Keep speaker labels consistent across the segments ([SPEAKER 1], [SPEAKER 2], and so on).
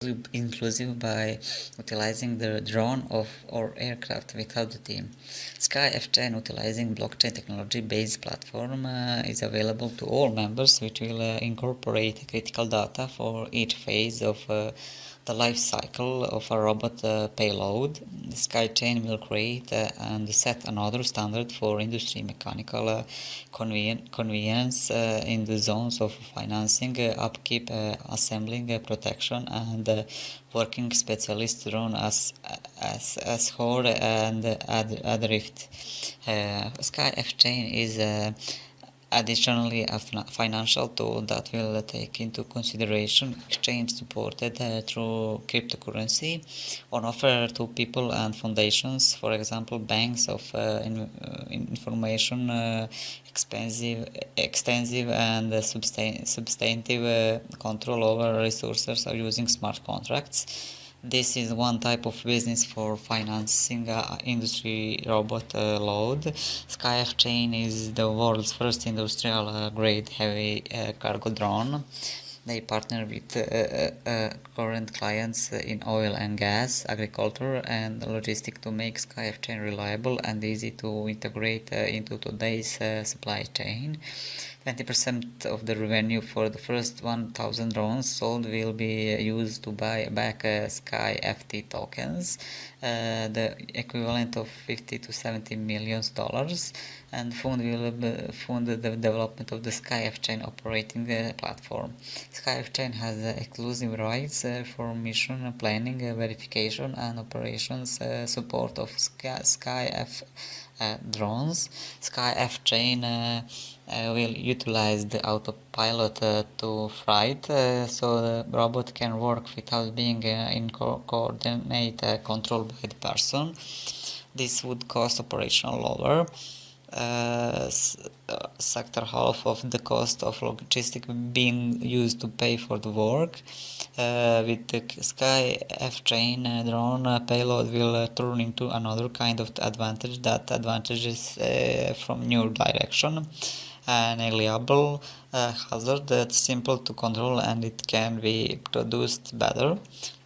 [SPEAKER 1] inclusive by utilizing the drone or aircraft without the team. Sky F10 utilizing blockchain technology based platform is available to all members, which will incorporate critical data for each phase of the life cycle of a robot payload. The SkyChain will create and set another standard for industry mechanical convenience in the zones of financing, upkeep, assembling, protection, and working specialists run as Horde and Adrift. Sky F-Chain is additionally a financial tool that will take into consideration exchange supported through cryptocurrency on offer to people and foundations, for example banks of information extensive and substantive control over resources are using smart contracts. This is one type of business for financing industry robot load. Skyf Chain is the world's first industrial grade heavy cargo drone. They partner with current clients in oil and gas, agriculture, and logistics to make Skyf Chain reliable and easy to integrate into today's supply chain. 20% of the revenue for the first 1,000 drones sold will be used to buy back Sky FT tokens, the equivalent of 50 to 70 million dollars, and fund will fund the development of the Sky F-Chain operating platform. Sky F-Chain has exclusive rights for mission planning, verification, and operations support of Sky F drones. Sky F-Chain will utilize the autopilot to flight, so the robot can work without being in coordinate control by the person. This would cost operational lower. Sector half of the cost of logistics being used to pay for the work. With the Sky F-Chain drone payload will turn into another kind of advantage, that advantages from new direction. Negligible hazard that's simple to control and it can be produced better.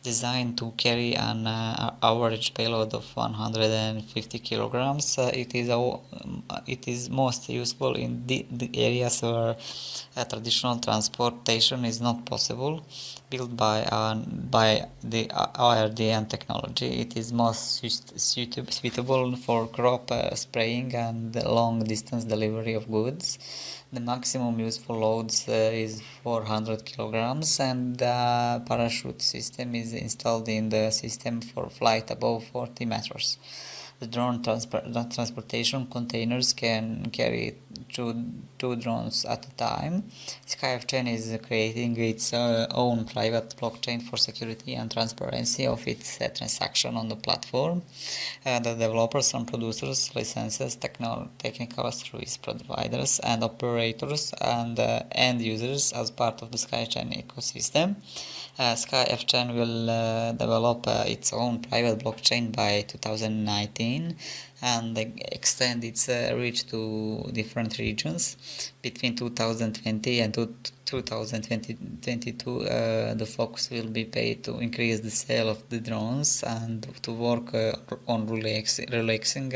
[SPEAKER 1] Designed to carry an average payload of 150 kilograms, it is most useful in the areas where traditional transportation is not possible. Built by the RDN technology, it is most suitable for crop spraying and long distance delivery of goods. The maximum useful loads is 400 kilograms, and the parachute system is installed in the system for flight above 40 meters. The drone transportation containers can carry two drones at a time. Skyf10 is creating its own private blockchain for security and transparency of its transaction on the platform. The developers and producers licenses technical service providers and operators and end users as part of the Skychain ecosystem. Sky F10 will develop its own private blockchain by 2019 and extend its reach to different regions. Between 2020 and 2022, the focus will be paid to increase the sale of the drones and to work on relaxing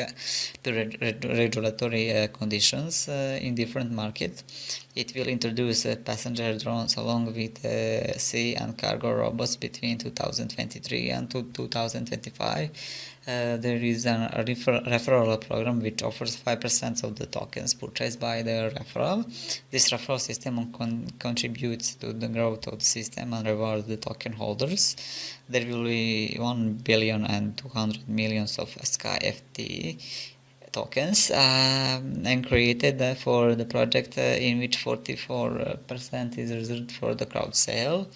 [SPEAKER 1] the regulatory conditions in different markets. It will introduce passenger drones along with sea and cargo robots between 2023 and 2025. There is a referral program which offers 5% of the tokens purchased by the referral. This referral system contributes to the growth of the system and rewards the token holders. There will be 1,200 million of Sky FT tokens and created for the project in which 44% is reserved for the crowd sale.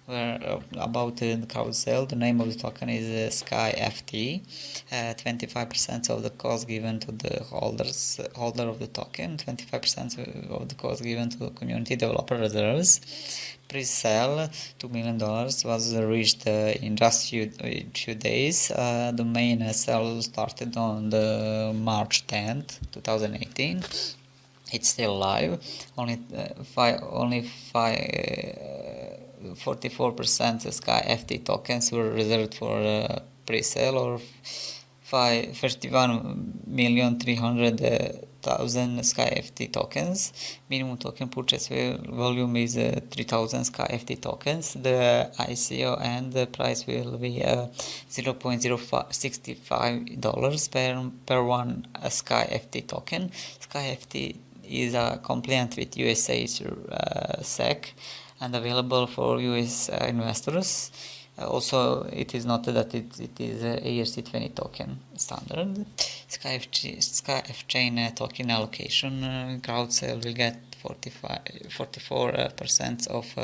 [SPEAKER 1] About the crowd sale, the name of the token is Sky FT. 25% of the cost given to the holder of the token, 25% of the cost given to the community developer reserves. Pre-sale $2 million was reached in just few days. The main sale started on the March 10th, 2018. It's still live. Only five 44% Sky FT tokens were reserved for pre-sale, or 31,300,000 Sky FT tokens. Minimum token purchase volume is 3,000 Sky FT tokens. The ICO and the price will be $0.065 per one Sky FT token. Sky FT is compliant with USH SEC and available for US investors. Also, it is noted that it is a ERC20 token standard. Sky F-Chain token allocation, crowd sale will get 44% of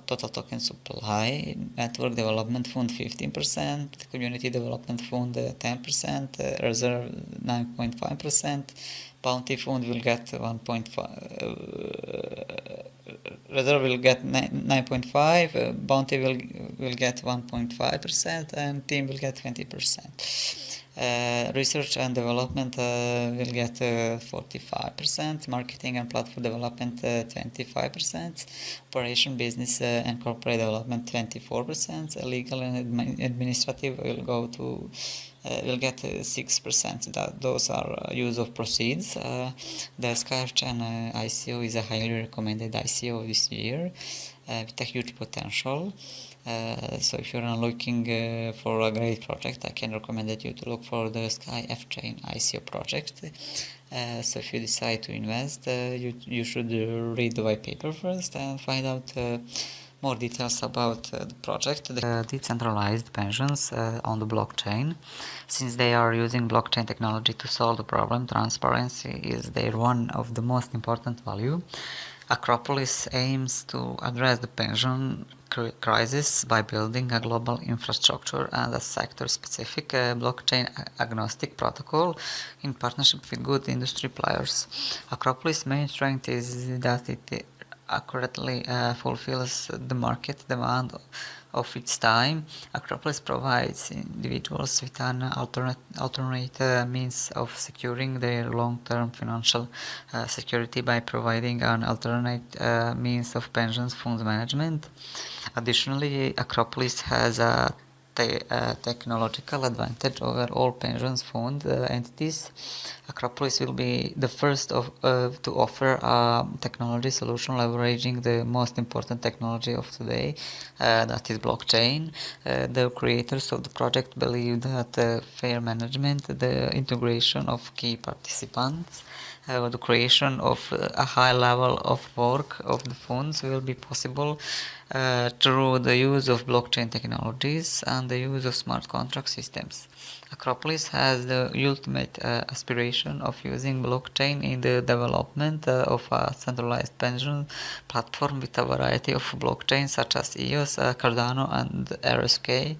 [SPEAKER 1] total token supply, network development fund 15%, community development fund 10%, reserve 9.5%, bounty fund will get 1.5, reserve will get 9.5, bounty will get 1.5%, and team will get 20%. Research and development will get 45%, marketing and platform development 25%, operation, business and corporate development 24%, legal and administrative will go to will get 6%. Those are use of proceeds. The Skychain ICO is a highly recommended ICO this year with a huge potential. So if you're looking for a great project, I can recommend that you to look for the Sky F-Chain ICO project. So if you decide to invest, you should read the white paper first and find out more details about the project. The decentralized pensions on the blockchain. Since they are using blockchain technology to solve the problem, transparency is their one of the most important value. Acropolis aims to address the pension crisis by building a global infrastructure and a sector-specific blockchain-agnostic protocol in partnership with good industry players. Acropolis' main strength is that it accurately fulfills the market demand of its time. Acropolis provides individuals with an alternate means of securing their long-term financial security by providing an alternate means of pensions funds management. Additionally, Acropolis has a technological advantage over all pensions fund entities. Acropolis will be the first to offer a technology solution leveraging the most important technology of today, that is blockchain. The creators of the project believe that fair management, the integration of key participants, the creation of a high level of work of the funds will be possible through the use of blockchain technologies and the use of smart contract systems. Acropolis has the ultimate aspiration of using blockchain in the development of a centralized pension platform with a variety of blockchains such as EOS, Cardano and RSK,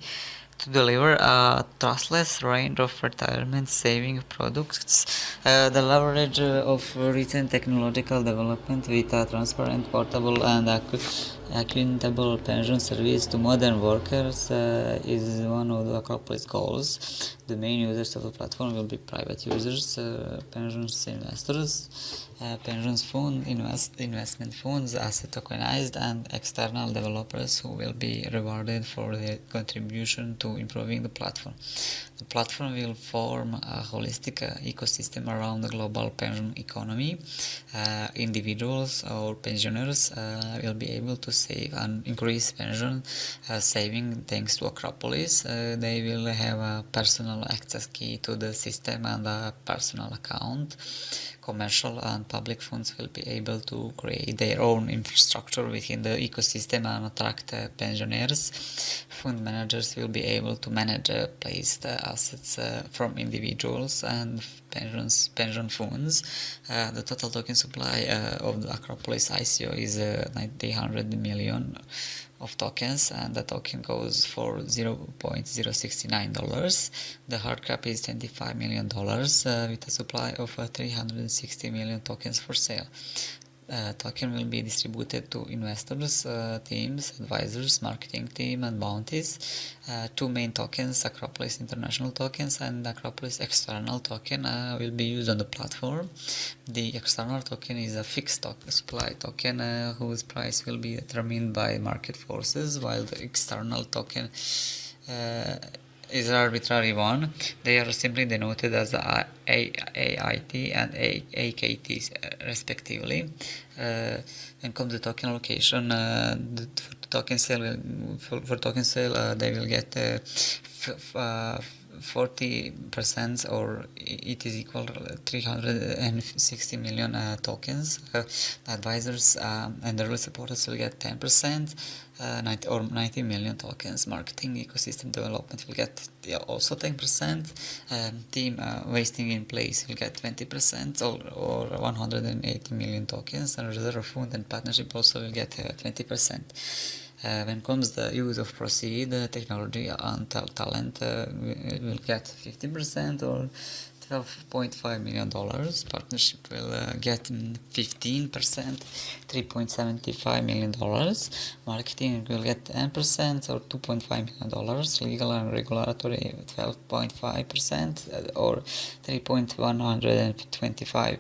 [SPEAKER 1] to deliver a trustless range of retirement saving products. The leverage of recent technological development with a transparent, portable and accountable pension service to modern workers is one of the Acropolis goals. The main users of the platform will be private users, pensions investors, pensions fund, investment funds, asset tokenized, and external developers who will be rewarded for their contribution to improving the platform. The platform will form a holistic ecosystem around the global pension economy. Individuals or pensioners will be able to save and increase pension saving thanks to Acropolis. They will have a personal access key to the system and a personal account. Commercial and public funds will be able to create their own infrastructure within the ecosystem and attract pensioners. Fund managers will be able to manage placed assets from individuals and pension funds. The total token supply of the Acropolis ICO is 900 million of tokens, and the token goes for $0.069. The hard cap is $25 million with a supply of 360 million tokens for sale. token will be distributed to investors, teams, advisors, marketing team, and bounties. Two main tokens, Acropolis International tokens and Acropolis External token, will be used on the platform. The external token is a fixed supply token whose price will be determined by market forces, while the external token is an arbitrary one. They are simply denoted as AIT and AKT respectively. When comes to token allocation, for token sale, they will get 40%, or it is equal to 360 million tokens. Advisors and the early supporters will get 10%, 90 million tokens. Marketing ecosystem development will get also 10%. Team wasting in place will get 20%, or 180 million tokens, and reserve fund and partnership also will get 20%. When comes the use of proceed, technology and talent will get 15%, or $12.5 million. Partnership will get 15%, $3.75 million. Marketing will get 10%, or $2.5 million. Legal and regulatory 12.5%, or $3.125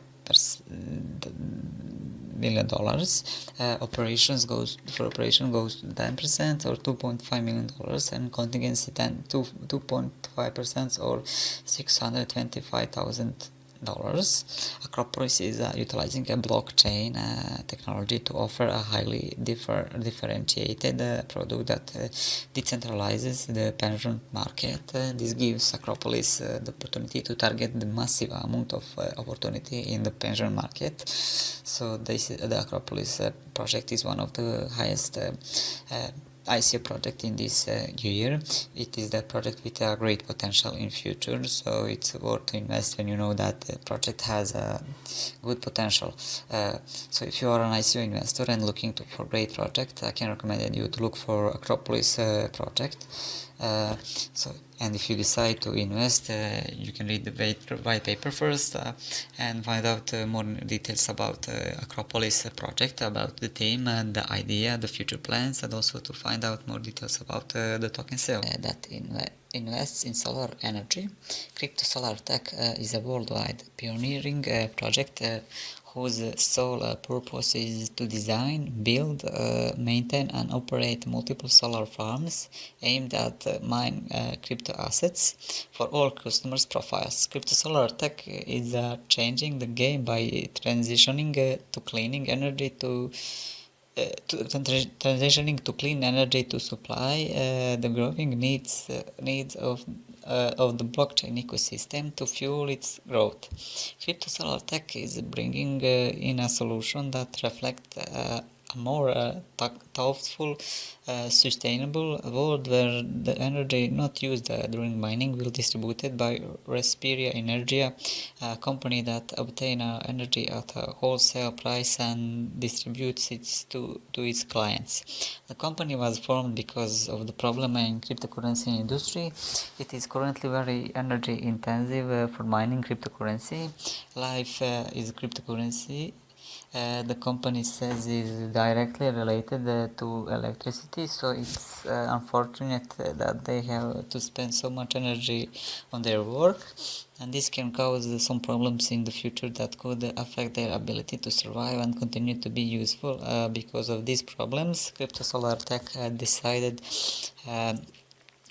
[SPEAKER 1] million. Operations goes to 10%, or $2.5 million, and contingency 2.5%, or $625,000. Acropolis is utilizing a blockchain technology to offer a highly differentiated product that decentralizes the pension market. This gives Acropolis the opportunity to target the massive amount of opportunity in the pension market. So the Acropolis project is one of the highest ICO project in this year. It is the project with a great potential in future, so it's worth to invest when you know that the project has a good potential. So if you are an ICO investor and looking for great project, I can recommend you to look for Acropolis project. And if you decide to invest, you can read the white paper first and find out more details about Acropolis project, about the team, the idea, the future plans, and also to find out more details about the token sale. That invests in solar energy. Crypto Solar Tech is a worldwide pioneering project whose sole purpose is to design, build, maintain and operate multiple solar farms aimed at mine crypto assets for all customers' profiles. Crypto Solar Tech is changing the game by transitioning to cleaning energy transitioning to clean energy to supply the growing needs of the blockchain ecosystem to fuel its growth. Crypto Solar Tech is bringing in a solution that reflects a more thoughtful, sustainable world where the energy not used during mining will be distributed by Respiria Energia, a company that obtains energy at a wholesale price and distributes it to its clients. The company was formed because of the problem in cryptocurrency industry. It is currently very energy intensive for mining cryptocurrency. Life is cryptocurrency. The company says is directly related to electricity, so it's unfortunate that they have to spend so much energy on their work, and this can cause some problems in the future that could affect their ability to survive and continue to be useful. Because of these problems, Crypto Solar Tech decided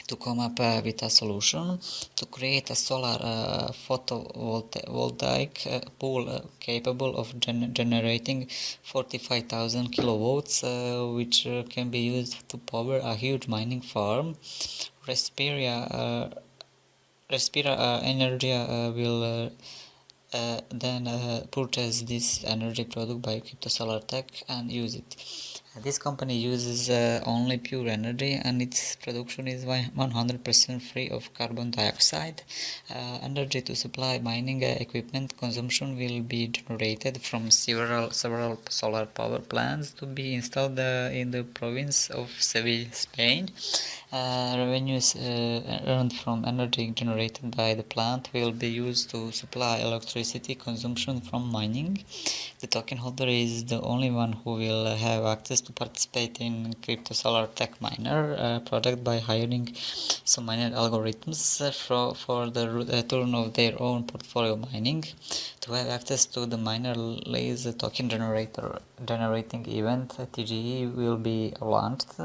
[SPEAKER 1] to come up with a solution to create a solar photovoltaic pool capable of generating 45,000 kilowatts, which can be used to power a huge mining farm. Respira Energia will then purchase this energy product by Crypto Solar Tech and use it. This company uses only pure energy, and its production is 100% free of carbon dioxide. Energy to supply mining equipment consumption will be generated from several solar power plants to be installed in the province of Seville, Spain. Revenues earned from energy generated by the plant will be used to supply electricity consumption from mining. The token holder is the only one who will have access to participate in crypto solar tech miner project by hiring some miner algorithms for the return of their own portfolio mining. To have access to the miner lays token generating event TGE will be launched,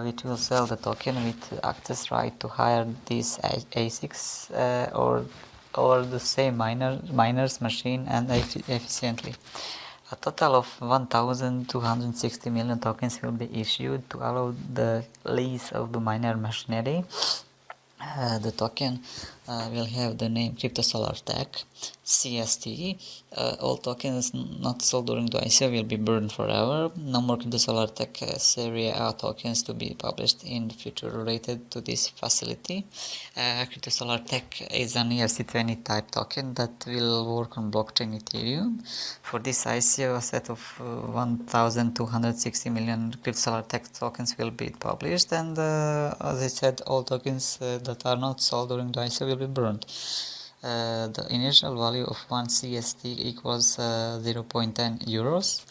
[SPEAKER 1] which will sell the token with access right to hire these ASICs or the same miner's machine and efficiently. A total of 1,260 million tokens will be issued to allow the lease of the miner machinery. The token will have the name Crypto Solar Tech CST. All tokens not sold during the ICO will be burned forever. No more Crypto Solar Tech Series A tokens to be published in the future related to this facility. Crypto Solar Tech is an ERC20 type token that will work on blockchain Ethereum. For this ICO, a set of 1,260 million Crypto Solar Tech tokens will be published, and as I said, all tokens that are not sold during the ICO will be burned. The initial value of one CST equals 0.10 euros.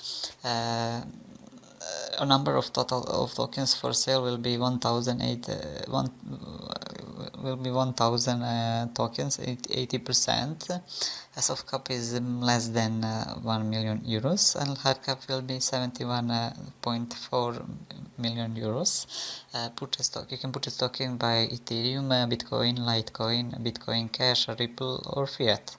[SPEAKER 1] A number of total of tokens for sale will be 1,000 tokens, 80%. As of cap is less than 1 million euros, and hard cap will be 71.4 million euros. You can purchase token by Ethereum, Bitcoin, Litecoin, Bitcoin Cash, Ripple, or Fiat.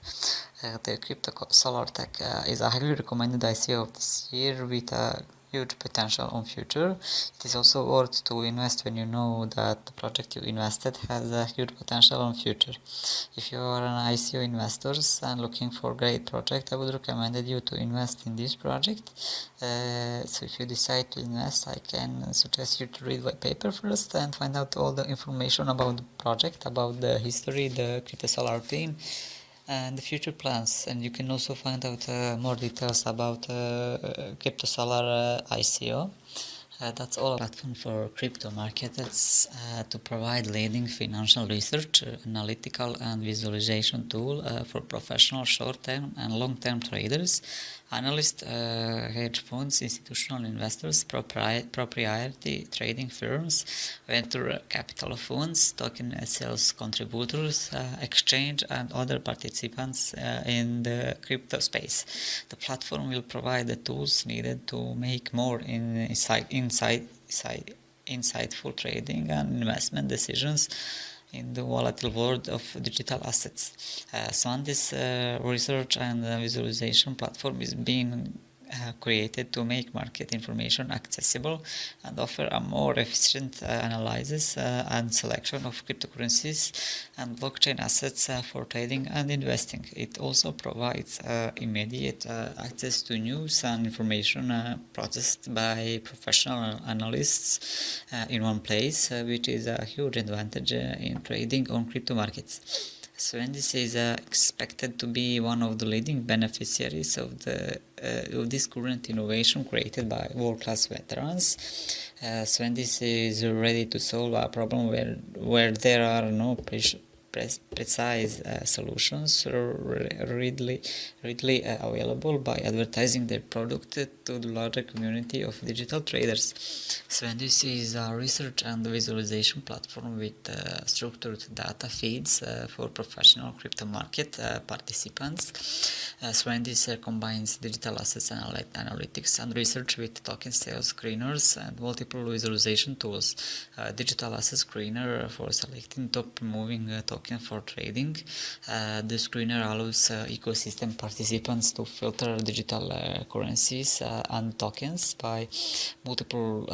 [SPEAKER 1] The Crypto Solar Tech is a highly recommended ICO of this year with a huge potential on future. It is also worth to invest when you know that the project you invested has a huge potential on future. If you are an ICO investor and looking for a great project, I would recommend you to invest in this project. So if you decide to invest, I can suggest you to read white paper first and find out all the information about the project, about the history, the Crypto Solar team, and the future plans. And you can also find out more details about Crypto Solar ICO. That's all. Platform for crypto markets to provide leading financial research, analytical and visualization tool for professional short-term and long-term traders, analysts, hedge funds, institutional investors, proprietary trading firms, venture capital funds, token sales contributors, exchange and other participants in the crypto space. The platform will provide the tools needed to make more insightful trading and investment decisions in the volatile world of digital assets. This research and visualization platform is being created to make market information accessible and offer a more efficient analysis and selection of cryptocurrencies and blockchain assets for trading and investing. It also provides immediate access to news and information processed by professional analysts in one place, which is a huge advantage in trading on crypto markets. Swendis is expected to be one of the leading beneficiaries of this current innovation created by world-class veterans. Swendis is ready to solve a problem where there are no precise solutions readily available by advertising their product to the larger community of digital traders. Swendis is a research and visualization platform with structured data feeds for professional crypto market participants. Swendis combines digital assets analytics and research with token sales screeners and multiple visualization tools. Digital asset screener for selecting top moving token for trading. The screener allows ecosystem participants to filter digital currencies and tokens by multiple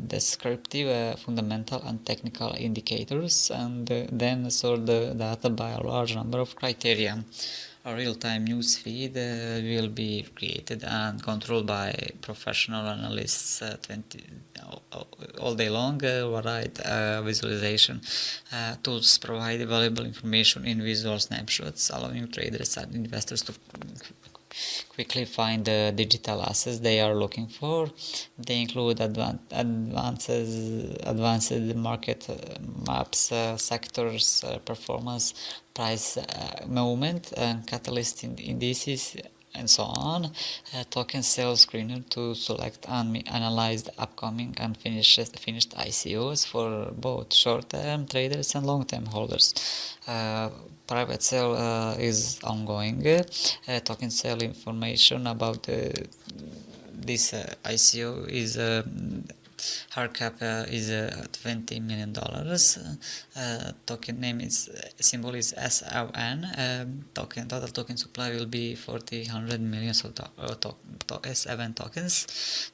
[SPEAKER 1] descriptive, fundamental and technical indicators, and then sort the data by a large number of criteria. A real-time news feed will be created and controlled by professional analysts all day long. Varied visualization tools provide valuable information in visual snapshots, allowing traders and investors to quickly find the digital assets they are looking for. They include advanced market maps, sectors, performance, price movement, and catalyst indices, and so on. Token sales screener to select and analyze the upcoming and finished ICOs for both short-term traders and long-term holders. Private sale is ongoing. Token sale information about this ICO is hard cap is $20 million. Token name is symbol is SRN. Total token supply will be 100 million S7 tokens.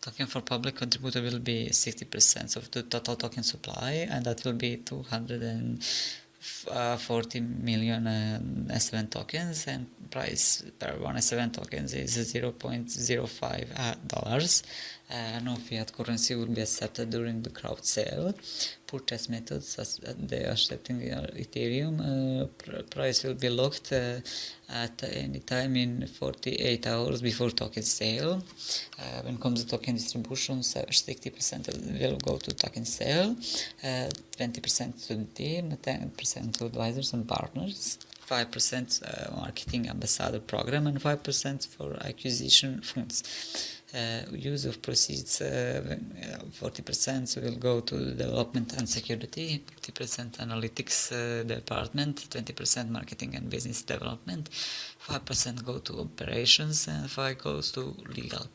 [SPEAKER 1] Token for public contributor will be 60% of the total token supply, and that will be 240 million S7 tokens, and price per one S7 tokens is $0.05. No fiat currency will be accepted during the crowd sale. Purchase methods, they are accepting Ethereum. Price will be locked at any time in 48 hours before token sale. When it comes to token distribution, 60% will go to token sale, 20% to the team, 10% to advisors and partners, 5% marketing ambassador program, and 5% for acquisition funds. Use of proceeds, 40% will go to development and security, 40% analytics department, 20% marketing and business development, 5% go to operations, and 5% goes to legal.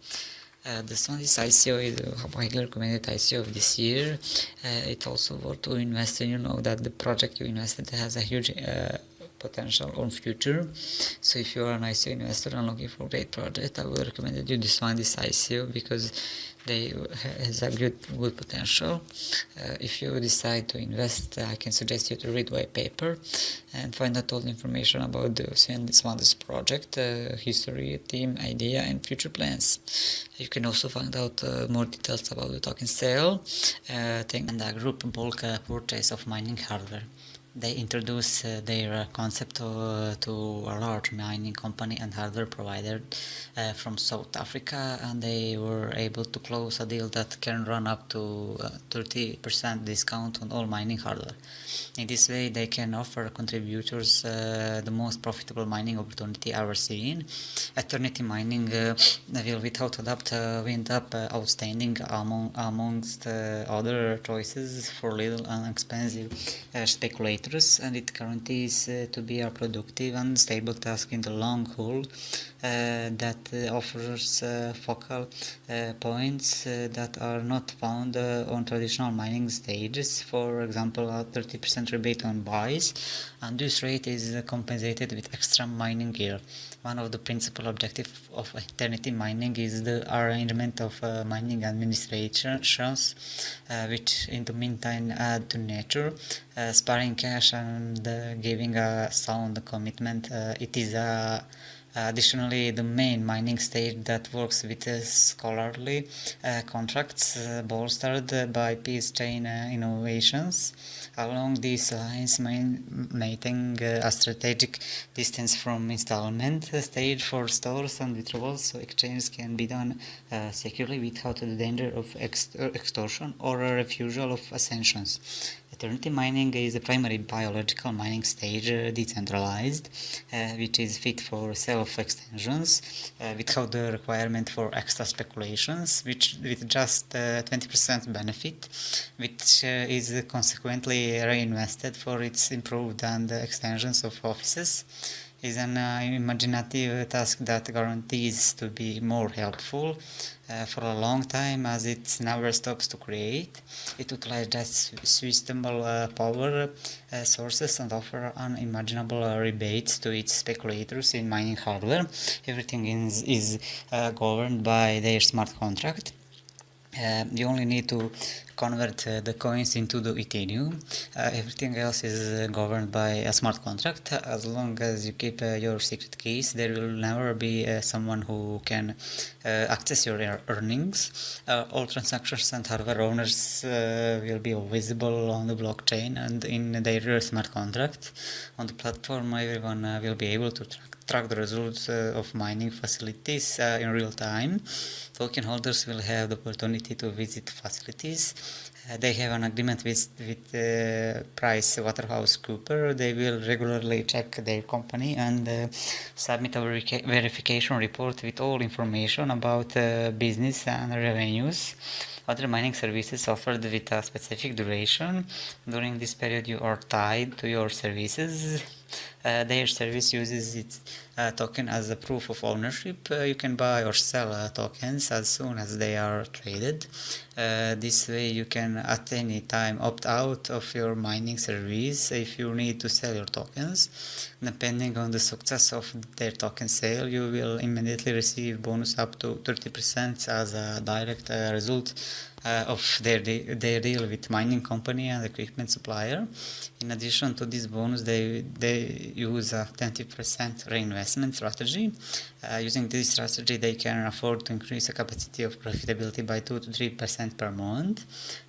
[SPEAKER 1] This ICO is a highly recommended ICO of this year. It's also worth to invest in. You know that the project you invested has a huge potential on future. So if you are an ICO investor and looking for a great project, I would recommend that you find this ICO because they has a good potential. If you decide to invest, I can suggest you to read white paper and find out all the information about this project, history, team, idea, and future plans. You can also find out more details about the token sale and the group bulk purchase of mining hardware. They introduced their concept to a large mining company and hardware provider from South Africa, and they were able to close a deal that can run up to 30% discount on all mining hardware. In this way, they can offer contributors the most profitable mining opportunity ever seen. Eternity mining will, without a doubt, wind up outstanding amongst other choices for little and expensive speculators, and it guarantees to be a productive and stable task in the long haul that offers focal points that are not found on traditional mining stages. For example, a 30% rebate on buys, and this rate is compensated with extra mining gear. One of the principal objectives of Eternity mining is the arrangement of mining administrations, which in the meantime add to nature, sparing cash and giving a sound commitment. It is additionally the main mining stage that works with scholarly contracts bolstered by peace chain innovations. Along these lines, maintaining a strategic distance from installment stage for stores and withdrawals, so exchanges can be done securely without the danger of extortion or a refusal of ascensions. Eternity mining is the primary biological mining stage, decentralized, which is fit for self-extensions without the requirement for extra speculations, with just 20% benefit, which is consequently reinvested for its improved and extensions of offices. Is an imaginative task that guarantees to be more helpful for a long time, as it never stops to create. It utilizes sustainable power sources and offer unimaginable rebates to its speculators in mining hardware. Everything is governed by their smart contract. You only need to convert the coins into the Ethereum. Everything else is governed by a smart contract. As long as you keep your secret keys, there will never be someone who can access your earnings. All transactions and hardware owners will be visible on the blockchain and in their smart contract. On the platform, everyone will be able to track the results of mining facilities in real time. Token holders will have the opportunity to visit facilities, They have an agreement with PricewaterhouseCoopers. They will regularly check their company and submit a verification report with all information about business and revenues. Other mining services offered with a specific duration. During this period, you are tied to your services. Their service uses its token as a proof of ownership. You can buy or sell tokens as soon as they are traded. This way you can at any time opt out of your mining service if you need to sell your tokens. Depending on the success of their token sale, you will immediately receive bonus up to 30% as a direct result of their deal with mining company and equipment supplier. In addition to this bonus, they use a 20% reinvestment strategy. Using this strategy, they can afford to increase the capacity of profitability by 2 to 3% per month.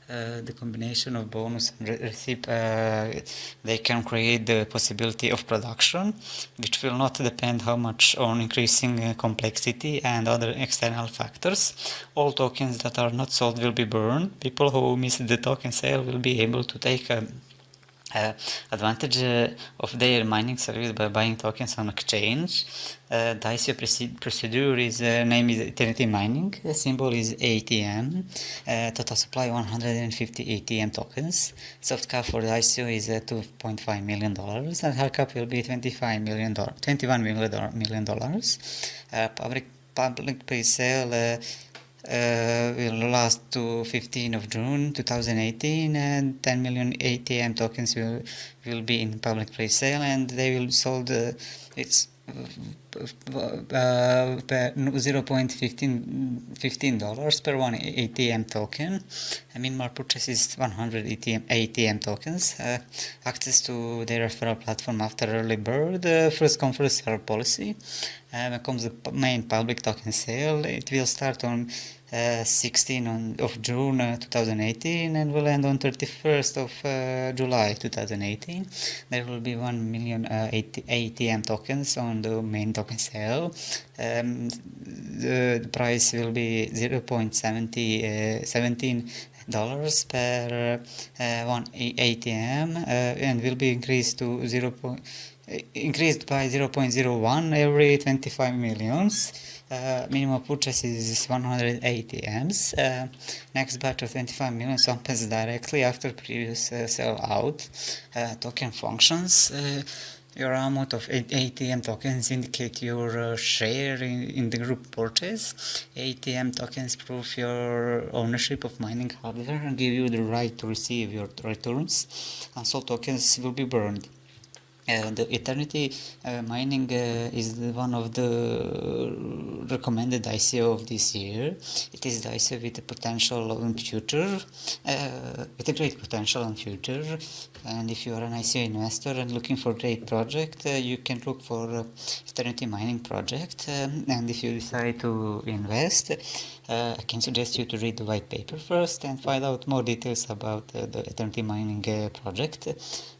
[SPEAKER 1] The combination of bonus and receipt, they can create the possibility of production, which will not depend how much on increasing complexity and other external factors. All tokens that are not sold will be burned. People who miss the token sale will be able to take advantage of their mining service by buying tokens on exchange. The ICO procedure is name is Eternity Mining. The symbol is ATM. Total supply 150 ATM tokens. Soft cap for the ICO is $2.5 million, and hard cap will be $21 million. Public pre-sale will last to 15 of June 2018, and 10 million ATM tokens will be in public pre-sale, and they will sold it's $0.15 per one ATM token. Minimal purchase is 100 ATM tokens. Access to their referral platform after early bird. First come first serve policy. When comes the main public token sale, it will start on 16th of June 2018 and will end on 31st of July 2018. There will be 1 million ATM tokens on the main token sale. The price will be $0.17 per one ATM and will be increased to increased by 0.01 every 25 millions. Minimum purchase is 100 ATMs. Next batch of 25 millions opens directly after previous sell out. Token functions. Your amount of ATM tokens indicate your share in the group purchase. ATM tokens prove your ownership of mining hardware and give you the right to receive your returns. Unsold tokens will be burned. The Eternity Mining is one of the recommended ICO of this year. It is the ICO with a potential in future, with a great potential in future. And if you are an ICO investor and looking for a great project, you can look for Eternity Mining project. And if you decide to invest, I can suggest you to read the white paper first and find out more details about the Eternity Mining project,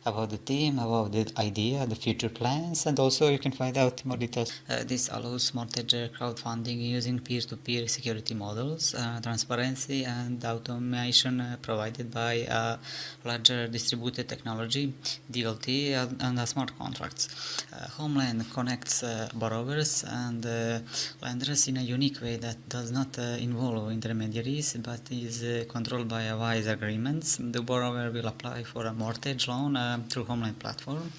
[SPEAKER 1] about the team, about the idea, the future plans, and also you can find out more details. This allows mortgage crowdfunding using peer-to-peer security models, transparency and automation provided by a larger distributed technology, DLT, and smart contracts. Homeland connects borrowers and lenders in a unique way that does not involve intermediaries but is controlled by wise agreements. The borrower will apply for a mortgage loan through Homeland platform.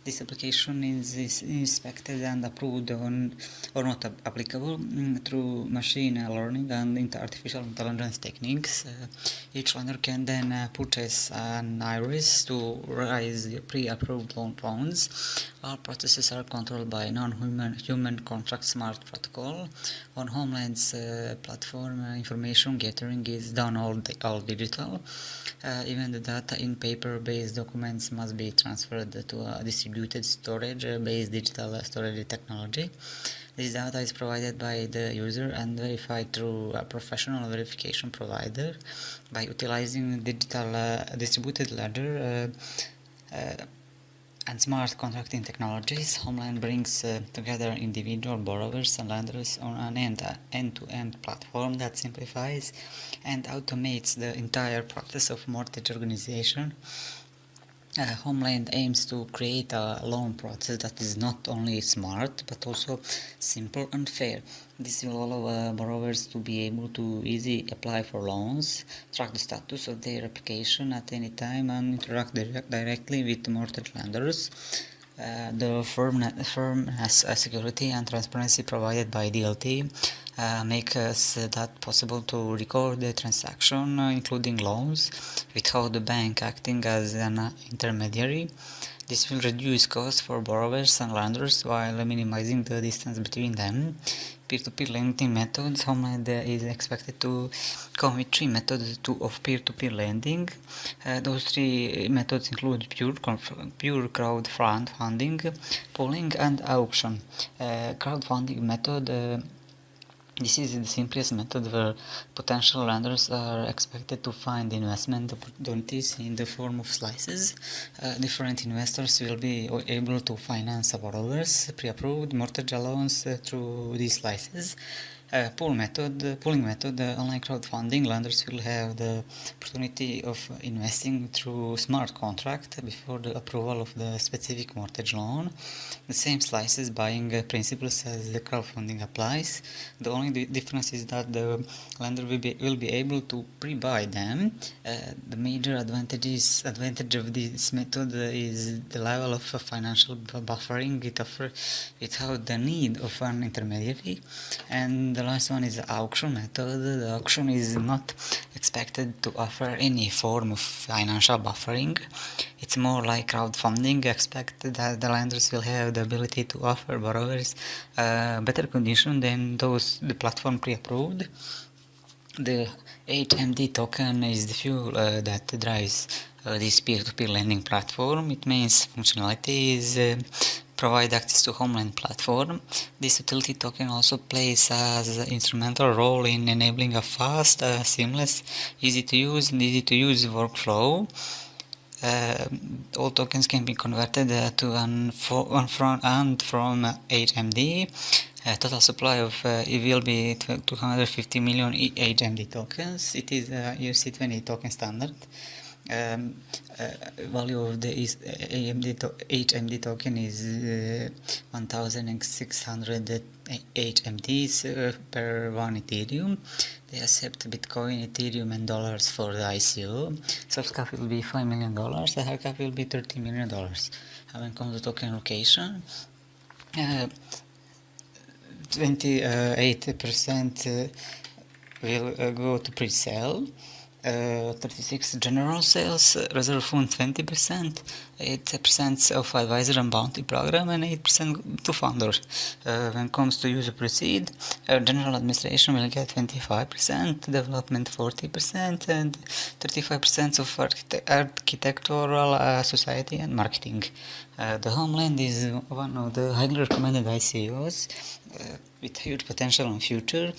[SPEAKER 1] This application is inspected and approved or not applicable through machine learning and artificial intelligence techniques. Each lender can then purchase an iris to raise pre-approved loans. All processes are controlled by non-human contract smart protocol. On Homeland's platform, information gathering is done all digital. Even the data in paper-based documents must be transferred to a distributed storage-based digital storage technology. This data is provided by the user and verified through a professional verification provider. By utilizing digital distributed ledger and smart contracting technologies, Homeland brings together individual borrowers and lenders on an end-to-end platform that simplifies and automates the entire process of mortgage organization. Homeland aims to create a loan process that is not only smart but also simple and fair. This will allow borrowers to be able to easily apply for loans, track the status of their application at any time, and interact directly with mortgage lenders. The firm has security and transparency provided by DLT, make that possible to record the transaction, including loans, without the bank acting as an intermediary. This will reduce costs for borrowers and lenders while minimizing the distance between them. Peer-to-peer lending methods. Homeland is expected to come with three methods of peer-to-peer lending. Those three methods include pure crowdfunding, pooling, and auction. Crowdfunding method. This is the simplest method where potential lenders are expected to find investment opportunities in the form of slices. Different investors will be able to finance borrowers' pre-approved mortgage loans through these slices. Pooling method, online crowdfunding, lenders will have the opportunity of investing through smart contract before the approval of the specific mortgage loan. The same slices buying principles as the crowdfunding applies. The only difference is that the lender will be able to pre-buy them. The major advantage of this method is the level of financial buffering it offers without the need of an intermediary. And the last one is the auction method. The auction is not expected to offer any form of financial buffering. It's more like crowdfunding. Expect that the lenders will have the ability to offer borrowers better conditions than those the platform pre-approved. The HMD token is the fuel that drives this peer-to-peer lending platform. It means functionality is provide access to Homeland platform. This utility token also plays as an instrumental role in enabling a fast, seamless, easy to use workflow. All tokens can be converted to and from HMD. Total supply of it will be 250 million HMD tokens. It is a ERC20 token standard. Value of the HMD token is 1,600 HMDs per one Ethereum. They accept Bitcoin, Ethereum, and dollars for the ICO. Soft cap will be $5 million. The hard cap will be $30 million. When it comes to token allocation, 28% will go to pre-sale, 36 general sales, reserve fund 20%, 8% of advisor and bounty program, and 8% to founders. When it comes to user proceed, general administration will get 25%, development 40%, and 35% of architectural, society, and marketing. The Homeland is one of the highly recommended ICOs with huge potential in future.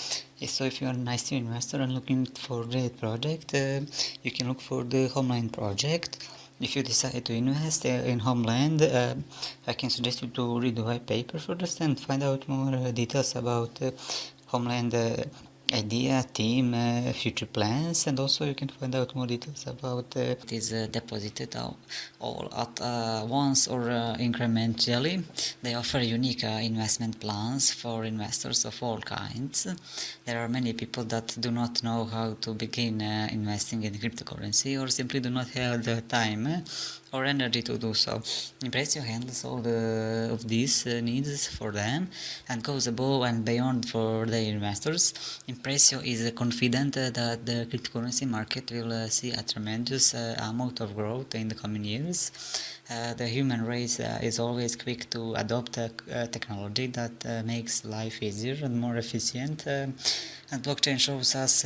[SPEAKER 1] So if you are an ICO investor and looking for a great project, you can look for the Homeland project. If you decide to invest in Homeland, I can suggest you to read the white paper first and find out more details about Homeland idea, team, future plans, and also you can find out more details about it is deposited all at once or incrementally. They offer unique investment plans for investors of all kinds. There are many people that do not know how to begin investing in cryptocurrency or simply do not have the time or energy to do so. Impressio handles all of these needs for them and goes above and beyond for their investors. Impressio is confident that the cryptocurrency market will see a tremendous amount of growth in the coming years. The human race is always quick to adopt technology that makes life easier and more efficient. And blockchain shows us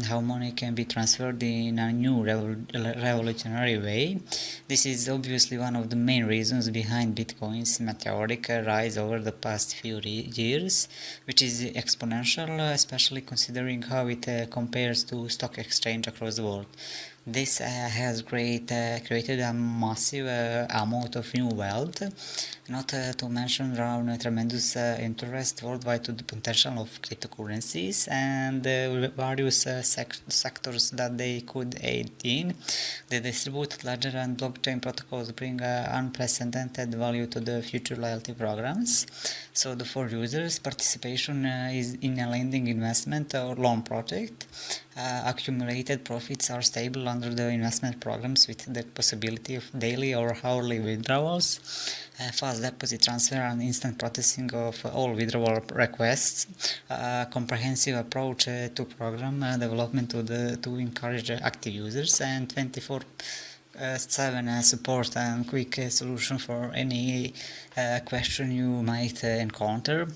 [SPEAKER 1] how money can be transferred in a new revolutionary way. This is obviously one of the main reasons behind Bitcoin's meteoric rise over the past few years, which is exponential, especially considering how it compares to stock exchange across the world. This has created a massive amount of new wealth, not to mention around tremendous interest worldwide to the potential of cryptocurrencies and various sectors that they could aid in. The distributed ledger and blockchain protocols bring unprecedented value to the future loyalty programs. So for users, participation is in a lending investment or loan project. Accumulated profits are stable under the investment programs with the possibility of daily or hourly withdrawals, fast deposit transfer and instant processing of all withdrawal requests, comprehensive approach to program development to encourage active users, and 24/7 support and quick solution for any question you might encounter.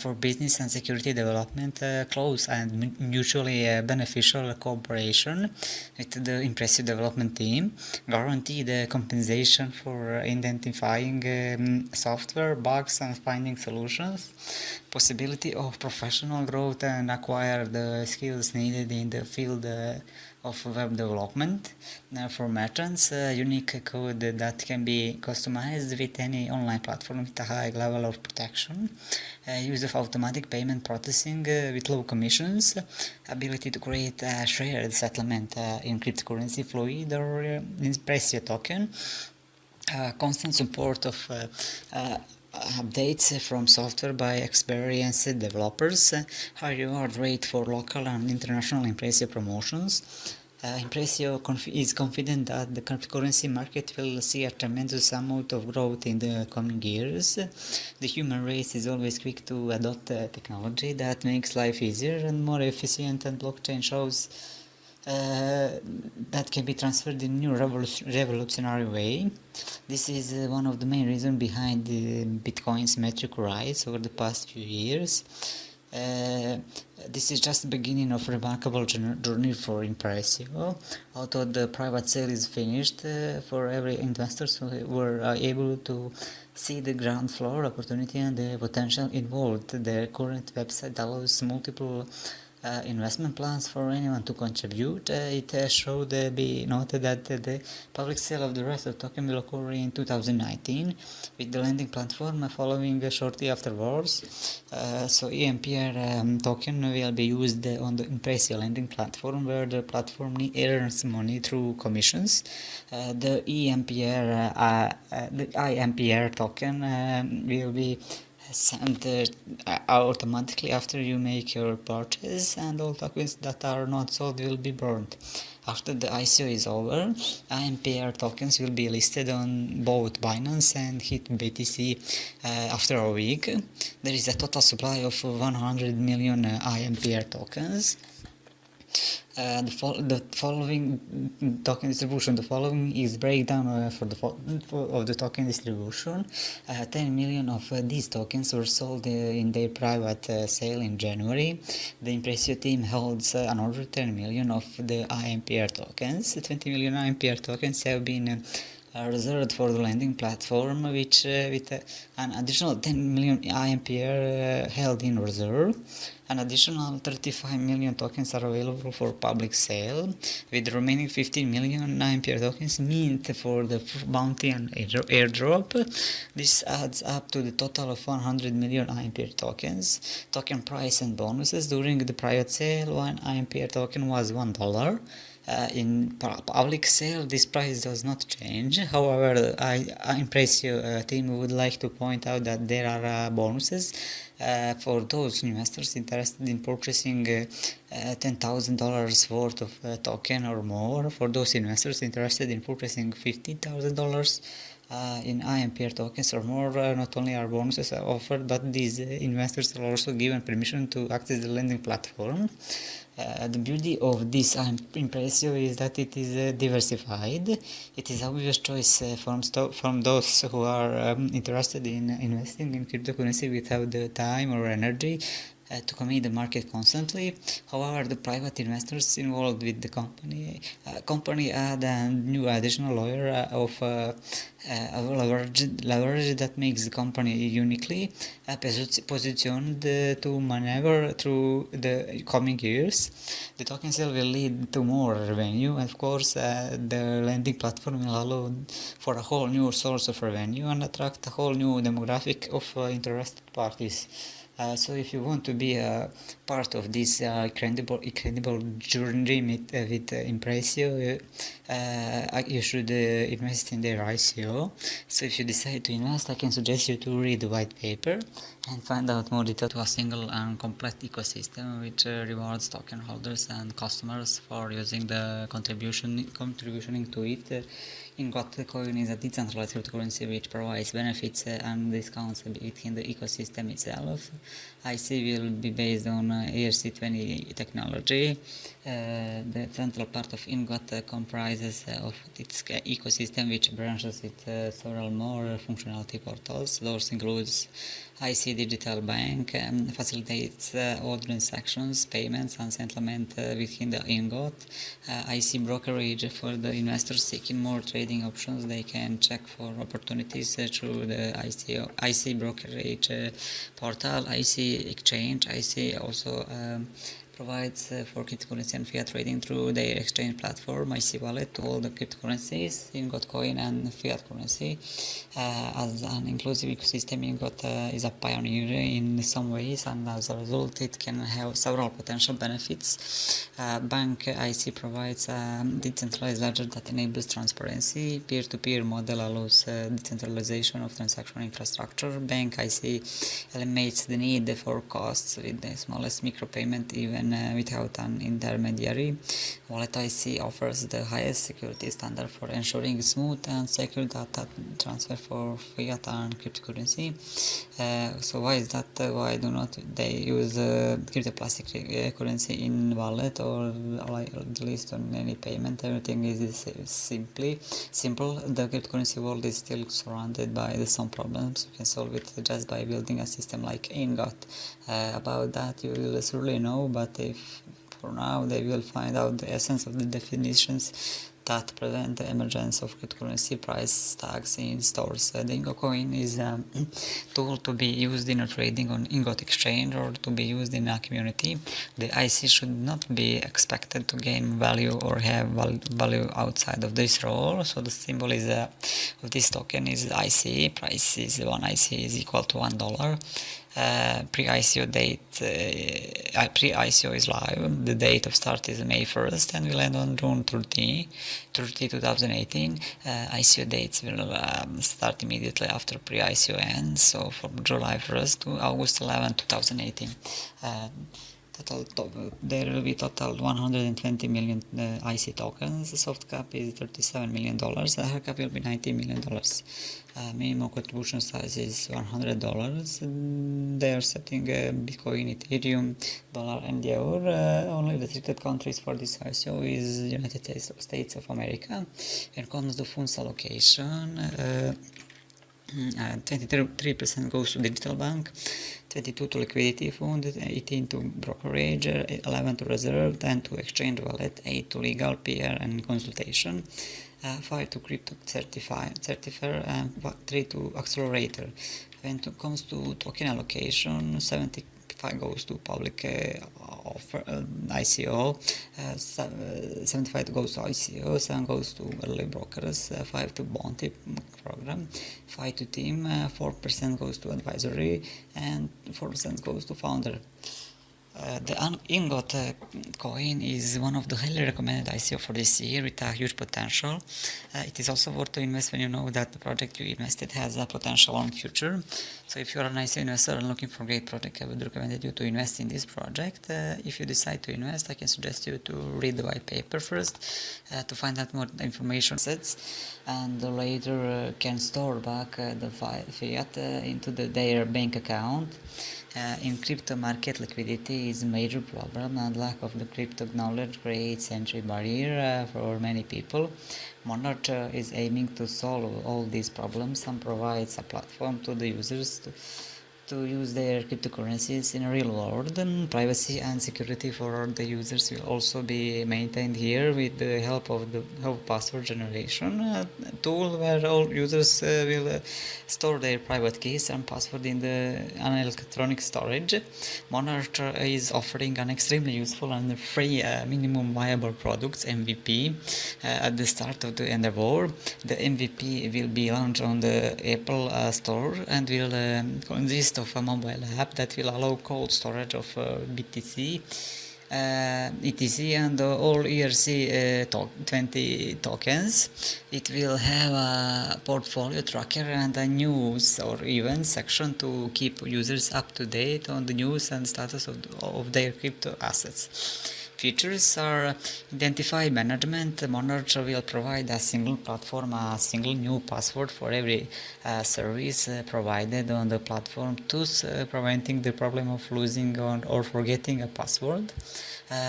[SPEAKER 1] For business and security development, close and mutually beneficial cooperation with the impressive development team, guaranteed compensation for identifying software bugs and finding solutions, possibility of professional growth and acquire the skills needed in the field of web development. For merchants, unique code that can be customized with any online platform with a high level of protection, use of automatic payment processing with low commissions, ability to create a shared settlement in cryptocurrency fluid or Impressio token, constant support of updates from software by experienced developers, high reward rate for local and international Impressio promotions. Impressio is confident that the cryptocurrency market will see a tremendous amount of growth in the coming years. The human race is always quick to adopt technology that makes life easier and more efficient, and blockchain shows that can be transferred in a new revolutionary way. This is one of the main reasons behind Bitcoin's metric rise over the past few years. This is just the beginning of a remarkable journey for Impressio. Although the private sale is finished, for every investors who were able to see the ground floor opportunity and the potential involved. The current website allows multiple investment plans for anyone to contribute. It should be noted that the public sale of the rest of the token will occur in 2019, with the lending platform following shortly afterwards. So EMPR token will be used on the Impressio lending platform, where the platform earns money through commissions. The IMPR token will be sent automatically after you make your purchase, and all tokens that are not sold will be burned. After the ICO is over, IMPR tokens will be listed on both Binance and HitBTC after a week. There is a total supply of 100 million IMPR tokens. The following token distribution. The following is breakdown of the token distribution. 10 million of these tokens were sold in their private sale in January. The Impressio team holds another 10 million of the IMPR tokens. 20 million IMPR tokens have been reserved for the lending platform, which with an additional 10 million IMPR held in reserve. An additional 35 million tokens are available for public sale, with the remaining 15 million IMPR tokens mint for the bounty and airdrop. This adds up to the total of 100 million IMPR tokens. Token price and bonuses. During the private sale, one IMPR token was $1. In public sale, this price does not change. However, Impressio team would like to point out that there are bonuses for those investors interested in purchasing $10,000 worth of token or more. For those investors interested in purchasing $15,000 in IMPR tokens or more, not only are bonuses offered, but these investors are also given permission to access the lending platform. The beauty of this Impressio is that it is diversified. It is obvious choice from those who are interested in investing in cryptocurrency without the time or energy to commit the market constantly. However, the private investors involved with the company add a new additional layer of leverage that makes the company uniquely positioned to maneuver through the coming years. The token sale will lead to more revenue, and of course, the lending platform will allow for a whole new source of revenue and attract a whole new demographic of interested parties. So if you want to be a part of this incredible journey with Impressio, you should invest in their ICO. So if you decide to invest, I can suggest you to read the white paper and find out more detail to a single and complete ecosystem which rewards token holders and customers for using the contributing to it. Ingot coin is a decentralized cryptocurrency which provides benefits and discounts within the ecosystem itself. IC will be based on ERC20 technology. The central part of Ingot comprises of its ecosystem which branches with several more functionality portals. Those includes IC Digital Bank, facilitates all transactions, payments and settlement within the Ingot. IC Brokerage for the investors seeking more trading options. They can check for opportunities through the IC Brokerage portal. IC Exchange. IC also provides for cryptocurrency and fiat trading through their exchange platform, IC Wallet, to all the cryptocurrencies, Ingot coin and fiat currency. As an inclusive ecosystem, Ingot is a pioneer in some ways, and as a result it can have several potential benefits. Bank IC provides a decentralized ledger that enables transparency. Peer-to-peer model allows decentralization of transaction infrastructure. Bank IC eliminates the need for costs with the smallest micropayment even without an intermediary. Wallet IC offers the highest security standard for ensuring smooth and secure data transfer for fiat and cryptocurrency. So why is that? Why do not they use cryptoplastic currency in wallet, or at least on any payment? Everything is simple. The cryptocurrency world is still surrounded by some problems. You can solve it just by building a system like Ingot. About that you will surely know, but if for now they will find out the essence of the definitions that prevent the emergence of cryptocurrency price tags in stores. The Ingot coin is a tool to be used in a trading on Ingot exchange or to be used in a community. The IC should not be expected to gain value or have value outside of this role. So the symbol is of this token is IC. Price is 1 IC is equal to $1. Pre-ICO date, pre-ICO is live. The date of start is May 1st and will end on June 30, 2018. ICO dates will start immediately after pre-ICO ends, so from July 1st to August 11, 2018. There will be total 120 million IC tokens. The soft cap is $37 million. The hard cap will be $90 million. Minimum contribution size is $100. They are setting Bitcoin, Ethereum, dollar, and the euro. Only restricted countries for this ICO is United States of America. When it comes to funds allocation, 23% goes to digital bank, 22 to liquidity fund, 18 to brokerage, 11 to reserve, 10 to exchange wallet, 8 to legal, PR and consultation, 5 to crypto certifier, and 3 to accelerator. When it comes to token allocation, 75 goes to public offer ICO, 75 goes to ICO, 7 goes to early brokers, 5 to bounty program, 5 to team, 4% goes to advisory, and 4% goes to founder. The Ingot coin is one of the highly recommended ICO for this year with a huge potential. It is also worth to invest when you know that the project you invested has a potential on future. So if you are an ICO investor and looking for a great project, I would recommend you to invest in this project. If you decide to invest, I can suggest you to read the white paper first to find out more information sets, and later can store back the fiat into their bank account. In crypto market, liquidity is a major problem, and lack of the crypto knowledge creates entry barrier for many people. Monarch is aiming to solve all these problems and provides a platform to the users to use their cryptocurrencies in a real world, and privacy and security for the users will also be maintained here with the help of the password generation tool, where all users will store their private keys and password in an electronic storage. Monarch is offering an extremely useful and free minimum viable product MVP at the start of the endeavor. The MVP will be launched on the Apple Store and will consist of a mobile app that will allow cold storage of BTC, ETC and all ERC20 tokens. It will have a portfolio tracker and a news or events section to keep users up to date on the news and status of their crypto assets. Features are identify management. Monarch will provide a single platform, a single new password for every service provided on the platform, thus preventing the problem of losing or forgetting a password.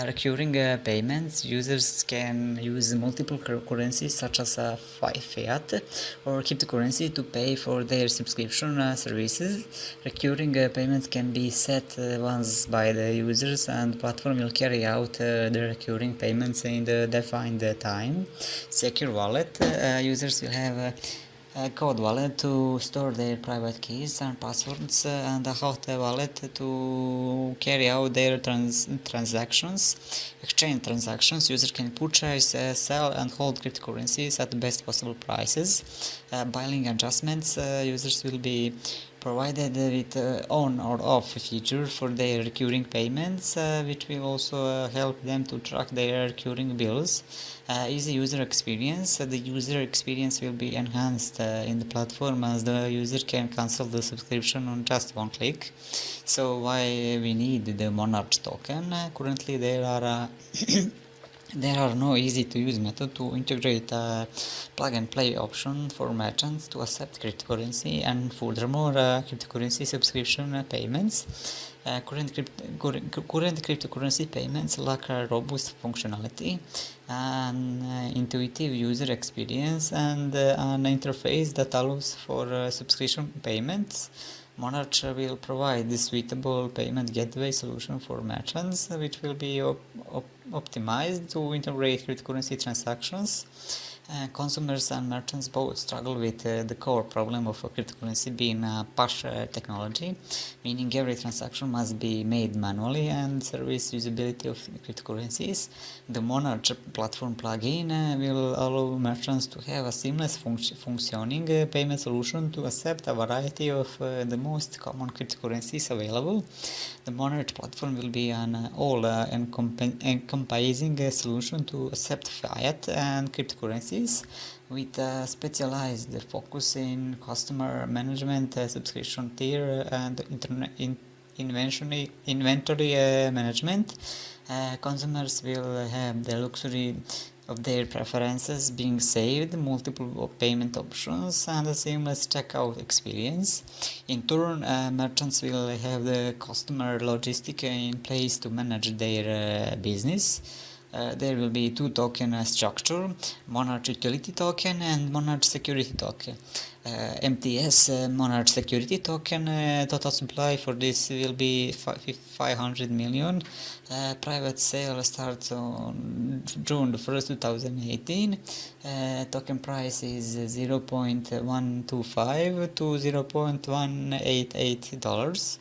[SPEAKER 1] Recurring payments. Users can use multiple currencies such as fiat or cryptocurrency to pay for their subscription services. Recurring payments can be set once by the users, and the platform will carry out the recurring payments in the defined time. Secure wallet. Users will have a code wallet to store their private keys and passwords, and a hot wallet to carry out their transactions. Exchange transactions. Users can purchase, sell and hold cryptocurrencies at the best possible prices. Billing adjustments. Users will be provided with on or off feature for their recurring payments, which will also help them to track their recurring bills. Easy user experience. The user experience will be enhanced in the platform, as the user can cancel the subscription on just one click. So why we need the Monarch token? Currently there are there are no easy-to-use method to integrate a plug-and-play option for merchants to accept cryptocurrency, and furthermore, cryptocurrency subscription payments. Current cryptocurrency payments lack a robust functionality, an intuitive user experience, and an interface that allows for subscription payments. Monarch will provide the suitable payment gateway solution for merchants, which will be optimized to integrate cryptocurrency transactions. Consumers and merchants both struggle with the core problem of cryptocurrency being a push technology, meaning every transaction must be made manually, and service usability of cryptocurrencies. The Monarch platform plugin will allow merchants to have a seamless functioning payment solution to accept a variety of the most common cryptocurrencies available. The Monarch platform will be an all-encompassing solution to accept fiat and cryptocurrencies, with a specialized focus in customer management, subscription tier, and inventory management. Consumers will have the luxury of their preferences being saved, multiple payment options, and a seamless checkout experience. In turn, merchants will have the customer logistic in place to manage their business. There will be two token structure, Monarch Utility Token and Monarch Security Token. MTS Monarch Security Token, total supply for this will be 500 million. Private sale starts on June 1st, 2018. Token price is $0.125 to $0.188.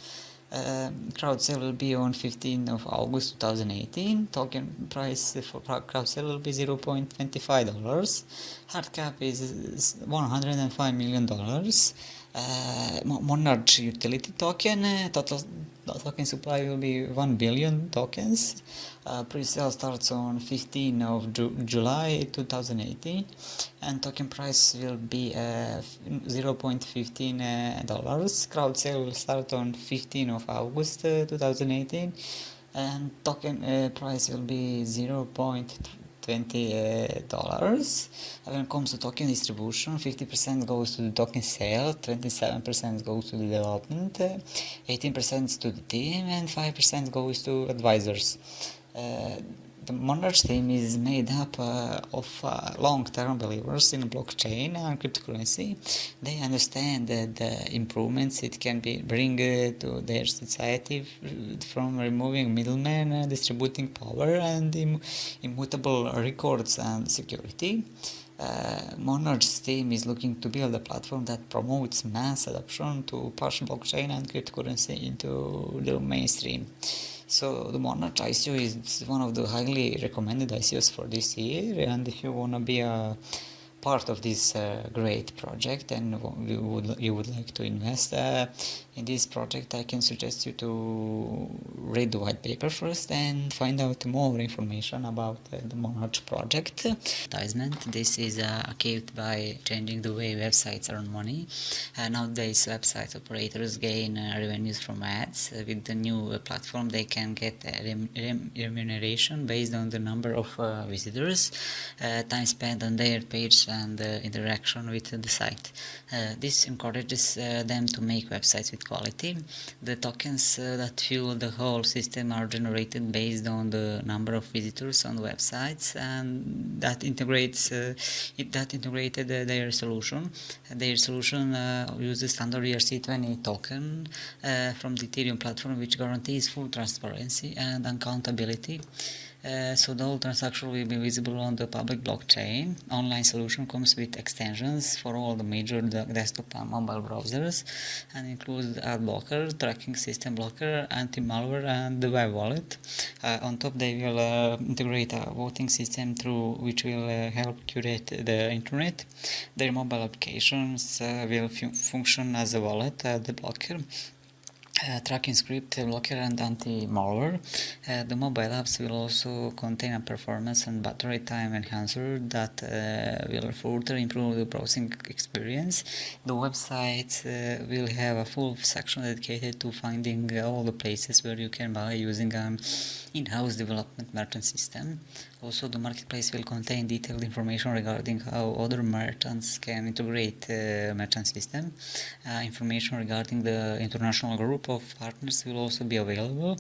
[SPEAKER 1] Crowd sale will be on 15th of August 2018. Token price for crowd sale will be $0.25. Hard cap is $105 million. Monarch Utility Token, total token supply will be 1 billion tokens. Pre-sale starts on 15th of July 2018, and token price will be $0.15. Crowd sale will start on 15th of August 2018, and token price will be $0.20. When it comes to token distribution, 50% goes to the token sale, 27% goes to the development, 18% to the team, and 5% goes to advisors. The Monarch team is made up of long-term believers in blockchain and cryptocurrency. They understand the improvements it can bring to their society from removing middlemen, distributing power, and immutable records and security. Monarch's team is looking to build a platform that promotes mass adoption to push blockchain and cryptocurrency into the mainstream. So the Monarch ICO is one of the highly recommended ICOs for this year, and if you want to be a part of this great project and you would like to invest in this project, I can suggest you to read the white paper first and find out more information about the Monarch project. Advertisement. This is achieved by changing the way websites earn money. Nowadays, website operators gain revenues from ads. With the new platform, they can get remuneration based on the number of visitors, time spent on their page, and interaction with the site. This encourages them to make websites with quality. The tokens that fuel the whole system are generated based on the number of visitors on websites, and that integrated their solution. Their solution uses standard ERC20 token from the Ethereum platform, which guarantees full transparency and accountability. So the whole transaction will be visible on the public blockchain. Online solution comes with extensions for all the major desktop and mobile browsers, and includes ad blocker, tracking system blocker, anti-malware, and the web wallet. On top, they will integrate a voting system through which will help curate the internet. Their mobile applications will function as a wallet, the blocker. Tracking script, blocker, and anti-malware. The mobile apps will also contain a performance and battery time enhancer that will further improve the browsing experience. The website will have a full section dedicated to finding all the places where you can buy using an in-house development merchant system. Also, the marketplace will contain detailed information regarding how other merchants can integrate the merchant system. Information regarding the international group of partners will also be available.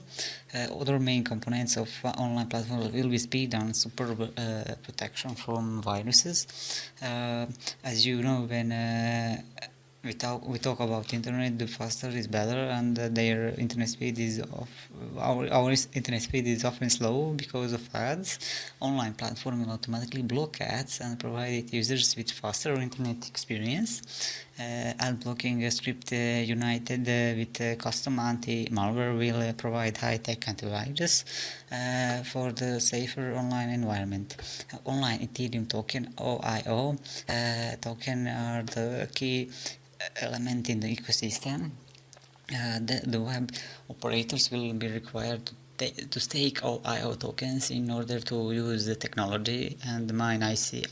[SPEAKER 1] Other main components of online platform will be speed and super protection from viruses. As you know, when we talk about internet, the faster is better, and their internet speed is our internet speed is often slow because of ads. Online platform will automatically block ads and provide users with faster internet experience. Ad blocking script united with custom anti-malware will provide high-tech antivirus for the safer online environment. Online Ethereum token OIO token are the key element in the ecosystem. The web operators will be required to stake OIO tokens in order to use the technology and mine ICE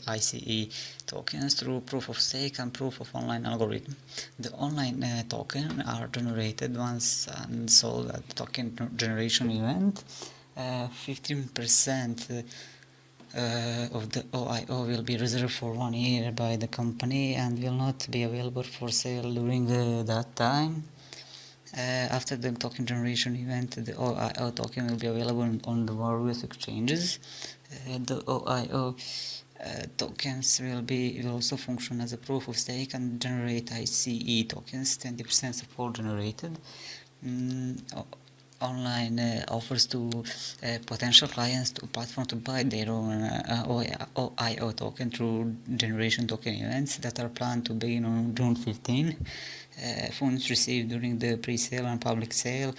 [SPEAKER 1] tokens through proof of stake and proof of online algorithm. The online token are generated once and sold at the token generation event. 15% of the OIO will be reserved for 1 year by the company and will not be available for sale during that time. After the token generation event, the OIO token will be available on the various exchanges. The OIO tokens will also function as a proof of stake and generate ICE tokens, 20% of all generated. Online offers to potential clients to platform to buy their own OIO token through generation token events that are planned to begin on June 15. Funds received during the pre-sale and public sale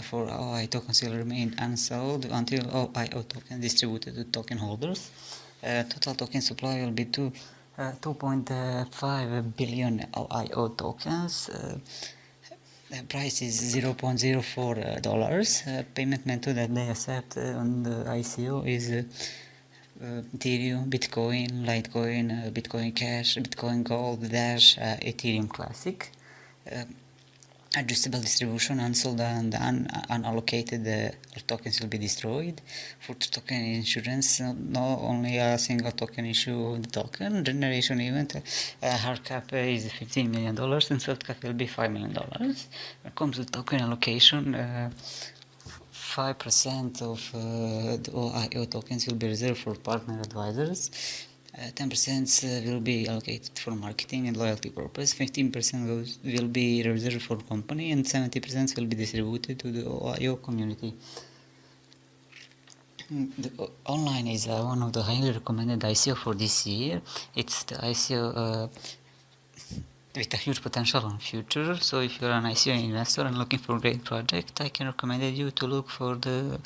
[SPEAKER 1] for OIO tokens will remain unsold until OIO token distributed to token holders. Total token supply will be 2.5 billion OIO tokens. The price is $0.04. Payment method that they accept on the ICO is Ethereum, Bitcoin, Litecoin, Bitcoin Cash, Bitcoin Gold, Dash, Ethereum Classic. Adjustable distribution, unsold and unallocated tokens will be destroyed. For token insurance, not only a single token issue of the token. Generation event, hard cap is $15 million and soft cap will be $5 million. When it comes to token allocation, 75% of the OIO tokens will be reserved for partner advisors. 10% will be allocated for marketing and loyalty purpose, 15% will be reserved for company, and 70% will be distributed to the OIO community. The online is one of the highly recommended ICO for this year. It's the ICO with a huge potential on future. So if you're an ICO investor and looking for a great project, I can recommend you to look for the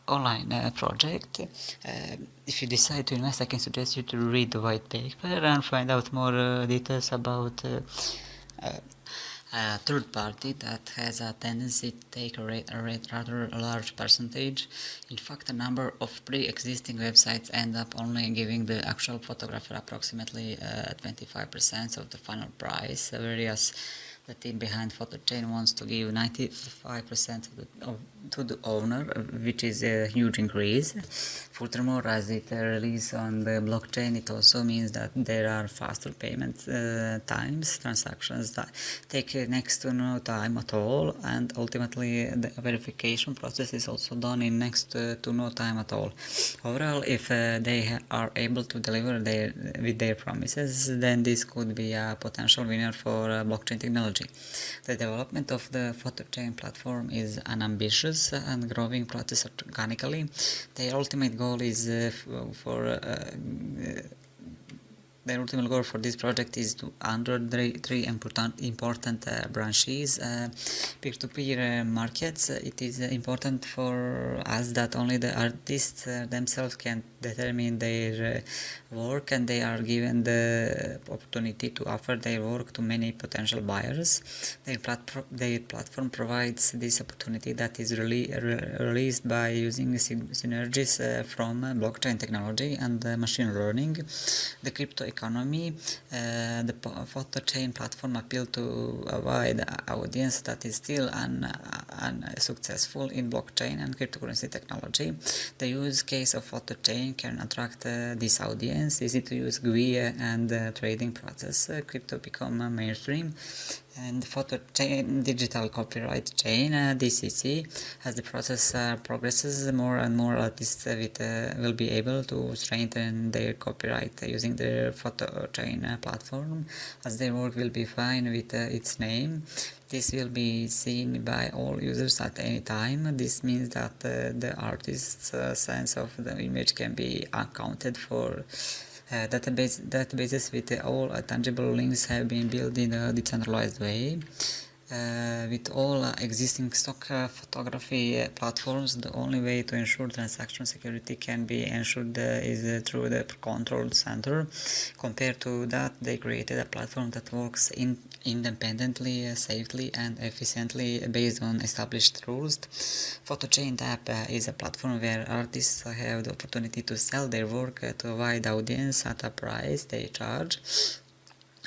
[SPEAKER 1] online project. If you decide to invest, I can suggest you to read the white paper and find out more details about a third party that has a tendency to take a rather large percentage. In fact, a number of pre-existing websites end up only giving the actual photographer approximately 25% of the final price, whereas the team behind PhotoChain wants to give 95% to the owner, which is a huge increase. Furthermore, as it releases on the blockchain, it also means that there are faster payment times. Transactions that take next to no time at all, and ultimately the verification process is also done in next to no time at all. Overall, if they are able to deliver with their promises, then this could be a potential winner for blockchain technology. The development of the PhotoChain platform is an ambitious and growing process organically. Their ultimate goal for this project is to under three important branches. Peer-to-peer markets. It is important for us that only the artists themselves can determine their work, and they are given the opportunity to offer their work to many potential buyers. Their platform provides this opportunity that is released by using synergies from blockchain technology and machine learning. The crypto economy. The PhotoChain platform appeals to a wide audience that is still unsuccessful in blockchain and cryptocurrency technology. The use case of PhotoChain can attract this audience. Easy to use GUI and trading process. Crypto become mainstream. And PhotoChain digital copyright chain DCC. As the process progresses, more and more artists will be able to strengthen their copyright using their PhotoChain platform, as their work will be fine with its name. This will be seen by all users at any time. This means that the artist's sense of the image can be accounted for. Databases with all tangible links have been built in a decentralized way. With all existing stock photography platforms, the only way to ensure transaction security can be ensured is through the control center. Compared to that, they created a platform that works independently, safely, and efficiently based on established rules. PhotoChain app is a platform where artists have the opportunity to sell their work to a wide audience at a price they charge,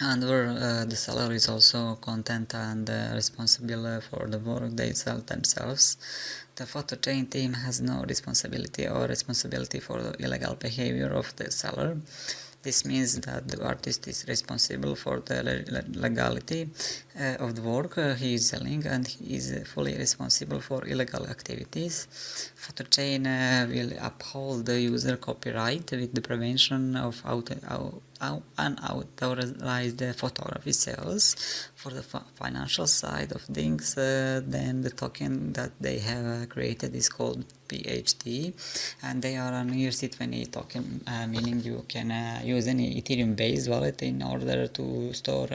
[SPEAKER 1] and where the seller is also content and responsible for the work they sell themselves. The PhotoChain team has no responsibility for the illegal behavior of the seller. This means that the artist is responsible for the legality of the work he is selling, and he is fully responsible for illegal activities. PhotoChain will uphold the user copyright with the prevention of unauthorized photography sales. For the financial side of things, then the token that they have created is called PHD, and they are an ERC20 token, meaning you can use any Ethereum-based wallet in order to store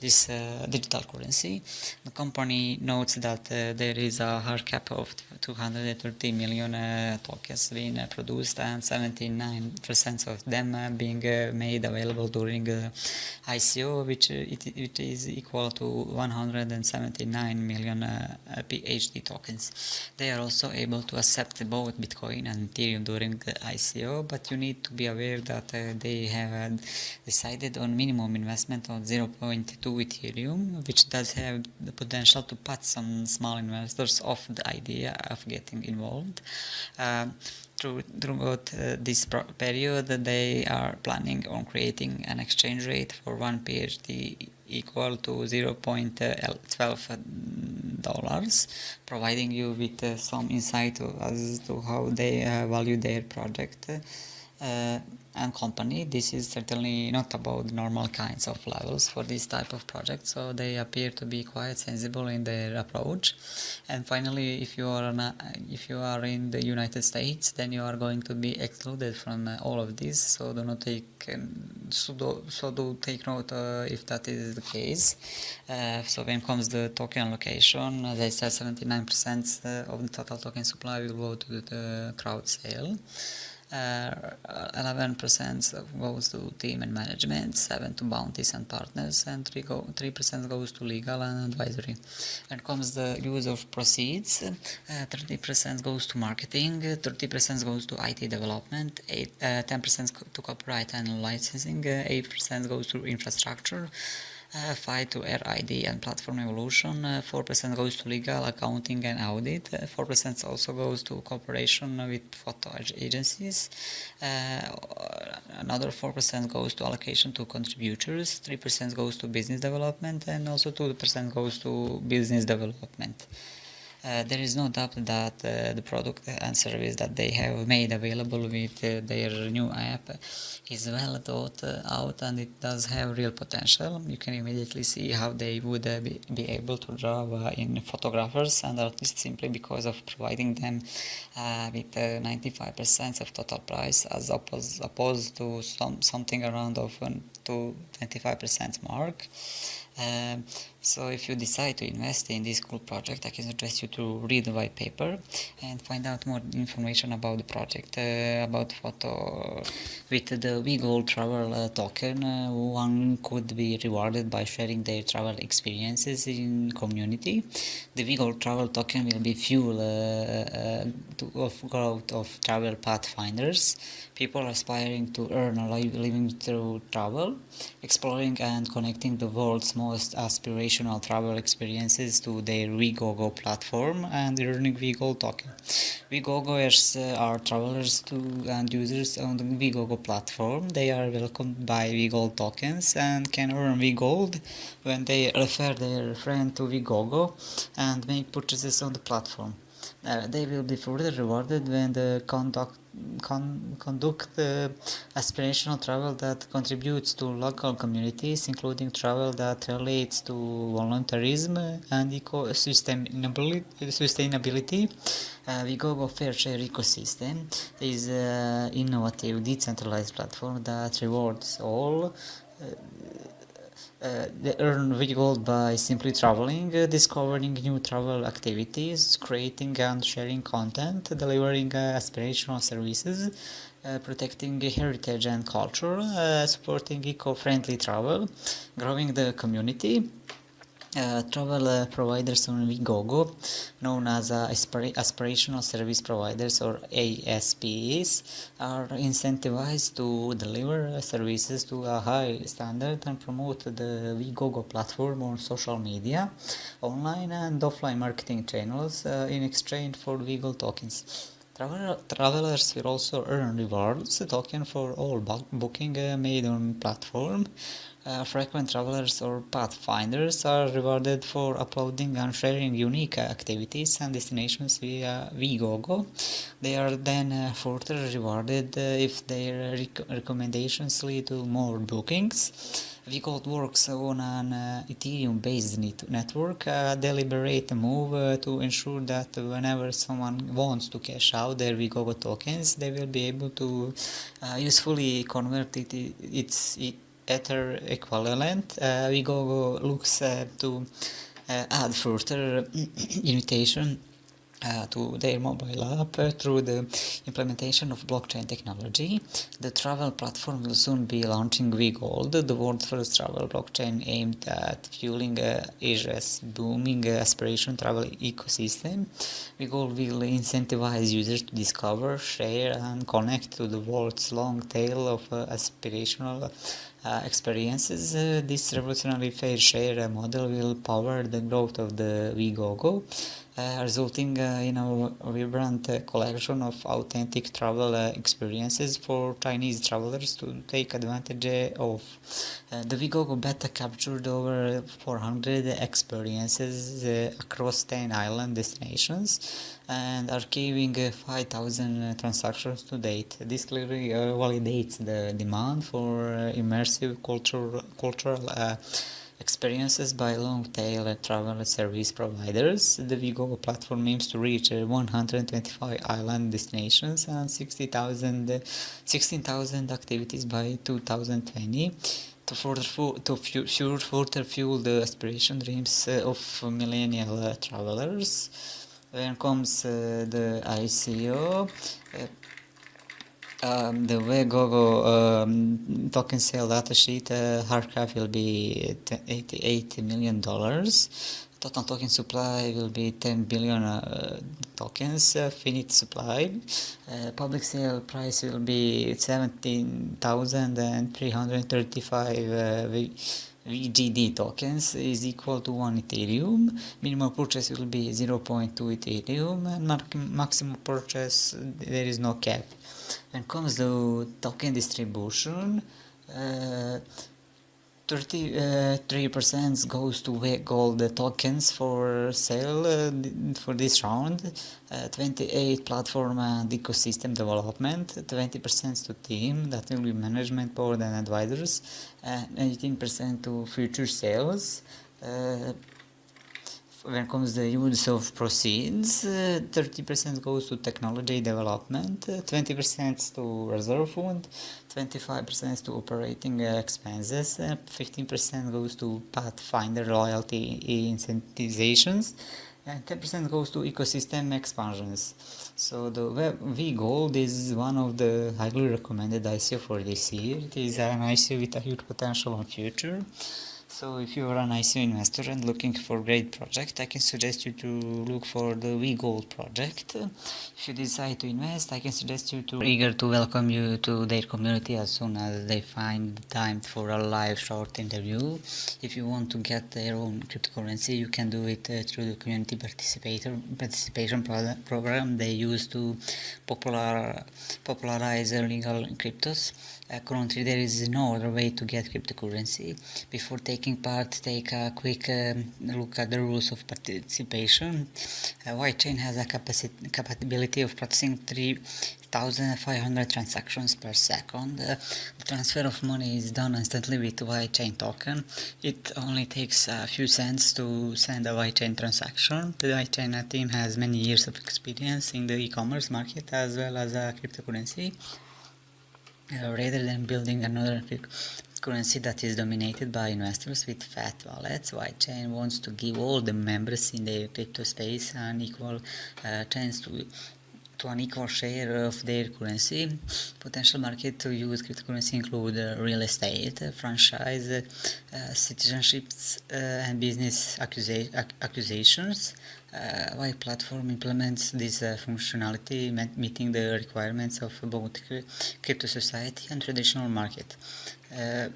[SPEAKER 1] this digital currency. The company notes that there is a hard cap of 230 million tokens being produced, and 79% of them being made available during ICO, which is equal to 179 million PHD tokens. They are also able to accept both Bitcoin and Ethereum during the ICO, but you need to be aware that they have decided on minimum investment of 0.2 Ethereum, which does have the potential to put some small investors off the idea of getting involved. Throughout this period, they are planning on creating an exchange rate for one PHD equal to $0.12 $100, providing you with some insight as to how they value their project and company. This is certainly not about normal kinds of levels for this type of project, so they appear to be quite sensible in their approach. And finally, if you are in the United States, then you are going to be excluded from all of this, so do not take do take note if that is the case. So when it comes to the token allocation, as I said, 79% of the total token supply will go to the crowd sale. 11% goes to team and management, 7% to bounties and partners, and 3% goes to legal and advisory. When it comes the use of proceeds, 30% goes to marketing, 30% goes to IT development, 10% to copyright and licensing, 8% goes to infrastructure, 5% to RID and platform evolution, 4% goes to legal, accounting and audit, 4% also goes to cooperation with photo agencies, another 4% goes to allocation to contributors, 3% goes to business development, and also 2% goes to business development. There is no doubt that the product and service that they have made available with their new app is well thought out, and it does have real potential. You can immediately see how they would be able to draw in photographers and artists simply because of providing them with 95% of total price as opposed to something around to 25% mark. So if you decide to invest in this cool project, I can suggest you to read the white paper and find out more information about the project, about photo. With the WeGold travel token, one could be rewarded by sharing their travel experiences in community. The WeGold travel token will be fuel of growth of travel pathfinders, people aspiring to earn a living through travel, exploring and connecting the world's most aspirational travel experiences to their WeGoGo platform and earning WeGold token. WeGoGoers are travelers and users on the WeGoGo platform. They are welcomed by WeGold tokens and can earn WeGold when they refer their friend to WeGoGo and make purchases on the platform. They will be further rewarded when they conduct aspirational travel that contributes to local communities, including travel that relates to volunteerism and sustainability. WeGoGo Fair Share Ecosystem is an innovative, decentralized platform that rewards all. They earn WeGold by simply traveling, discovering new travel activities, creating and sharing content, delivering aspirational services, protecting heritage and culture, supporting eco-friendly travel, growing the community. Travel providers on WeGoGo, known as aspirational service providers or ASPs, are incentivized to deliver services to a high standard and promote the WeGoGo platform on social media, online and offline marketing channels in exchange for WeGold tokens. Travelers will also earn rewards, a token for all booking made on platform. Frequent travelers or pathfinders are rewarded for uploading and sharing unique activities and destinations via WeGoGo. They are then further rewarded if their recommendations lead to more bookings. WeGold works on an Ethereum-based network, a deliberate move to ensure that whenever someone wants to cash out their WeGoGo tokens, they will be able to usefully convert its Ether equivalent. WeGoGo looks to add further invitation to their mobile app through the implementation of blockchain technology. The travel platform will soon be launching WeGold, the world's first travel blockchain aimed at fueling Asia's booming aspiration travel ecosystem. WeGold will incentivize users to discover, share, and connect to the world's long tail of aspirational experiences. This revolutionary fair share model will power the growth of the WeGoGo resulting in a vibrant collection of authentic travel experiences for Chinese travelers to take advantage of. The Vigogo beta captured over 400 experiences across 10 island destinations and archiving 5,000 transactions to date. This clearly validates the demand for immersive cultural experiences by long-tail travel service providers. The Vigo platform aims to reach 125 island destinations and 16,000 activities by 2020 to further fuel the aspiration dreams of millennial travelers. When comes the ICO, the Wegogo token sale datasheet hard cap will be $88 million. Total token supply will be 10 billion tokens, finite supply. Public sale price will be 17,335 VGD tokens is equal to 1 Ethereum. Minimum purchase will be 0.2 Ethereum and maximum purchase there is no cap. When it comes to token distribution, 33% goes to gold tokens for sale for this round, 28 platform and ecosystem development, 20% to team, that will be management, board and advisors, and 18% to future sales. When it comes to the use of proceeds, 30% goes to technology development, 20% to reserve fund, 25% to operating expenses, 15% goes to Pathfinder loyalty incentivizations, and 10% goes to ecosystem expansions. So the V-Gold is one of the highly recommended ICO for this year. It is an ICO with a huge potential in future. So if you are an ICO investor and looking for a great project, I can suggest you to look for the WeGold project. If you decide to invest, I can suggest you to eager to welcome you to their community as soon as they find time for a live short interview. If you want to get their own cryptocurrency, you can do it through the community participation program they use to popularize legal cryptos. Currently there is no other way to get cryptocurrency. Before taking part, take a quick look at the rules of participation. Whitechain has a capability of processing 3,500 transactions per second. The transfer of money is done instantly with Whitechain token. It only takes a few cents to send a Whitechain transaction. The Whitechain team has many years of experience in the e-commerce market as well as cryptocurrency. Rather than building another currency that is dominated by investors with fat wallets, Whitechain wants to give all the members in the crypto space an equal chance to an equal share of their currency. Potential market to use cryptocurrency include real estate, franchise, citizenships, and business acquisitions. White platform implements this functionality, meeting the requirements of both crypto society and traditional market. The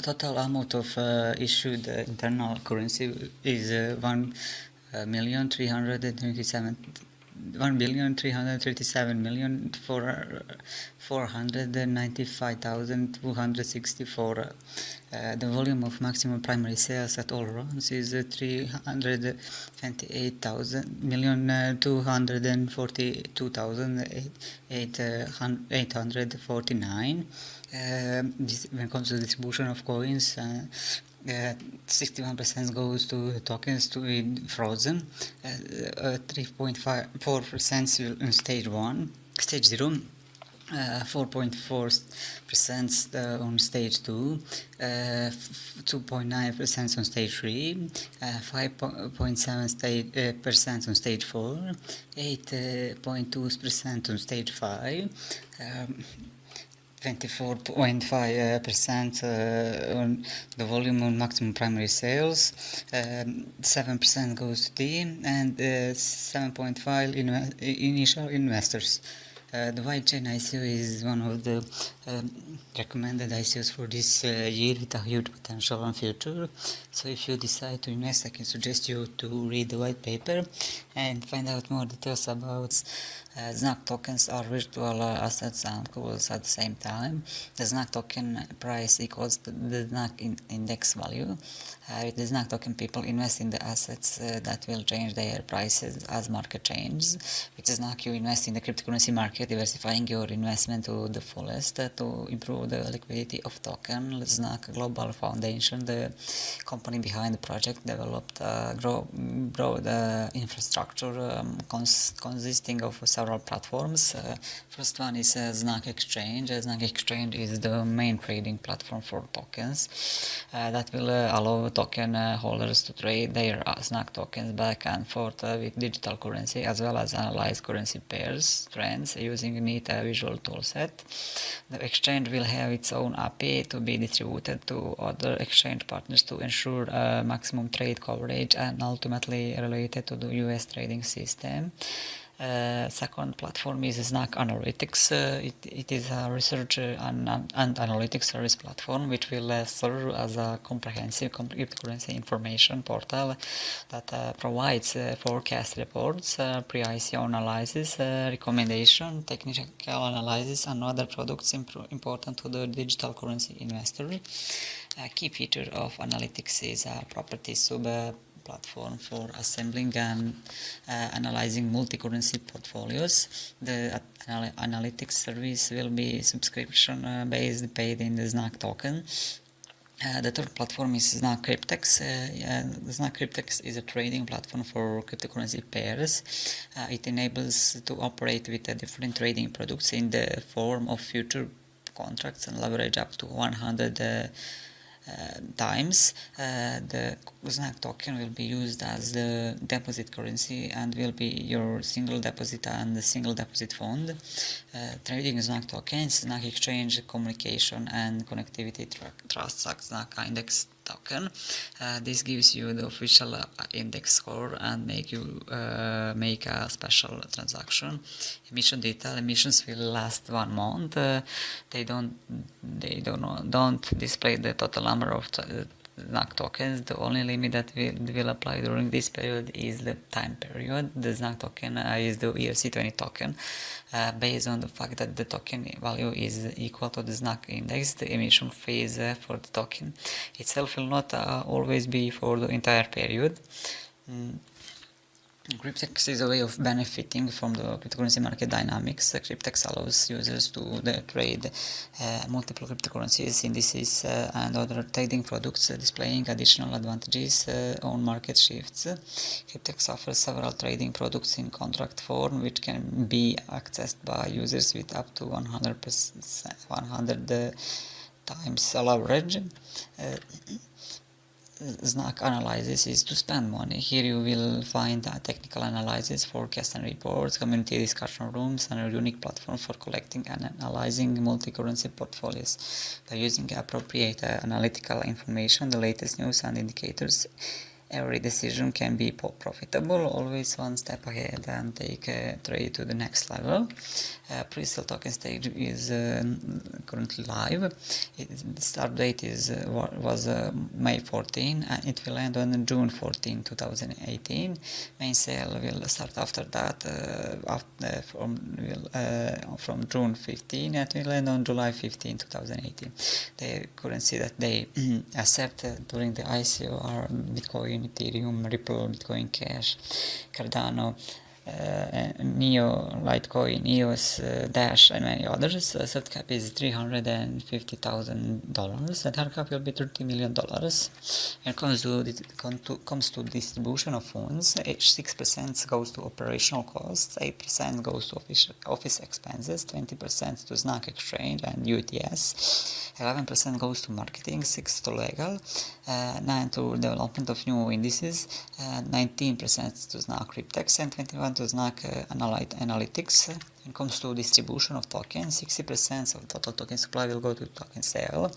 [SPEAKER 1] total amount of issued internal currency is 1,337,495,264. The volume of maximum primary sales at all rounds is 328,242,849. When it comes to distribution of coins, 61% goes to tokens to be frozen, 3.4% in stage 1, stage 0, 4.4% on stage 2, 2.9% on stage 3, 5.7% on stage 4, 8.2% on stage 5, 24.5% on the volume on maximum primary sales, 7% goes to team, and 7.5 initial investors. The wide chain ICO is one of the recommended ICOs for this year with a huge potential and future. So if you decide to invest, I can suggest you to read the white paper and find out more details about ZNAC tokens are virtual assets and tools at the same time. The ZNAC token price equals the ZNAC index value. With the ZNAC token, people invest in the assets that will change their prices as market changes. With ZNAC, you invest in the cryptocurrency market, diversifying your investment to the fullest to improve the liquidity of token. ZNAC Global Foundation, the company behind the project, developed a broad infrastructure consisting of several platforms. First one is ZNAC Exchange. ZNAC Exchange is the main trading platform for tokens that will allow token holders to trade their ZNAC tokens back and forth with digital currency, as well as analyze currency pairs trends using a neat visual toolset. The exchange will have its own API to be distributed to other exchange partners to ensure maximum trade coverage and ultimately related to the US trading system. Second platform is ZNAC Analytics. It is a research and analytics service platform which will serve as a comprehensive cryptocurrency information portal that provides forecast reports, pre-ICO analysis, recommendation, technical analysis, and other products important to the digital currency investor. A key feature of analytics is a property platform for assembling and analyzing multi-currency portfolios. The analytics service will be subscription-based, paid in the ZNAC token. The third platform is ZNAC Cryptex. ZNAC Cryptex is a trading platform for cryptocurrency pairs. It enables to operate with different trading products in the form of future contracts and leverage up to 100 times. The ZNAC token will be used as the deposit currency and will be your single deposit and the single deposit fund. Trading ZNAC tokens, ZNAC exchange communication and connectivity trust ZNAC index token. This gives you the official index score and make you make a special transaction. Emission detail: emissions will last 1 month. They don't display the total number of ZNAC tokens. The only limit that will apply during this period is the time period. The ZNAC token is the ERC20 token. Based on the fact that the token value is equal to the ZNAC index, the emission phase for the token itself will not always be for the entire period. Cryptex is a way of benefiting from the cryptocurrency market dynamics. Cryptex allows users to trade multiple cryptocurrencies, indices, and other trading products, displaying additional advantages on market shifts. Cryptex offers several trading products in contract form, which can be accessed by users with up to 100 times leverage. ZNAC analysis is to spend money. Here you will find technical analysis, forecasts and reports, community discussion rooms, and a unique platform for collecting and analyzing multi-currency portfolios. By using appropriate analytical information, the latest news and indicators, every decision can be profitable, always one step ahead and take a trade to the next level. Pre-sale token stage is currently live. The start date was May 14 and it will end on June 14, 2018. Main sale will start after that from June 15 and will end on July 15, 2018. The currency that they accept during the ICO are Bitcoin, Ethereum, Ripple, Bitcoin Cash, Cardano, Neo, Litecoin, EOS, Dash, and many others. Soft cap is $350,000 and hard cap will be $30 million. When it comes to distribution of funds, 6% goes to operational costs, 8% goes to office expenses, 20% to ZNAC exchange and UTS, 11% goes to marketing, 6% to legal, 9% to development of new indices, 19% to ZNAC Cryptex, and 21% to ZNAC Analytics. When it comes to distribution of tokens, 60% of total token supply will go to token sale,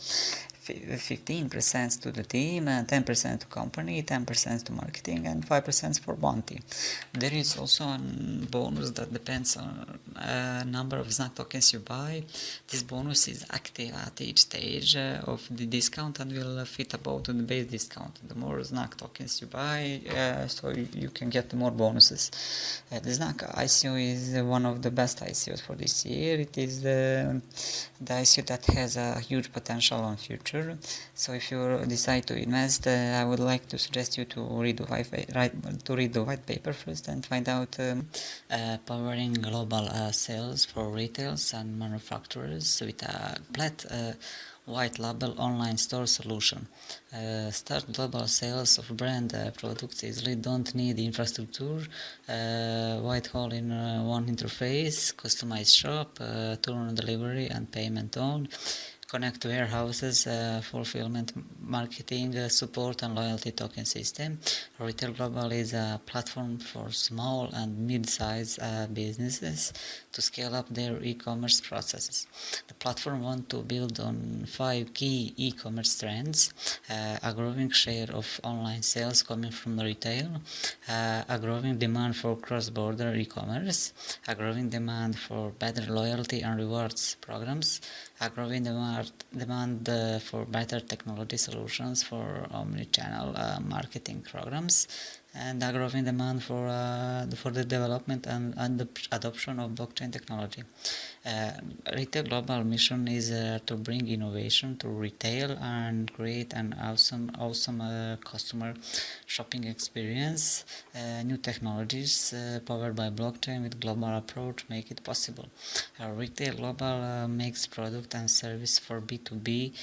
[SPEAKER 1] 15% to the team, 10% to company, 10% to marketing, and 5% for bounty. There is also a bonus that depends on number of snack tokens you buy. This bonus is active at each stage of the discount and will fit above to the base discount. The more snack tokens you buy, so you can get more bonuses. The snack ICO is one of the best ICOs for this year. It is the ICO that has a huge potential on future. So if you decide to invest, I would like to suggest you to read the white paper first and find out powering global sales for retailers and manufacturers with a flat white label online store solution. Start global sales of brand products easily, don't need infrastructure, white hole in one interface, customized shop, turn delivery and payment on, connect warehouses, fulfillment, marketing, support and loyalty token system. Retail Global is a platform for small and mid-sized businesses to scale up their e-commerce processes. The platform wants to build on 5 key e-commerce trends: a growing share of online sales coming from retail, a growing demand for cross-border e-commerce, a growing demand for better loyalty and rewards programs, a growing demand for better technology solutions for omni-channel marketing programs, and a growing demand for the development and the adoption of blockchain technology. Retail Global mission is to bring innovation to retail and create an awesome customer shopping experience. New technologies powered by blockchain with global approach make it possible. Retail Global makes product and service for B2B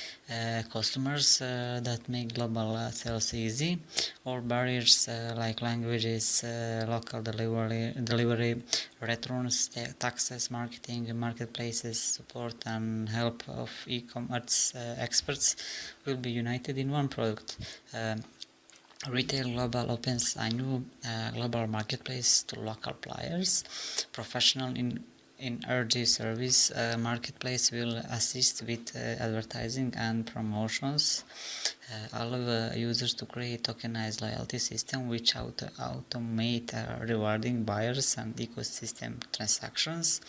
[SPEAKER 1] customers that make global sales easy. All barriers like languages, local delivery, returns, taxes, marketing, marketplaces, support and help of e-commerce experts will be united in one product. Retail Global opens a new global marketplace to local players. Professional in RG service marketplace will assist with advertising and promotions, allow users to create tokenized loyalty system which automate rewarding buyers and ecosystem transactions.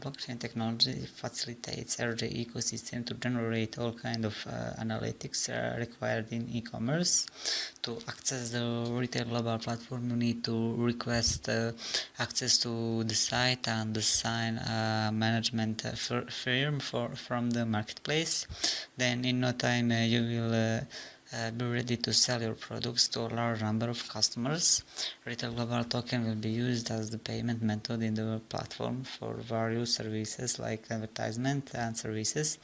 [SPEAKER 1] Blockchain technology facilitates RG ecosystem to generate all kind of analytics required in e-commerce. To access the Retail Global platform, you need to request access to the site and assign a management firm from the marketplace. Then in no time you will be ready to sell your products to a large number of customers. Retail Global token will be used as the payment method in the platform for various services like advertisement and services.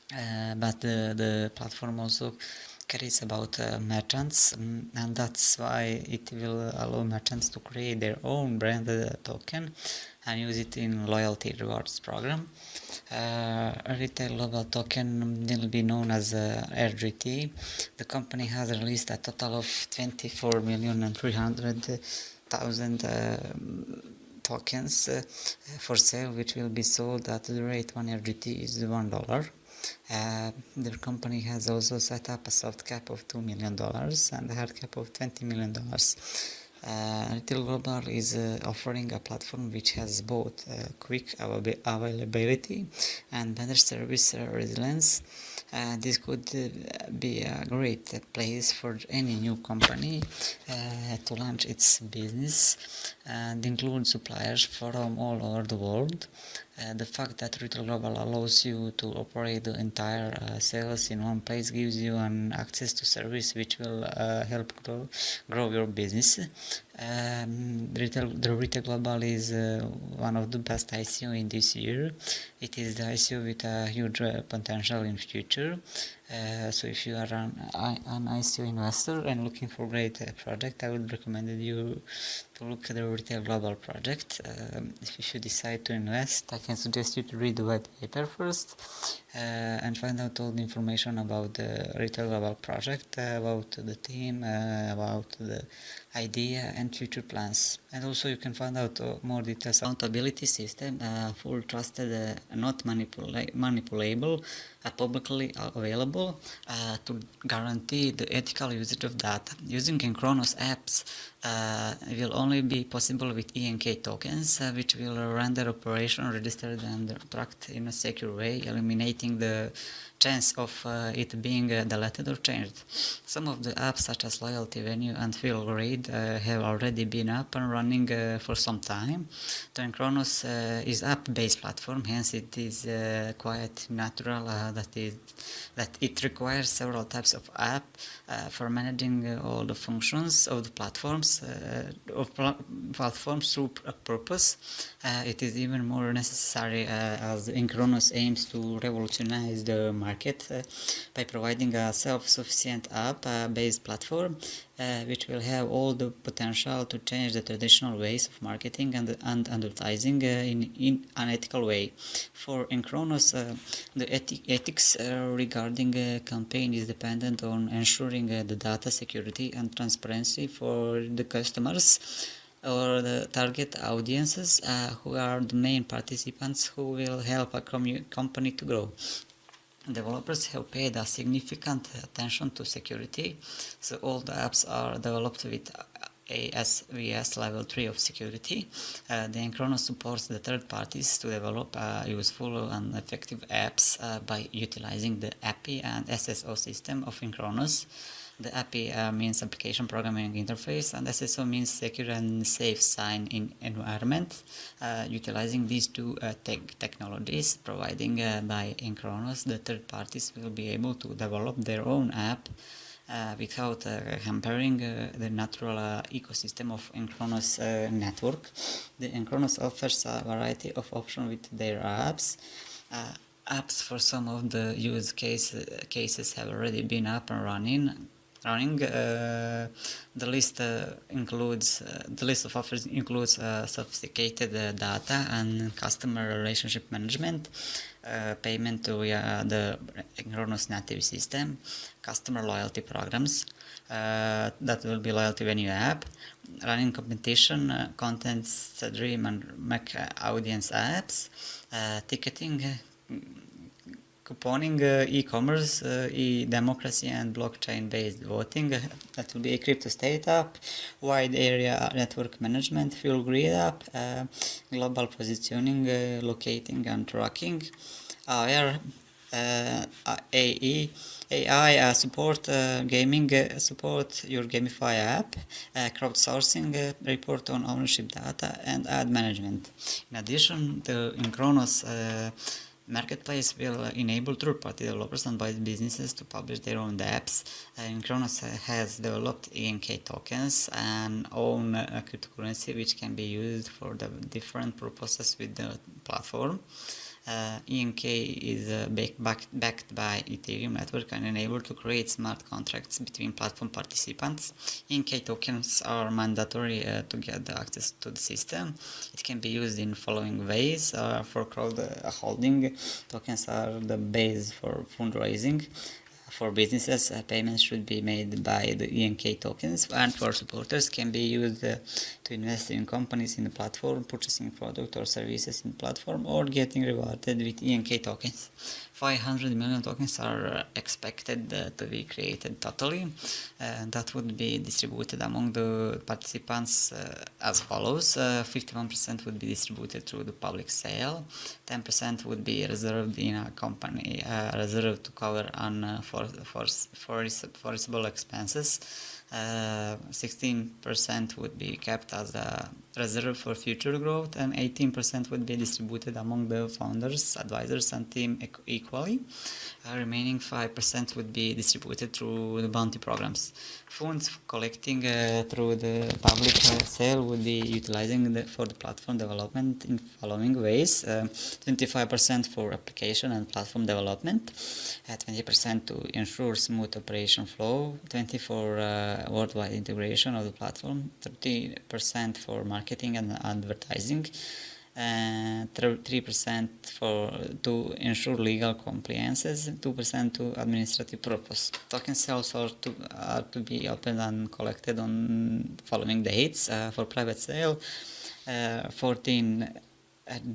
[SPEAKER 1] But the platform also cares about merchants, and that's why it will allow merchants to create their own branded token and use it in loyalty rewards program. Retail Global token will be known as RGT. The company has released a total of 24,300,000 tokens for sale, which will be sold at the rate 1 RGT is $1. Their company has also set up a soft cap of $2 million and a hard cap of $20 million. Retail Global is offering a platform which has both quick availability and better service resilience. This could be a great place for any new company to launch its business and include suppliers from all over the world. The fact that Retail Global allows you to operate the entire sales in one place gives you an access to service which will help grow your business. The Retail Global is one of the best ICO in this year. It is the ICO with a huge potential in future. So if you are an ICO investor and looking for a great project, I would recommend you to look at the Retail Global project. If you decide to invest, I can suggest you to read the white paper first and find out all the information about the Retail Global project, about the team, about the idea and future plans. And also you can find out more details. Accountability system, full trusted, not manipulable, publicly available to guarantee the ethical usage of data. Using Enchronos apps will only be possible with ENK tokens, which will render operation registered and tracked in a secure way, eliminating the chance of it being deleted or changed. Some of the apps such as Loyalty Venue and Feel Grid have already been up and running for some time. The Enchronos is app-based platform, hence it is quite natural that it requires several types of app for managing all the functions of the platforms through a purpose. It is even more necessary as Enchronos aims to revolutionize the market by providing a self-sufficient app-based platform which will have all the potential to change the traditional ways of marketing and advertising in an ethical way. For Enchronos, the ethics regarding a campaign is dependent on ensuring the data security and transparency for the customers or the target audiences who are the main participants who will help a company to grow. Developers have paid a significant attention to security, so all the apps are developed with ASVS level 3 of security. The Enchronos supports the third parties to develop useful and effective apps by utilizing the API and SSO system of Enchronos. The API means Application Programming Interface, and SSO means Secure and Safe Sign-in Environment. Utilizing these two technologies providing by Enchronos, the third parties will be able to develop their own app without hampering the natural ecosystem of Enchronos network. The Enchronos offers a variety of options with their apps. Apps for some of the use cases have already been up and running. The list of offers includes sophisticated data and customer relationship management, payment via the Enchronos native system, customer loyalty programs, that will be Loyalty Venue app, running competition, content stream and Mac audience apps, ticketing, couponing, e-commerce, e-democracy and blockchain-based voting. That will be a crypto state app, wide area network management, fuel grid app, global positioning, locating and tracking, AR, AI support, gaming support, your Gamify app, crowdsourcing, report on ownership data, and ad management. In addition, the Enchronos Marketplace will enable third-party developers and businesses to publish their own apps. Enchronos has developed ENK tokens, an own cryptocurrency which can be used for the different purposes with the platform. ENK is backed by Ethereum network and enabled to create smart contracts between platform participants. ENK tokens are mandatory to get access to the system. It can be used in following ways. For crowd holding, tokens are the base for fundraising. For businesses, payments should be made by the ENK tokens, and for supporters can be used to invest in companies in the platform, purchasing product or services in the platform, or getting rewarded with ENK tokens. 500 million tokens are expected to be created totally. That would be distributed among the participants as follows. 51% would be distributed through the public sale, 10% would be reserved in a company, reserved to cover unforeseeable expenses. 16% would be kept as a reserve for future growth, and 18% would be distributed among the founders, advisors, and team equally. Remaining 5% would be distributed through the bounty programs. Funds collecting through the public sale would be utilizing for the platform development in following ways: 25% for application and platform development, 20% to ensure smooth operation flow, 20% for worldwide integration of the platform, 30% for marketing and advertising, 3% to ensure legal compliances, 2% to administrative purpose. Token sales are to be opened and collected on following dates. For private sale, 14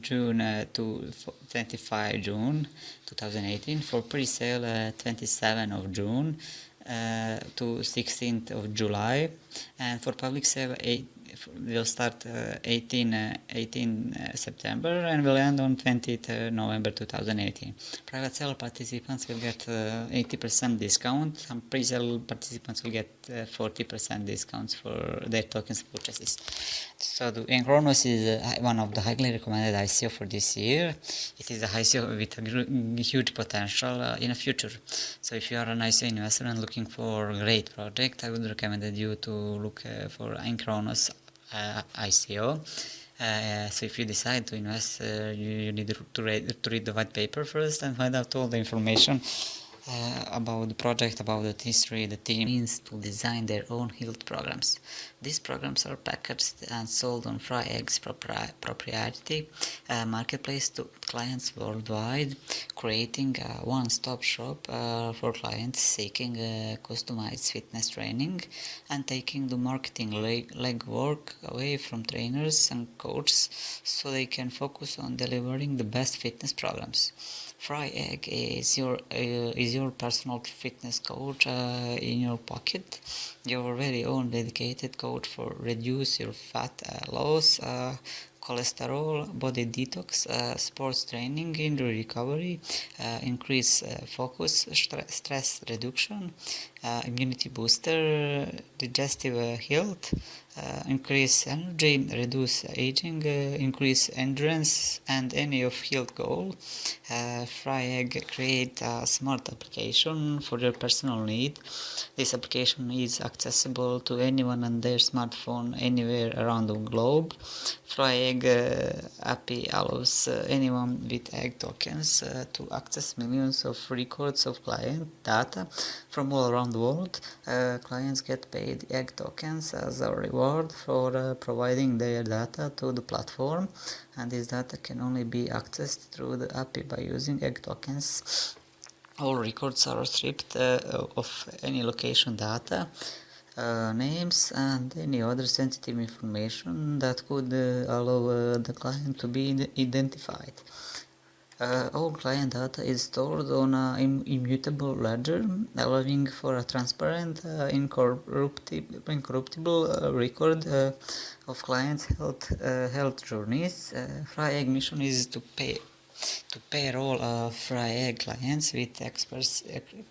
[SPEAKER 1] June to 25 June 2018. For pre-sale 27 of June to 16th of July, and for public sale will start 18 September and will end on 20th November 2018. Private sale participants will get 80% discount. Some pre-sale participants will get 40% discounts for their tokens purchases. So the Enchronos is one of the highly recommended ICO for this year. It is a ICO with a huge potential in the future. So if you are an ICO investor and looking for a great project, I would recommend you to look for Enchronos ICO. So if you decide to invest, you need to read the white paper first and find out all the information about the project, about the history, the team means to design their own health programs. These programs are packaged and sold on FryEgg's proprietary marketplace to clients worldwide, creating a one-stop shop for clients seeking customized fitness training and taking the marketing legwork away from trainers and coaches so they can focus on delivering the best fitness programs. FryEgg is your personal fitness coach in your pocket, your very own dedicated coach for reduce your fat loss, cholesterol, body detox, sports training, injury recovery, increase focus, stress reduction, immunity booster, digestive health, increase energy, reduce aging, increase endurance, and any of health goal. FryEgg create a smart application for your personal need. This application is accessible to anyone on their smartphone anywhere around the globe. FryEgg API allows anyone with egg tokens to access millions of records of client data from all around the world. Clients get paid egg tokens as a reward for providing their data to the platform, and this data can only be accessed through the API by using egg tokens. All records are stripped of any location data, names, and any other sensitive information that could allow the client to be identified. All client data is stored on an immutable ledger, allowing for a transparent, incorruptible record of clients' health journeys. FryEgg mission is to pair all FryEgg clients with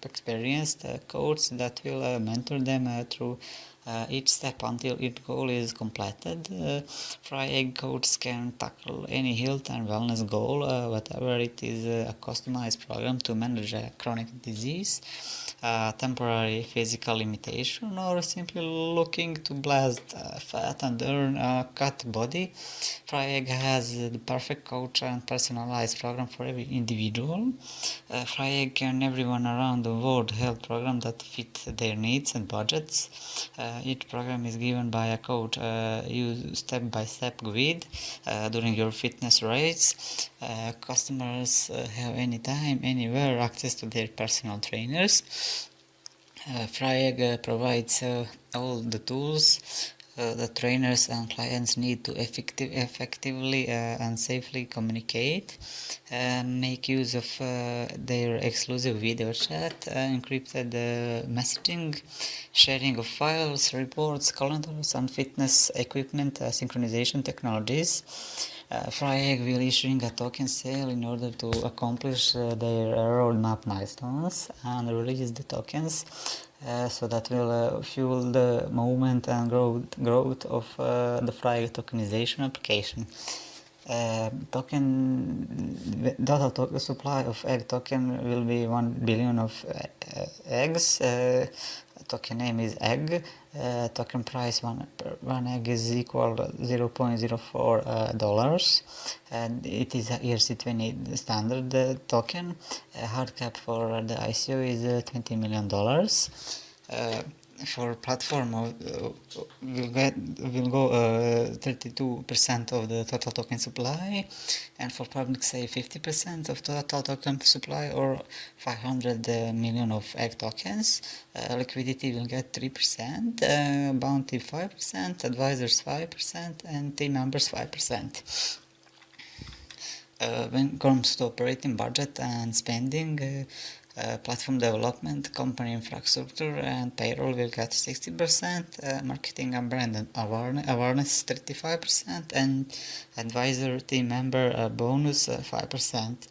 [SPEAKER 1] experienced coaches that will mentor them through each step until each goal is completed. FryEgg coaches can tackle any health and wellness goal, whatever it is, a customized program to manage a chronic disease, temporary physical limitation, or simply looking to blast fat and earn a cut body. FryEgg has the perfect coach and personalized program for every individual. FryEgg can everyone around the world health program that fit their needs and budgets. Each program is given by a coach. Use step-by-step guide during your fitness race. Customers have anytime, anywhere access to their personal trainers. FryEgg provides all the tools that trainers and clients need to effectively and safely communicate, make use of their exclusive video chat, encrypted messaging, sharing of files, reports, calendars, and fitness equipment synchronization technologies. FryEgg will issuing a token sale in order to accomplish their roadmap milestones and release the tokens, so that will fuel the movement and growth of the FryEgg tokenization application. Total supply of egg token will be 1 billion of eggs. Token name is egg. Token price one egg is equal to $0.04, and it is a ERC20 standard token. Hard cap for the ICO is $20 million. For platform will go 32% of the total token supply, and for public say 50% of total token supply, or 500 million of egg tokens. Liquidity will get 3%, bounty 5%, advisors 5%, and team members 5%. When it comes to operating budget and spending, platform development, company infrastructure, and payroll will get 60%, marketing and brand awareness 35%, and advisor team member bonus 5%.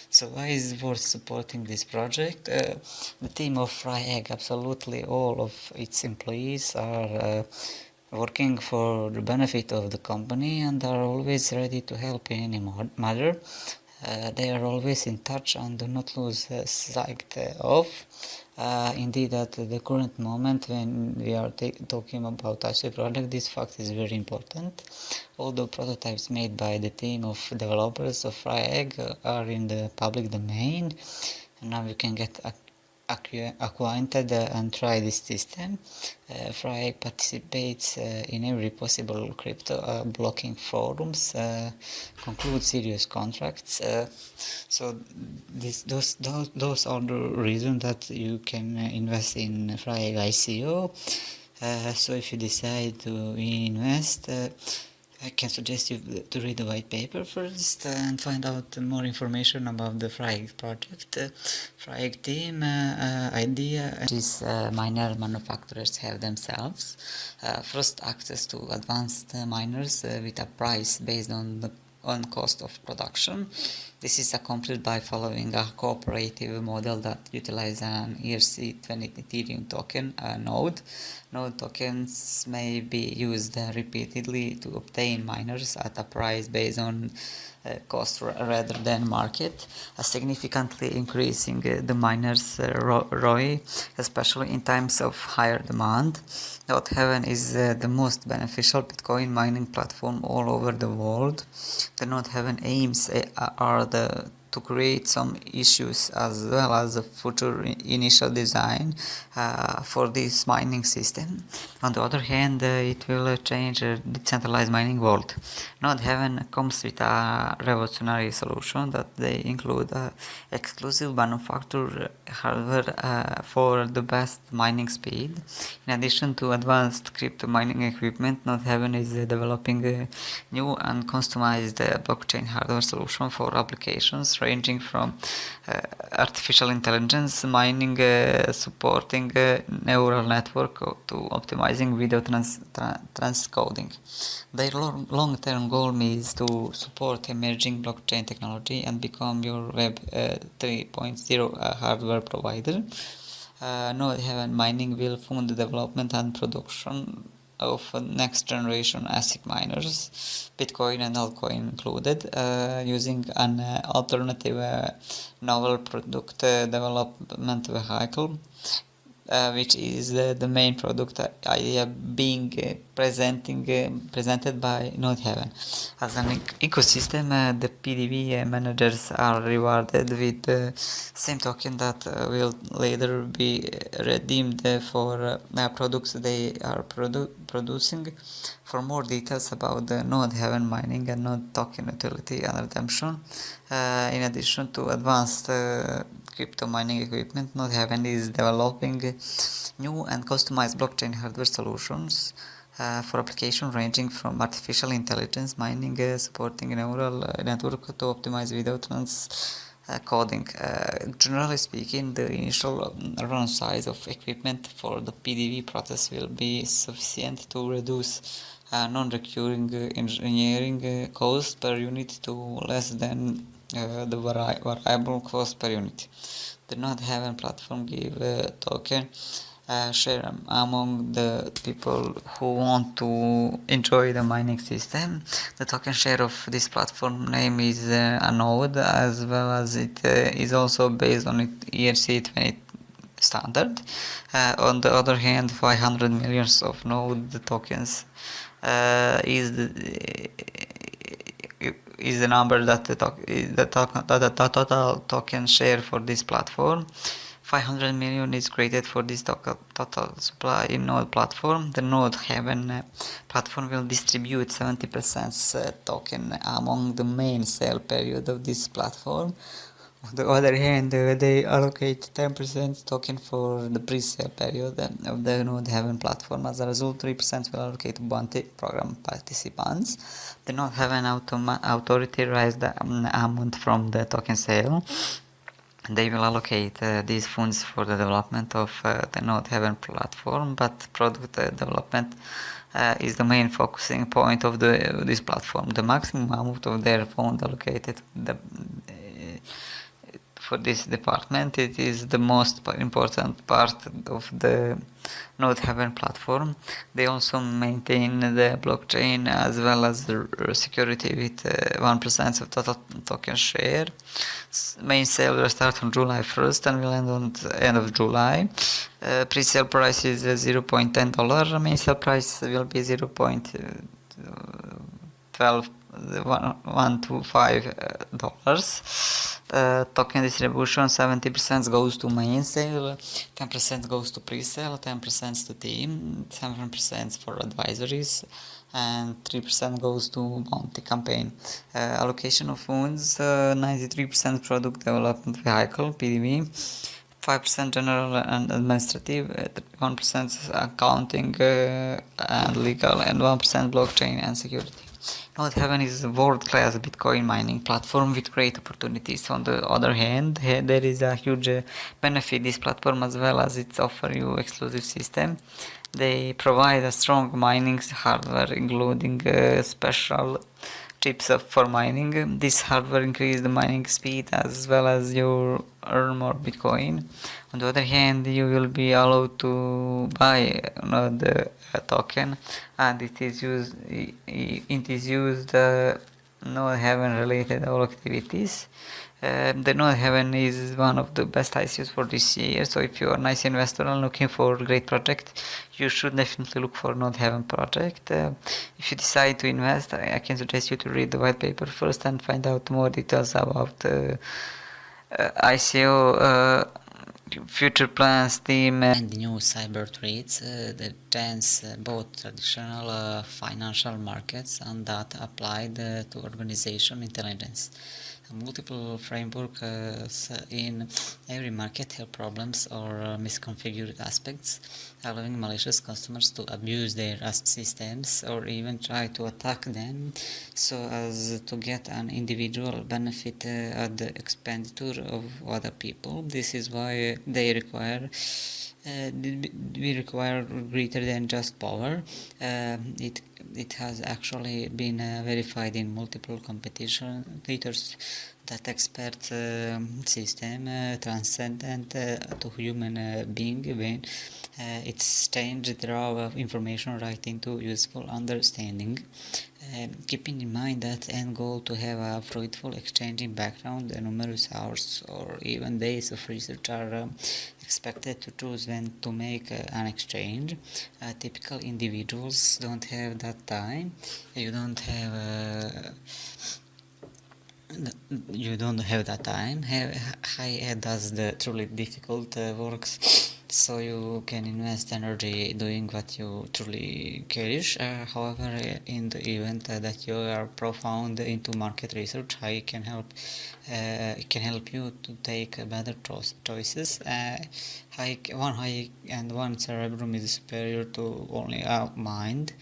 [SPEAKER 1] So why is it worth supporting this project? The team of FryEgg, absolutely all of its employees are working for the benefit of the company and are always ready to help in any matter. They are always in touch and do not lose sight of. Indeed, at the current moment when we are talking about IC project, this fact is very important. Although prototypes made by the team of developers of FryEgg are in the public domain, and now you can get acquainted and try this system. FryEgg participates in every possible crypto blocking forums, concludes serious contracts. So those are the reasons that you can invest in FryEgg ICO. So if you decide to invest, I can suggest you to read the white paper first and find out more information about the FryEgg project. FryEgg team idea is miner manufacturers have themselves. First, access to advanced miners with a price based on the cost of production. This is accomplished by following a cooperative model that utilizes an ERC20 Ethereum token node. Node tokens may be used repeatedly to obtain miners at a price based on cost rather than market, significantly increasing the miners' ROI, especially in times of higher demand. Node Heaven is the most beneficial Bitcoin mining platform all over the world. The Node Heaven aims are to create some issues as well as a future initial design for this mining system. On the other hand, it will change the decentralized mining world. Node Heaven comes with a revolutionary solution that they include exclusive manufactured hardware for the best mining speed. In addition to advanced crypto mining equipment, Node Heaven is developing a new and customized blockchain hardware solution for applications ranging from artificial intelligence mining supporting neural network to optimizing video transcoding. Their long-term goal is to support emerging blockchain technology and become your Web 3.0 hardware provider. Node Heaven Mining will fund the development and production of next generation ASIC miners, Bitcoin and altcoin included, using an alternative novel product development vehicle, which is the main product idea being presented by Node Heaven. As an ecosystem, the PDV managers are rewarded with the same token that will later be redeemed for products they are producing. For more details about the Node Heaven mining and Node token utility and redemption, in addition to advanced crypto mining equipment, Node Heaven is developing new and customized blockchain hardware solutions for application ranging from artificial intelligence mining, supporting neural network to optimize video transcoding. Generally speaking, the initial run size of equipment for the PDV process will be sufficient to reduce non-recurring engineering cost per unit to less than the variable cost per unit. The Node Heaven platform give token share among the people who want to enjoy the mining system. The token share of this platform name is a node, as well as it is also based on it ERC20 standard. On the other hand, 500 millions of node tokens is the number that the total token share for this platform. 500 million is created for this total supply in Node platform. The Node Heaven platform will distribute 70% token among the main sale period of this platform. On the other hand, they allocate 10% token for the pre-sale period of the Node Heaven platform. As a result, 3% will allocate to bounty program participants. The Node Heaven authority raised the amount from the token sale. They will allocate these funds for the development of the Node Heaven platform, but product development is the main focusing point of this platform. The maximum amount of their fund allocated for this department, it is the most important part of the Node Heaven platform. They also maintain the blockchain as well as the security with 1% of total token share. Main sale will start on July 1st and will end on the end of July. Pre-sale price is $0.10. Main sale price will be 0.125 dollars. Token distribution: 70% goes to main sale, 10% goes to pre-sale, 10% to team, 7% for advisories, and 3% goes to bounty campaign. Allocation of funds: 93% product development vehicle (PDV), 5% general and administrative, 1% accounting and legal, and 1% blockchain and security. Node Heaven is a world-class Bitcoin mining platform with great opportunities. On the other hand, there is a huge benefit this platform, as well as its offer you exclusive system. They provide a strong mining hardware, including special chips for mining. This hardware increases the mining speed as well as you earn more Bitcoin. On the other hand, you will be allowed to buy the token, and it is used Node Heaven related all activities. The Node Heaven is one of the best ICOs for this year, so if you are a nice investor and looking for a great project, you should definitely look for Node Heaven project. If you decide to invest, I can suggest you to read the white paper first and find out more details about ICO, future plans, team, and new cyber threats that dance both traditional financial markets and that applied to organization intelligence. Multiple frameworks in every market have problems or misconfigured aspects, allowing malicious customers to abuse their systems or even try to attack them so as to get an individual benefit at the expenditure of other people. This is why they require we require greater than just power. It has actually been verified in multiple competitors that expert system transcendent to human being when it's changed raw information right into useful understanding. Keeping in mind that end goal to have a fruitful exchanging background, numerous hours or even days of research are expected to choose when to make an exchange. Typical individuals don't have that time. You don't have that time. How does the truly difficult works, so you can invest energy doing what you truly cherish. However, in the event that you are profound into market research, I can help you to take better choices. One high and one cerebrum is superior to only a mind.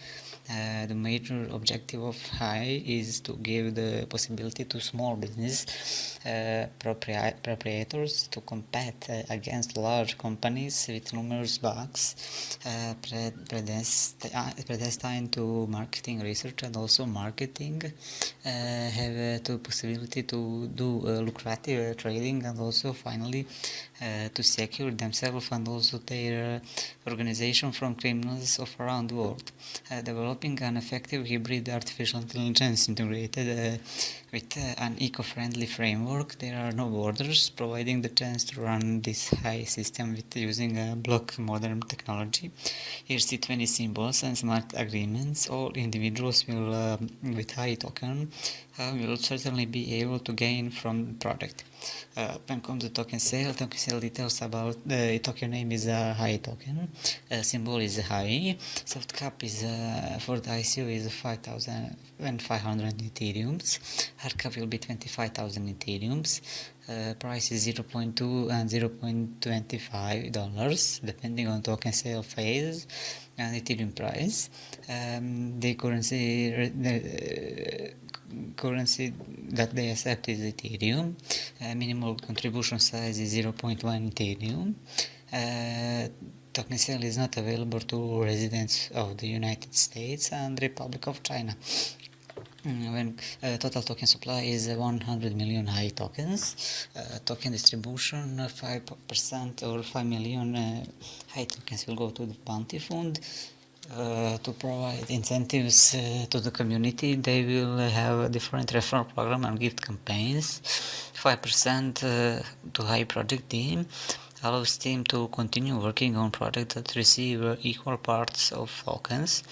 [SPEAKER 1] The major objective of high is to give the possibility to small business proprietors to compete against large companies with numerous bugs predestined to marketing research, and also marketing have the possibility to do lucrative trading, and also finally to secure themselves and also their organization from criminals of around the world. Developing an effective hybrid artificial intelligence integrated with an eco-friendly framework. There are no borders, providing the chance to run this high system with using block modern technology, ERC20 symbols and smart agreements. All individuals will with high token will certainly be able to gain from the project. When comes to token sale details about the token name is a high token. Symbol is high. Soft cap is for the ICO is 5,500 Ethereums. Hard cap will be 25,000 Ethereums. Price is 0.2 and $0.25 depending on token sale phase and Ethereum price. The currency that they accept is Ethereum. Minimal contribution size is 0.1 Ethereum. Token sale is not available to residents of the United States and Republic of China. When total token supply is 100 million high tokens, token distribution 5% or 5 million high tokens will go to the bounty fund. To provide incentives to the community, they will have a different referral program and gift campaigns. 5% to high project team allows team to continue working on projects that receive equal parts of tokens.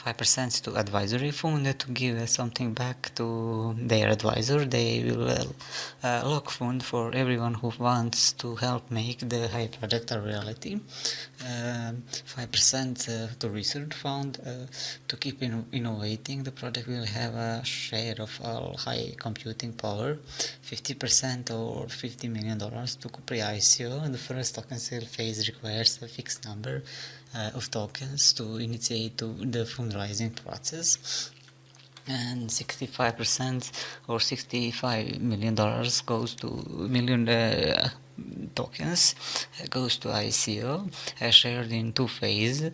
[SPEAKER 1] 5% to advisory fund to give something back to their advisor. They will lock fund for everyone who wants to help make the high project a reality. 5% to research fund to keep innovating. The project will have a share of all high computing power. 50% or $50 million to pre-ICO. The first token sale phase requires a fixed number of tokens to initiate the fundraising process, and 65% or $65 million goes to tokens goes to ICO, shared in two phases.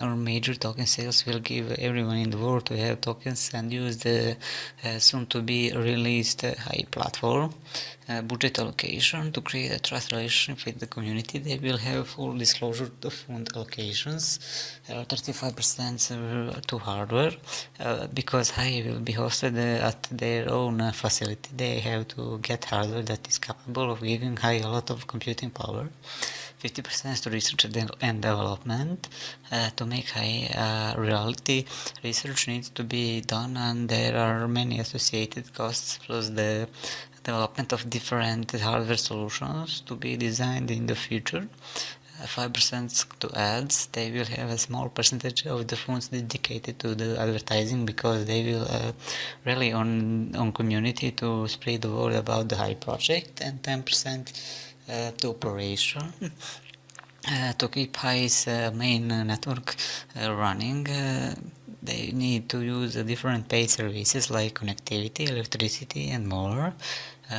[SPEAKER 1] Our major token sales will give everyone in the world to have tokens and use the soon to be released high platform. Budget allocation to create a trust relationship with the community. They will have full disclosure of fund allocations. 35% to hardware because high will be hosted at their own facility. They have to get hardware that is capable of giving high a lot of computing power. 50% to research and development. To make high reality, research needs to be done, and there are many associated costs, plus the development of different hardware solutions to be designed in the future. 5% to ads. They will have a small percentage of the funds dedicated to the advertising because they will rely on community to spread the word about the high project, and 10% to operation. To keep High's main network running, they need to use different paid services like connectivity, electricity, and more.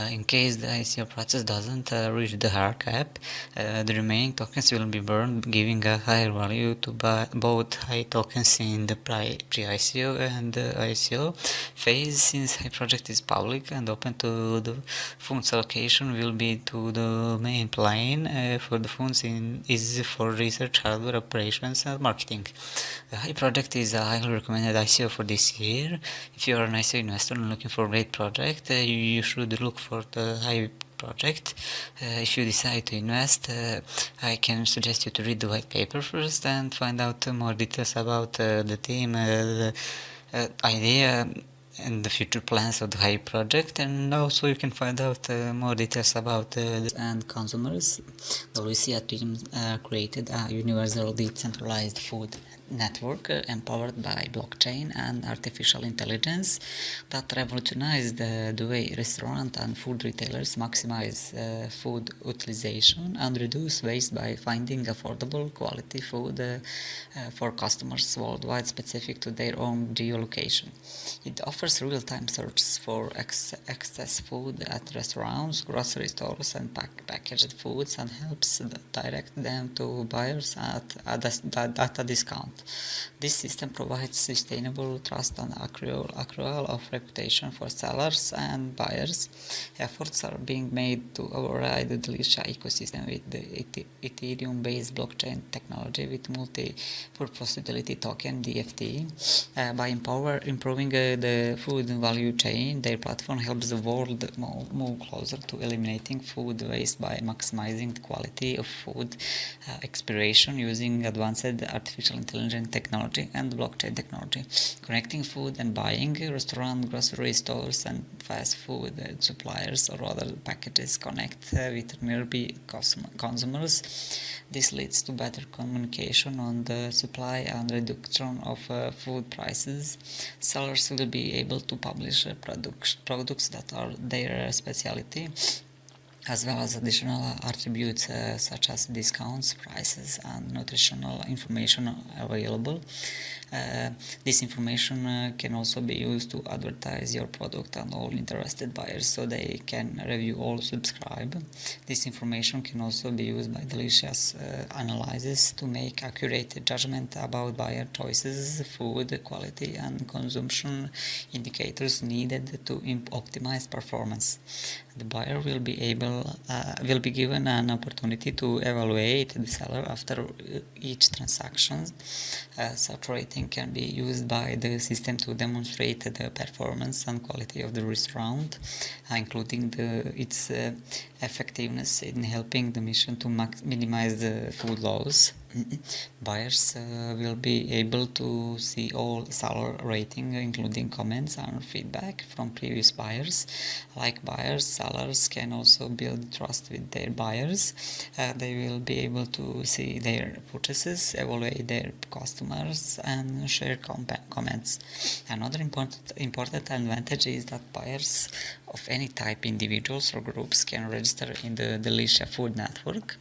[SPEAKER 1] In case the ICO process doesn't reach the hard cap, the remaining tokens will be burned, giving a higher value to both high tokens in the pre-ICO and the ICO phase. Since high project is public and open to the funds allocation will be to the main plane for the funds is for research, hardware, operations, and marketing. The high project is a highly recommended ICO for this year. If you are an ICO investor and looking for a great project, you should look for the high project. If you decide to invest, I can suggest you to read the white paper first and find out more details about the team, the idea, and the future plans of the high project, and also you can find out more details about and consumers. The Lucia team created a universal decentralized food network empowered by blockchain and artificial intelligence that revolutionized the way restaurant and food retailers maximize food utilization and reduce waste by finding affordable quality food for customers worldwide specific to their own geolocation. It offers real-time searches for excess food at restaurants, grocery stores, and packaged foods, and helps direct them to buyers at a discount. This system provides sustainable trust and accrual of reputation for sellers and buyers. Efforts are being made to override the Lucia ecosystem with the Ethereum-based blockchain technology with multi-purpose utility token (DFT) by improving the the food value chain. Their platform helps the world move closer to eliminating food waste by maximizing the quality of food expiration using advanced artificial intelligence technology and blockchain technology. Connecting food and buying, restaurant, grocery stores, and fast food suppliers or other packages connect with nearby consumers. This leads to better communication on the supply and reduction of food prices. Sellers will be able to publish products that are their specialty, as well as additional attributes such as discounts, prices, and nutritional information available. This information can also be used to advertise your product and all interested buyers so they can review or subscribe. This information can also be used by Delicious analysis to make accurate judgment about buyer choices, food quality, and consumption indicators needed to optimize performance. The buyer will be given an opportunity to evaluate the seller after each transaction. Such rating can be used by the system to demonstrate the performance and quality of the restaurant, including its effectiveness in helping the mission to minimize the food loss. Buyers will be able to see all seller rating, including comments and feedback from previous buyers. Like buyers, sellers can also build trust with their buyers. They will be able to see their purchases, evaluate their customers, and share comments. Another important advantage is that buyers of any type, individuals or groups, can register in the Delicia Food Network.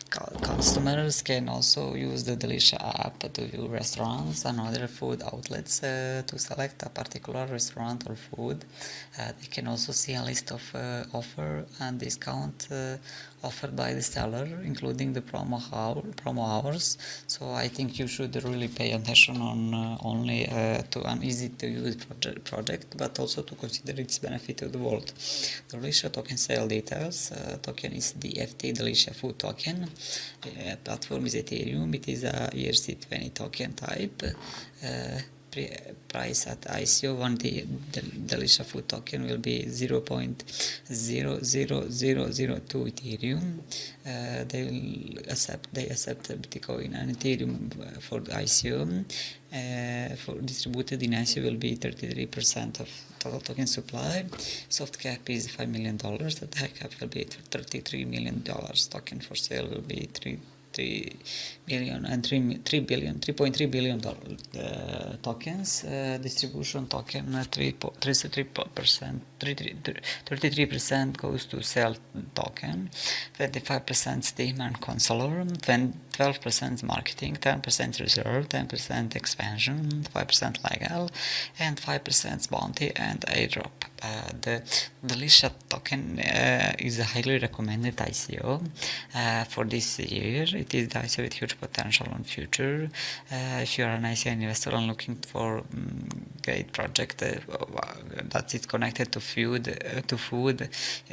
[SPEAKER 1] Customers can also use the Delicia app to view restaurants and other food outlets to select a particular restaurant or food. They can also see a list of offer and discount offered by the seller, including the promo hours. So I think you should really pay attention on only to an easy to use project, but also to consider its benefit to the world. The Delicia token sale details. Token is the FT Delicia Food Token. Platform is Ethereum. It is a ERC20 token type. Price at ICO, one Delicia Food Token will be 0.00002 Ethereum. They accept Bitcoin and Ethereum for the ICO. For distributed in ICO will be 33% of total token supply. Soft cap is $5 million. The high cap will be $33 million. Token for sale will be 3.3 billion tokens. Distribution token 33% goes to sell token, 25% Steam and consular, 12% marketing, 10% reserve, 10% expansion, 5% legal, and 5% bounty and airdrop. The Delicia token is a highly recommended ICO for this year. It is the ICO with huge potential on future. If you are an ICO investor and looking for great project that is connected to food,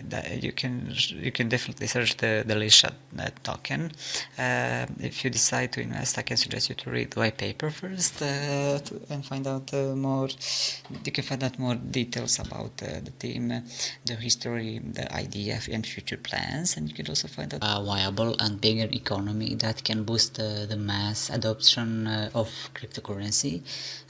[SPEAKER 1] that you can definitely search the Delicia token. If you decide to invest, I can suggest you to read the white paper first and find out more. You can find out more details about the team, the history, the idea, and future plans, and you can also find out a viable and bigger economy that can boost the mass adoption of cryptocurrency.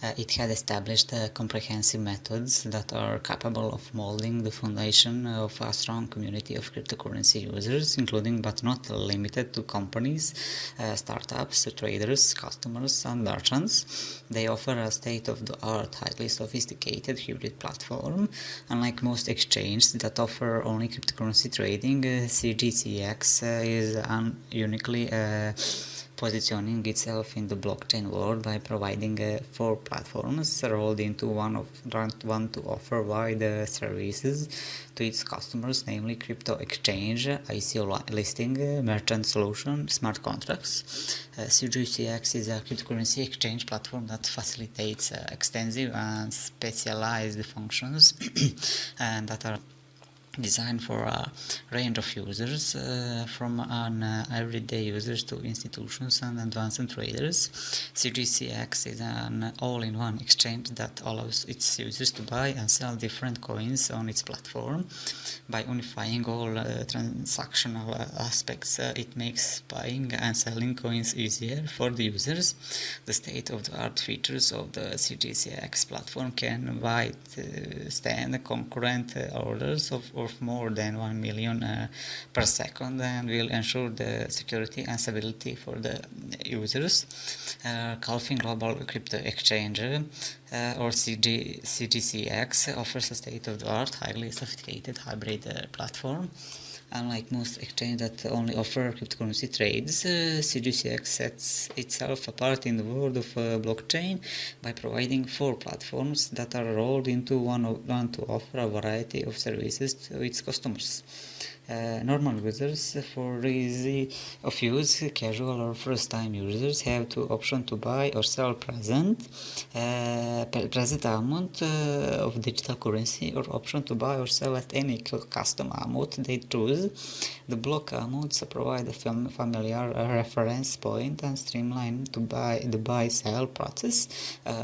[SPEAKER 1] It had established comprehensive methods that are capable of molding the foundation of a strong community of cryptocurrency users, including but not limited to companies, startups, traders, customers, and merchants. They offer a state-of-the-art, highly sophisticated hybrid platform. Unlike most exchanges that offer only cryptocurrency trading, CGCX is uniquely positioning itself in the blockchain world by providing 4 platforms rolled into one to offer wide services to its customers, namely crypto exchange, ICO listing, merchant solution, smart contracts. CGCX is a cryptocurrency exchange platform that facilitates extensive and specialized functions and that are designed for a range of users, from an everyday users to institutions and advanced traders. CGCX is an all-in-one exchange that allows its users to buy and sell different coins on its platform. By unifying all transactional aspects, it makes buying and selling coins easier for the users. The state-of-the-art features of the CGCX platform can withstand concurrent orders of more than 1 million per second, and will ensure the security and stability for the users. Calfin Global Crypto Exchange, or CGCX, offers a state-of-the-art, highly sophisticated hybrid platform. Unlike most exchanges that only offer cryptocurrency trades, CGCX sets itself apart in the world of blockchain by providing 4 platforms that are rolled into one to offer a variety of services to its customers. Normal users, for easy of use, casual or first-time users have two options to buy or sell present amount of digital currency, or option to buy or sell at any custom amount they choose. The block amounts provide a familiar reference point and streamline the buy-sell process.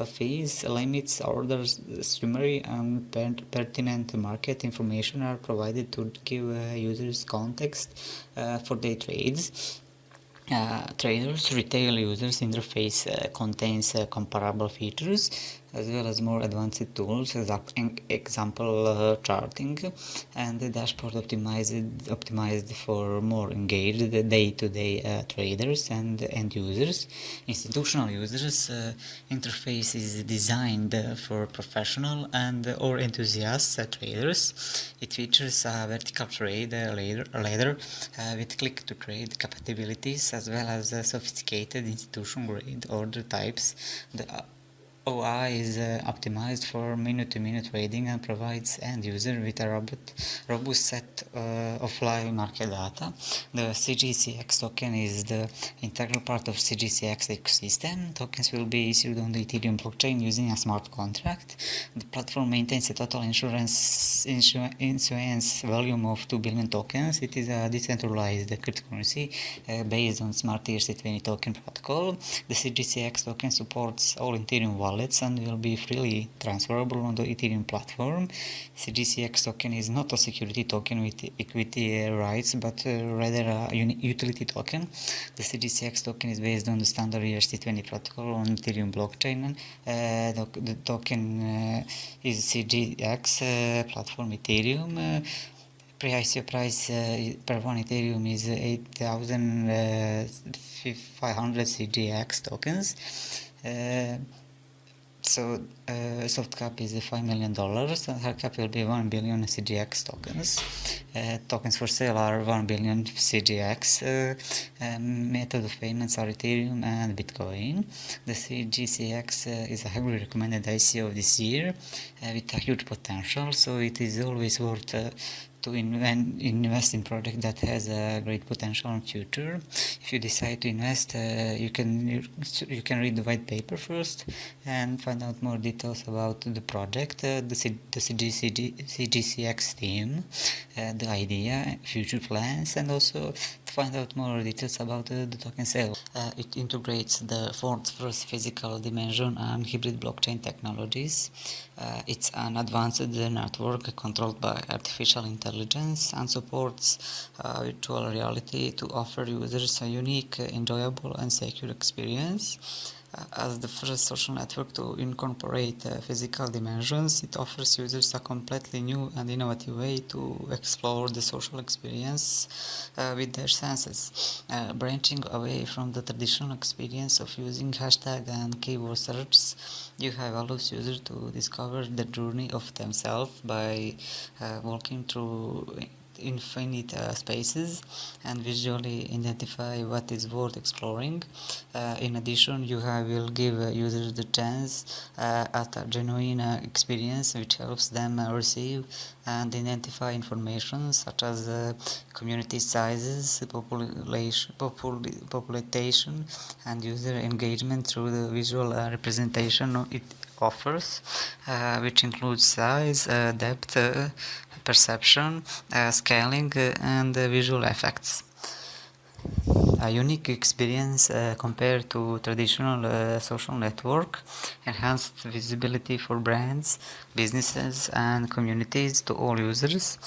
[SPEAKER 1] Fees, limits, orders, summary, and pertinent market information are provided to give users context for their trades. Traders' retail users interface contains comparable features as well as more advanced tools, example charting, and the dashboard optimized for more engaged day-to-day traders and end users. Institutional users interface is designed for professional and or enthusiast traders. It features a vertical trade ladder with click-to-trade capabilities, as well as sophisticated institution-grade order types. The OI is optimized for minute-to-minute trading and provides end-user with a robust set of live market data. The CGCX token is the integral part of CGCX ecosystem. Tokens will be issued on the Ethereum blockchain using a smart contract. The platform maintains a total issuance volume of 2 billion tokens. It is a decentralized cryptocurrency based on smart ERC20 token protocol. The CGCX token supports all Ethereum wallets and will be freely transferable on the Ethereum platform. CGCX token is not a security token with equity rights, but rather a utility token. The CGCX token is based on the standard ERC20 protocol on Ethereum blockchain. The token is CGX platform Ethereum. Pre-ICO price per one Ethereum is 8,500 CGX tokens. Soft cap is $5 million, and hard cap will be 1 billion CGX tokens. Tokens for sale are 1 billion CGX. Method of payments are Ethereum and Bitcoin. The CGCX is a heavily recommended ICO this year with a huge potential, so it is always worth to invest in project that has a great potential in future. If you decide to invest, you can read the white paper first and find out more details about the project, the CGCX team, the idea, future plans, and also to find out more details about the token sale. It integrates the first physical dimension and hybrid blockchain technologies. It's an advanced network controlled by artificial intelligence and supports virtual reality to offer users a unique, enjoyable, and secure experience. As the first social network to incorporate physical dimensions, it offers users a completely new and innovative way to explore the social experience with their senses. Branching away from the traditional experience of using hashtag and keyword searches, YouHive allows users to discover the journey of themselves by walking through infinite spaces and visually identify what is worth exploring. In addition, YouHive will give users the chance at a genuine experience which helps them receive and identify information such as community sizes, population, and user engagement through the visual representation it offers, which includes size, depth, perception, scaling, and visual effects. A unique experience compared to traditional social network, enhanced visibility for brands, businesses, and communities to all users,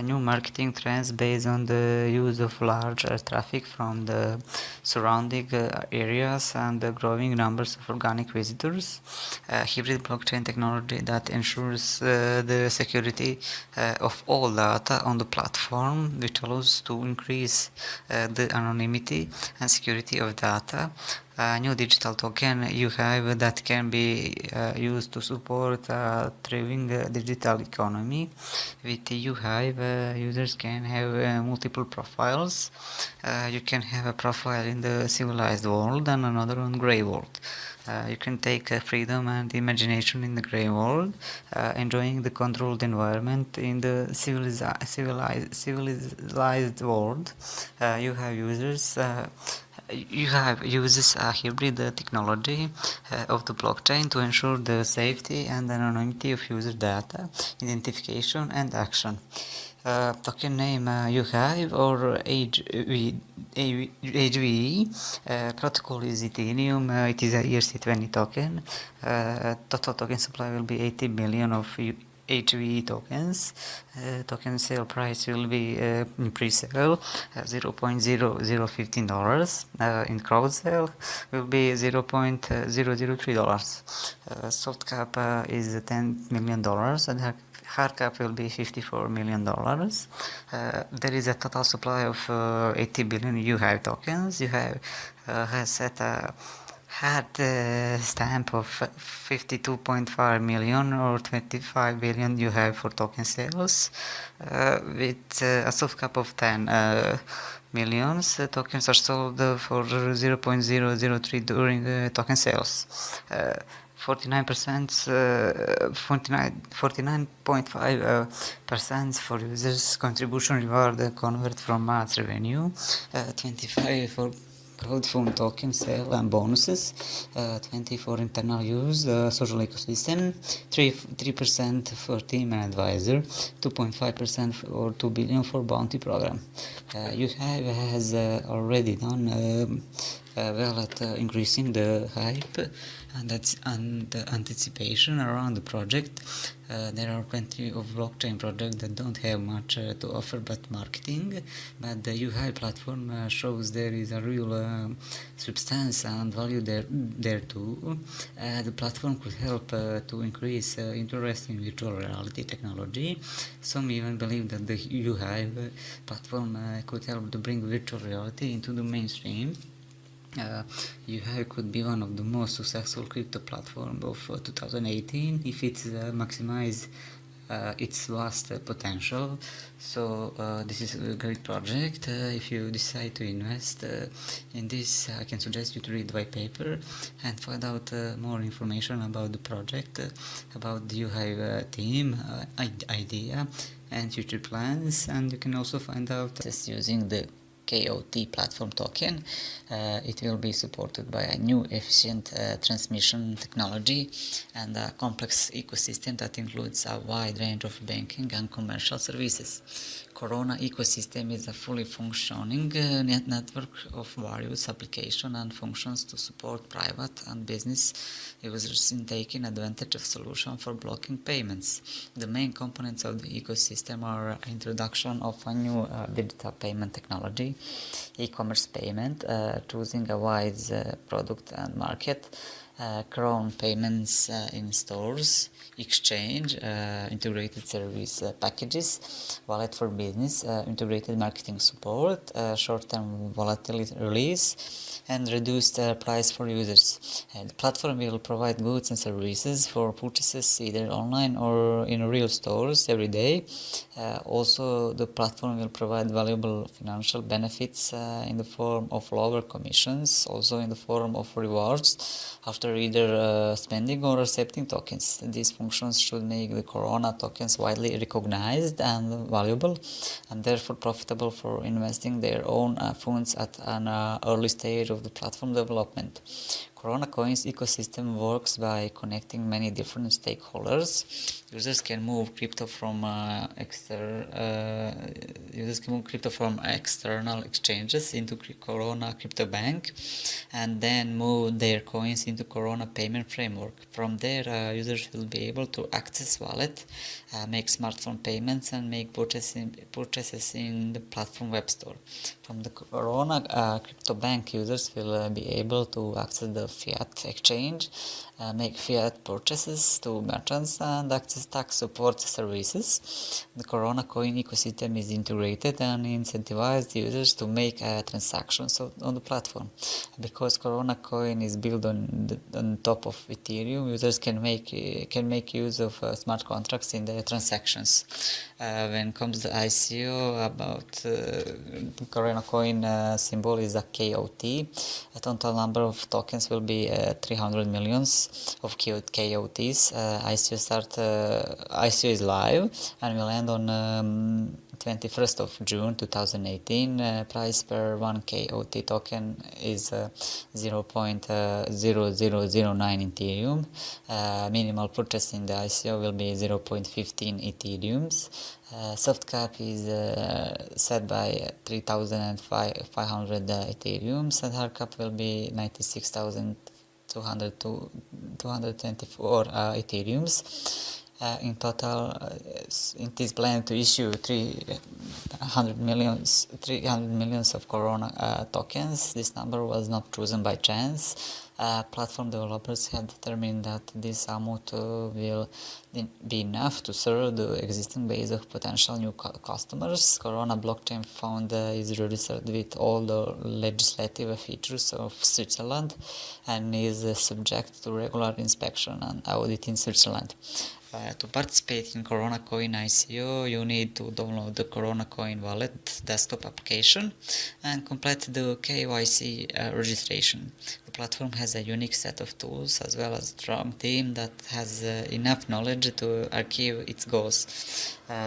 [SPEAKER 1] new marketing trends based on the use of large traffic from the surrounding areas and the growing numbers of organic visitors, hybrid blockchain technology that ensures the security of all data on the platform, which allows to increase the anonymity and security of data. A new digital token you have that can be used to support a thriving digital economy. With UHive, users can have multiple profiles. You can have a profile in the civilized world and another on grey world. You can take freedom and imagination in the grey world, enjoying the controlled environment in the civilized world. You have uses a hybrid technology of the blockchain to ensure the safety and anonymity of user data, identification and action. Token name you have or HVE. Protocol is Ethereum. It is a ERC20 token. Total token supply will be 80 million of HVE tokens. Token sale price will be in pre-sale $0.0015. In crowd sale will be $0.003. Soft cap is $10 million and hard cap will be $54 million. There is a total supply of 80 billion UHive tokens. UHive has set a hard stamp of 52.5 million or 25 billion UHive for token sales, with a soft cap of 10 millions. Tokens are sold for 0.003 during token sales. 49.5% for users contribution reward convert from ads revenue, 25 for crowdfund token sale and bonuses, 20 for internal use, social ecosystem, 3% for team and advisor, 2.5% or 2 billion for bounty program. UHive has already done well at increasing the hype and the anticipation around the project. There are plenty of blockchain projects that don't have much to offer but marketing, but the UHive platform shows there is a real substance and value there too. The platform could help to increase interest in virtual reality technology. Some even believe that the UHive platform could help to bring virtual reality into the mainstream. UHive could be one of the most successful crypto platforms of 2018 if it maximizes its vast potential. So this is a great project. If you decide to invest in this, I can suggest you to read the white paper and find out more information about the project, about the UHive team, idea and future plans, and you can also find out just using the KOT platform token. It will be supported by a new efficient transmission technology and a complex ecosystem that includes a wide range of banking and commercial services. Corona ecosystem is a fully functioning network of various applications and functions to support private and business users in taking advantage of solutions for blocking payments. The main components of the ecosystem are introduction of a new digital payment technology, e-commerce payment, choosing a wise product and market, Chrome payments in stores, exchange, integrated service packages, wallet for business, integrated marketing support, short-term volatility release, and reduced price for users. The platform will provide goods and services for purchases either online or in real stores every day. Also, the platform will provide valuable financial benefits in the form of lower commissions, also in the form of rewards after after either spending or accepting tokens. These functions should make the Corona tokens widely recognized and valuable, and therefore profitable for investing their own funds at an early stage of the platform development. Corona Coins ecosystem works by connecting many different stakeholders. Users can move crypto from external exchanges into Corona Crypto Bank, and then move their coins into Corona payment framework. From there, users will be able to access wallet, make smartphone payments, and make purchases in the platform web store. From the Corona Crypto Bank, users will be able to access the fiat exchange, make fiat purchases to merchants, and access tax support services. The Corona coin ecosystem is integrated and incentivizes users to make transactions on the platform. Because Corona coin is built on top of Ethereum, users can make use of smart contracts in their transactions. When it comes to ICO, about the Corona coin symbol is a KOT. A total number of tokens will be 300 millions of KOTs. ICO is live and will end on 21st of June 2018. Price per 1 KOT token is 0.0009 Ethereum. Minimal purchase in the ICO will be 0.15 Ethereums. Soft cap is set by 3,500 Ethereums, and hard cap will be 96,224 Ethereums. In total, it is planned to issue 300 millions of Corona tokens. This number was not chosen by chance. Platform developers have determined that this amount will be enough to serve the existing base of potential new customers. Corona blockchain fund is registered with all the legislative features of Switzerland and is subject to regular inspection and audit in Switzerland. To participate in Corona Coin ICO, you need to download the Corona Coin wallet desktop application and complete the KYC registration. The platform has a unique set of tools as well as a strong team that has enough knowledge to achieve its goals.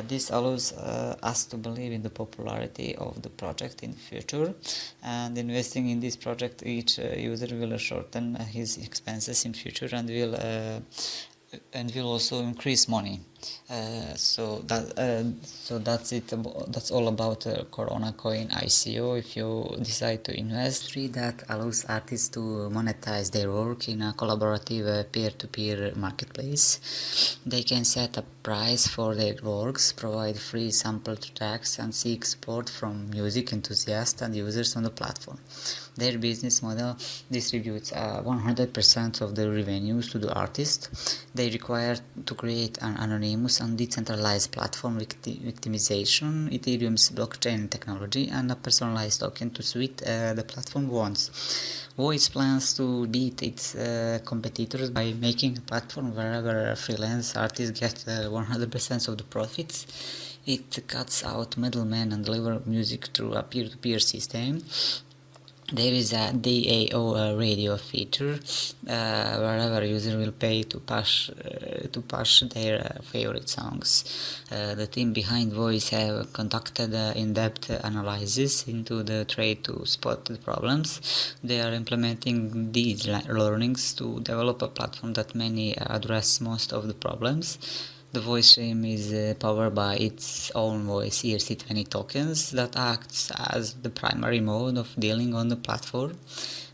[SPEAKER 1] This allows us to believe in the popularity of the project in the future, and investing in this project, each user will shorten his expenses in future and will also increase money. That's it. That's all about Corona Coin ICO. If you decide to invest, that allows artists to monetize their work in a collaborative peer-to-peer marketplace. They can set a price for their works, provide free sample tracks, and seek support from music enthusiasts and users on the platform. Their business model distributes 100% of the revenues to the artist. They require to create an anonymous and decentralized platform victimization, Ethereum's blockchain technology, and a personalized token to suit the platform wants. Voice plans to beat its competitors by making a platform wherever freelance artists get 100% of the profits. It cuts out middlemen and delivers music through a peer-to-peer system. There is a DAO radio feature wherever user will pay to push their favorite songs. The team behind Voice have conducted in-depth analysis into the trade to spot the problems. They are implementing these learnings to develop a platform that may address most of the problems. The voice stream is powered by its own voice ERC20 tokens that acts as the primary mode of dealing on the platform.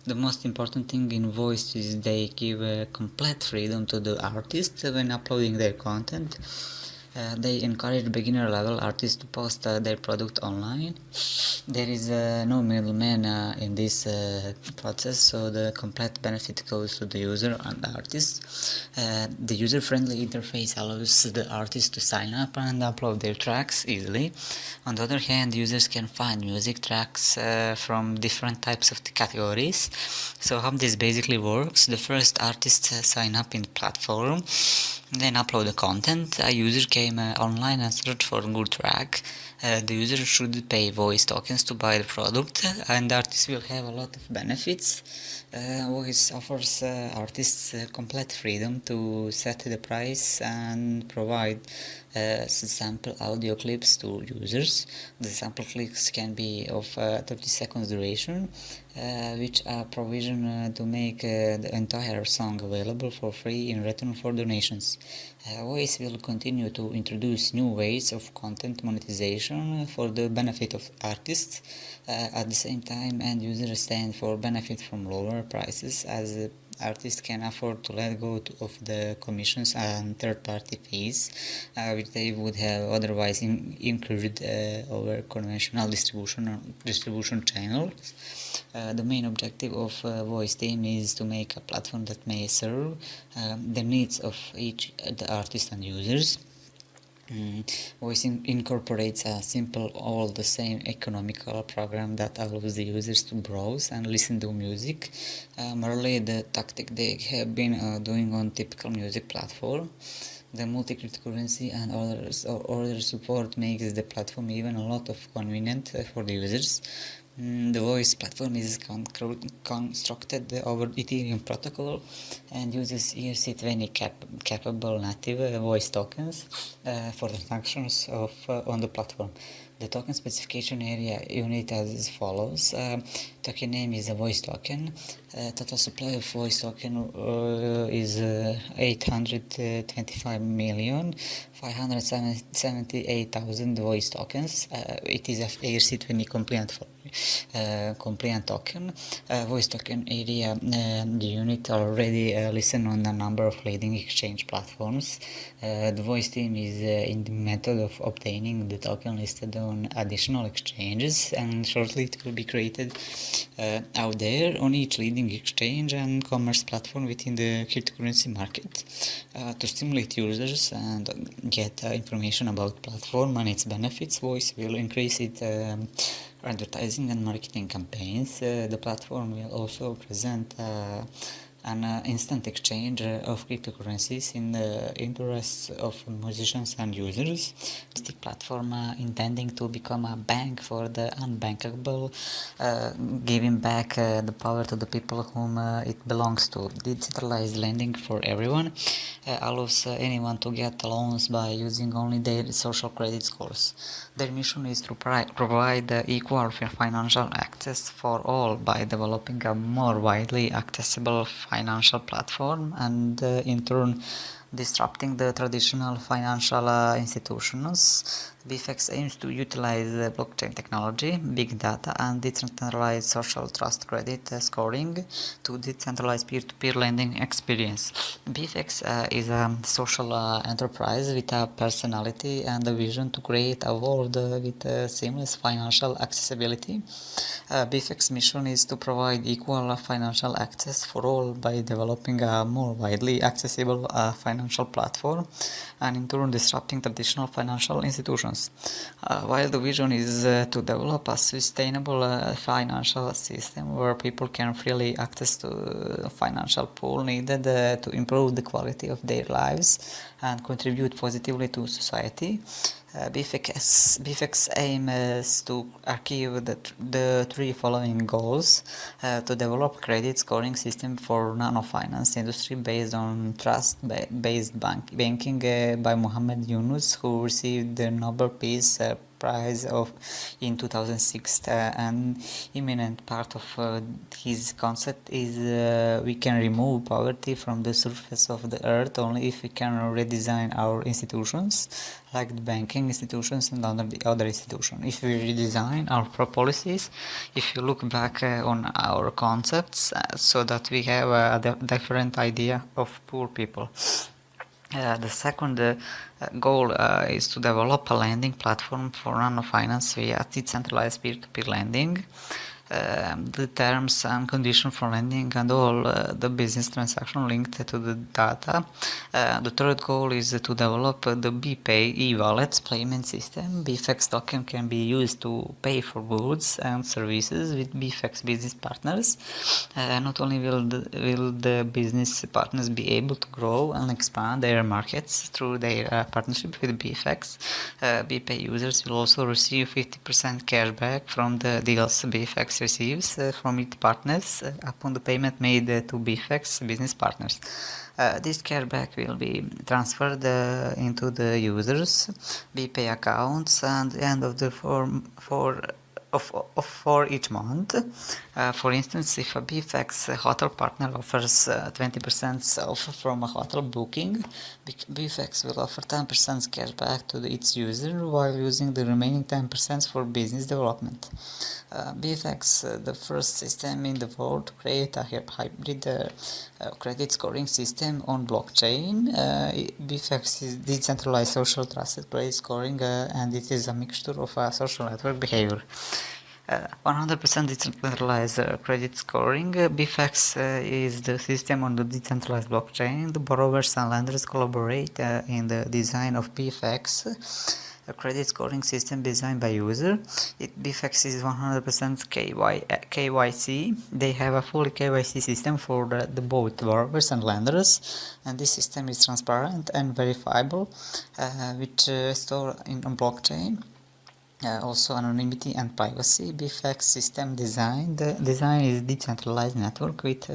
[SPEAKER 1] The most important thing in voice is they give complete freedom to the artists when uploading their content. They encourage beginner level artists to post their product online. There is no middleman in this process, so the complete benefit goes to the user and the artist. The user-friendly interface allows the artist to sign up and upload their tracks easily. On the other hand, users can find music tracks from different types of categories. So how this basically works: the first artists sign up in the platform, then upload the content. A user came online and searched for a good track. The user should pay voice tokens to buy the product, and the artist will have a lot of benefits. Voice offers artists complete freedom to set the price and provide sample audio clips to users. The sample clips can be of 30 seconds duration, which are provision to make the entire song available for free in return for donations. Voice will continue to introduce new ways of content monetization for the benefit of artists. At the same time, end users stand for benefit from lower prices, as artists can afford to let go of the commissions and third-party fees, which they would have otherwise incurred over conventional distribution channels. The main objective of Voice Team is to make a platform that may serve the needs of each the artist and users. Voice incorporates a simple, all the same economical program that allows the users to browse and listen to music, merely the tactic they have been doing on typical music platform. The multi-cryptocurrency and other support makes the platform even a lot of convenient for the users. The Voice platform is constructed over Ethereum protocol and uses ERC20 capable native voice tokens for transactions on the platform. The token specification area unit as follows. Token name is a voice token. Total supply of voice token is 825,578,000 voice tokens. It is a ERC20 compliant token. Voice token area, the unit already listen on a number of leading exchange platforms. The Voice team is in the method of obtaining the token listed on additional exchanges, and shortly it will be created out there on each leading exchange and commerce platform within the cryptocurrency market. To stimulate users and get information about platform and its benefits, Voice will increase its advertising and marketing campaigns. The platform will also present an instant exchange of cryptocurrencies in the interests of musicians and users. The platform intending to become a bank for the unbankable, giving back the power to the people whom it belongs to. Decentralized lending for everyone allows anyone to get loans by using only their social credit scores. Their mission is to provide equal financial access for all by developing a more widely accessible financial platform and in turn disrupting the traditional financial institutions. BFX aims to utilize blockchain technology, big data, and decentralized social trust credit scoring to decentralize peer-to-peer lending experience. BFX is a social enterprise with a personality and a vision to create a world with seamless financial accessibility. BFX mission is to provide equal financial access for all by developing a more widely accessible financial platform and in turn disrupting traditional financial institutions. While the vision is to develop a sustainable financial system where people can freely access to the financial pool needed to improve the quality of their lives and contribute positively to society. BFX aim is to achieve the three following goals: to develop credit scoring system for nano-finance industry based on trust-based banking by Mohammed Yunus, who received the Nobel Peace Prize in 2006. An imminent part of his concept is we can remove poverty from the surface of the earth only if we can redesign our institutions, like the banking institutions and other institutions. If we redesign our policies, if you look back on our concepts, so that we have a different idea of poor people. The second goal is to develop a lending platform for nano-finance via decentralized peer-to-peer lending. The terms and conditions for lending and all the business transaction linked to the data. The third goal is to develop the BPay e-wallet payment system. BFX token can be used to pay for goods and services with BFX business partners. Not only will the business partners be able to grow and expand their markets through their partnership with BFX, BPay users will also receive 50% cashback from the deals BFX BFX receives from its partners upon the payment made to BFX business partners. This cashback will be transferred into the users' BPay accounts at the end of the form for each month. For instance, if a BFX hotel partner offers 20% off from a hotel booking, BFX will offer 10% cashback to its user while using the remaining 10% for business development. BFX, the first system in the world to create a hybrid credit scoring system on blockchain. BFX is decentralized social trusted credit scoring, and it is a mixture of social network behavior. 100% decentralized credit scoring. BFX is the system on the decentralized blockchain. The borrowers and lenders collaborate in the design of BFX, a credit scoring system designed by user. BFX is 100% KYC. They have a fully KYC system for the both borrowers and lenders, and this system is transparent and verifiable, which store on blockchain. Also anonymity and privacy. BFX system design. The design is decentralized network with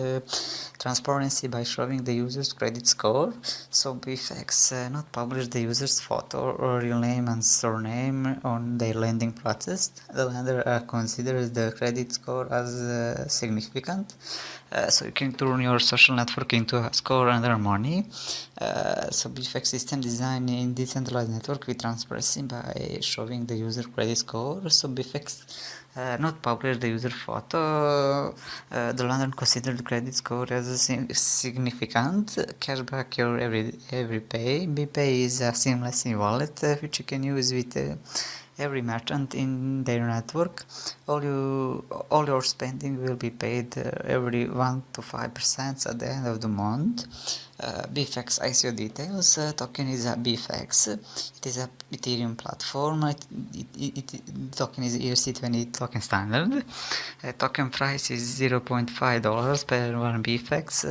[SPEAKER 1] transparency by showing the user's credit score. So BFX not publish the user's photo or real name and surname on their lending process. The lender considers the credit score as significant. So you can turn your social network into a score and earn money. So BFX system design in decentralized network with transparency by showing the user credit score. So BFX not publish the user photo. The lender consider the credit score as significant. Cashback your every pay. BPay is a seamless wallet which you can use with every merchant in their network. All your spending will be paid every 1 to 5% at the end of the month. BFX ICO details. Token is a BFX. It is a Ethereum platform. Token is ERC20 token standard. Token price is $0.5 per one BFX.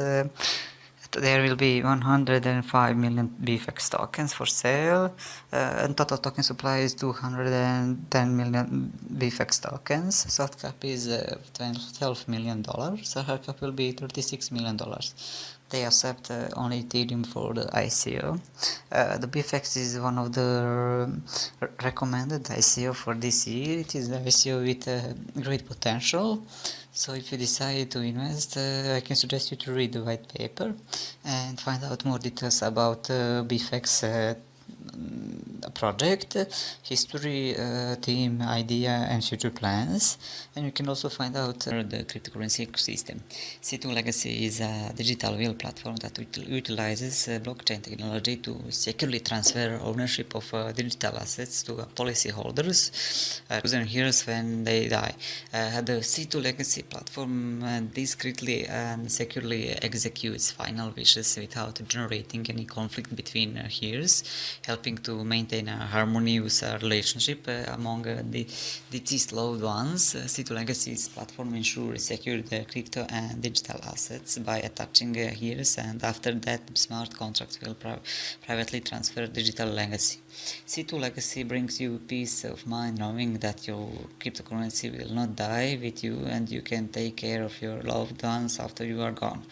[SPEAKER 1] There will be 105 million BFX tokens for sale, and total token supply is 210 million BFX tokens. Soft cap is $12 million, so hard cap will be $36 million. They accept only Ethereum for the ICO. The BFX is one of the recommended ICO for this year. It is the ICO with great potential. So if you decide to invest, I can suggest you to read the white paper and find out more details about BFX project, history, team, idea, and future plans. And you can also find out the cryptocurrency ecosystem. C2 Legacy is a digital will platform that utilizes blockchain technology to securely transfer ownership of digital assets to policyholders using years when they die. The C2 Legacy platform discreetly and securely executes final wishes without generating any conflict between heirs, helping to maintain a harmonious relationship among the deceased loved ones. C2 Legacy's platform ensures secure crypto and digital assets by attaching heirs, and after that, smart contracts will privately transfer digital legacy. C2 Legacy brings you peace of mind knowing that your cryptocurrency will not die with you and you can take care of your loved ones after you are gone.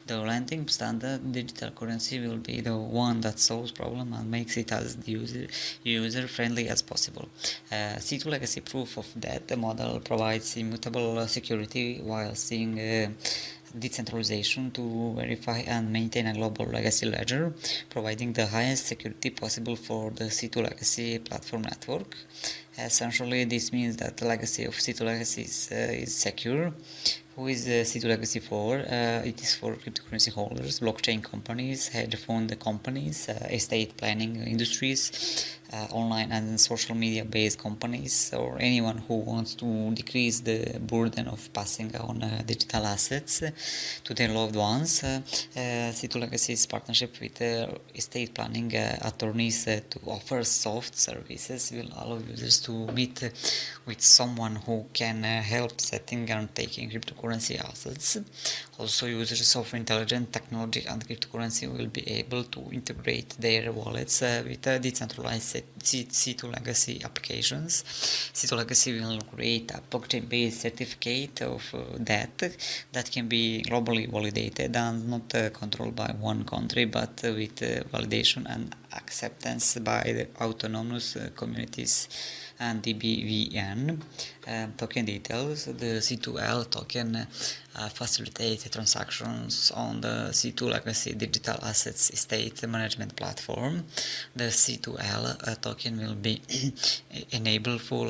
[SPEAKER 1] The lending standard digital currency will be the one that solves problem and makes it as user-friendly as possible. C2 Legacy proof of that the model provides immutable security while seeing decentralization to verify and maintain a global legacy ledger, providing the highest security possible for the C2 Legacy platform network. Essentially, this means that the legacy of C2 Legacy is secure. Who is C2 Legacy for? It is for cryptocurrency holders, blockchain companies, hedge fund companies, estate planning industries, online and social media based companies, or anyone who wants to decrease the burden of passing on digital assets to their loved ones. C2 Legacy's partnership with estate planning attorneys to offer soft services will allow users to meet with someone who can help setting and taking cryptocurrency assets. Also, users of intelligent technology and cryptocurrency will be able to integrate their wallets with decentralized C2 legacy applications. C2 legacy will create a blockchain-based certificate of that can be globally validated and not controlled by one country, but with validation and acceptance by the autonomous communities and DBVN. Token details: the C2L token facilitate transactions on the C2 legacy digital assets estate management platform. The C2L token will be enable full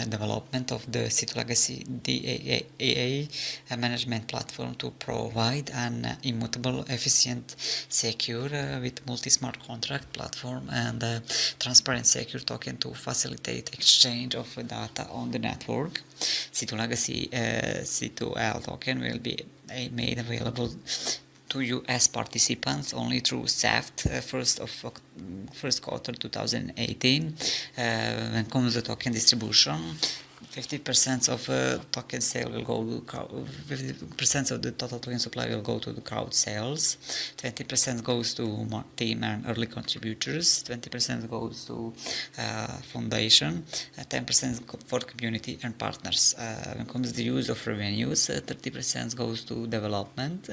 [SPEAKER 1] development of the C2 legacy DAA management platform to provide an immutable, efficient, secure with multi-smart contract platform and transparent secure token to facilitate exchange of data on the network. C2 legacy C2L token will be made available to US participants only through SAFT first quarter 2018. When comes to token distribution, 50% of token sale will go to 50% of the total token supply will go to the crowd sales, 20% goes to team and early contributors, 20% goes to foundation, 10% for community and partners. When it comes to the use of revenues, 30% goes to development,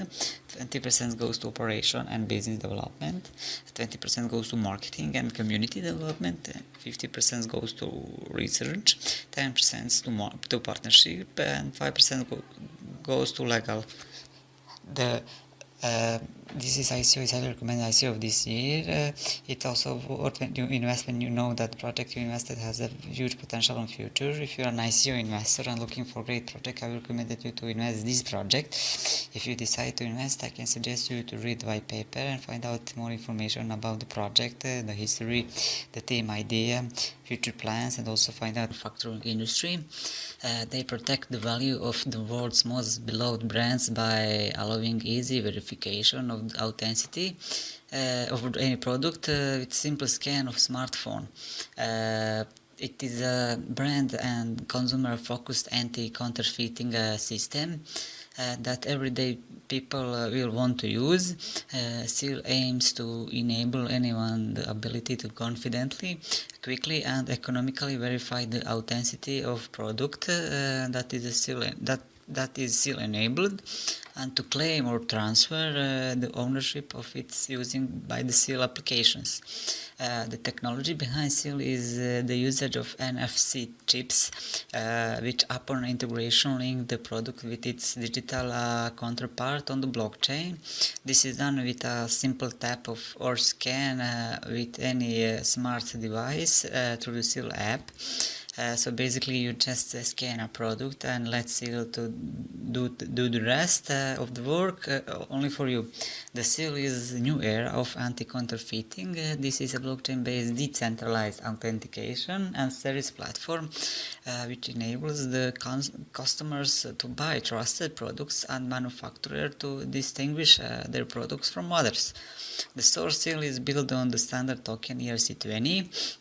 [SPEAKER 1] 20% goes to operation and business development, 20% goes to marketing and community development, 50% goes to research, 10% to partnership, and 5% goes to legal. This is ICO, is highly recommended ICO of this year. It also worth when you invest, when you know that the project you invested has a huge potential in future. If you are an ICO investor and looking for a great project, I will recommend you to invest this project. If you decide to invest, I can suggest you to read the white paper and find out more information about the project, the history, the team idea, future plans, and also find out the manufacturing industry. They protect the value of the world's most beloved brands by allowing easy verification of the authenticity of any product with simple scan of smartphone. It is a brand and consumer-focused anti-counterfeiting system that everyday people will want to use. Seal aims to enable anyone the ability to confidently, quickly and economically verify the authenticity of product that is seal enabled, and to claim or transfer the ownership of its using by the seal applications. The technology behind seal is the usage of NFC chips, which upon integration link the product with its digital counterpart on the blockchain. This is done with a simple tap of or scan with any smart device through the seal app. So basically you just scan a product and let seal to do the rest of the work only for you. The seal is a new era of anti-counterfeiting. This is a blockchain-based decentralized authentication and service platform which enables the customers to buy trusted products and manufacturers to distinguish their products from others. The source seal is built on the standard token ERC20.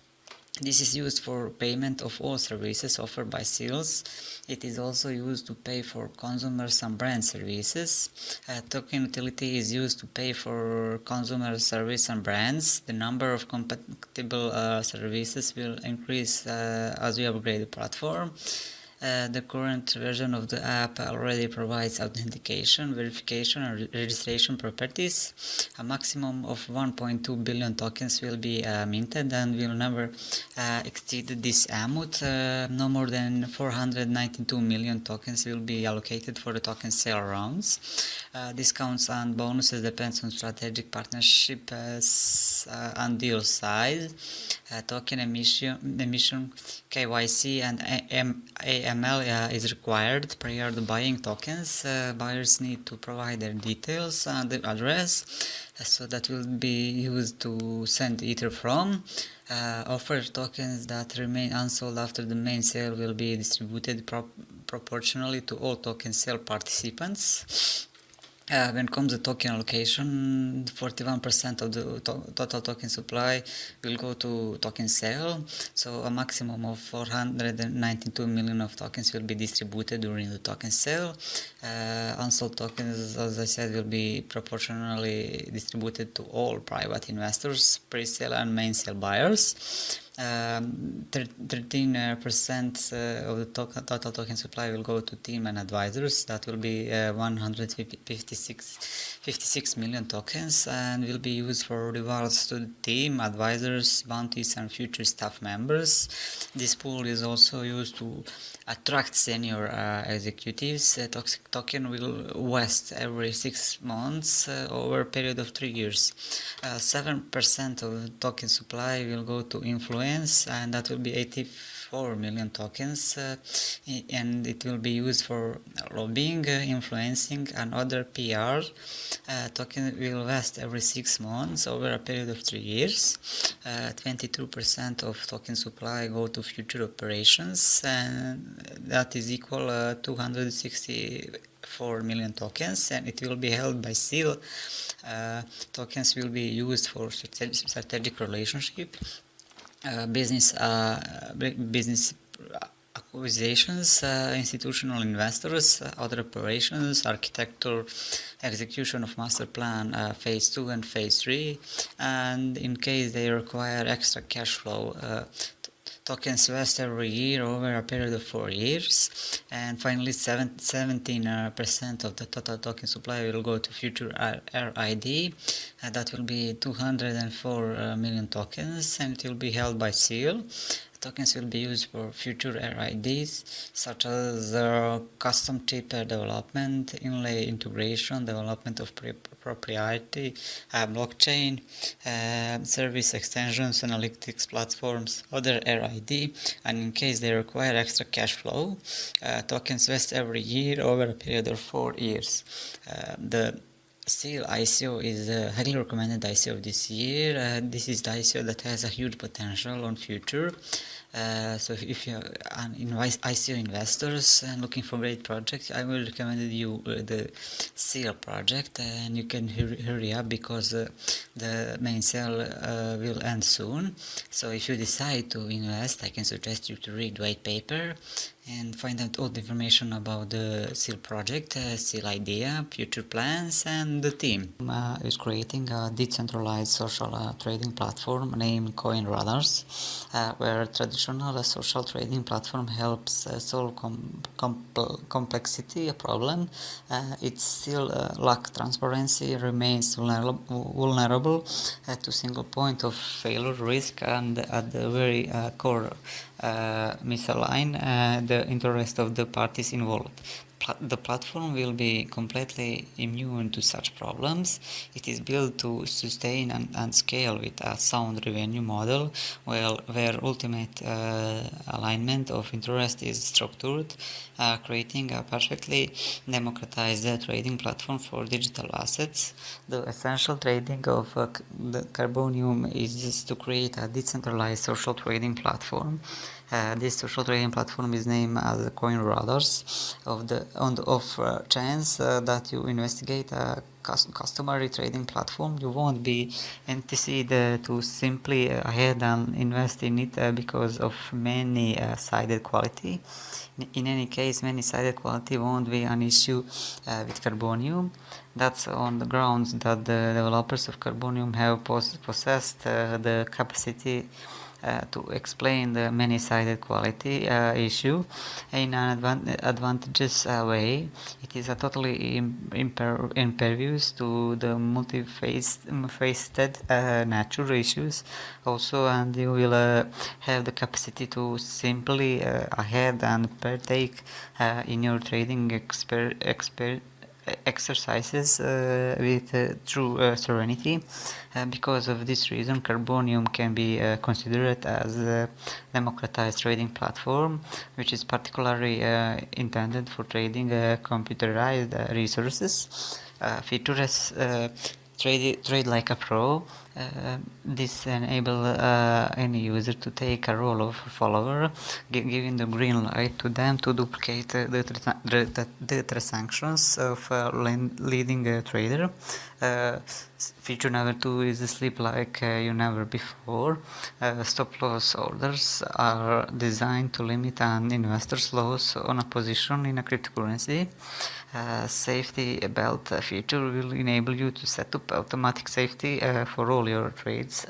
[SPEAKER 1] This is used for payment of all services offered by seals. It is also used to pay for consumers and brand services. Token utility is used to pay for consumer service and brands. The number of compatible services will increase as we upgrade the platform. The current version of the app already provides authentication, verification, and registration properties. A maximum of 1.2 billion tokens will be minted and will never exceed this amount. No more than 492 million tokens will be allocated for the token sale rounds. Discounts and bonuses depends on strategic partnership and deal size. Token emission, KYC, and AML is required prior to buying tokens. Buyers need to provide their details and the address, so that will be used to send Ether from. Offered tokens that remain unsold after the main sale will be distributed proportionally to all token sale participants. When it comes to token allocation, 41% of the total token supply will go to token sale. So a maximum of 492 million of tokens will be distributed during the token sale. Unsold tokens, as I said, will be proportionally distributed to all private investors, pre-sale and main sale buyers. 13% of the total token supply will go to team and advisors. That will be 156 million tokens and will be used for rewards to the team, advisors, bounties and future staff members. This pool is also used to attract senior executives. Token will vest every 6 months over a period of 3 years. 7% of the token supply will go to influence, and that will be 84 million tokens, and it will be used for lobbying, influencing and other PR. Token will vest every 6 months over a period of 3 years. 22% of token supply go to future operations, and that is equal 264 million tokens, and it will be held by seal. Tokens will be used for strategic relationship, business acquisitions, institutional investors, other operations, architecture, execution of master plan phase 2 and phase 3, and in case they require extra cash flow, tokens vest every year over a period of 4 years. And finally, 17% of the total token supply will go to future RID. That will be 204 million tokens, and it will be held by seal. Tokens will be used for future RIDs, such as custom chip development, inlay integration, development of proprietary blockchain, service extensions, analytics platforms, other RID, and in case they require extra cash flow, tokens vest every year over a period of 4 years. The Seal ICO is a highly recommended ICO of this year. This is the ICO that has a huge potential on future. So if you're an ICO investors and looking for great projects, I will recommend you the Seal project, and you can hurry up because the main sale will end soon. So if you decide to invest, I can suggest you to read white paper and find out all the information about the Seal project, Seal idea, future plans, and the team. Is creating a decentralized social trading platform named CoinRadars, where traditional social trading platform helps solve complexity problem. It still lacks transparency, remains vulnerable to single point of failure risk, and at the very core misalign the interest of the parties involved. The platform will be completely immune to such problems. It is built to sustain and scale with a sound revenue model, where ultimate alignment of interest is structured, creating a perfectly democratized trading platform for digital assets. The essential trading of the Carbonium is just to create a decentralized social trading platform. This social trading platform is named as CoinRadars. On the off chance that you investigate a customary trading platform, you won't be anticipated to simply ahead and invest in it because of many sided quality. In any case, many sided quality won't be an issue with Carbonium. That's on the grounds that the developers of Carbonium have possessed the capacity to explain the many-sided quality issue in an advantageous way. It is a totally impervious to the multifaceted nature issues also, and you will have the capacity to simply ahead and partake in your trading exercises with true serenity. Because of this reason, Carbonium can be considered as a democratized trading platform, which is particularly intended for trading computerized resources. Features trade like a pro. This enable any user to take a role of follower, giving the green light to them to duplicate the transactions of leading trader. Feature number 2 is sleep like you never before. Stop loss orders are designed to limit an investor's loss on a position in a cryptocurrency. Safety belt feature will enable you to set up automatic safety for all your trades.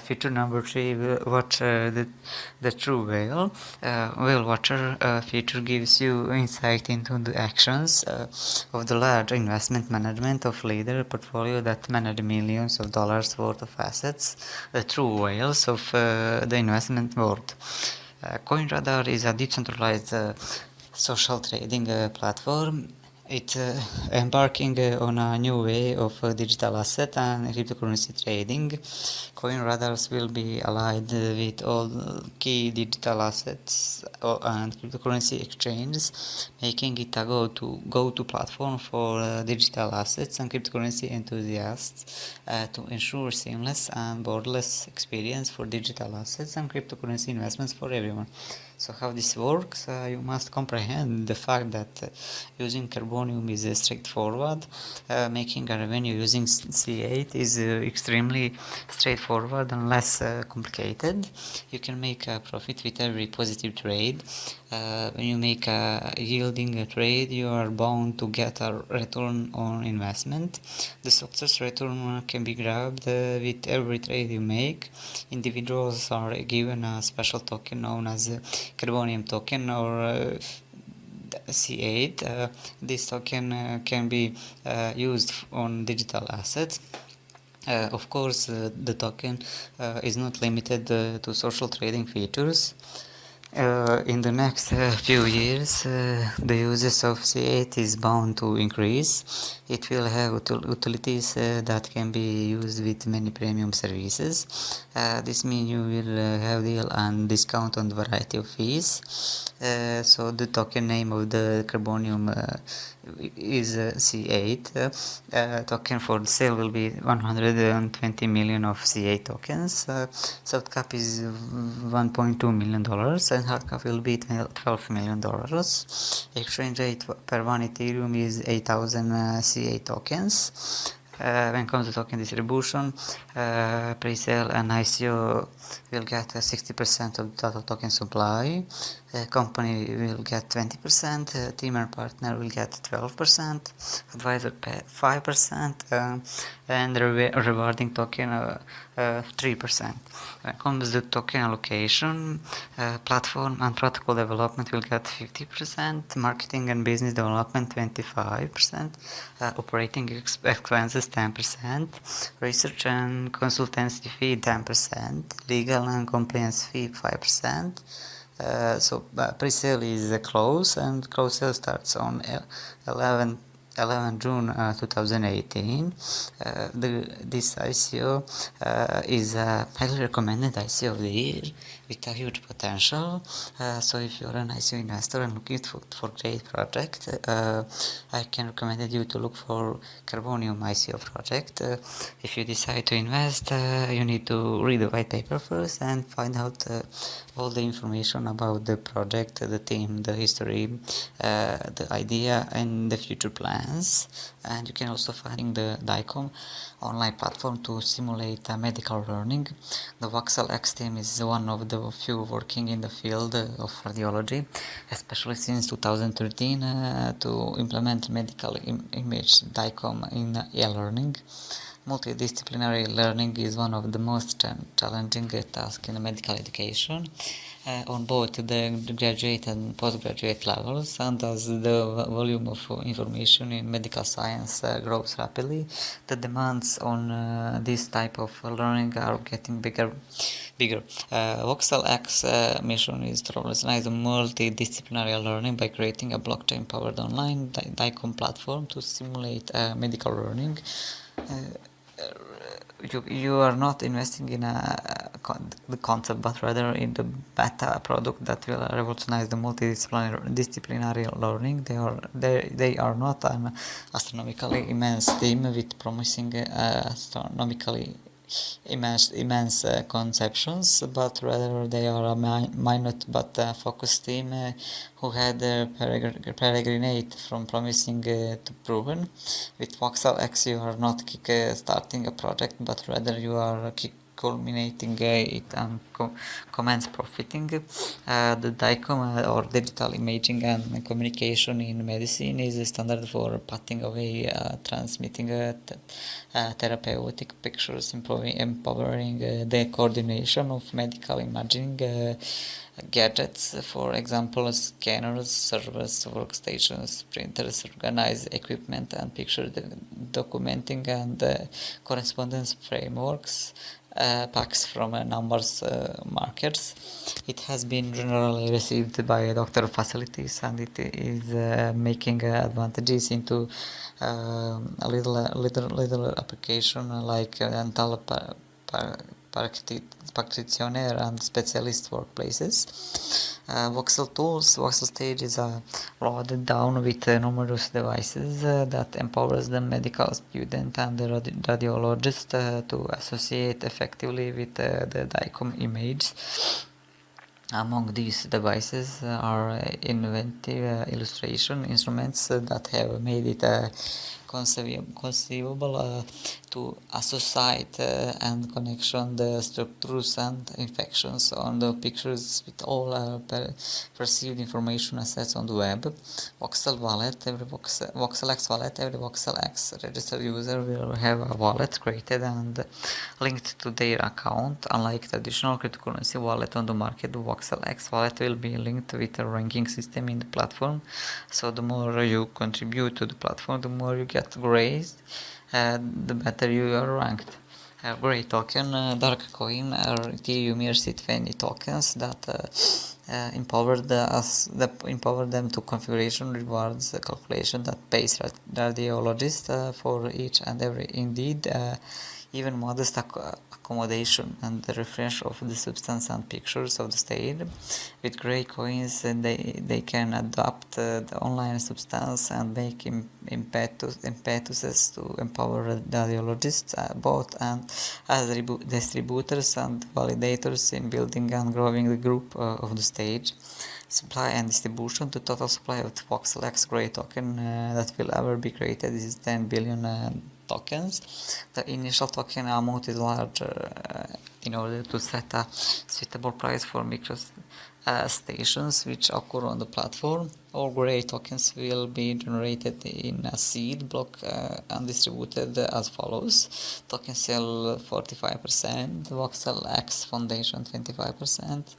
[SPEAKER 1] Feature number 3, watch the true whale. Whale watcher feature gives you insight into the actions of the large investment management of leader portfolio that manage millions of dollars worth of assets, the true whales of the investment world. CoinRadar is a decentralized social trading platform. It's embarking on a new way of digital asset and cryptocurrency trading. CoinRadars will be allied with all key digital assets and cryptocurrency exchanges, making it a go-to platform for digital assets and cryptocurrency enthusiasts to ensure seamless and borderless experience for digital assets and cryptocurrency investments for everyone. So how this works? You must comprehend the fact that using Carbonium is straightforward. Making a revenue using C8 is extremely straightforward and less complicated. You can make a profit with every positive trade. When you make a yielding trade, you are bound to get a return on investment. The success return can be grabbed with every trade you make. Individuals are given a special token known as Carbonium token or C8. This token can be used on digital assets. Of course, the token is not limited to social trading features. In the next few years, the uses of C8 is bound to increase. It will have utilities that can be used with many premium services. This means you will have deal and discount on the variety of fees. So the token name of the Carbonium is C8. Token for the sale will be 120 million of C8 tokens. Soft cap is $1.2 million and hard cap will be $12 million. Exchange rate per one Ethereum is 8,000 C8 tokens. When it comes to token distribution, pre-sale and ICO will get 60% of the total token supply. Company will get 20%, team and partner will get 12%, advisor 5%, and rewarding token 3%. When it comes to token allocation, platform and protocol development will get 50%, marketing and business development 25%, operating expenses 10%, research and consultancy fee 10%, legal and compliance fee 5%. So pre-sale is close and close sale starts on 11 June 2018. This ICO is a highly recommended ICO of the year with a huge potential. So if you're an ICO investor and looking for great project, I can recommend you to look for Carbonium ICO project. If you decide to invest, you need to read the white paper first and find out all the information about the project, the team, the history, the idea and the future plans. And you can also find the DICOM online platform to simulate medical learning. The Voxel X team is one of the few working in the field of radiology, especially since 2013 to implement medical image DICOM in e-learning. Multidisciplinary learning is one of the most challenging tasks in medical education on both the graduate and postgraduate levels, and as the volume of information in medical science grows rapidly, the demands on this type of learning are getting bigger. Voxel X mission is to revolutionize multidisciplinary learning by creating a blockchain-powered online DICOM platform to simulate medical learning. You are not investing in a the concept, but rather in the beta product that will revolutionize the multidisciplinary learning. They are not an astronomically immense team with promising astronomically immense conceptions, but rather they are a minute but focused team who had peregrinate from promising to proven. With Voxel X you are not starting a project, but rather you are culminating it and commence profiting. The DICOM or digital imaging and communication in medicine is a standard for putting away transmitting therapeutic pictures, empowering the coordination of medical imaging gadgets, for example scanners, servers, workstations, printers, organized equipment and picture documenting and correspondence frameworks, packs from numbers markers. It has been generally received by doctor facilities, and it is making advantages into a little application like dental practitioner and specialist workplaces. Voxel tools, Voxel stage is loaded down with numerous devices that empowers the medical student and the radiologist to associate effectively with the DICOM image. Among these devices are inventive illustration instruments that have made it conceivable to associate and connection the structures and infections on the pictures with all perceived information assets on the web. Voxel wallet, Voxel X wallet, every Voxel X registered user will have a wallet created and linked to their account. Unlike traditional cryptocurrency wallet on the market, the Voxel X wallet will be linked with a ranking system in the platform. So the more you contribute to the platform, the more you get grades, the better you are ranked. Gray token, dark coin are Ethereum ERC20 tokens that empower them to configuration rewards calculation that pays radiologists for each and every indeed even modest accommodation and the refresh of the substance and pictures of the state. With gray coins they can adapt the online substance and make impetuses to empower radiologists both and as distributors and validators in building and growing the group of the stage. Supply and distribution. The total supply of the Voxel X Gray token that will ever be created is 10 billion tokens. The initial token amount is larger in order to set a suitable price for micro stations which occur on the platform. All Gray tokens will be generated in a seed block and distributed as follows: token sale 45%, Voxel X Foundation 25%,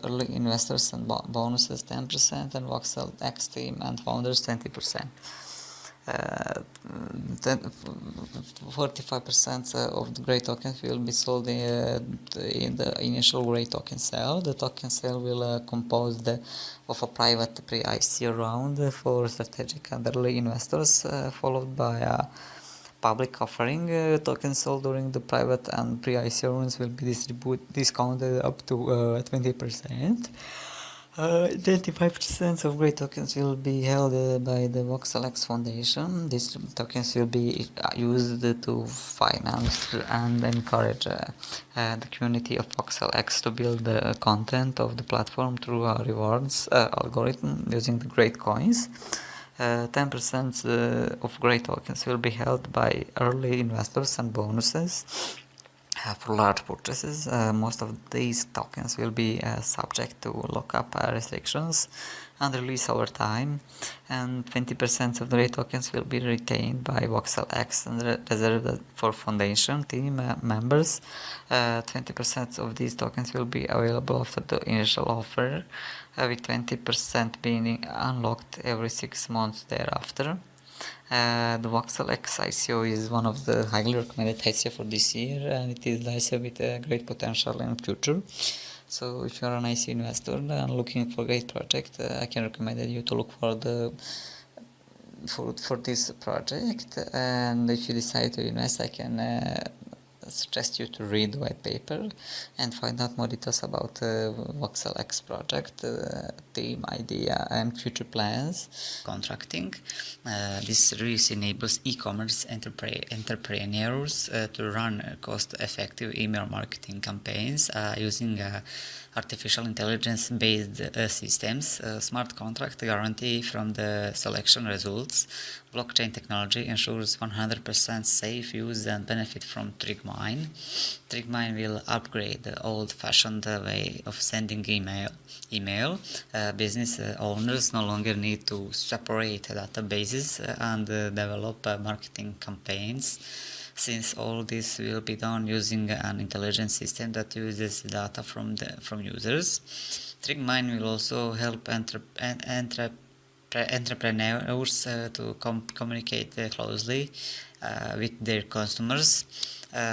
[SPEAKER 1] early investors and bonuses 10%, and Voxel X team and founders 20%. 45% of the Gray tokens will be sold in the initial Gray token sale. The token sale will composed of a private pre-ICO round for strategic and early investors, followed by a public offering. Tokens sold during the private and pre-ICO rounds will be discounted up to 20%. 25% of Gray tokens will be held by the Voxel X Foundation. These tokens will be used to finance and encourage the community of Voxel X to build the content of the platform through a rewards algorithm using the Gray coins. 10% of Gray tokens will be held by early investors and bonuses. For large purchases, most of these tokens will be subject to lockup restrictions and release over time, and 20% of the Gray tokens will be retained by Voxel X and reserved for foundation team members. 20% of these tokens will be available after the initial offer, with 20% being unlocked every 6 months thereafter. The Voxel X ICO is one of the highly recommended ICO for this year, and it is ICO with a great potential in the future. So if you are an ICO investor and looking for a great project, I can recommend you to look for this project. And if you decide to invest, I can suggest you to read the white paper and find out more details about Voxel X project, team idea and future plans. Contracting. This really enables e-commerce entrepreneurs to run cost-effective email marketing campaigns using artificial intelligence-based systems. Smart contract guarantee from the selection results. Blockchain technology ensures 100% safe use and benefit from Trigmine. Trigmine will upgrade the old-fashioned way of sending email. Business owners no longer need to separate databases and develop marketing campaigns, since all this will be done using an intelligent system that uses data from users. Trigmine will also help entrepreneurs to communicate closely with their customers,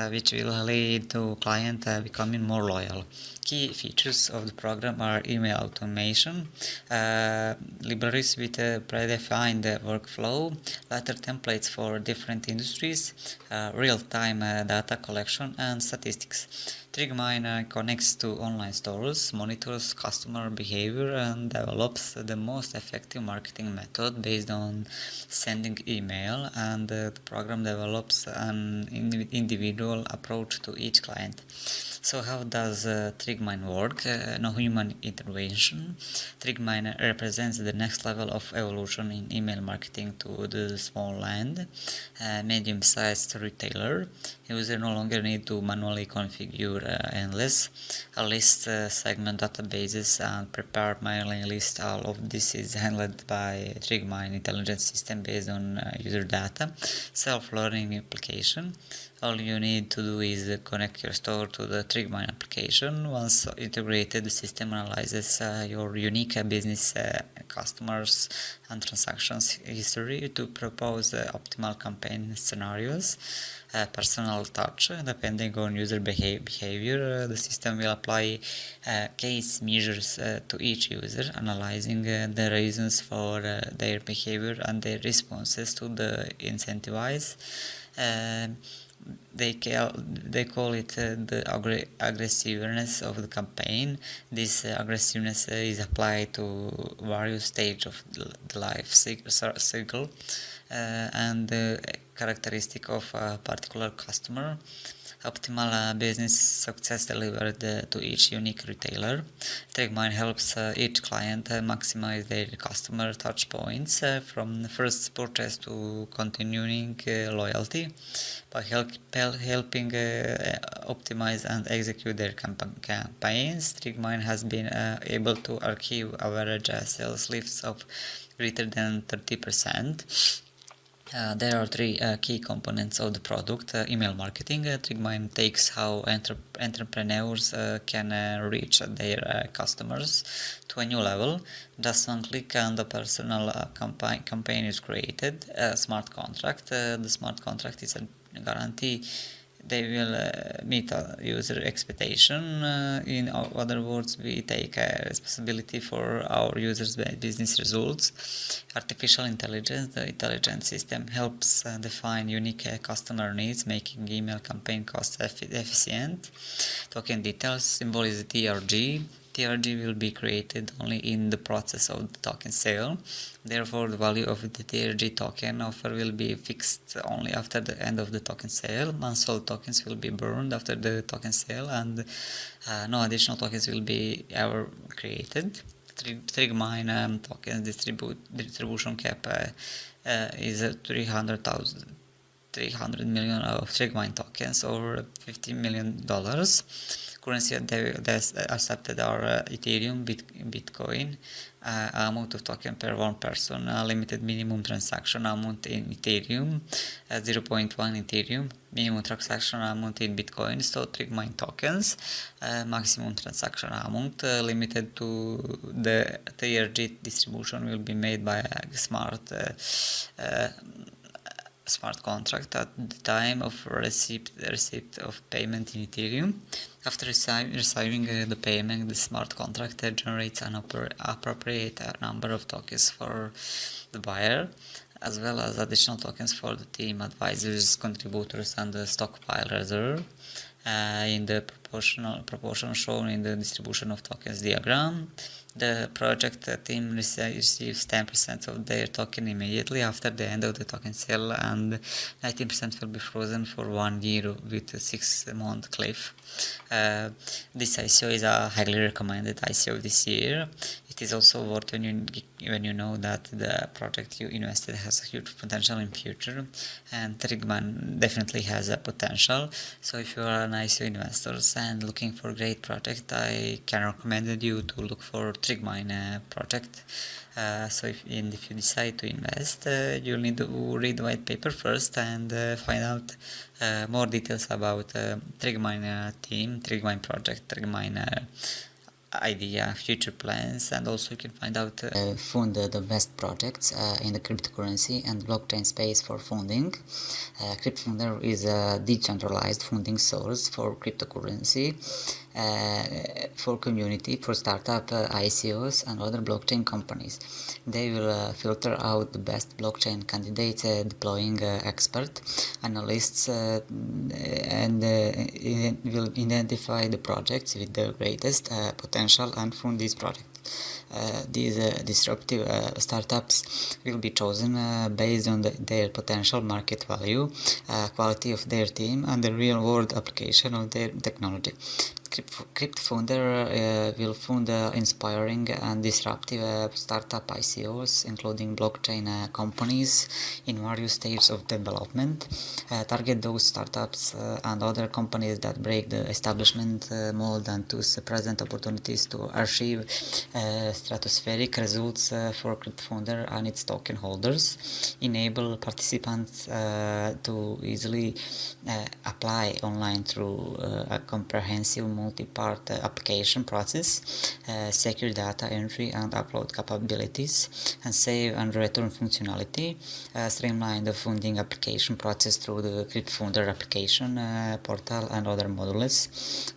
[SPEAKER 1] which will lead to clients becoming more loyal. Key features of the program are email automation, libraries with a predefined workflow, letter templates for different industries, real-time data collection and statistics. Trigmine connects to online stores, monitors customer behavior and develops the most effective marketing method based on sending email, and the program develops an individual approach to each client. So how does Trigmine work? No human intervention. Trigmine represents the next level of evolution in email marketing to the small and medium-sized retailer. Users no longer need to manually configure endless list, segment databases and prepare mailing lists. All of this is handled by Trigmine intelligence system based on user data, self-learning application. All you need to do is connect your store to the Trigmine application. Once integrated, the system analyzes your unique business customers and transactions history to propose optimal campaign scenarios. Personal touch, depending on user behavior, the system will apply case measures to each user, analyzing the reasons for their behavior and their responses to the incentivize. They call it the aggressiveness of the campaign. This aggressiveness is applied to various stages of the life cycle and the characteristic of a particular customer. Optimal business success delivered to each unique retailer. Trigmine helps each client maximize their customer touch points from the first purchase to continuing loyalty by helping optimize and execute their campaigns. Trigmine has been able to achieve average sales lifts of greater than 30%. There are three key components of the product. Email marketing. Trigmine takes how entrepreneurs can reach their customers to a new level. Just one click and the personal campaign is created. Smart contract. The smart contract is a guarantee they will meet a user expectation. In other words, we take responsibility for our users' business results. Artificial intelligence, the intelligent system helps define unique customer needs, making email campaign cost efficient. Token details, symbol is TRG. TRG will be created only in the process of the token sale. Therefore, the value of the TRG token offer will be fixed only after the end of the token sale. Unsold tokens will be burned after the token sale, and no additional tokens will be ever created. Trigmine tokens distribution cap is 300 million of Trigmine tokens, or $50 million. Currency that's accepted are Ethereum, Bitcoin, amount of token per one person, limited minimum transaction amount in Ethereum, 0.1 Ethereum, minimum transaction amount in Bitcoin, so Trigmine tokens, maximum transaction amount limited to the TRG distribution will be made by a smart contract at the time of receipt of payment in Ethereum. After receiving the payment, the smart contract generates an appropriate number of tokens for the buyer. as well as additional tokens for the team, advisors, contributors, and the stockpile reserve. In the proportion shown in the distribution of tokens diagram, the project team receives 10% of their token immediately after the end of the token sale, and 19% will be frozen for 1 year with a 6-month cliff. This ICO is a highly recommended ICO this year. It is also worth when you know that the project you invested has a huge potential in future, and Trigman definitely has a potential. So if you are an ICO investor and looking for a great project, I can recommend you to look for Trigmine project. So if you decide to invest, you'll need to read the white paper first and find out more details about Trigmine team, Trigmine project, Trigmine idea, future plans, and also you can find out fund the best projects in the cryptocurrency and blockchain space for funding. CryptFunder is a decentralized funding source for cryptocurrency, for community, for startup ICOs and other blockchain companies. They will filter out the best blockchain candidates, deploying expert analysts, and will identify the projects with the greatest potential and fund these projects. These disruptive startups will be chosen based on their potential market value, quality of their team, and the real-world application of their technology. CryptFunder will fund inspiring and disruptive startup ICOs, including blockchain companies in various stages of development. Target those startups and other companies that break the establishment mold and to present opportunities to achieve stratospheric results for CryptFunder and its token holders. Enable participants to easily apply online through a comprehensive multi-part application process, secure data entry and upload capabilities, and save and return functionality, streamline the funding application process through the CryptFunder application portal and other modules,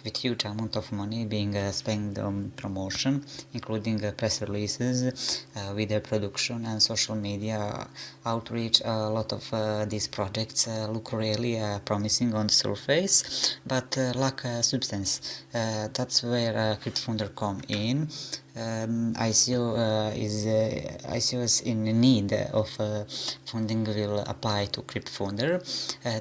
[SPEAKER 1] with huge amount of money being spent on promotion, including press releases, video production and social media outreach. A lot of these projects look really promising on the surface, but lack substance. That's where CryptFunder come in. ICO is in need of funding will apply to CryptFunder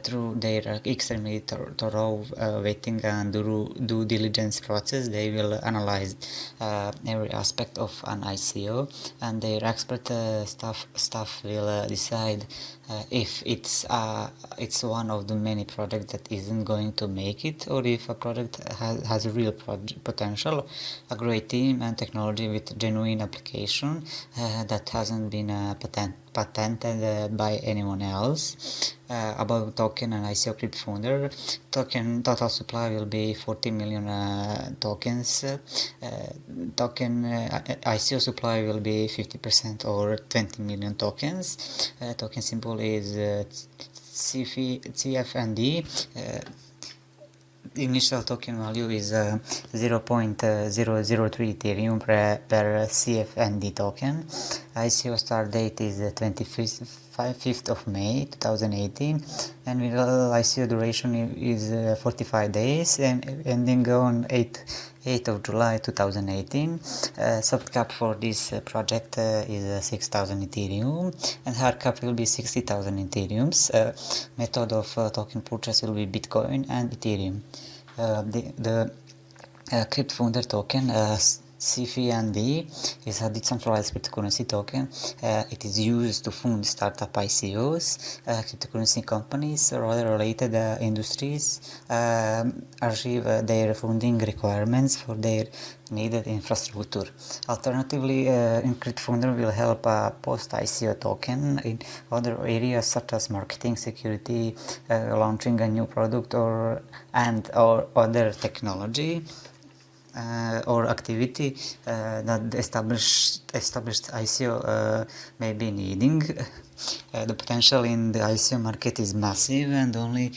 [SPEAKER 1] through their extremely thorough vetting and due diligence process. They will analyze every aspect of an ICO, and their expert staff will decide if it's one of the many projects that isn't going to make it, or if a project has a real potential, a great team and technology with genuine application that hasn't been patented by anyone else. About token and ICO CryptFunder, token total supply will be 40 million tokens. Token ICO supply will be 50% or 20 million tokens. Token symbol is CFND. The initial token value is 0.003 Ethereum per CFND token. ICO start date is 25th of May 2018, and ICO duration is 45 days and ending on 8th of July 2018. Soft cap for this project is 6,000 Ethereum, and hard cap will be 60,000 Ethereums. Method of token purchase will be Bitcoin and Ethereum. The CryptFunder token CFND is a decentralized cryptocurrency token. It is used to fund startup ICOs, cryptocurrency companies or other related industries achieve their funding requirements for their needed infrastructure. Alternatively, CryptFunder will help post-ICO token in other areas such as marketing, security, launching a new product or other technology or activity that established ICO may be needing. The potential in the ICO market is massive, and only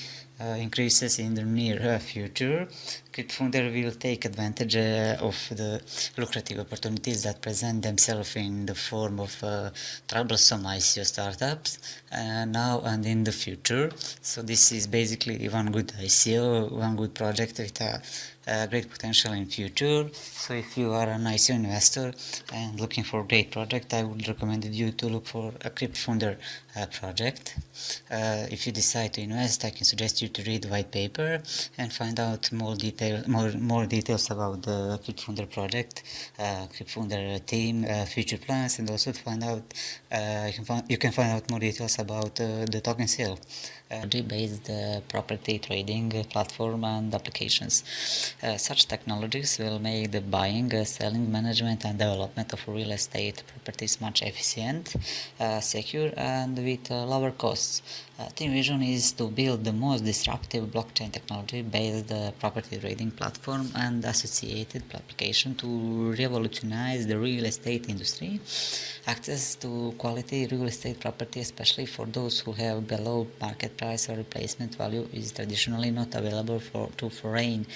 [SPEAKER 1] increases in the near future. Yagipoder will take advantage of the lucrative opportunities that present themselves in the form of troublesome ICO startups now and in the future. So this is basically one good ICO, one good project with a great potential in future. So if you are an ICO investor and looking for a great project, I would recommend you to look for a Yagipoder project. If you decide to invest, I can suggest you to read the white paper and find out more details about the Yagipoder project, Yagipoder team, future plans, and also to find out you can find out more details about the token sale. Based property trading platform and applications. Such technologies will make the buying, selling, management, and development of real estate properties much efficient, secure, and with lower costs. Team vision is to build the most disruptive blockchain technology-based property trading platform and associated application to revolutionize the real estate industry. Access to quality real estate property, especially for those who have below market price or replacement value, is traditionally not available to foreign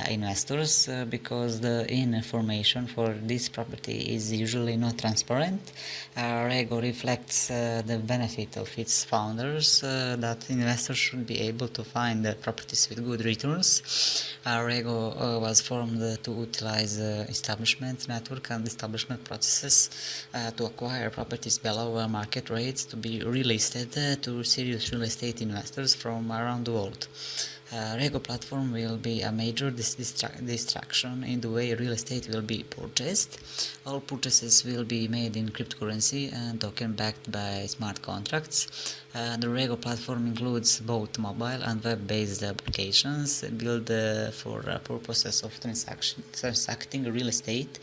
[SPEAKER 1] investors because the information for this property is usually not transparent. Rego reflects the benefit of its founders that investors should be able to find properties with good returns. Rego was formed to utilize establishment network and establishment processes to acquire properties below market rates to be relisted to serious real estate investors from around the world. Rego platform will be a major distraction in the way real estate will be purchased. All purchases will be made in cryptocurrency and token backed by smart contracts. The Rego platform includes both mobile and web-based applications built for purposes of transacting real estate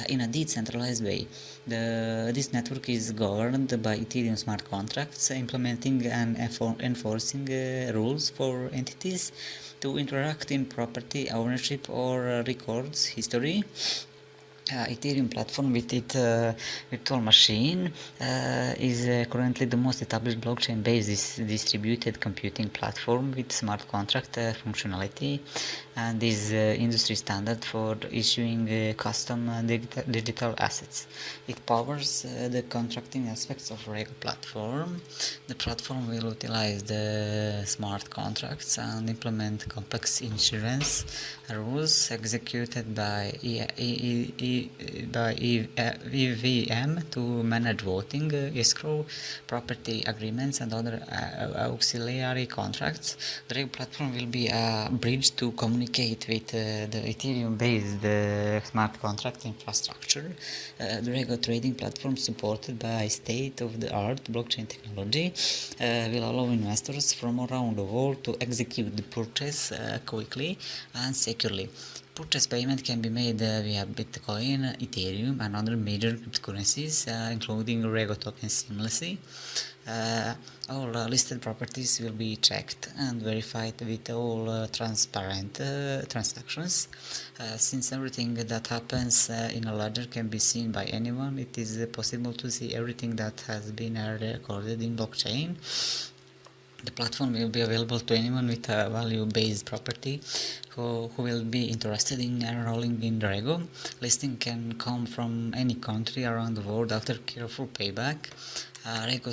[SPEAKER 1] in a decentralized way. This network is governed by Ethereum smart contracts, implementing and enforcing rules for entities to interact in property ownership or records history. Ethereum platform with its virtual machine is currently the most established blockchain-based distributed computing platform with smart contract functionality and is industry standard for issuing custom digital assets. It powers the contracting aspects of Rego platform. The platform will utilize the smart contracts and implement complex insurance rules executed by EVM to manage voting, escrow, property agreements, and other auxiliary contracts. The Rego platform will be a bridge to communicate with the Ethereum-based smart contract infrastructure. The Rego trading platform, supported by state-of-the-art blockchain technology, will allow investors from around the world to execute the purchase quickly and securely. Purchase payment can be made via Bitcoin, Ethereum, and other major cryptocurrencies, including Rego tokens seamlessly. All listed properties will be checked and verified with all transparent transactions. Since everything that happens in a ledger can be seen by anyone, it is possible to see everything that has been recorded in blockchain. The platform will be available to anyone with a value-based property who will be interested in enrolling in Rego. Listing can come from any country around the world after careful payback. Rego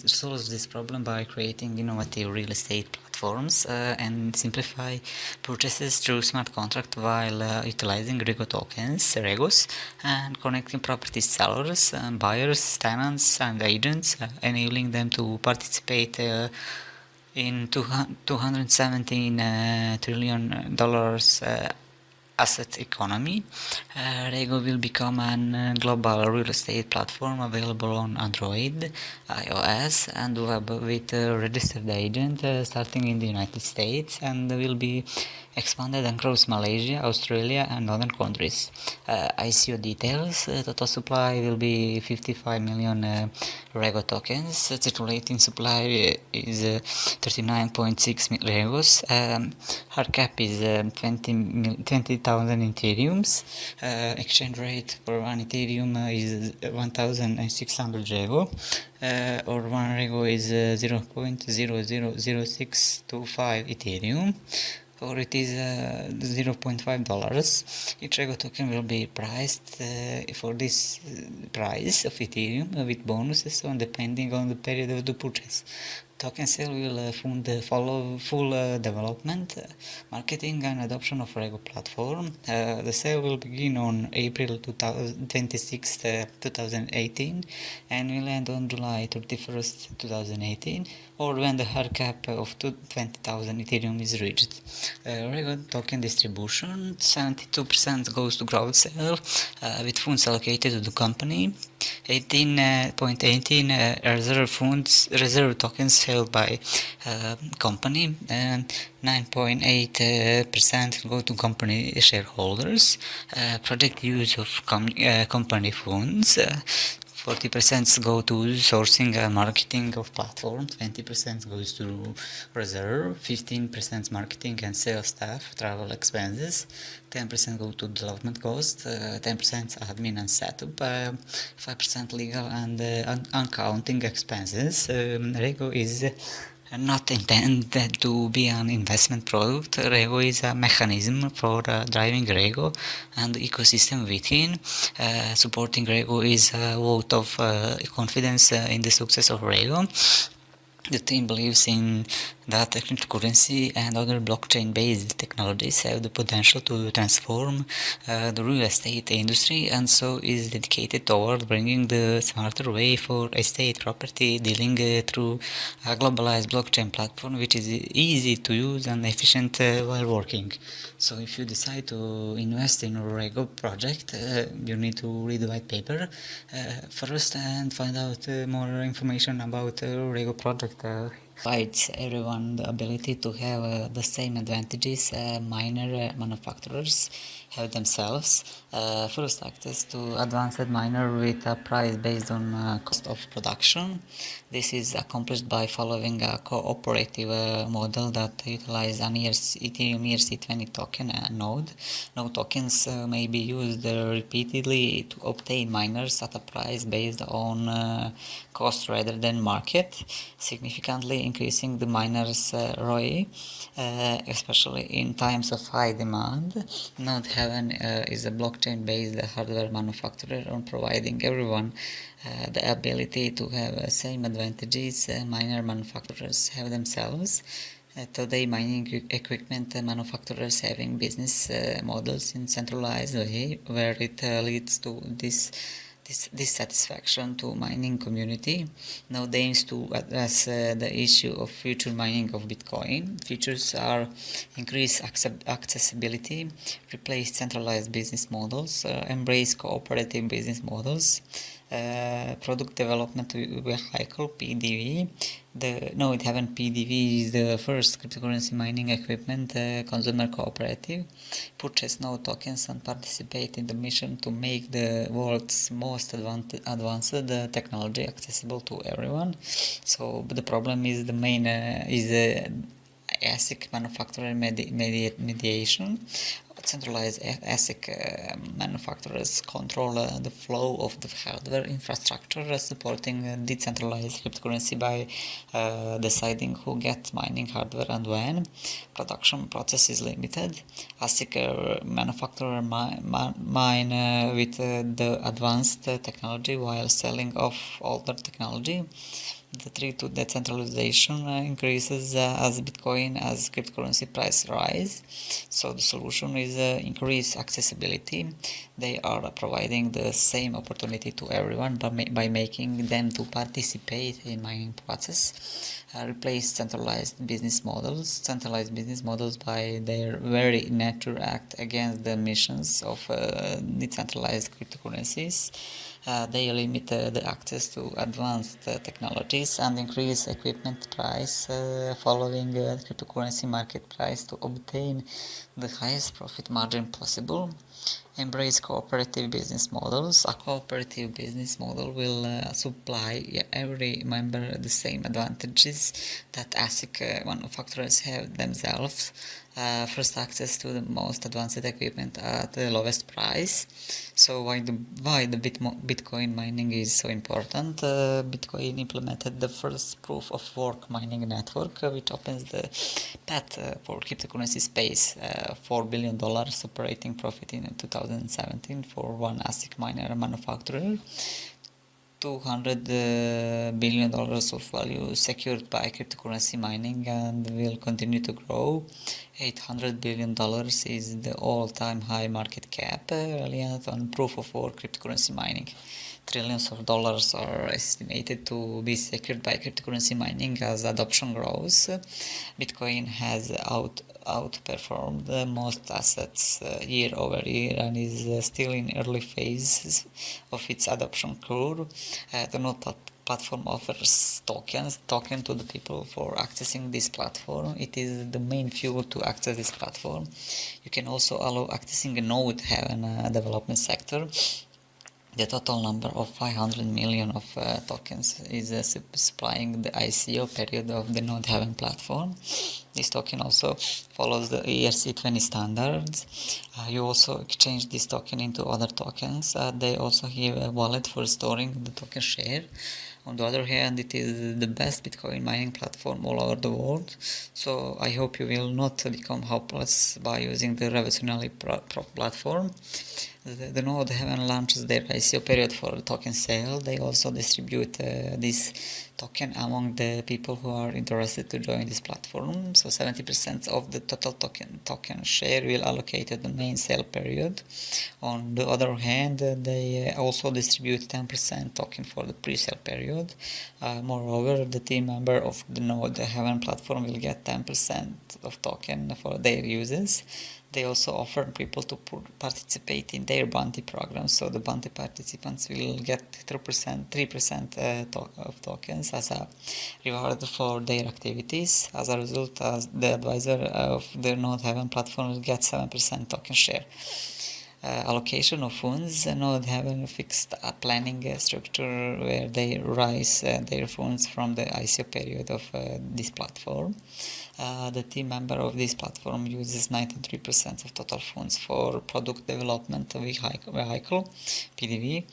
[SPEAKER 1] solves this problem by creating innovative real estate platforms and simplify purchases through smart contract while utilizing Rego tokens, Regos, and connecting property sellers, buyers, tenants, and agents, enabling them to participate in $217 trillion asset economy. Rego will become a global real estate platform available on Android, iOS, and web with a registered agent starting in the United States, and will be expanded across Malaysia, Australia, and other countries. ICO details: total supply will be 55 million Rego tokens. Circulating supply is 39.6 Regos. Hard cap is 20,000 Ethereums. Exchange rate for one Ethereum is 1,600 Rego. Or one Rego is 0.000625 Ethereum, or it is $0.5. Each Rego token will be priced for this price of Ethereum with bonuses on depending on the period of the purchase. Token sale will fund the full development, marketing and adoption of Rego platform. The sale will begin on April 26, 2018 and will end on July 31st, 2018, or when the hard cap of 20,000 Ethereum is reached. Rego token distribution: 72% goes to crowd sale with funds allocated to the company. 18.18 reserve tokens held by company, and 9.8% go to company shareholders. Project use of company funds: 40% go to sourcing and marketing of platform, 20% goes to reserve, 15% marketing and sales staff, travel expenses, 10% go to development cost, 10% admin and setup, 5% legal and accounting expenses. Rego is not intended to be an investment product. Rego is a mechanism for driving Rego and the ecosystem within. Supporting Rego is a vote of confidence in the success of Rego. The team believes in that cryptocurrency and other blockchain-based technologies have the potential to transform the real estate industry, and so is dedicated toward bringing the smarter way for estate property dealing through a globalized blockchain platform which is easy to use and efficient while working. So if you decide to invest in a Rego project, you need to read the white paper first and find out more information about the Rego project. Provides everyone the ability to have the same advantages miner manufacturers have themselves. First, access to advanced miner with a price based on cost of production. This is accomplished by following a cooperative model that utilizes an Ethereum ERC20 token node. Node tokens may be used repeatedly to obtain miners at a price based on cost rather than market, significantly increasing the miners' ROI, especially in times of high demand. Node Heaven is a blockchain-based hardware manufacturer on providing everyone the ability to have same advantages miner manufacturers have themselves. Today, mining equipment manufacturers having business models in centralized way, where it leads to dissatisfaction to mining community. Now aims to address the issue of future mining of Bitcoin. Features are increase accessibility, replace centralized business models, embrace cooperative business models, product development vehicle (PDV). The Node Heaven PDV is the first cryptocurrency mining equipment consumer cooperative. Purchase Node tokens and participate in the mission to make the world's most advanced technology accessible to everyone. So, but the problem is the main ASIC manufacturer mediation. Centralized ASIC manufacturers control the flow of the hardware infrastructure, supporting decentralized cryptocurrency by deciding who gets mining hardware and when. Production process is limited. ASIC manufacturer mine with the advanced technology while selling off older technology. The trick to decentralization increases as Bitcoin as cryptocurrency price rise. So the solution is increase accessibility. They are providing the same opportunity to everyone by making them to participate in mining process. Replace centralized business models. Centralized business models by their very nature act against the missions of decentralized cryptocurrencies. They limit the access to advanced technologies and increase equipment price following cryptocurrency market price to obtain the highest profit margin possible. Embrace cooperative business models. A cooperative business model will supply every member the same advantages that ASIC manufacturers have themselves. First, access to the most advanced equipment at the lowest price. So why the Bitcoin mining is so important? Bitcoin implemented the first proof of work mining network, which opens the path for cryptocurrency space. $4 billion operating profit in 2017 for one ASIC miner manufacturer. $200 billion of value secured by cryptocurrency mining and will continue to grow. $800 billion is the all-time high market cap reliant on proof of work cryptocurrency mining. Trillions of dollars are estimated to be secured by cryptocurrency mining as adoption grows. Bitcoin has outperformed most assets year over year and is still in early phases of its adoption curve. The node platform offers token to the people for accessing this platform. It is the main fuel to access this platform. You can also allow accessing a node Haven development sector. The total number of 500 million of tokens is supplying the ICO period of the Node Haven platform. This token also follows the ERC20 standards. You also exchange this token into other tokens. They also have a wallet for storing the token share. On the other hand, it is the best Bitcoin mining platform all over the world. So I hope you will not become hopeless by using the revolutionary platform. The Node Haven launches their ICO period for token sale. They also distribute this token among the people who are interested to join this platform. So 70% of the total token share will allocate to the main sale period. On the other hand, they also distribute 10% token for the pre-sale period. Moreover, the team member of the Node Haven platform will get 10% of token for their users. They also offer people to participate in their bounty program, so the bounty participants will get 3% of tokens as a reward for their activities. As a result, the advisor of the Node Haven platform will get 7% token share. Allocation of funds. Node Haven a fixed planning structure where they raise their funds from the ICO period of this platform. The team member of this platform uses 93% of total funds for product development vehicle PDV.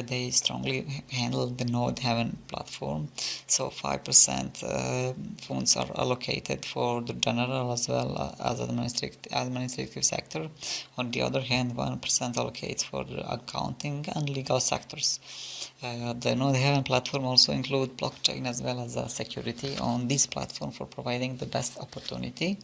[SPEAKER 1] They strongly handle the Node Haven platform, so 5% funds are allocated for the general as well as administrative sector. On the other hand, 1% allocates for the accounting and legal sectors. The Node Haven platform also includes blockchain as well as security on this platform for providing the best opportunity.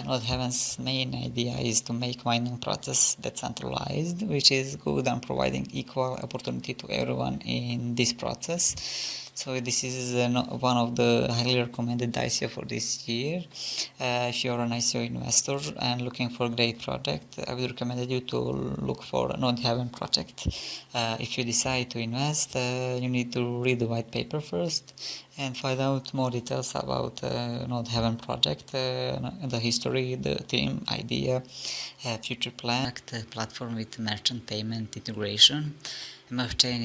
[SPEAKER 1] Node Haven's main idea is to make mining process decentralized, which is good and providing equal opportunity to everyone in this process. So this is one of the highly recommended ICO for this year. If you're an ICO investor and looking for a great project, I would recommend you to look for a Node Haven project. If you decide to invest, you need to read the white paper first and find out more details about Node Haven project, the history, the team, idea, future plan. Platform with merchant payment integration. MFChain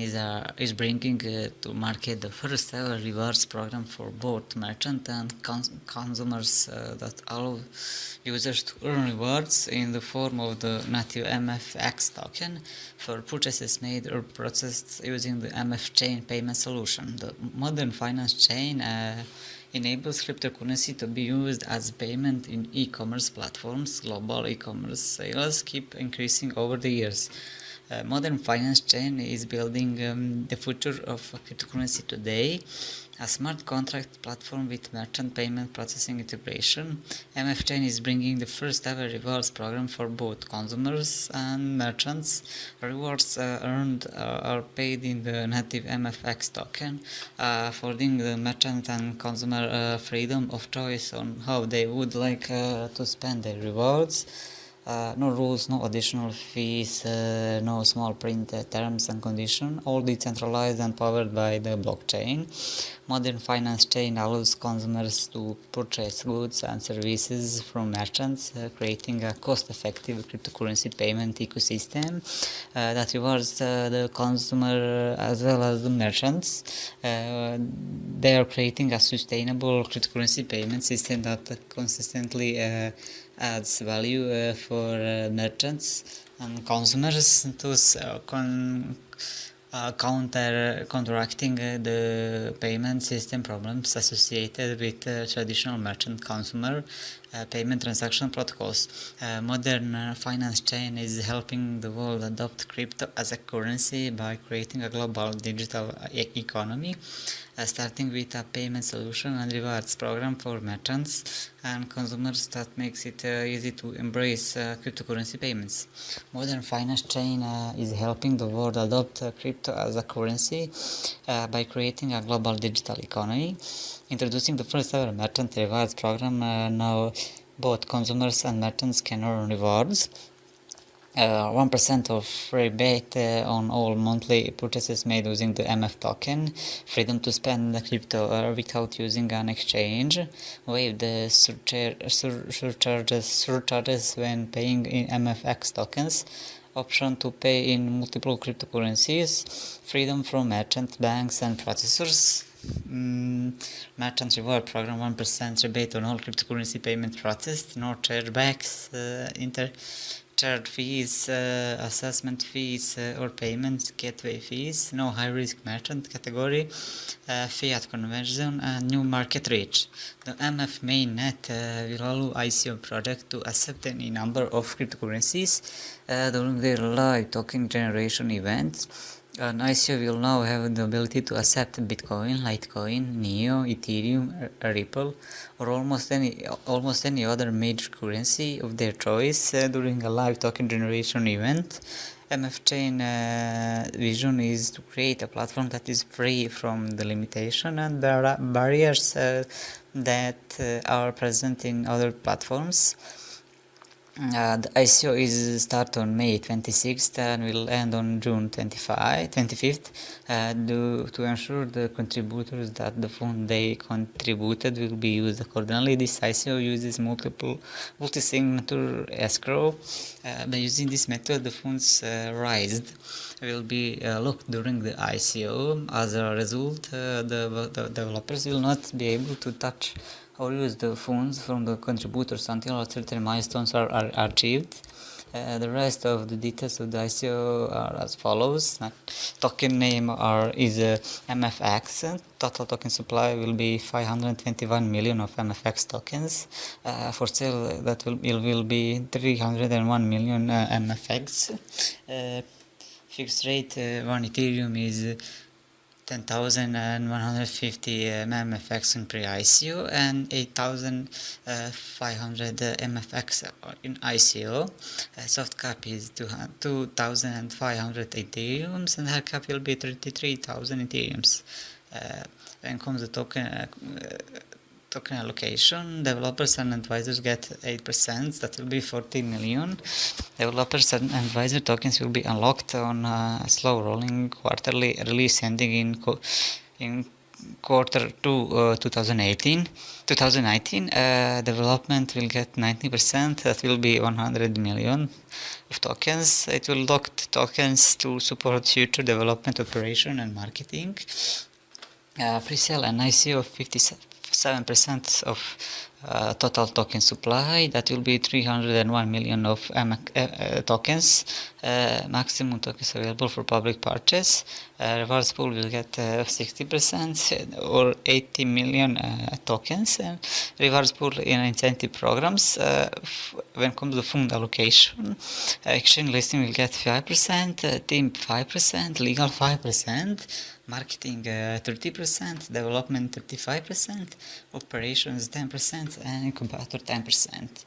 [SPEAKER 1] is bringing to market the first ever rewards program for both merchant and consumers that allow users to earn rewards in the form of the native MFX token for purchases made or processed using the MFChain payment solution. The modern finance chain enables cryptocurrency to be used as payment in e-commerce platforms. Global e-commerce sales keep increasing over the years. Modern finance chain is building the future of cryptocurrency today. A smart contract platform with merchant payment processing integration. MFChain is bringing the first ever rewards program for both consumers and merchants. Rewards earned are paid in the native MFX token, affording the merchant and consumer freedom of choice on how they would like to spend their rewards. No rules, no additional fees, no small print terms and conditions, all decentralized and powered by the blockchain. Modern finance chain allows consumers to purchase goods and services from merchants, creating a cost-effective cryptocurrency payment ecosystem that rewards the consumer as well as the merchants. They are creating a sustainable cryptocurrency payment system that consistently adds value for merchants and consumers, thus counteracting the payment system problems associated with traditional merchant consumer payment transaction protocols. Modern finance chain is helping the world adopt crypto as a currency by creating a global digital economy, starting with a payment solution and rewards program for merchants and consumers that makes it easy to embrace cryptocurrency payments. Modern finance chain is helping the world adopt crypto as a currency by creating a global digital economy, introducing the first ever merchant rewards program. Now both consumers and merchants can earn rewards. 1% of rebate on all monthly purchases made using the MF token, freedom to spend the crypto without using an exchange, waive the surcharges when paying in MFX tokens, option to pay in multiple cryptocurrencies, freedom from merchant banks and processors. Merchant reward program, 1% rebate on all cryptocurrency payment processed, no chargebacks, charge fees, assessment fees or payment gateway fees, no high risk merchant category, fiat conversion and new market reach. The MF mainnet will allow ICO project to accept any number of cryptocurrencies during their live token generation events. An ICO will now have the ability to accept Bitcoin, Litecoin, Neo, Ethereum, Ripple, or almost any other major currency of their choice during a live token generation event. MF Chain vision is to create a platform that is free from the limitation and barriers that are present in other platforms. The ICO is start on May 26th and will end on June 25th to ensure the contributors that the fund they contributed will be used accordingly. This ICO uses multi-signature escrow. By using this method, the funds raised will be locked during the ICO. As a result, the developers will not be able to touch or use the funds from the contributors until certain milestones are achieved. The rest of the details of the ICO are as follows. Token name is MFX. Total token supply will be 521 million of MFX tokens. For sale, that will be 301 million MFX. Fixed rate 1 Ethereum is 10,150 MFX in pre-ICO and 8,500 MFX in ICO. Soft cap is 2,500 Ethereums and hard cap will be 33,000 Ethereums. When comes the token allocation, developers and advisors get 8%, that will be 40 million. Developers and advisor tokens will be unlocked on a slow rolling quarterly release ending in quarter 2 2019. Development will get 90%, that will be 100 million of tokens. It will lock tokens to support future development, operation and marketing. Pre-sale and ICO of 57% of total token supply, that will be 301 million of tokens. Maximum tokens available for public purchase. Rewards pool will get 60% or 80 million tokens. Rewards pool in incentive programs. When it comes to fund allocation, exchange listing will get 5%, team 5%, legal 5%, marketing 30%, development 35%, operations 10%, and incubator 10%.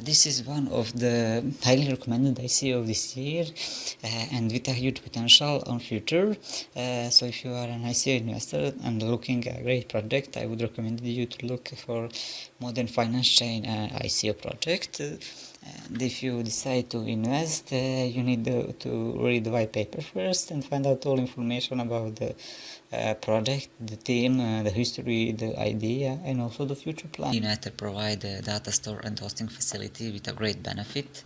[SPEAKER 1] This is one of the highly recommended ICO of this year, and with a huge potential on future. So if you are an ICO investor and looking at a great project, I would recommend you to look for modern finance chain ICO project. And if you decide to invest, you need to read the white paper first and find out all information about the project, the team, the history, the idea, and also the future plan. DNet provide a data store and hosting facility with a great benefit.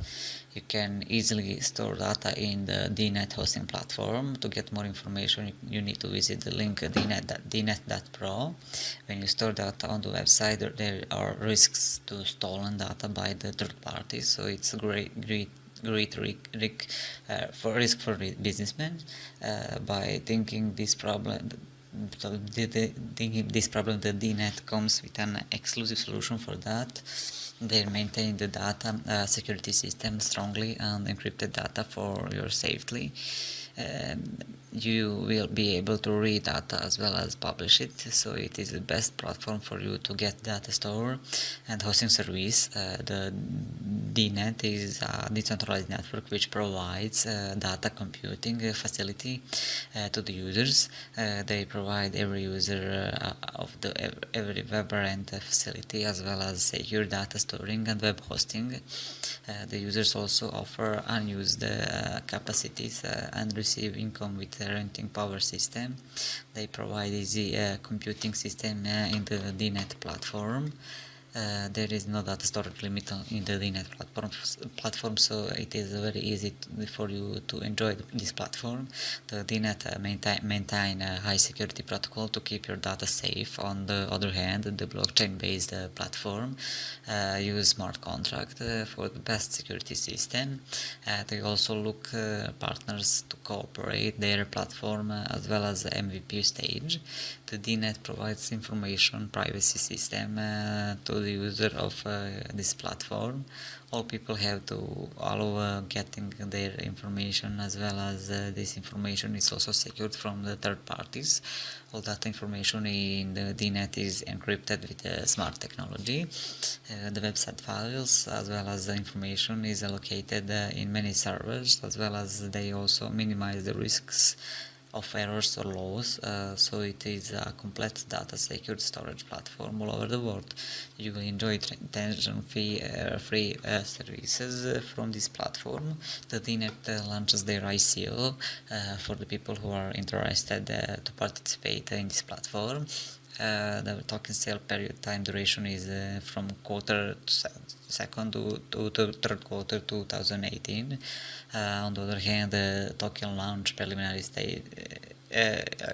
[SPEAKER 1] You can easily store data in the DNet hosting platform. To get more information, you need to visit the link dnet.pro. When you store data on the website, there are risks to stolen data by the third parties, so it's a great risk for businessmen. By thinking this problem, the DNet comes with an exclusive solution for that. They maintain the data security system strongly and encrypted data for your safety. You will be able to read data as well as publish it, so it is the best platform for you to get data store and hosting service. The DNet is a decentralized network which provides data computing facility to the users. They provide every user of every WebRent facility as well as secure data storing and web hosting. The users also offer unused capacities and receive income with the renting power system. They provide easy computing system in the DNet platform. There is no data storage limit in the DNet platform, so it is very easy for you to enjoy this platform. The DNet maintain a high security protocol to keep your data safe. On the other hand, the blockchain-based platform use smart contract for the best security system. They also look partners to cooperate their platform as well as the MVP stage. The DNet provides information privacy system to the user of this platform. All people have to allow getting their information, as well as this information is also secured from the third parties. All that information in the DNet is encrypted with smart technology. The website files as well as the information is allocated in many servers, as well as they also minimize the risks of errors or loss, so it is a complete data secured storage platform all over the world. You will enjoy tension-free free services from this platform. The DNet launches their ICO for the people who are interested to participate in this platform. The token sale period time duration is from quarter second to third quarter 2018. On the other hand, the token launch preliminary stage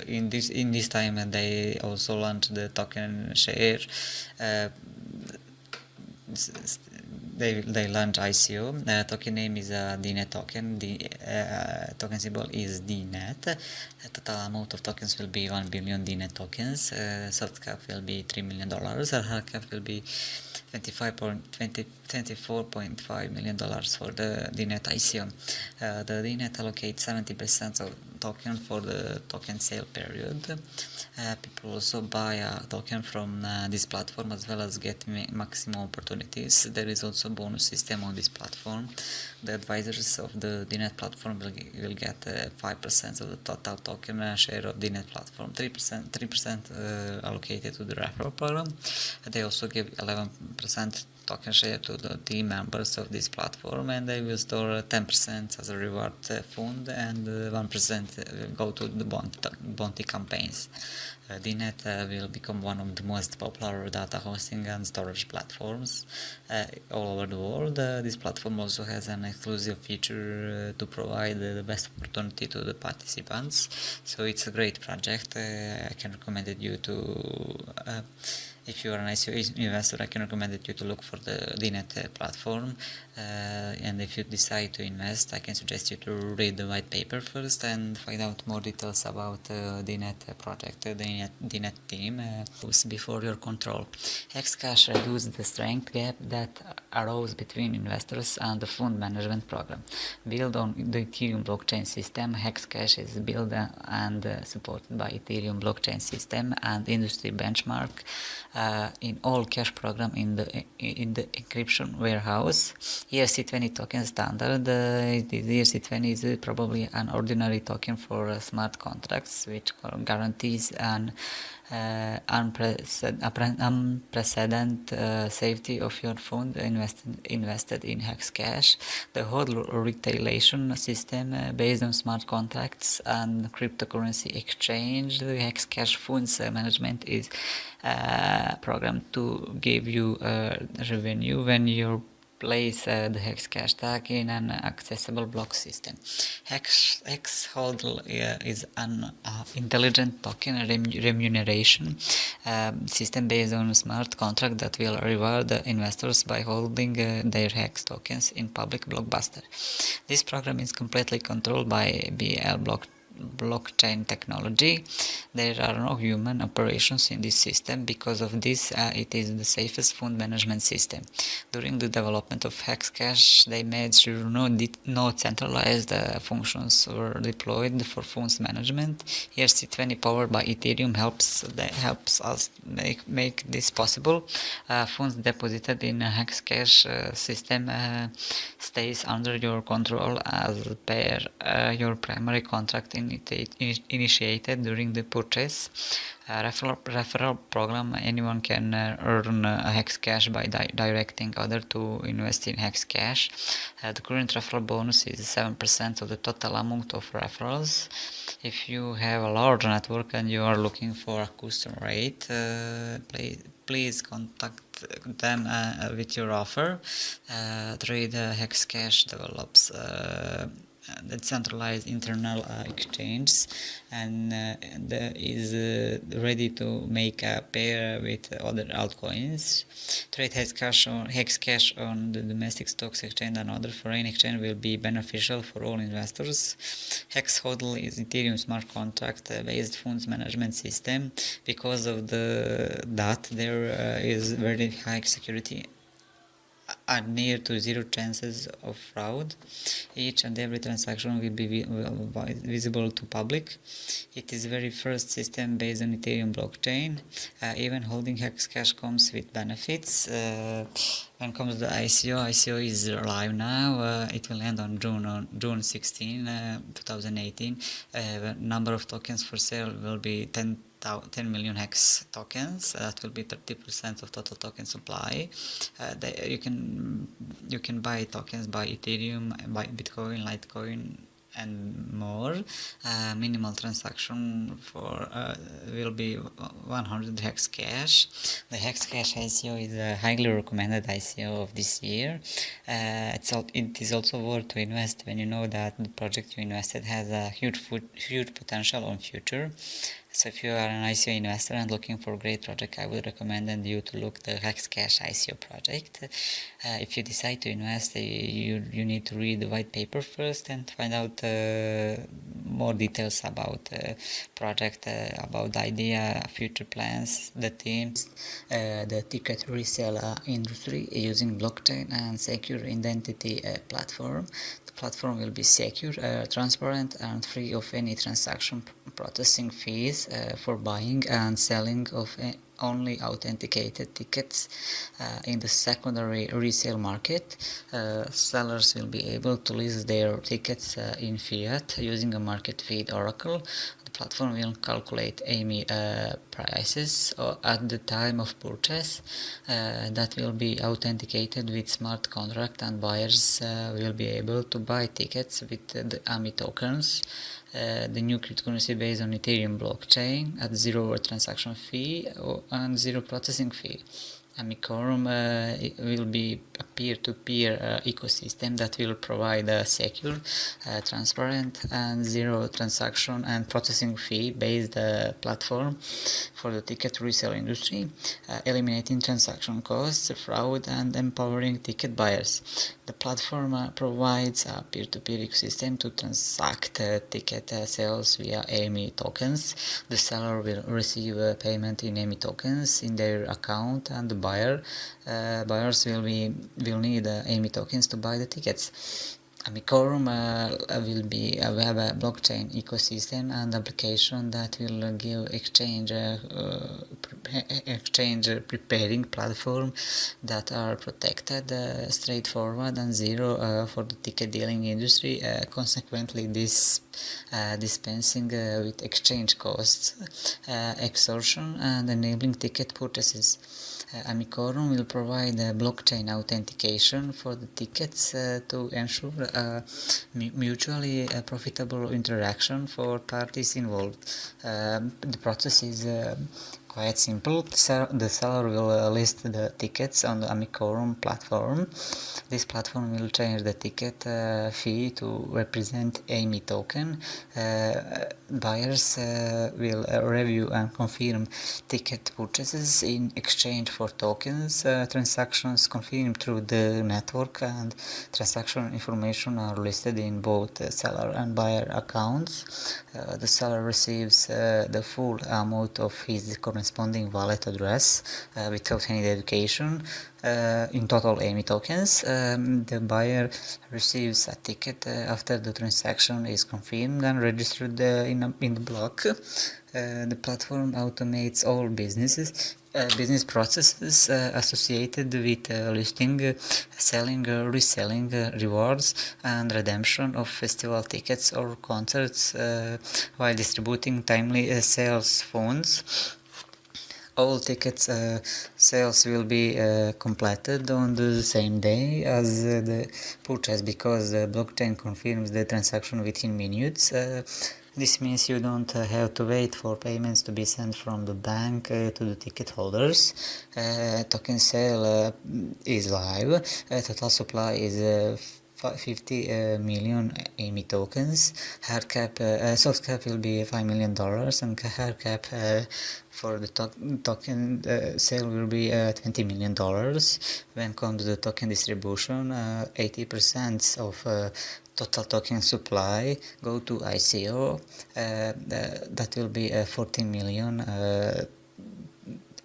[SPEAKER 1] in this time, they also launched the token share. They launch ICO. Token name is DNet token. The token symbol is DNet. Total amount of tokens will be 1 billion DNet tokens. Soft cap will be $3 million. Hard cap will be $24.5 million for the DNet ICO. The DNet allocates 70% of token for the token sale period. People also buy a token from this platform as well as get maximum opportunities. There is also a bonus system on this platform. The advisors of the DNet platform will get 5% of the total token share of DNet platform, 3% allocated to the referral program. They also give 11% token share to the team members of this platform, and they will store 10% as a reward fund, and 1% will go to the bounty campaigns. DNet will become one of the most popular data hosting and storage platforms all over the world. This platform also has an exclusive feature to provide the best opportunity to the participants, so it's a great project. I can recommend it you to if you are an ICO investor, I can recommend you to look for the DNet platform, and if you decide to invest, I can suggest you to read the white paper first and find out more details about the DNet project, the DNet team before your control. Hexcash reduces the strength gap that arose between investors and the fund management program. Built on the Ethereum blockchain system, Hexcash is built and supported by Ethereum blockchain system and industry benchmark in all cache program in the encryption warehouse. ERC20 token standard. The ERC20 is probably an ordinary token for smart contracts, which guarantees an unprecedented safety of your fund invested in Hexcash. The whole retailation system based on smart contracts and cryptocurrency exchange. The Hexcash funds management is programmed to give you revenue when you place the Hexcash tag in an accessible block system. HexHodl is an intelligent token remuneration system based on a smart contract that will reward the investors by holding their Hex tokens in public blockbuster. This program is completely controlled by BL blockchain technology. There are no human operations in this system. Because of this, it is the safest fund management system. During the development of Hexcash, they made sure no centralized functions were deployed for funds management. ERC20 powered by Ethereum helps us make this possible. Funds deposited in a Hexcash system stays under your control as per your primary contract initiated during the purchase. Referral program. Anyone can earn Hexcash by directing others to invest in Hexcash. The current referral bonus is 7% of the total amount of referrals. If you have a large network and you are looking for a custom rate, please contact them with your offer. Trade Hexcash develops decentralized internal exchanges and is ready to make a pair with other altcoins. Trade Hexcash on the domestic stocks exchange and other foreign exchange will be beneficial for all investors. HexHodl is Ethereum smart contract based funds management system. Because of that there is very high security are near to zero chances of fraud. Each and every transaction will be visible to public. It is very first system based on Ethereum blockchain. Even holding Hexcash comes with benefits. When comes to the ICO is live now. It will end on June 16, 2018. Number of tokens for sale will be 10 million Hex tokens. That will be 30% of total token supply. You can buy tokens by Ethereum, by Bitcoin, Litecoin, and more. Minimal transaction for will be 100 Hexcash. The Hexcash ICO is a highly recommended ICO of this year. It is also worth to invest when you know that the project you invested has a huge potential on future. So if you are an ICO investor and looking for a great project, I would recommend you to look the Hexcash ICO project. If you decide to invest, you need to read the white paper first and find out more details about the project, about the idea, future plans, the teams, the ticket resale industry using blockchain and secure identity platform. The platform will be secure, transparent, and free of any transaction processing fees for buying and selling of only authenticated tickets. In the secondary resale market, sellers will be able to list their tickets in fiat using a market feed oracle. The platform will calculate AMI prices at the time of purchase that will be authenticated with smart contract, and buyers will be able to buy tickets with the AMI tokens. The new cryptocurrency based on Ethereum blockchain at zero transaction fee and zero processing fee. Amicorum will be a peer-to-peer ecosystem that will provide a secure, transparent, and zero transaction and processing fee based platform for the ticket resale industry, eliminating transaction costs, fraud, and empowering ticket buyers. The platform provides a peer-to-peer ecosystem to transact ticket sales via AMI tokens. The seller will receive payment in AMI tokens in their account, and the buyers will need AMI tokens to buy the tickets. Amicorum will be a web blockchain ecosystem and application that will give exchange preparing platform that are protected, straightforward and zero for the ticket dealing industry. Consequently, this dispensing with exchange costs, extortion and enabling ticket purchases. Amicorum will provide blockchain authentication for the tickets to ensure mutually profitable interaction for parties involved. The process is quite simple. The seller will list the tickets on the Amicorum platform. This platform will change the ticket fee to represent AMI token. Buyers will review and confirm ticket purchases in exchange for tokens. Transactions confirmed through the network and transaction information are listed in both seller and buyer accounts. The seller receives the full amount of his corresponding wallet address without any dedication. In total AMI tokens. The buyer receives a ticket after the transaction is confirmed and registered in the block. The platform automates all business processes associated with listing, selling, reselling, rewards and redemption of festival tickets or concerts while distributing timely sales funds. All tickets sales will be completed on the same day as the purchase, because the blockchain confirms the transaction within minutes. This means you don't have to wait for payments to be sent from the bank to the ticket holders. Token sale is live. Total supply is 50 million AMI tokens. Hard cap, soft cap will be $5 million, and hard cap for the token sale will be $20 million. When comes to the token distribution, 80% of total token supply go to ICO. That will be 14 million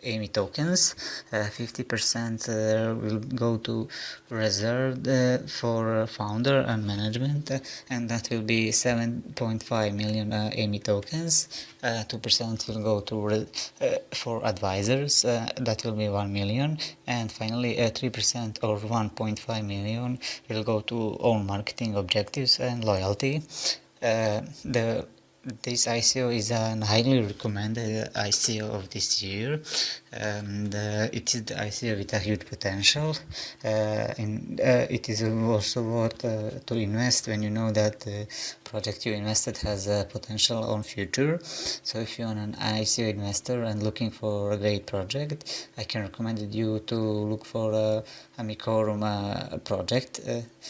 [SPEAKER 1] AMI tokens. 50% will go to reserved for founder and management, and that will be 7.5 million AMI tokens. 2% will go to for advisors, that will be 1 million, and finally 3% or 1.5 million will go to own marketing objectives and loyalty. This ICO is a highly recommended ICO of this year, and it is the ICO with a huge potential. It is also worth to invest when you know that the project you invested has potential on future. So if you're an ICO investor and looking for a great project, I can recommend you to look for a Amicorum project.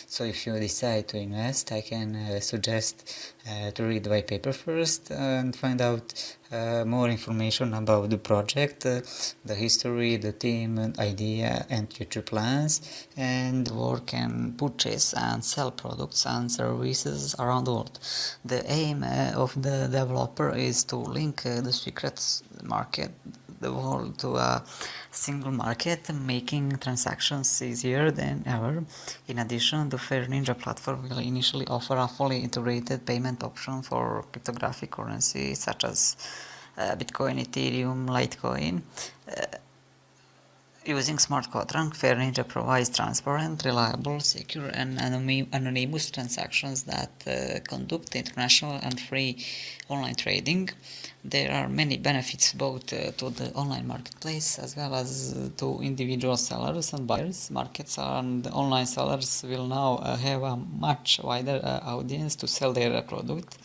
[SPEAKER 1] So if you decide to invest, I can suggest to read the white paper first and find out more information about the project, the history, the team, idea and future plans, and work and purchase and sell products and services around the world. The aim of the developer is to link the secret market, the world, to a single market, making transactions easier than ever. In addition, the Fair Ninja platform will initially offer a fully integrated payment option for cryptographic currency such as Bitcoin, Ethereum, Litecoin. Using smart contract, Fair Ninja provides transparent, reliable, secure and anonymous transactions that conduct international and free online trading. There are many benefits both to the online marketplace as well as to individual sellers and buyers. Markets and online sellers will now have a much wider audience to sell their product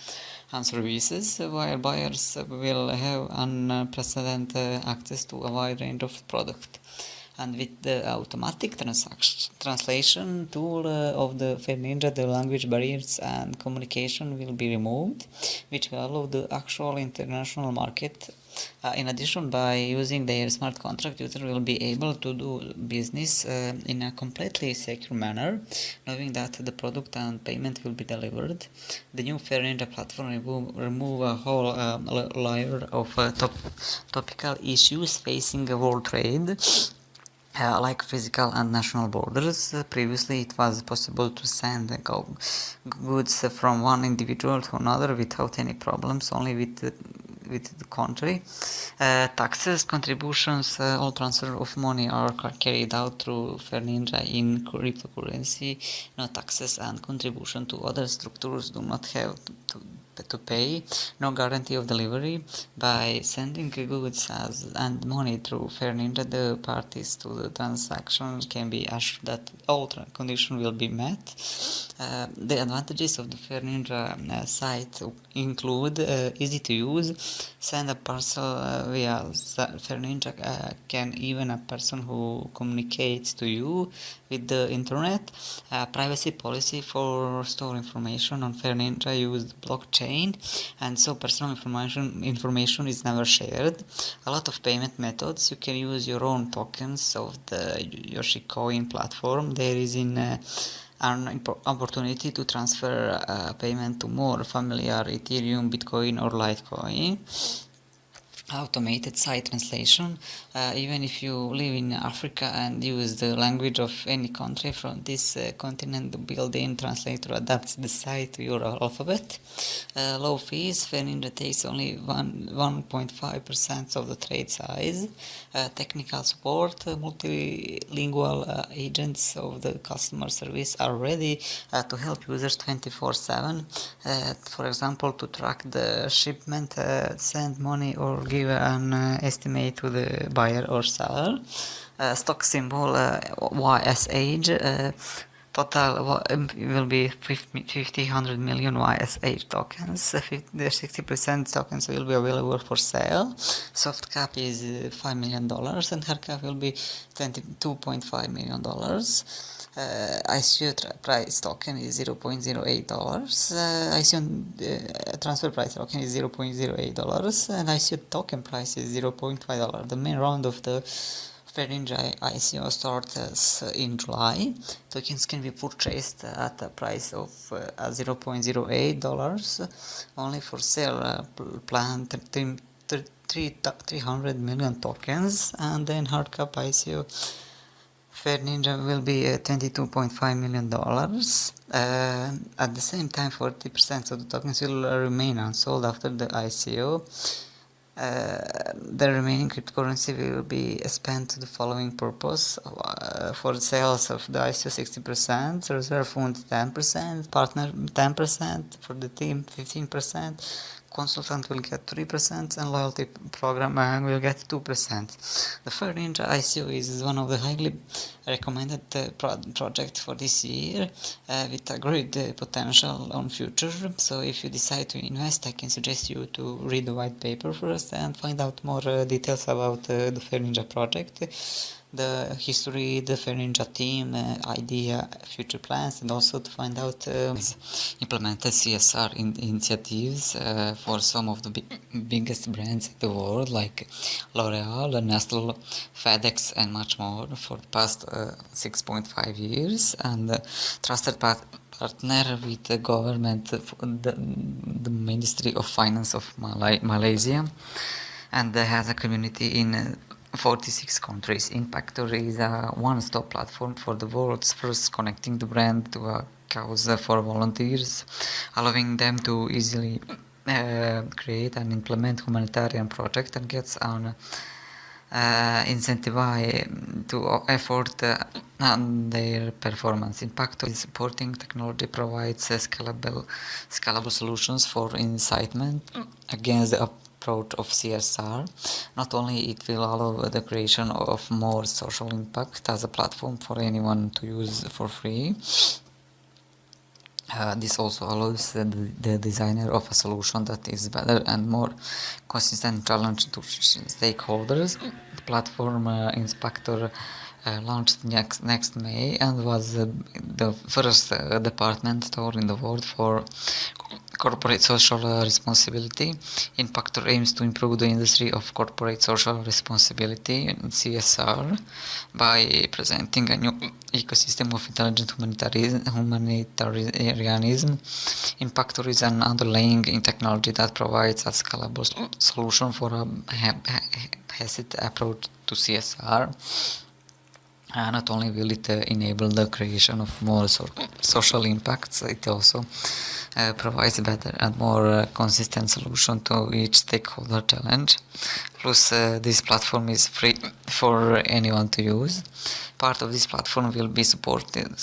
[SPEAKER 1] and services, while buyers will have unprecedented access to a wide range of product. And with the automatic translation tool of the Fair Ninja, the language barriers and communication will be removed, which will allow the actual international market. In addition, by using their smart contract, user will be able to do business in a completely secure manner, knowing that the product and payment will be delivered. The new Fair Ninja platform remove a whole layer of topical issues facing world trade. like physical and national borders. Previously, it was possible to send goods from one individual to another without any problems, only with the country. Taxes, contributions, all transfer of money are carried out through Ferninja in cryptocurrency. No taxes and contribution to other structures do not have to pay, no guarantee of delivery. By sending goods and money through Fair Ninja, the parties to the transaction can be assured that all conditions will be met. The advantages of the Fair Ninja site include easy to use, send a parcel via Fair Ninja, can even a person who communicates to you with the internet. Privacy policy for store information on Fair Ninja use blockchain, and so personal information is never shared. A lot of payment methods. You can use your own tokens of the Yoshikoin platform. There is an opportunity to transfer payment to more familiar Ethereum, Bitcoin, or Litecoin. Automated site translation. Even if you live in Africa and use the language of any country from this continent, the built-in translator adapts the site to your alphabet. Low fees. Ninja takes only 1.5% of the trade size. Technical support. Multilingual agents of the customer service are ready to help users 24/7. For example, to track the shipment, send money, or give an estimate to the buyer or seller. Stock symbol YSH. Total will be 100 million YSH tokens. The 60% tokens will be available for sale. Soft cap is $5 million and hard cap will be $22.5 million. ICO price token is $0.08. ICO transfer price token is $0.08 and ICO token price is $0.5. The main round of the Ferinja ICO starts in July. Tokens can be purchased at a price of $0.08. Only for sale planned 300 million tokens, and then hard cap ICO Fair Ninja will be $22.5 million. At the same time, 40% of the tokens will remain unsold after the ICO. The remaining cryptocurrency will be spent to the following purpose: for the sales of the ICO 60%, reserve fund 10%, partner 10%, for the team 15%, consultant will get 3%, and loyalty program will get 2%. The Fair Ninja ICO is one of the highly recommended projects for this year, with a great potential on future. So if you decide to invest, I can suggest you to read the white paper first and find out more details about the Fair Ninja project, the history, the Fair Ninja team, idea, future plans, and also to find out implemented CSR initiatives for some of the biggest brands in the world, like L'Oreal, Nestle, FedEx, and much more for the past 6.5 years, and trusted partner with the government, the Ministry of Finance of Malaysia, and has a community in 46 countries. Impactor is a one-stop platform for the world's first connecting the brand to a cause for volunteers, allowing them to easily create and implement humanitarian projects and gets on incentivize to effort and their performance. Impacto is supporting technology provides scalable solutions for incitement against the approach of CSR. Not only it will allow the creation of more social impact as a platform for anyone to use for free. This also allows the designer of a solution that is better and more consistent challenge to stakeholders. The platform Inspector launched next May and was the first department store in the world for corporate social responsibility. Impactor aims to improve the industry of corporate social responsibility and CSR by presenting a new ecosystem of intelligent humanitarianism. Impactor is an underlying technology that provides a scalable solution for a HACCP approach to CSR. Not only will it enable the creation of more social impacts, it also provides a better and more consistent solution to each stakeholder challenge. Plus, this platform is free for anyone to use. Part of this platform will be supported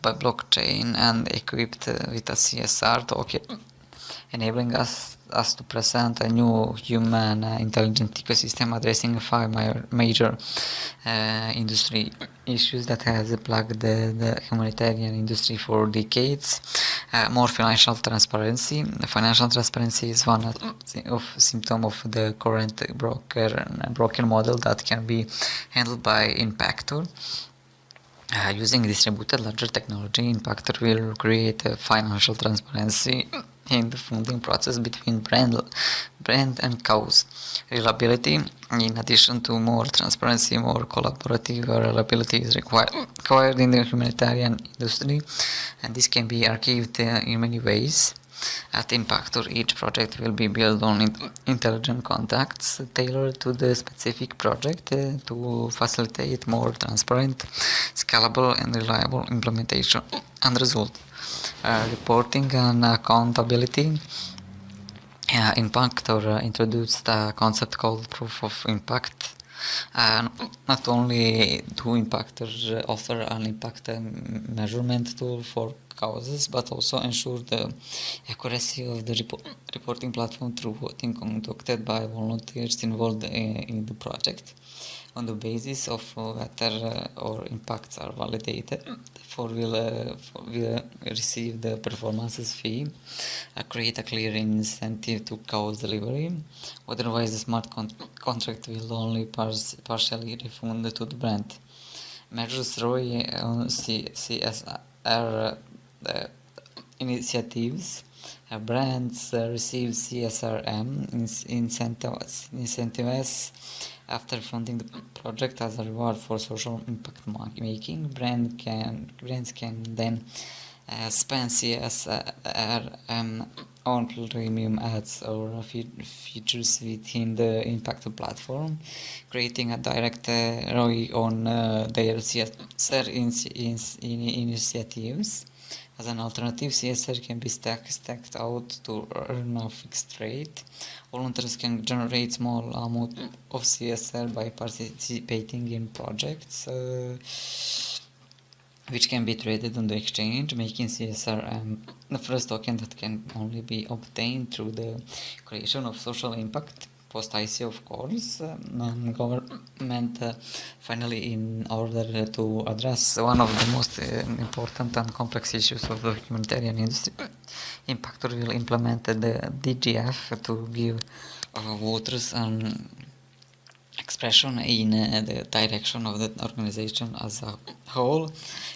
[SPEAKER 1] by blockchain and equipped with a CSR token, enabling us to present a new human intelligent ecosystem addressing five major industry issues that has plagued the humanitarian industry for decades. More financial transparency. Financial transparency is one of symptom of the current broken model that can be handled by Impactor. Using distributed ledger technology, Impactor will create financial transparency in the funding process between brand and cause. Reliability, in addition to more transparency, more collaborative reliability is required in the humanitarian industry, and this can be achieved in many ways. At Impactor, each project will be built on intelligent contacts tailored to the specific project to facilitate more transparent, scalable, and reliable implementation and result. Reporting and accountability. Impactor introduced a concept called proof of impact. Not only do Impactor offer an impact measurement tool for causes, but also ensure the accuracy of the reporting platform through voting conducted by volunteers involved in the project. On the basis of whether or impacts are validated, therefore will receive the performances fee, create a clear incentive to cause delivery. Otherwise, the smart contract will only partially refund to the brand. Measures ROI on CSR initiatives. Brands receive CSRM incentives after funding the project as a reward for social impact making. Brands can then spend CSRM on premium ads or features within the Impact platform, creating a direct ROI on their CSR initiatives. As an alternative, CSR can be stacked out to earn a fixed rate. Volunteers can generate small amount of CSR by participating in projects which can be traded on the exchange, making CSR the first token that can only be obtained through the creation of social impact. Post-IC, of course, government finally, in order to address one of the most important and complex issues of the humanitarian industry, Impactor will implement the DGF to give voters an expression in the direction of the organization as a whole,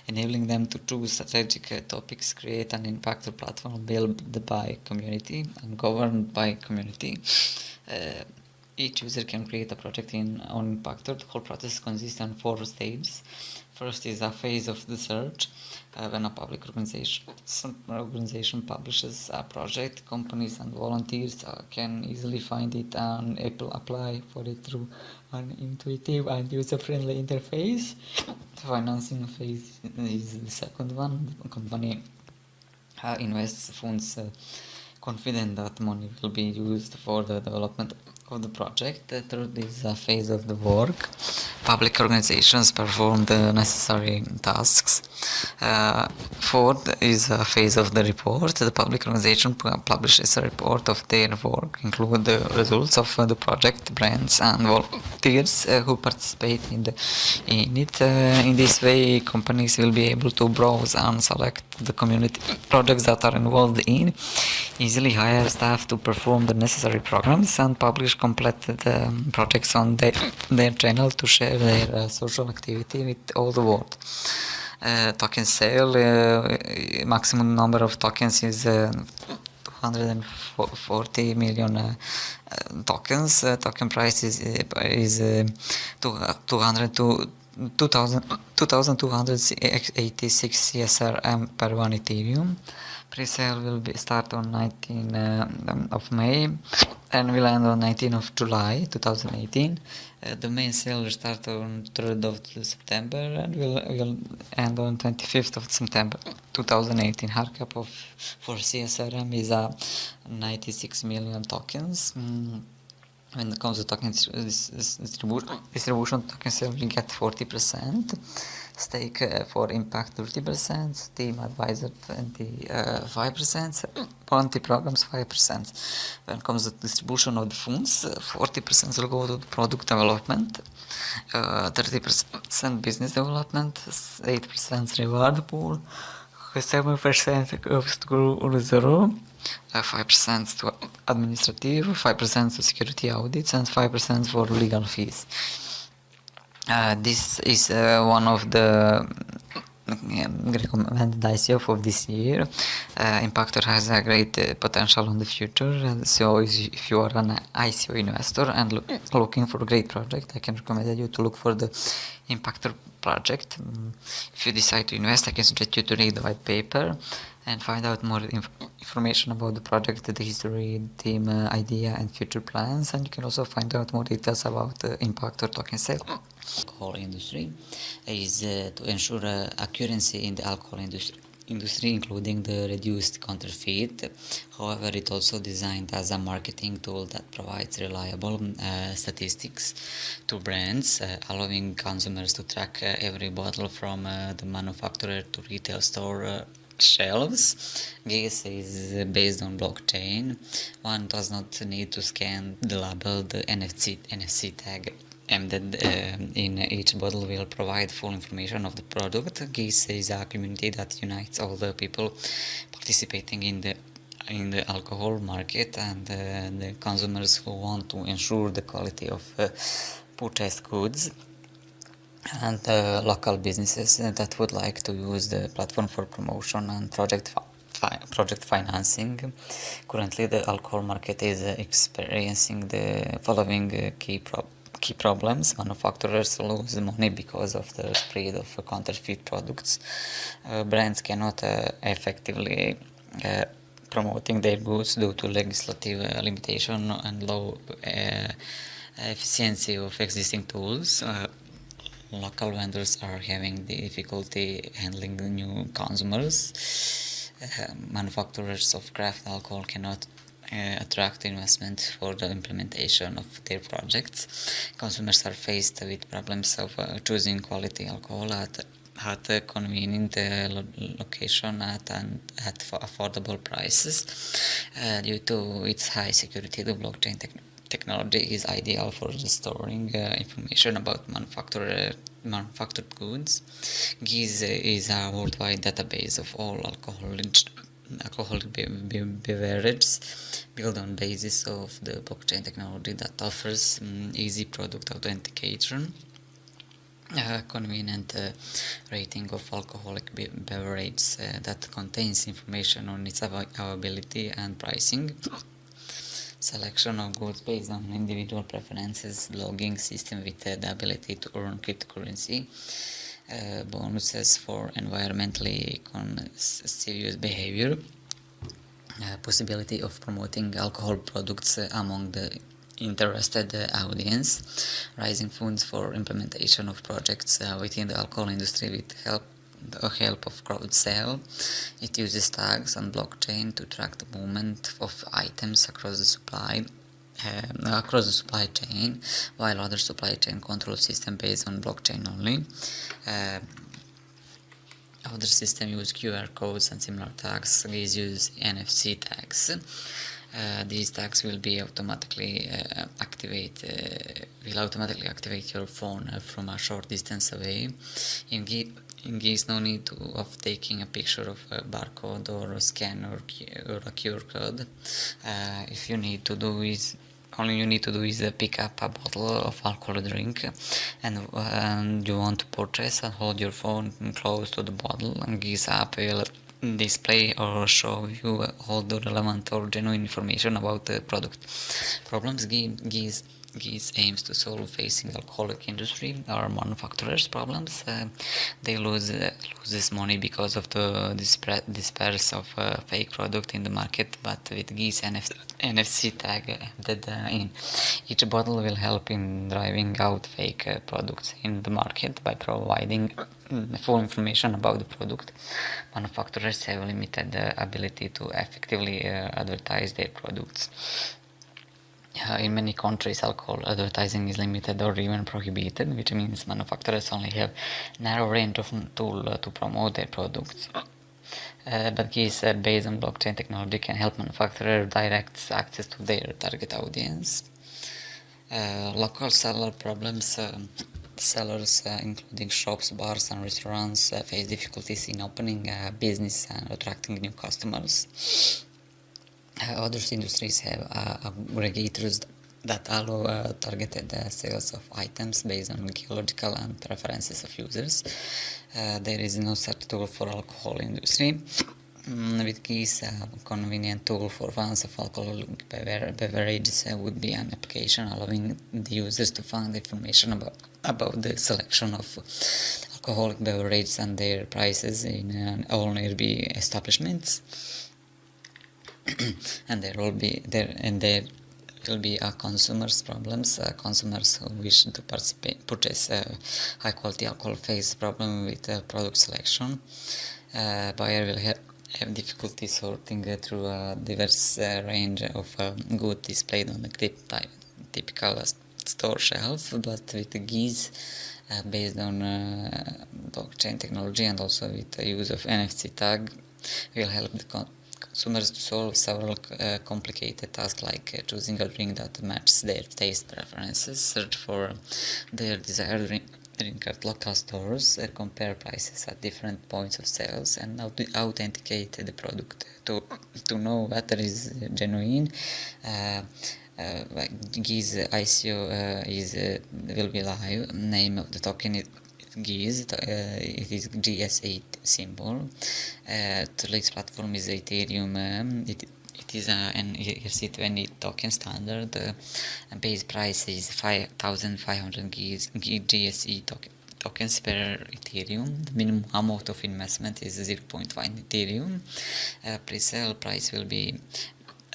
[SPEAKER 1] enabling them to choose strategic topics, create an Impactor platform built by community and governed by community. Each user can create a project on Impactor. The whole process consists on 4 stages. First is a phase of the search. When a public organization publishes a project, companies and volunteers can easily find it and apply for it through an intuitive and user-friendly interface. The financing phase is the second one. The company invests funds confident that money will be used for the development of the project. The third is a phase of the work. Public organizations perform the necessary tasks. Fourth is a phase of the report. The public organization publishes a report of their work, include the results of the project, brands and volunteers who participate in it. In this way, companies will be able to browse and select the community projects that are involved in, easily hire staff to perform the necessary programs, and publish completed projects on their channel to share their social activity with all the world. Token sale, maximum number of tokens is 240 million tokens. Token price is 2,286 CSRM per 1 Ethereum. Pre-sale will start on 19 of May and will end on 19 of July 2018. The main sale will start on 3rd of September and will end on 25th of September 2018. Hardcap of for CSRM is 96 million tokens. When it comes to token distribution, token sale will get 40%, stake for impact 30%, team advisor 25%, bounty programs 5%. When it comes to distribution of the funds, 40% will go to product development, 30% business development, 8% reward pool, 7% goes to reserve, 5% to administrative, 5% to security audits, and 5% for legal fees. This is one of the recommended ICO of this year. Impactor has a great potential in the future, so if you are an ICO investor and looking for a great project, I can recommend you to look for the Impactor project. If you decide to invest, I can suggest you to read the white paper and find out more information about the project, the history, team, idea, and future plans. And you can also find out more details about the Impactor token sale. Alcohol industry is to ensure accuracy in the alcohol industry, including the reduced counterfeit. However, it also designed as a marketing tool that provides reliable statistics to brands, allowing consumers to track every bottle from the manufacturer to retail store shelves. GIS is based on blockchain. One does not need to scan the label. The NFC tag embedded in each bottle will provide full information of the product. GIS is a community that unites all the people participating in the alcohol market and the consumers who want to ensure the quality of purchased goods, and local businesses that would like to use the platform for promotion and project financing. Currently, the alcohol market is experiencing the following key problems. Manufacturers lose money because of the spread of counterfeit products. Brands cannot effectively promoting their goods due to legislative limitation and low efficiency of existing tools. Local vendors are having difficulty handling the new consumers. Manufacturers of craft alcohol cannot attract investment for the implementation of their projects. Consumers are faced with problems of choosing quality alcohol at a convenient location at affordable prices. Due to its high security, the blockchain technology is ideal for storing information about manufactured goods. GIS is a worldwide database of all alcoholic beverages, built on basis of the blockchain technology that offers easy product authentication, convenient rating of alcoholic beverage that contains information on its availability and pricing, selection of goods based on individual preferences, logging system with the ability to earn cryptocurrency, bonuses for environmentally conscious behavior, possibility of promoting alcohol products among the interested audience, rising funds for implementation of projects within the alcohol industry with the help of crowd sale. It uses tags on blockchain to track the movement of items across the supply chain, while other supply chain control system based on blockchain only. Other systems use QR codes and similar tags. These use NFC tags. These tags will automatically activate your phone from a short distance away. In GIS, no need of taking a picture of a barcode or a scan or a QR code. All you need to do is pick up a bottle of alcohol drink and you want to purchase, and hold your phone close to the bottle, and GIS app will display or show you all the relevant or genuine information about the product. Problems GIS GIS aims to solve facing alcoholic industry or manufacturers problems. They lose loses money because of the disperse of fake product in the market, but with GIS NFC tag embedded in each bottle will help in driving out fake products in the market by providing full information about the product. Manufacturers have limited ability to effectively advertise their products. In many countries, alcohol advertising is limited or even prohibited, which means manufacturers only have narrow range of tool to promote their products. But GIS based on blockchain technology can help manufacturers direct access to their target audience. Local seller problems. Sellers, including shops, bars, and restaurants, face difficulties in opening a business and attracting new customers. Other industries have aggregators that allow targeted sales of items based on geological and preferences of users. There is no such tool for alcohol industry. With GIS, a convenient tool for fans of alcoholic beverages would be an application allowing the users to find information about the selection of alcoholic beverages and their prices in all nearby establishments. And there will be consumers problems. Consumers who wish to purchase high quality alcohol face problem with product selection. Buyer will have difficulty sorting through a diverse range of goods displayed on the typical store shelf, but with the GIS based on blockchain technology and also with the use of NFC tag will help the consumers to solve several complicated tasks like choosing a drink that matches their taste preferences, search for their desired drink at local stores, compare prices at different points of sales, and authenticate the product to know whether it is genuine. GIS ICO will be live. Name of the token is GIS. It is GS8 symbol. Today's platform is Ethereum. It is an ERC20 token standard. Base price is 5,500 GSE tokens per Ethereum. The minimum amount of investment is 0.1 Ethereum. Pre-sale price will be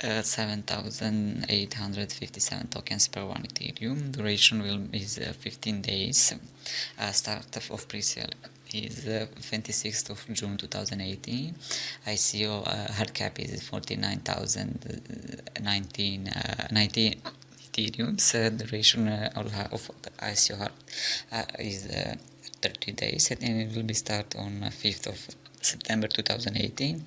[SPEAKER 1] 7,857 tokens per 1 Ethereum. Duration is 15 days. Start of pre-sale is 26th of June 2018. ICO hard cap is 49,019 Ethereum. Duration of the ICO hard is 30 days, and it will be start on 5th of September 2018.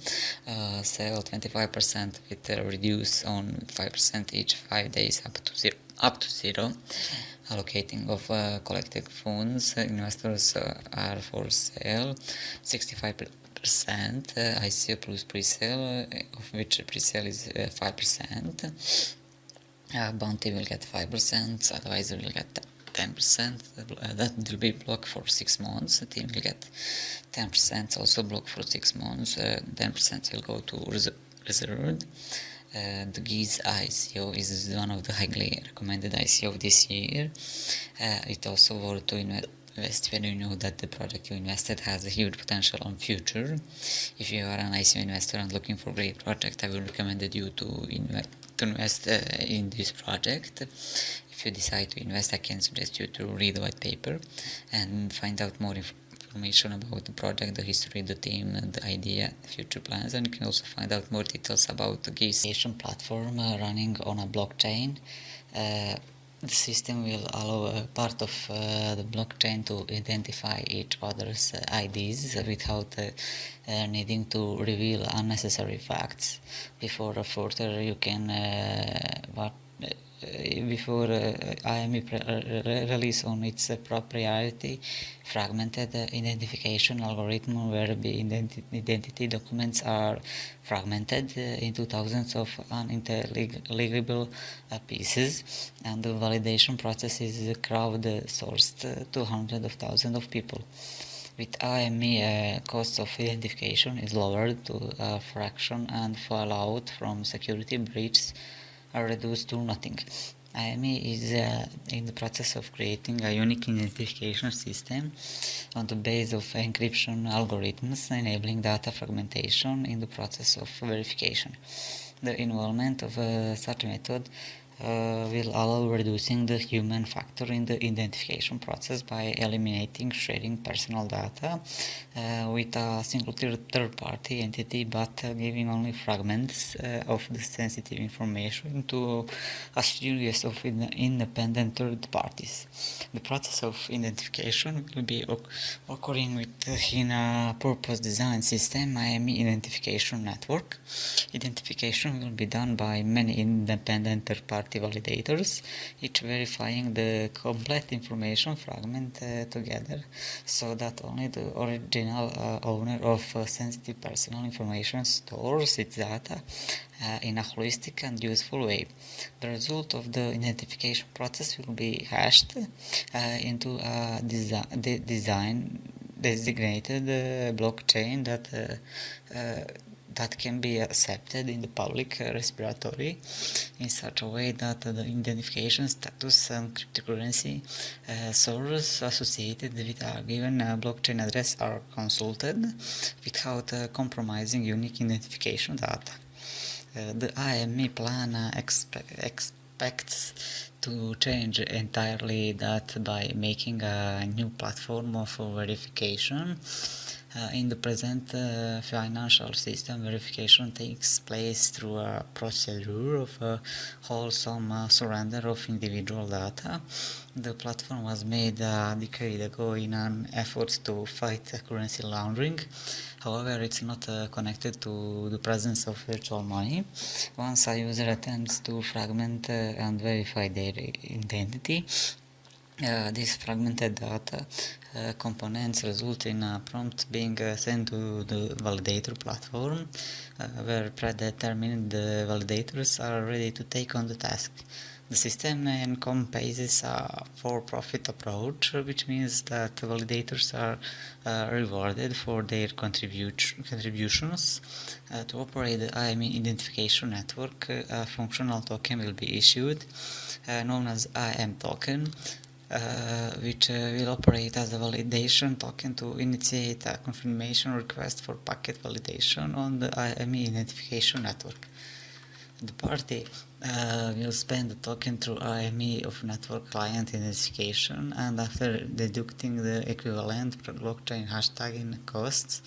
[SPEAKER 1] Sell 25% with reduce on 5% each 5 days up to zero. Allocating of collected funds, investors are for sale 65% ICO plus pre-sale, of which pre-sale is 5%. Bounty will get 5%, advisor will get 10%, that will be blocked for 6 months. The team will get 10%, also blocked for 6 months. 10% will go to reserved. The GIS ICO is one of the highly recommended ICO of this year. It also worth to invest when you know that the project you invested has a huge potential on future. If you are an ICO investor and looking for a great project, I will recommend you to invest in this project. If you decide to invest, I can suggest you to read the white paper and find out more information about the project, the history, the team, the idea, future plans, and you can also find out more details about the GIS platform running on a blockchain. The system will allow part of the blockchain to identify each other's IDs without needing to reveal unnecessary facts. Before further, you can before IME release on its proprietary fragmented identification algorithm, where the identity documents are fragmented into thousands of unintelligible pieces, and the validation process is crowdsourced to hundreds of thousands of people. With IME, cost of identification is lowered to a fraction, and fallout from security breaches are reduced to nothing. IME is in the process of creating a unique identification system on the base of encryption algorithms, enabling data fragmentation in the process of verification. The involvement of such a method will allow reducing the human factor in the identification process by eliminating sharing personal data with a single third-party entity, but giving only fragments of the sensitive information to a series of independent third parties. The process of identification will be occurring within a purpose-designed system, IME identification network. Identification will be done by many independent third-party validators, each verifying the complete information fragment together, so that only the original owner of sensitive personal information stores its data in a holistic and useful way. The result of the identification process will be hashed into a designated blockchain that can be accepted in the public repository in such a way that the identification status and cryptocurrency source associated with a given blockchain address are consulted without compromising unique identification data. The IME plan expects to change entirely that by making a new platform of verification. In the present financial system, verification takes place through a procedure of wholesome surrender of individual data. The platform was made a decade ago in an effort to fight currency laundering. However, it's not connected to the presence of virtual money. Once a user attempts to fragment and verify their identity, these fragmented data components result in a prompt being sent to the validator platform, where predetermined validators are ready to take on the task. The system encompasses a for-profit approach, which means that validators are rewarded for their contributions. To operate the IME identification network, a functional token will be issued, known as IM token, which will operate as a validation token to initiate a confirmation request for packet validation on the IME identification network. The party will spend the token through IME of network client identification, and after deducting the equivalent per blockchain hashtag in costs,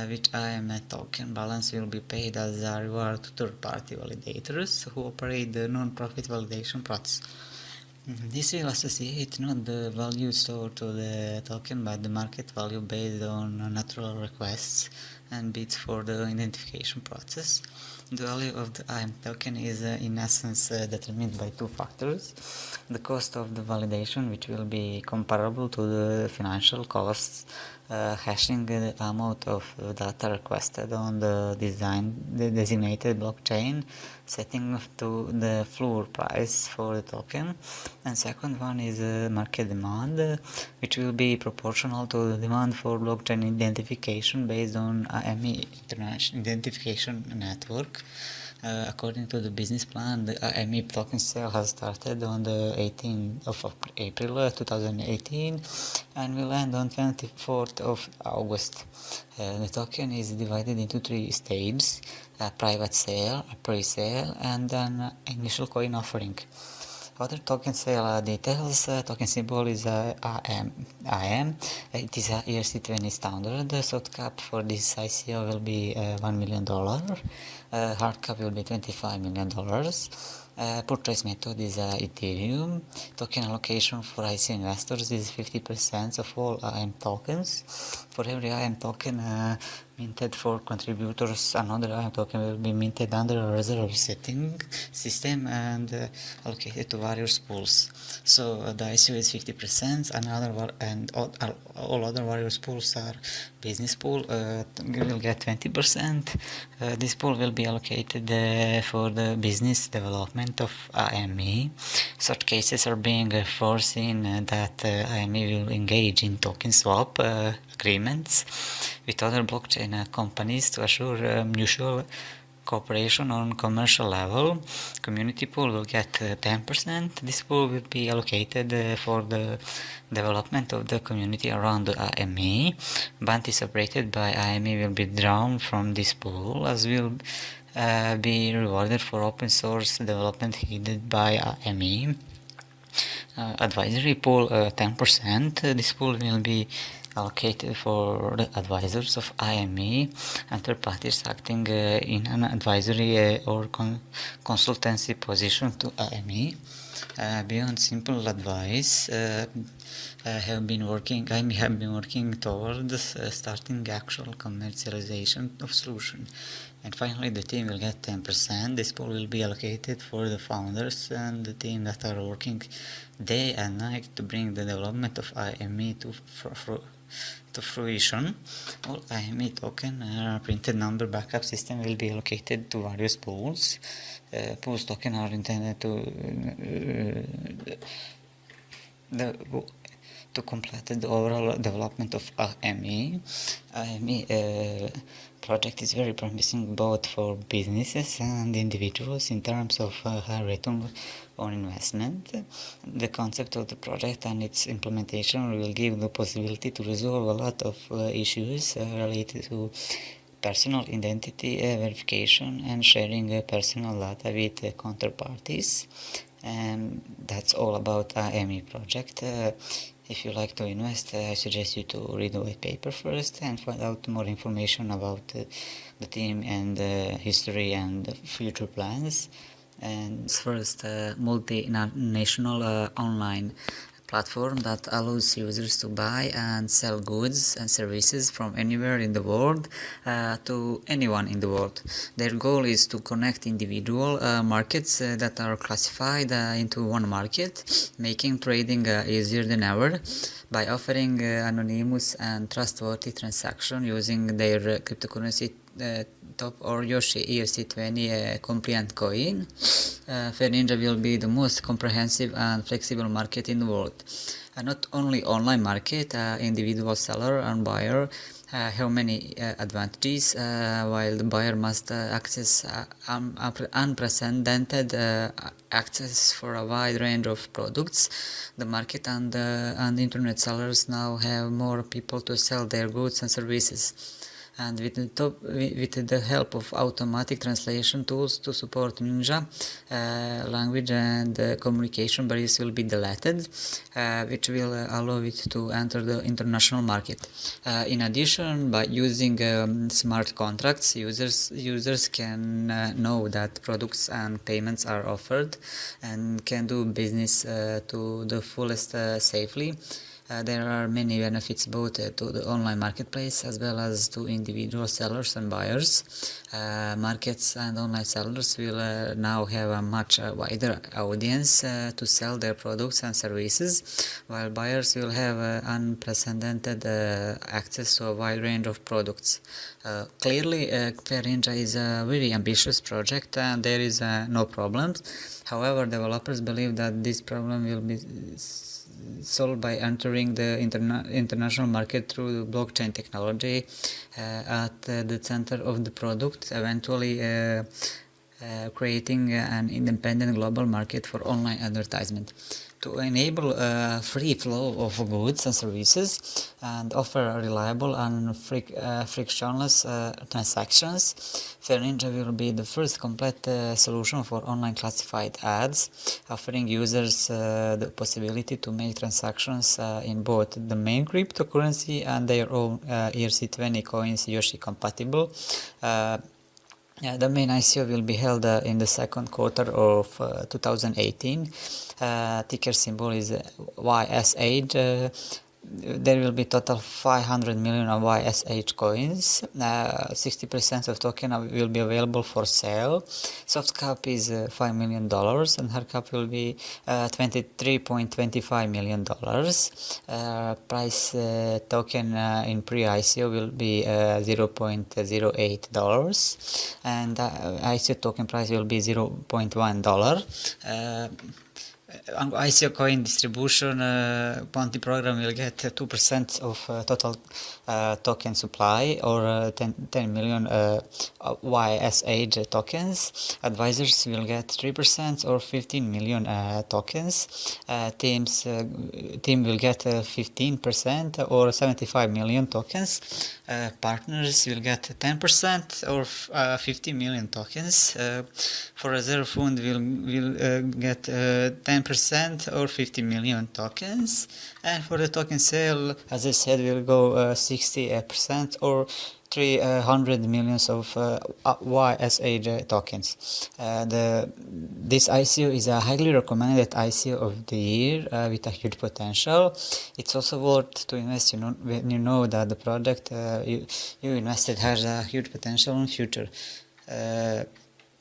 [SPEAKER 1] which IME token balance will be paid as a reward to third-party validators who operate the non-profit validation process. This will associate not the value stored to the token but the market value based on natural requests and bids for the identification process. The value of the IM token is in essence determined by two factors: the cost of the validation, which will be comparable to the financial costs, hashing the amount of data requested on the designated blockchain, setting to the floor price for the token, and second one is market demand, which will be proportional to the demand for blockchain identification based on IME International Identification Network. According to the business plan, the IME token sale has started on the 18th of April 2018 and will end on 24th of August. The token is divided into three stages: a private sale, a pre-sale, and an initial coin offering. Other token sale details: token symbol is IM. It is a ERC20 standard. The soft cap for this ICO will be $1 million. Hard cap will be $25 million. Purchase method is Ethereum. Token allocation for ICO investors is 50% of all IM tokens. For every IM token minted for contributors, another IM token will be minted under a reserve setting system and allocated to various pools. So the ICO is 50%, and all other various pools are business pool will get 20%. This pool will be allocated for the business development of IME. Such cases are being foreseen that IME will engage in token swap agreements with other blockchain companies to assure mutual cooperation on commercial level. Community pool will get 10%. This pool will be allocated for the development of the community around the AME. Bounty separated by AME will be drawn from this pool, as will be rewarded for open source development headed by AME. Advisory pool 10%. This pool will be allocated for the advisors of IME and third parties acting in an advisory or consultancy position to IME. Beyond simple advice, I have been working towards starting actual commercialization of solution. And finally, the team will get 10%. This pool will be allocated for the founders and the team that are working day and night to bring the development of IME to fruition. All IME token printed number backup system will be allocated to various pools. Pools token are intended to complete the overall development of IME. IME project is very promising both for businesses and individuals in terms of high return on investment. The concept of the project and its implementation will give the possibility to resolve a lot of issues related to personal identity verification and sharing personal data with counterparties. And that's all about IME project. If you like to invest, I suggest you to read the white paper first and find out more information about the team and history and future plans. And first, multinational online platform that allows users to buy and sell goods and services from anywhere in the world to anyone in the world. Their goal is to connect individual markets that are classified into one market, making trading easier than ever by offering anonymous and trustworthy transaction using their cryptocurrency top or Yoshi ERC20 compliant coin. Fair Ninja will be the most comprehensive and flexible market in the world. Not only online market, individual seller and buyer have many advantages, while the buyer must access unprecedented access for a wide range of products. The market and internet sellers now have more people to sell their goods and services. And with the help of automatic translation tools to support Ninja, language and communication barriers will be deleted, which will allow it to enter the international market. In addition, by using smart contracts, users can know that products and payments are offered and can do business to the fullest safely. There are many benefits both to the online marketplace as well as to individual sellers and buyers. Markets and online sellers will now have a much wider audience to sell their products and services, while buyers will have unprecedented access to a wide range of products. Clearly, Fair Ninja is a very ambitious project and there is no problems. However, developers believe that this problem will be solved by entering the international market through blockchain technology at the center of the product, eventually creating an independent global market for online advertisement. To enable a free flow of goods and services and offer reliable and frictionless transactions, Fair Ninja will be the first complete solution for online classified ads, offering users the possibility to make transactions in both the main cryptocurrency and their own ERC20 coins Yoshi compatible. The main ICO will be held in the second quarter of 2018. Ticker symbol is YSH. There will be total 500 million of YSH coins. 60% of token will be available for sale. Soft cap is $5 million and hard cap will be $23.25 million. Price token in pre-ICO will be $0.08 and ICO token price will be $0.1. ICO coin distribution bounty program will get 2% of total token supply, or 10 million YSH tokens. Advisors will get 3% or 15 million tokens. Team will get 15% or 75 million tokens. Partners will get 10% or 50 million tokens. For reserve fund will get 10% or 50 million tokens, and for the token sale, as I said, will go 60% or 300 millions of YSH tokens. This ICO is a highly recommended ICO of the year with a huge potential. It's also worth to invest, when you know that the project you invested has a huge potential in future.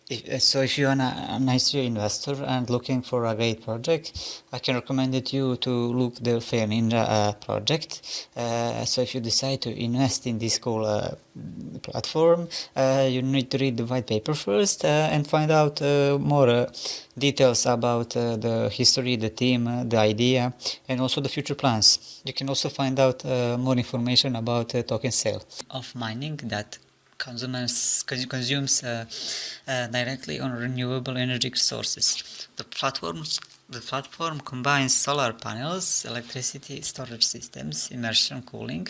[SPEAKER 1] If you're an ICO investor and looking for a great project, I can recommend you to look the Fair Ninja project. So if you decide to invest in this cool platform, you need to read the white paper first and find out more details about the history, the team, the idea, and also the future plans. You can also find out more information about token sale of mining that consumes directly on renewable energy sources. The platform combines solar panels, electricity storage systems, immersion cooling,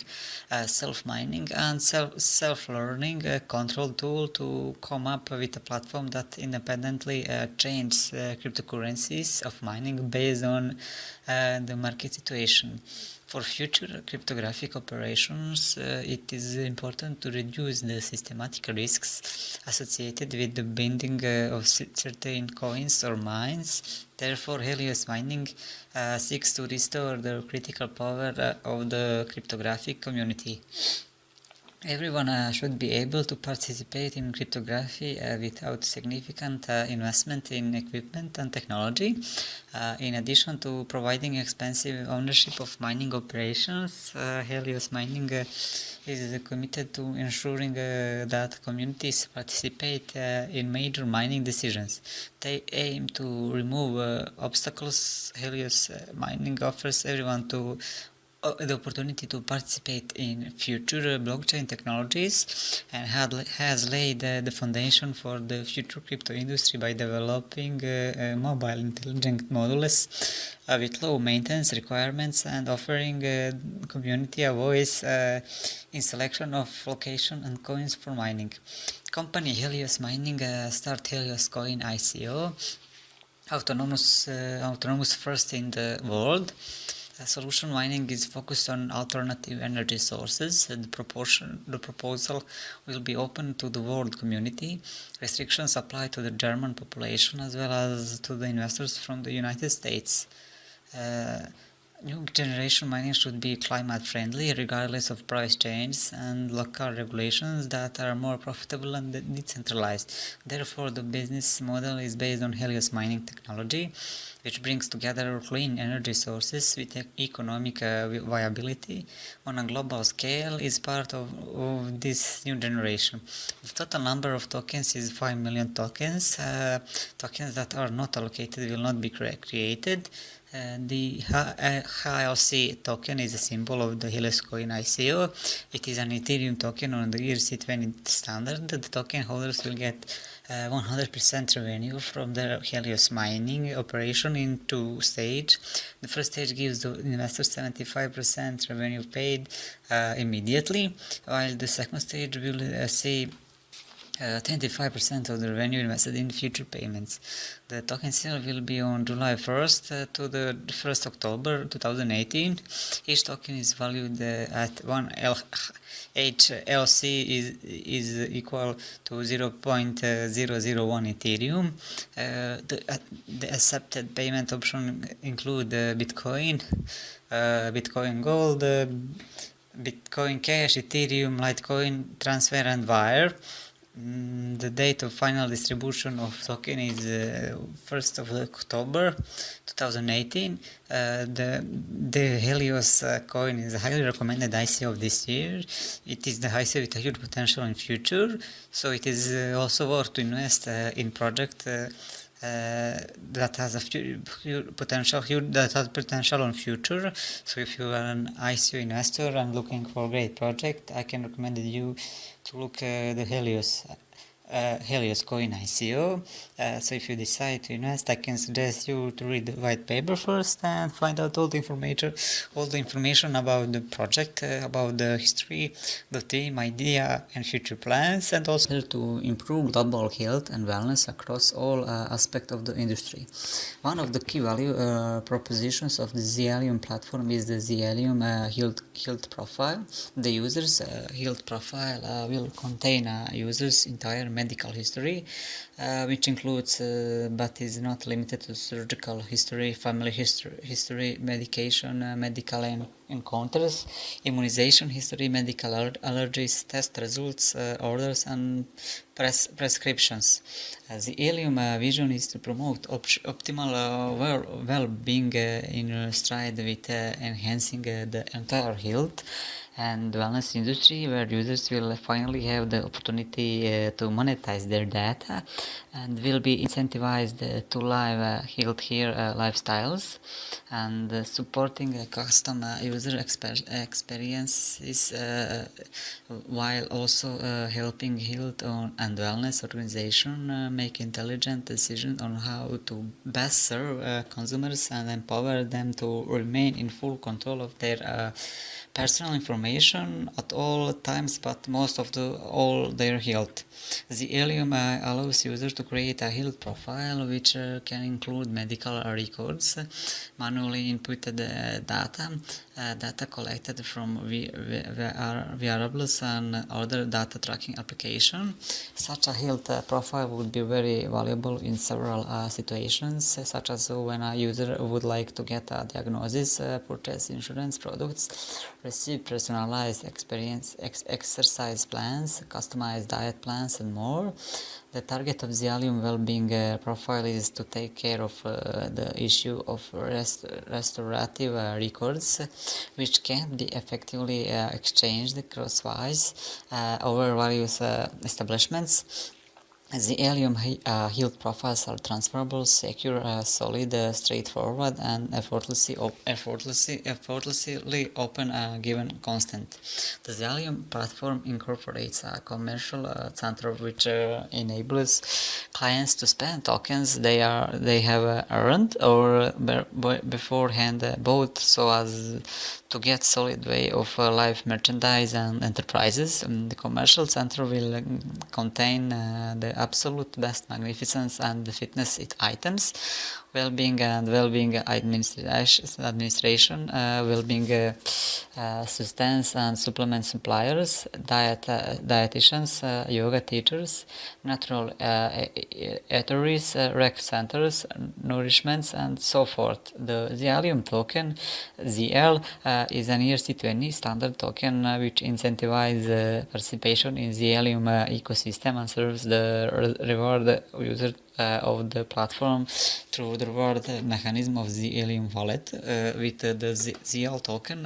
[SPEAKER 1] self-mining, and self-learning control tool to come up with a platform that independently changes cryptocurrencies of mining based on the market situation. For future cryptographic operations, it is important to reduce the systematic risks associated with the binding of certain coins or mines. Therefore, Helios Mining seeks to restore the critical power of the cryptographic community. Everyone should be able to participate in cryptography without significant investment in equipment and technology. In addition to providing expensive ownership of mining operations, Helios Mining is committed to ensuring that communities participate in major mining decisions. They aim to remove obstacles. Helios Mining offers everyone the opportunity to participate in future blockchain technologies and has laid the foundation for the future crypto industry by developing mobile intelligent modules with low maintenance requirements and offering community a voice in selection of location and coins for mining. Company Helios Mining start Helios Coin ICO, autonomous first in the world. Solution mining is focused on alternative energy sources. The proposal will be open to the world community. Restrictions apply to the German population as well as to the investors from the United States. New generation mining should be climate friendly regardless of price changes and local regulations that are more profitable and decentralized. Therefore, the business model is based on Helios mining technology, which brings together clean energy sources with economic viability on a global scale, is part of this new generation. The total number of tokens is 5 million tokens. Tokens that are not allocated will not be created. The HLC token is a symbol of the Helios Coin ICO. It is an Ethereum token on the ERC20 standard. The token holders will get 100% revenue from the Helios mining operation in two stages. The first stage gives the investors 75% revenue paid immediately, while the second stage will see 25% of the revenue invested in future payments. The token sale will be on July 1st to the 1st October 2018. Each token is valued at 1 HLC is equal to 0.001 Ethereum. The accepted payment options include Bitcoin, Bitcoin Gold, Bitcoin Cash, Ethereum, Litecoin, Transfer and Wire. The date of final distribution of token is 1st of October 2018. The Helios coin is a highly recommended ICO of this year. It is the ICO with a huge potential in future, so it is also worth to invest in project that has a potential on future. So if you are an ICO investor and looking for a great project, I can recommend you to look the Helios Coin ICO. So if you decide to invest, I can suggest you to read the white paper first and find out all the information about the project, about the history, the team, idea, and future plans, and also to improve global health and wellness across all aspects of the industry. One of the key value propositions of the Xelium platform is the Xelium health profile. The user's health profile will contain a user's entire medical history, which includes but is not limited to surgical history, family history, medication, medical encounters, immunization history, medical allergies, test results, orders, and prescriptions. The Helium vision is to promote optimal well-being in stride with enhancing the entire health and wellness industry, where users will finally have the opportunity to monetize their data and will be incentivized to live healthier lifestyles, and supporting custom user experiences while also helping health and wellness organization make intelligent decisions on how to best serve consumers and empower them to remain in full control of their personal information at all times, but most of all their health. The Helium allows users to create a health profile which can include medical records, manually inputted data collected from wearables and other data tracking applications. Such a health profile would be very valuable in several situations, such as when a user would like to get a diagnosis, purchase insurance products, receive personalized exercise plans, customized diet plans, and more. The target of the Xelium well-being profile is to take care of the issue of restorative records, which can be effectively exchanged crosswise over various establishments. The Helium health profiles are transferable, secure, solid, straightforward, and effortlessly open given constant. The Helium platform incorporates a commercial center which enables clients to spend tokens they have earned or beforehand bought, so as to get solid way of live merchandise and enterprises. The commercial center will contain the absolute best magnificence and the fitness items, well-being administration, well-being substance and supplement suppliers, dietitians, yoga teachers, natural eateries, rec centers, nourishments, and so forth. The Xelium token, ZL, is an ERC20 standard token which incentivizes participation in the Helium ecosystem and serves the reward user of the platform through the reward mechanism of the Helium wallet. With the ZL token,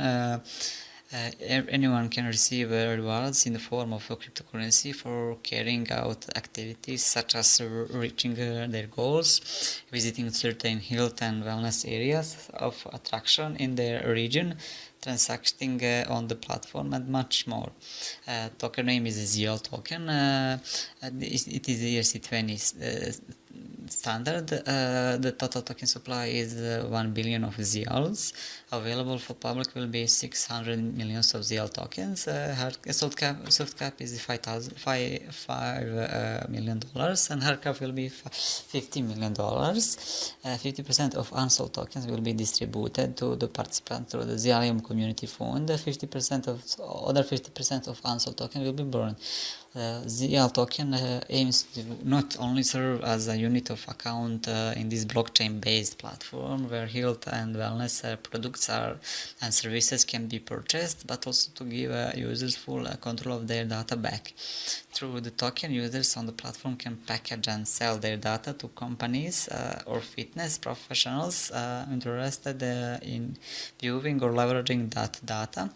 [SPEAKER 1] anyone can receive rewards in the form of a cryptocurrency for carrying out activities such as reaching their goals, visiting certain health and wellness areas of attraction in their region, transacting on the platform, and much more. Token name is a ZL token. It is ERC20 standard. The total token supply is 1 billion of ZLs. Available for public will be 600 million of ZL tokens. Soft cap is $5 million, and hard cap will be $50 million. 50% of unsold tokens will be distributed to the participants through the Xelium community fund. 50% of unsold tokens will be burned. ZL token aims to not only serve as a unit of account in this blockchain-based platform where health and wellness products and services can be purchased, but also to give users full control of their data back. Through the token, users on the platform can package and sell their data to companies or fitness professionals interested in viewing or leveraging that data.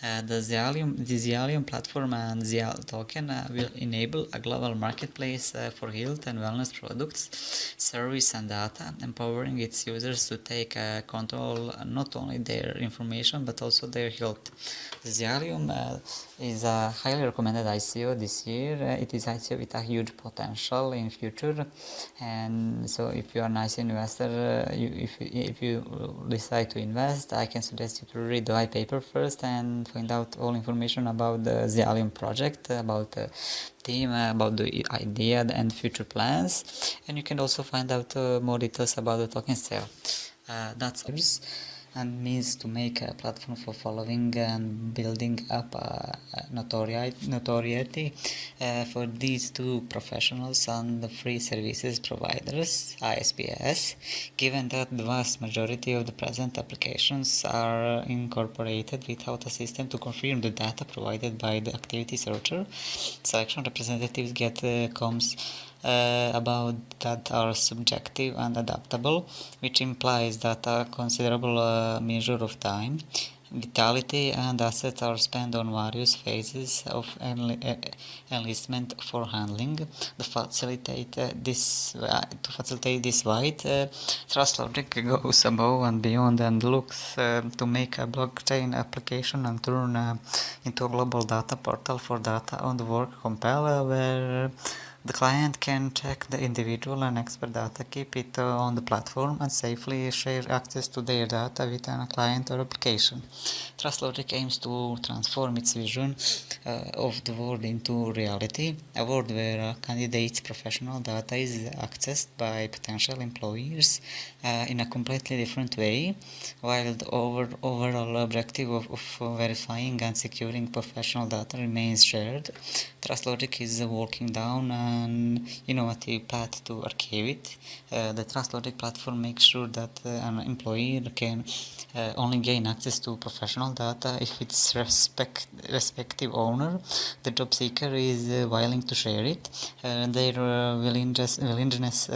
[SPEAKER 1] The Xelium platform and ZL token will enable a global marketplace for health and wellness products, service and data, empowering its users to take control not only their information but also their health. The Xalium is a highly recommended ICO this year. It is ICO with a huge potential in future, and so if you are a nice investor, if you decide to invest, I can suggest you to read the white paper first and find out all information about the Xalium project, about the team, about the idea and future plans, and you can also find out more details about the token sale. That's and means to make a platform for following and building up notoriety for these two professionals and the free services providers, ISPs, given that the vast majority of the present applications are incorporated without a system to confirm the data provided by the activity searcher. Selection representatives get comms about that are subjective and adaptable, which implies that a considerable measure of time, vitality and assets are spent on various phases of enlistment for handling. To facilitate this wide, Trust Logic goes above and beyond and looks to make a blockchain application and turn into a global data portal for data on the work compile, where the client can check the individual and expert data, keep it on the platform, and safely share access to their data with a client or application. TrustLogic aims to transform its vision of the world into reality, a world where candidates' professional data is accessed by potential employers in a completely different way, while the overall objective of verifying and securing professional data remains shared. TrustLogic is working down an innovative path to archive it. The TrustLogic platform makes sure that an employer can only gain access to professional data if its respective owner, the job seeker, is willing to share it. Their willingness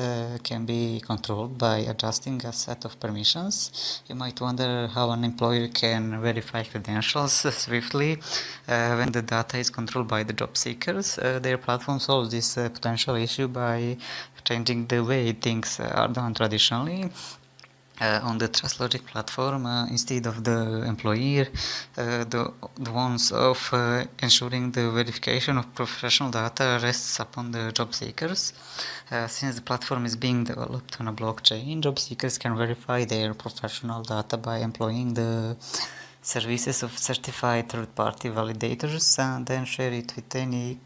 [SPEAKER 1] can be controlled by adjusting a set of permissions. You might wonder how an employer can verify credentials swiftly when the data is controlled by the job seekers. Their platform solves this potential issue by changing the way things are done traditionally. On the TrustLogic platform, instead of the employer, the ones of ensuring the verification of professional data rests upon the job seekers. Since the platform is being developed on a blockchain, job seekers can verify their professional data by employing the services of certified third-party validators and then share it with any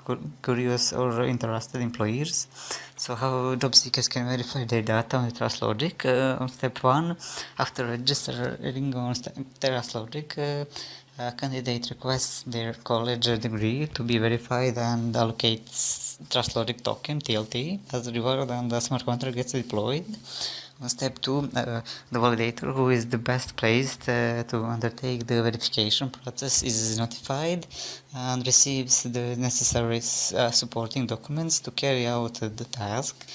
[SPEAKER 1] curious or interested employers. So how job seekers can verify their data on TrustLogic? On step 1, after registering on TrustLogic, a candidate requests their college degree to be verified and allocates TrustLogic token TLT as a reward, and the smart contract gets deployed. On step 2, the validator, who is the best placed to undertake the verification process, is notified and receives the necessary supporting documents to carry out the task.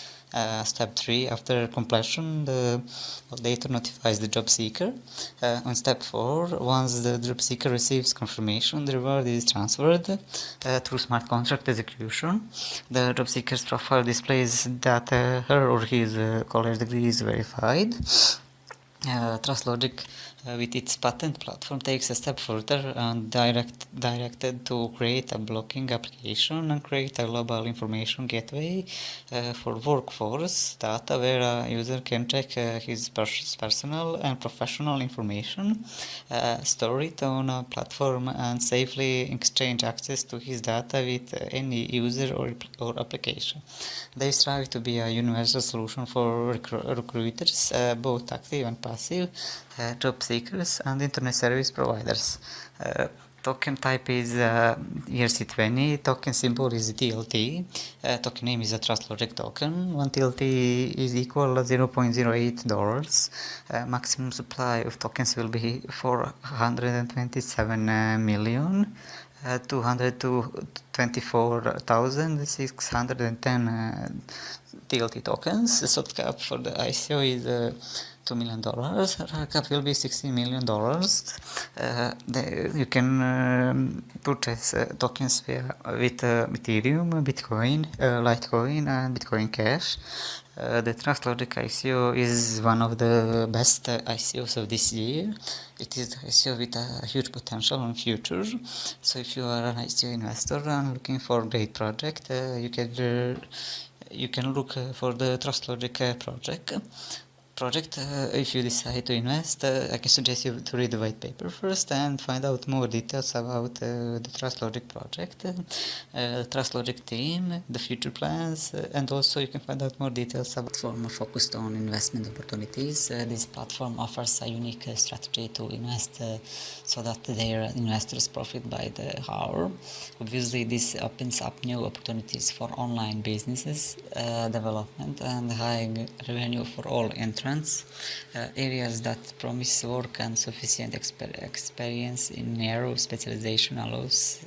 [SPEAKER 1] Step 3, after completion, the validator notifies the job seeker. On step 4, once the job seeker receives confirmation, the reward is transferred through smart contract execution. The job seeker's profile displays that her or his college degree is verified. TrustLogic, with its patent platform, takes a step further and directed to create a blocking application and create a global information gateway for workforce data, where a user can check his personal and professional information, store it on a platform, and safely exchange access to his data with any user or application. They strive to be a universal solution for recruiters, both active and passive, job seekers, and internet service providers. Token type is ERC20, token symbol is TLT, token name is a TrustLogic token. 1 TLT is equal to $0.08. Maximum supply of tokens will be 427 million. 224,610 TLT tokens. The soft cap for the ICO is $2 million. Cap will be $16 million. You can purchase tokens with Ethereum, Bitcoin, Litecoin, and Bitcoin Cash. The TrustLogic ICO is one of the best ICOs of this year. It is the ICO with a huge potential in future. So if you are an ICO investor and looking for a great project, you can look for the TrustLogic project. If you decide to invest, I can suggest you to read the white paper first and find out more details about the TrustLogic project, the TrustLogic team, the future plans, and also you can find out more details about platform focused on investment opportunities. This platform offers a unique strategy to invest so that their investors profit by the hour. Obviously, this opens up new opportunities for online businesses, development, and high revenue for all entrants. Areas that promise work and sufficient experience in narrow specialization allows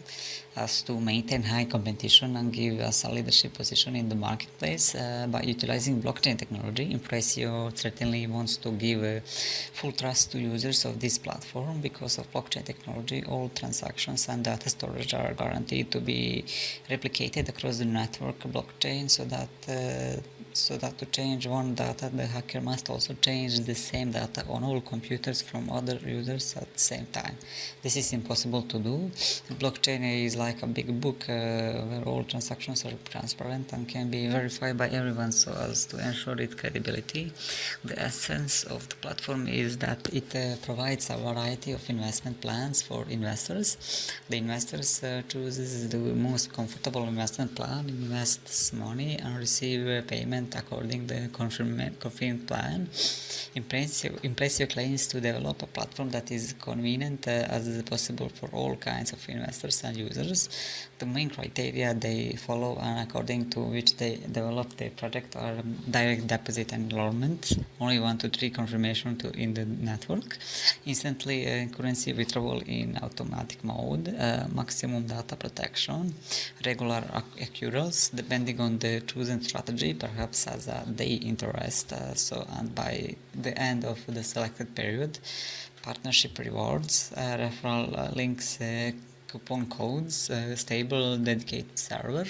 [SPEAKER 1] us to maintain high competition and give us a leadership position in the marketplace. By utilizing blockchain technology, Impressio certainly wants to give full trust to users of this platform. Because of blockchain technology, all transactions and data storage are guaranteed to be replicated across the network blockchain, so that to change one data, the hacker must also change the same data on all computers from other users at the same time. This is impossible to do. Blockchain is like a big book where all transactions are transparent and can be verified by everyone so as to ensure its credibility. The essence of the platform is that it provides a variety of investment plans for investors. The investors chooses the most comfortable investment plan, invests money, and receive payment according to the confirmed plan. Impressio claims to develop a platform that is convenient as possible for all kinds of investors and users. The main criteria they follow and according to which they develop their project are direct deposit and enrollment, only 1 to 3 confirmation in the network, instantly currency withdrawal in automatic mode, maximum data protection, regular accruals depending on the chosen strategy, perhaps as a day interest, and by the end of the selected period, partnership rewards, referral links, coupon codes, stable dedicated server.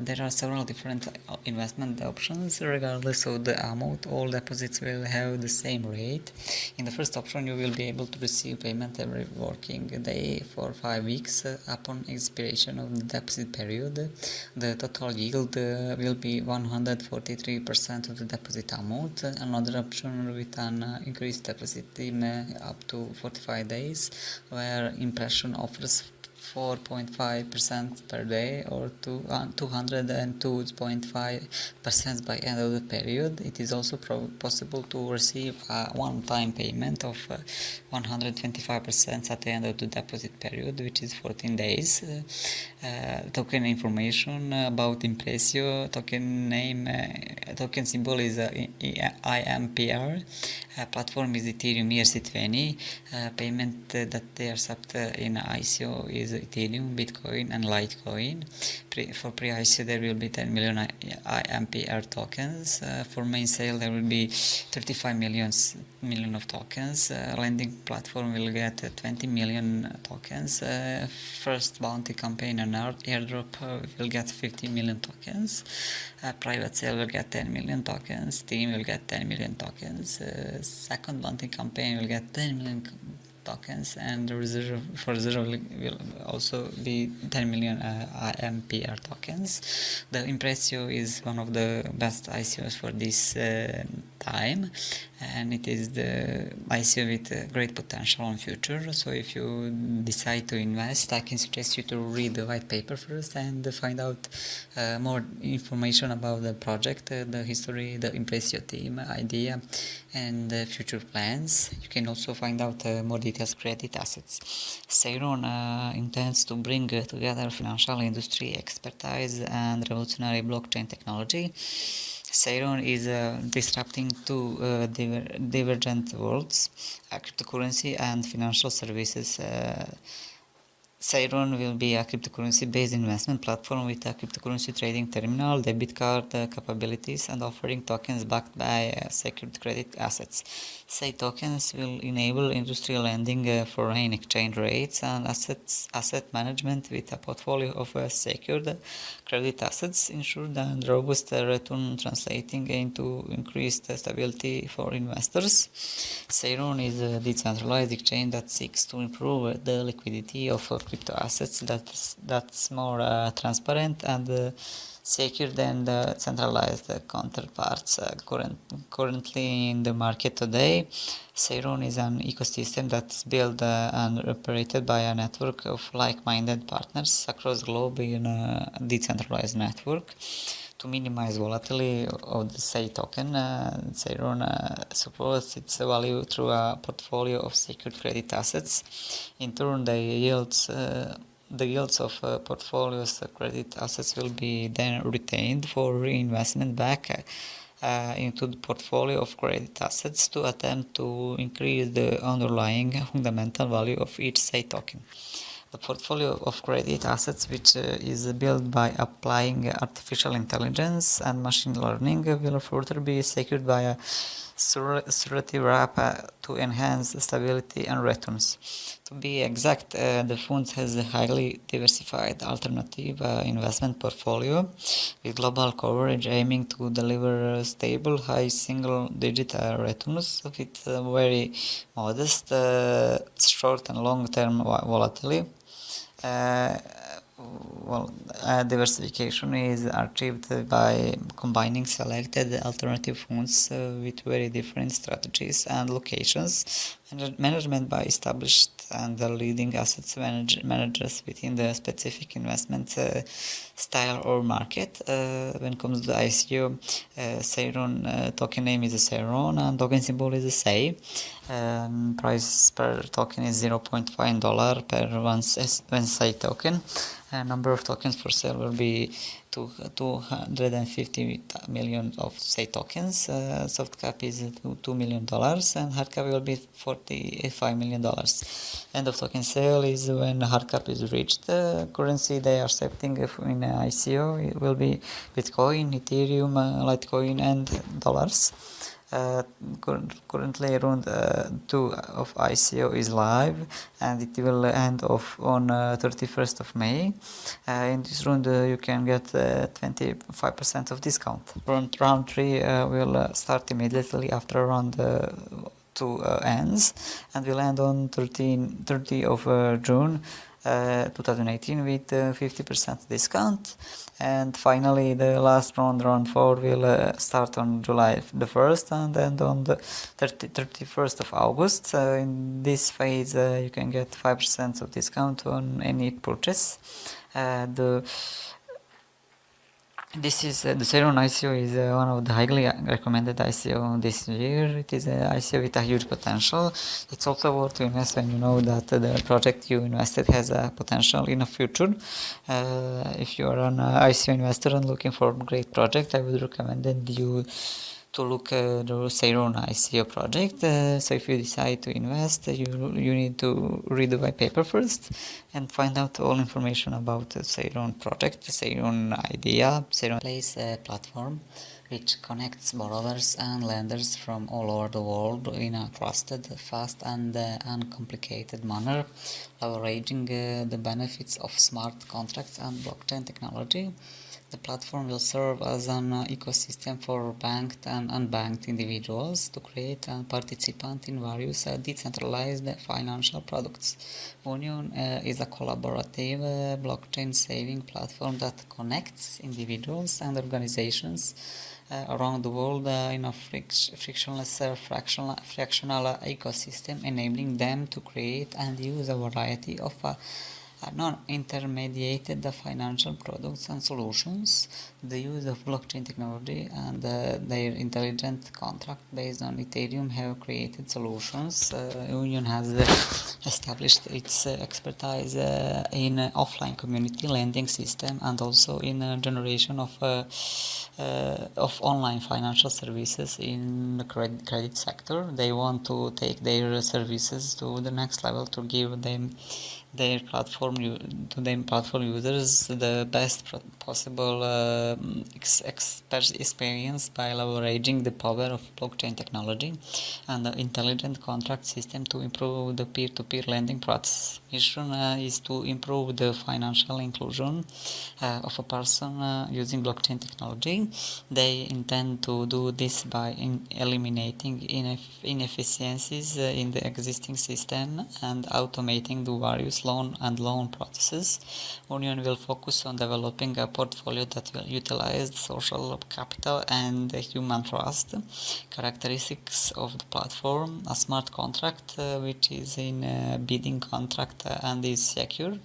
[SPEAKER 1] There are several different investment options. Regardless of the amount, all deposits will have the same rate. In the first option, you will be able to receive payment every working day for 5 weeks upon expiration of the deposit period. The total yield will be 143% of the deposit amount. Another option with an increased deposit team up to 45 days, where Impression offers 4.5% per day or 202.5% by end of the period. It is also possible to receive a one-time payment of 125% at the end of the deposit period, which is 14 days. Token information about Impressio: token name, token symbol is IMPR. Platform is Ethereum ERC20. Payment that they accept in ICO is Ethereum, Bitcoin, and Litecoin. For pre-ICO there will be 10 million IMPR tokens. For main sale there will be 35 million of tokens. Lending platform will get 20 million tokens. First bounty campaign and airdrop will get 50 million tokens. Private sale will get 10 million tokens. Team will get 10 million tokens. Second bounty campaign will get 10 million tokens, and the reserve will also be 10 million IMPR tokens. The Impressio is one of the best ICOs for this time, and it is the ICO with great potential in future. So if you decide to invest, I can suggest you to read the white paper first and find out more information about the project, the history, the Impressio team, idea, and future plans. You can also find out more details credit assets. Seiron intends to bring together financial industry expertise and revolutionary blockchain technology. Seiron is disrupting two divergent worlds, cryptocurrency and financial services. Seiron will be a cryptocurrency-based investment platform with a cryptocurrency trading terminal, debit card capabilities, and offering tokens backed by secured credit assets. Sei tokens will enable industrial lending, foreign exchange rates, and asset management with a portfolio of secured credit assets, ensured and robust return translating into increased stability for investors. Seiron is a decentralized exchange that seeks to improve the liquidity of crypto assets that's more transparent and secure than the centralized counterparts currently in the market today. Seiron is an ecosystem that's built and operated by a network of like-minded partners across the globe in a decentralized network. To minimize volatility of the SEI token, Seiron supports its value through a portfolio of secured credit assets. In turn, the yields of portfolios credit assets will be then retained for reinvestment back into the portfolio of credit assets to attempt to increase the underlying fundamental value of each SEI token. The portfolio of credit assets, which is built by applying artificial intelligence and machine learning, will further be secured by a security wrap to enhance stability and returns. To be exact, the fund has a highly diversified alternative investment portfolio with global coverage aiming to deliver stable high single-digit returns with very modest short and long-term volatility. Uh, Diversification is achieved by combining selected alternative funds with very different strategies and locations, management by established and leading assets managers within the specific investment style or market. When it comes to the ICO, Seiron token name is Seiron and token symbol is SEI. Price per token is $0.5 per one SEI token. Number of tokens for sale will be 250 million of SEI tokens. Soft cap is $2 million and hard cap will be $45 million. End of token sale is when hard cap is reached. Currency they are accepting in ICO it will be Bitcoin, Ethereum, Litecoin and dollars. Currently round 2 of ICO is live and it will end off on 31st of May. In this round you can get 25% of discount. Round 3 will start immediately after round 2 ends and will end on 30 of June 2018 with 50% discount. And finally the last round 4 will start on July the 1st and end on the 31st of August. In this phase you can get 5% of discount on any purchase. This is the Seiron ICO is one of the highly recommended ICO this year. It is an ICO with a huge potential. It's also worth to invest when you know that the project you invested has a potential in the future. If you are an ICO investor and looking for a great project, I would recommend you to look at the Seiron ICO project. So if you decide to invest, you need to read the white paper first and find out all information about the Seiron project, the Seiron idea. Seiron plays a platform which connects borrowers and lenders from all over the world in a trusted, fast and uncomplicated manner, leveraging the benefits of smart contracts and blockchain technology. The platform will serve as an ecosystem for banked and unbanked individuals to create and participate in various decentralized financial products. Union is a collaborative blockchain saving platform that connects individuals and organizations around the world in a frictionless fractional ecosystem, enabling them to create and use a variety of non-intermediated financial products and solutions. The use of blockchain technology and their intelligent contract based on Ethereum have created solutions. Union has established its expertise in offline community lending system and also in generation of online financial services in the credit sector. They want to take their services to the next level to give them their platform users the best possible experience by leveraging the power of blockchain technology and the intelligent contract system to improve the peer-to-peer lending process. Mission is to improve the financial inclusion of a person using blockchain technology. They intend to do this by eliminating inefficiencies in the existing system and automating the various loan processes. Union will focus on developing a portfolio that will utilize social capital and human trust characteristics of the platform. A smart contract which is in a bidding contract and is secure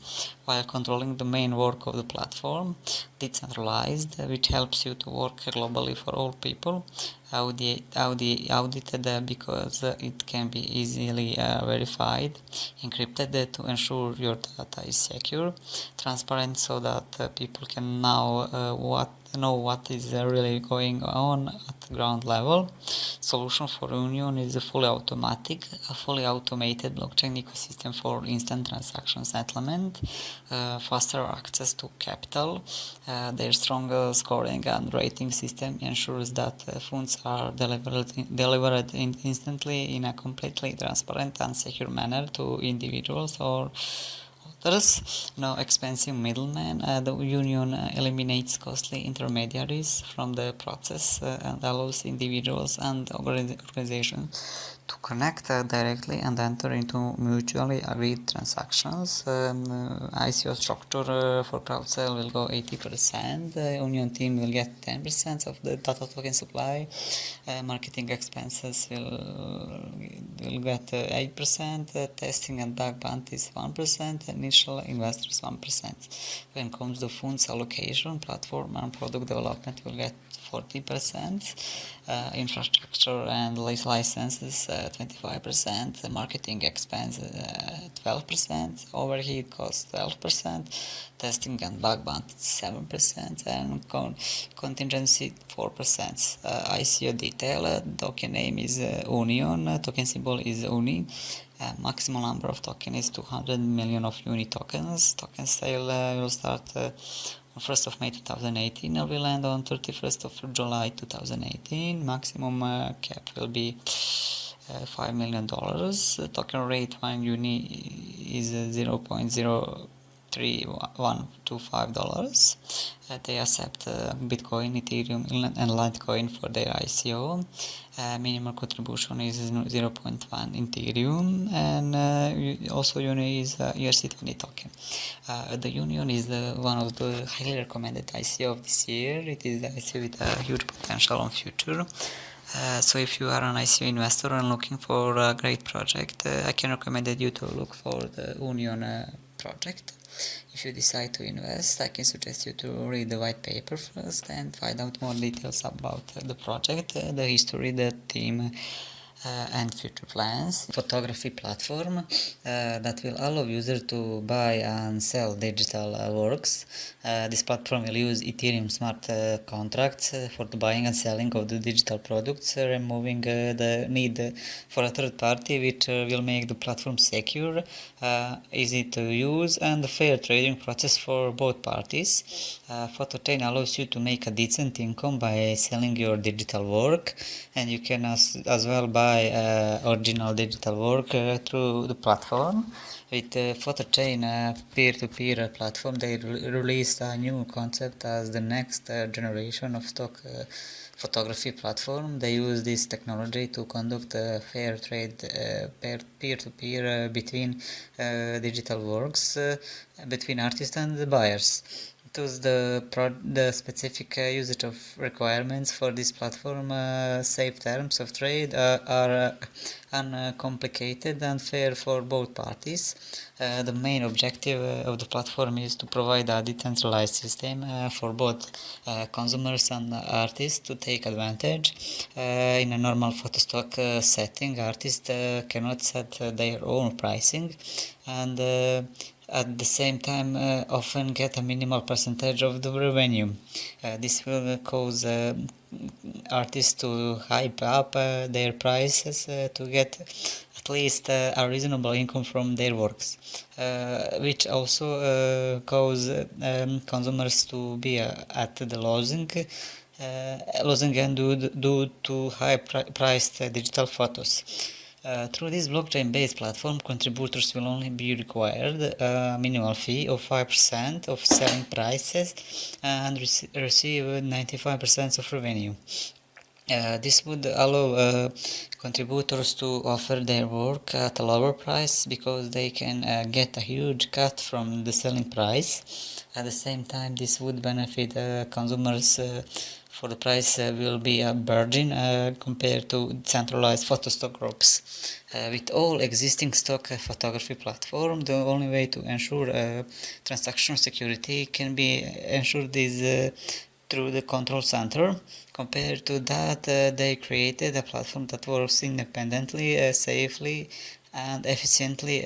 [SPEAKER 1] while controlling the main work of the platform. Decentralized, which helps you to work globally for all people. Audited because it can be easily verified. Encrypted to ensure your data is secure. Transparent so that people can know what is really going on at the ground level. Solution for Union is a fully automated blockchain ecosystem for instant transaction settlement, faster access to capital. Their strong scoring and rating system ensures that funds are delivered instantly in a completely transparent and secure manner to individuals or others. No expensive middlemen. The union eliminates costly intermediaries from the process and allows individuals and organizations to connect directly and enter into mutually agreed transactions. ICO structure for crowd sale will go 80%. The union team will get 10% of the data token supply. Marketing expenses will get 8%. Testing and bug bounty is 1%. Initial investors 1%. When it comes to funds allocation, platform and product development will get 40%, infrastructure and licenses 25%, marketing expense 12%, overhead cost 12%, testing and bug bounty 7%, and contingency 4%. ICO detail, token name is Union, token symbol is UNI. Maximum number of tokens is 200 million of UNI tokens. Token sale will start on 1st of May 2018 and will end on 31st of July 2018. Maximum cap will be $5 million. Token rate 1 UNI is 0.03125. They accept Bitcoin, Ethereum, and Litecoin for their ICO. Minimum contribution is 0.1 Ethereum, and also UNI is ERC20 token. The Union is one of the highly recommended ICO of this year. It is the ICO with a huge potential on future. So if you are an ICO investor and looking for a great project, I can recommend you to look for the Union project. If you decide to invest, I can suggest you to read the white paper first and find out more details about the project, the history, the team, and future plans. Photography platform that will allow users to buy and sell digital works. This platform will use Ethereum smart contracts for the buying and selling of the digital products, removing the need for a third party, which will make the platform secure, easy to use, and a fair trading process for both parties. Photochain allows you to make a decent income by selling your digital work, and you can as well buy original digital work through the platform. With Photochain peer-to-peer platform, they released a new concept as the next generation of stock photography platform. They use this technology to conduct a fair trade peer-to-peer between digital works between artists and buyers. Thus, the specific usage of requirements for this platform safe terms of trade are uncomplicated and fair for both parties. The main objective of the platform is to provide a decentralized system for both consumers and artists to take advantage. In a normal photo stock setting, artists cannot set their own pricing, and at the same time often get a minimal percentage of the revenue. This will cause artists to hype up their prices to get a at least a reasonable income from their works, which also cause consumers to be at the losing end due to high-priced digital photos. Through this blockchain-based platform, contributors will only be required a minimal fee of 5% of selling prices and receive 95% of revenue. This would allow contributors to offer their work at a lower price because they can get a huge cut from the selling price. At the same time, this would benefit consumers for the price will be a bargain compared to centralized photo stock groups. With all existing stock photography platform, the only way to ensure transaction security can be ensured is through the control center. Compared to that, they created a platform that works independently, safely, and efficiently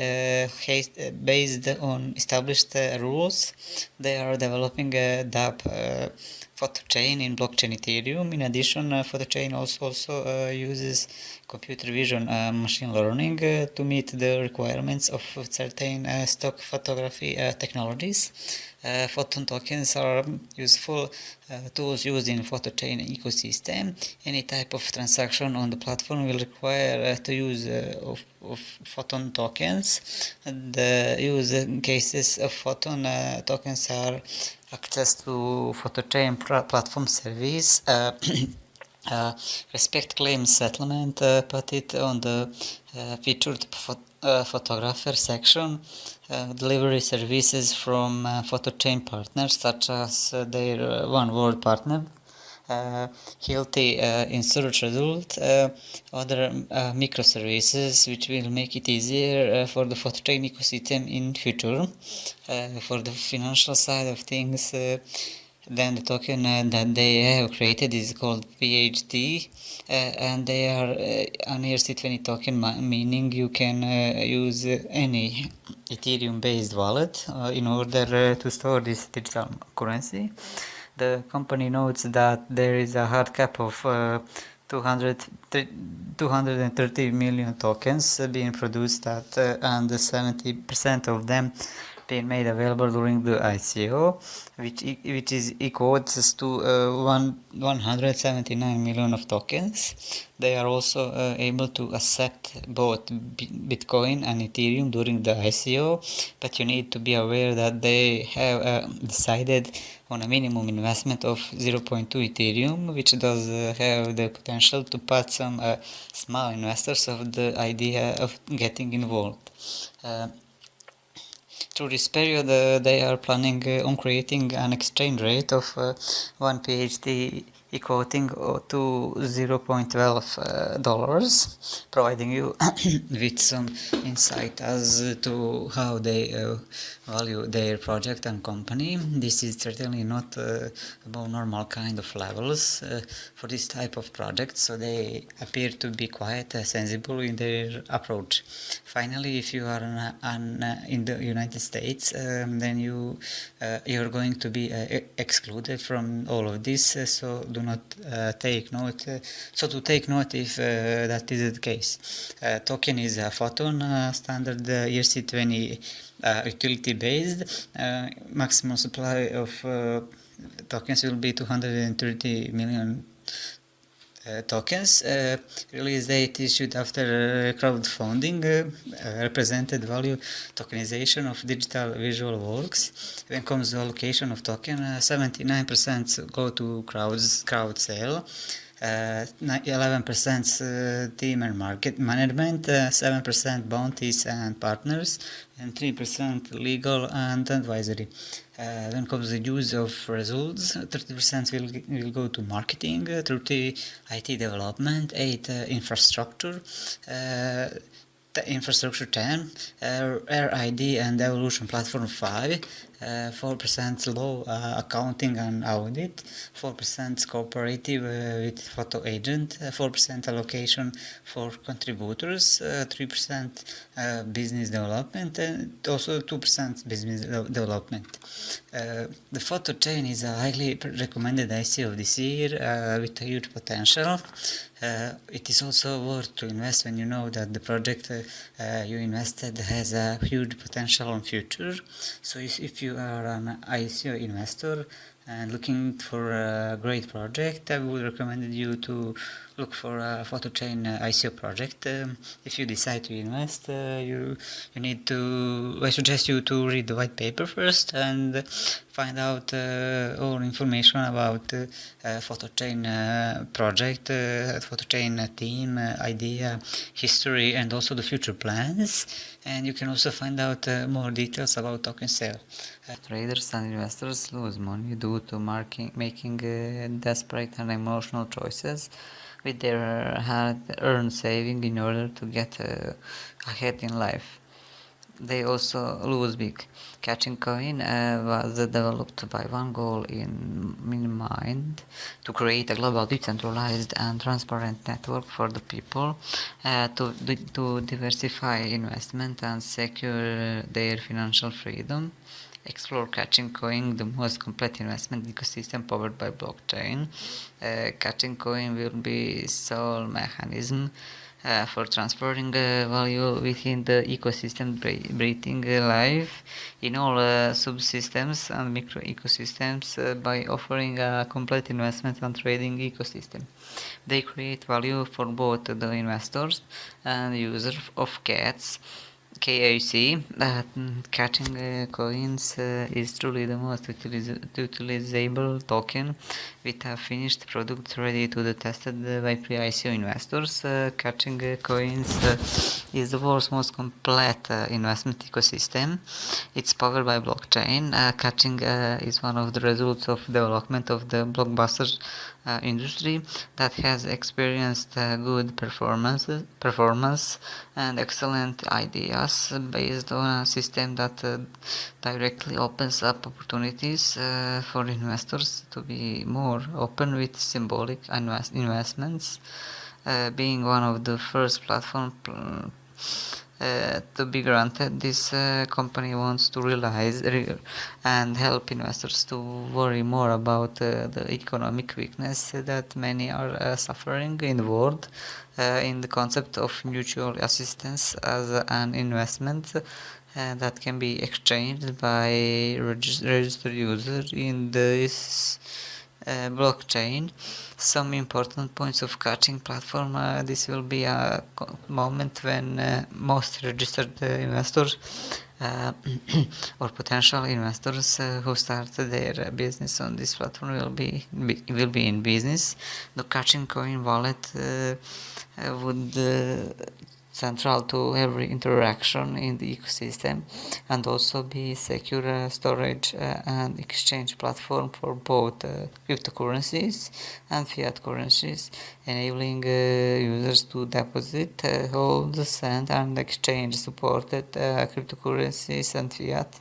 [SPEAKER 1] based on established rules. They are developing a DApp photo chain in blockchain Ethereum. In addition, photo chain also uses computer vision machine learning to meet the requirements of certain stock photography technologies. Photon tokens are useful tools used in photo chain ecosystem. Any type of transaction on the platform will require to use of photon tokens. The use cases of photon tokens are access to photo chain platform service. Respect claim settlement, put it on the featured photographer section, delivery services from photo chain partners such as their one world partner, healthy in search result, other microservices which will make it easier for the photo chain ecosystem in future. For the financial side of things, then the token that they have created is called PHD, and they are an ERC20 token, meaning you can use any Ethereum based wallet in order to store this digital currency. The company notes that there is a hard cap of 230 million tokens being produced and 70% of them being made available during the ICO, which is equals to 179 million of tokens. They are also able to accept both Bitcoin and Ethereum during the ICO, but you need to be aware that they have decided on a minimum investment of 0.2 Ethereum, which does have the potential to put some small investors of the idea of getting involved. Through this period, they are planning on creating an exchange rate of 1 PHD equating to $0.12, providing you with some insight as to how they value their project and company. This is certainly not above normal kind of levels for this type of project, so they appear to be quite sensible in their approach. Finally, if you are in the United States, then you're going to be excluded from all of this, so do not take note. So to take note if that is the case. Token is a photon standard ERC20 utility based. Maximum supply of tokens will be 230 million tokens. Release date issued after crowdfunding. Represented value tokenization of digital visual works. When comes to allocation of token, 79% go to crowd sale, 11% team and market management, 7% bounties and partners, and 3% legal and advisory. When comes to the use of results, 30% will go to marketing, 30 IT development, 8 infrastructure, infrastructure 10, RID and evolution platform 5, 4% law, accounting and audit, 4% cooperative with photo agent, 4% allocation for contributors, 3% business development, and also 2% business development. The photo chain is a highly recommended ICO of this year with a huge potential. It is also worth to invest when you know that the project you invested has a huge potential in future. So if you are an ICO investor and looking for a great project, I would recommend you to look for a photo chain ICO project. If you decide to invest, you need to. I suggest you to read the white paper first and find out all information about photo chain project, photo chain team, idea, history, and also the future plans. And you can also find out more details about token sale. Traders and investors lose money due to making desperate and emotional choices with their hard-earned saving in order to get ahead in life. They also lose big. Catching Coin was developed by one goal in mind: to create a global, decentralized, and transparent network for the people to diversify investment and secure their financial freedom. Explore Catching Coin, the most complete investment ecosystem powered by blockchain. Catching Coin will be sole mechanism for transferring value within the ecosystem, breathing life in all subsystems and micro ecosystems by offering a complete investment and trading ecosystem. They create value for both the investors and users of CATS. KAC, Catching Coins is truly the most utilizable token with a finished product ready to be tested by pre-ICO investors. Catching Coins is the world's most complete investment ecosystem. It's powered by blockchain. Catching is one of the results of development of the blockbuster industry that has experienced good performance and excellent ideas based on a system that directly opens up opportunities for investors to be more open with symbolic investments, being one of the first platforms to be granted. This company wants to realize and help investors to worry more about the economic weakness that many are suffering in the world, in the concept of mutual assistance as an investment that can be exchanged by registered users in this blockchain. Some important points of Catching platform. This will be a moment when most registered investors or potential investors who start their business on this platform will be in business. The Catching Coin wallet would central to every interaction in the ecosystem and also be secure storage and exchange platform for both cryptocurrencies and fiat currencies, enabling users to deposit, hold, send and exchange supported cryptocurrencies and fiat.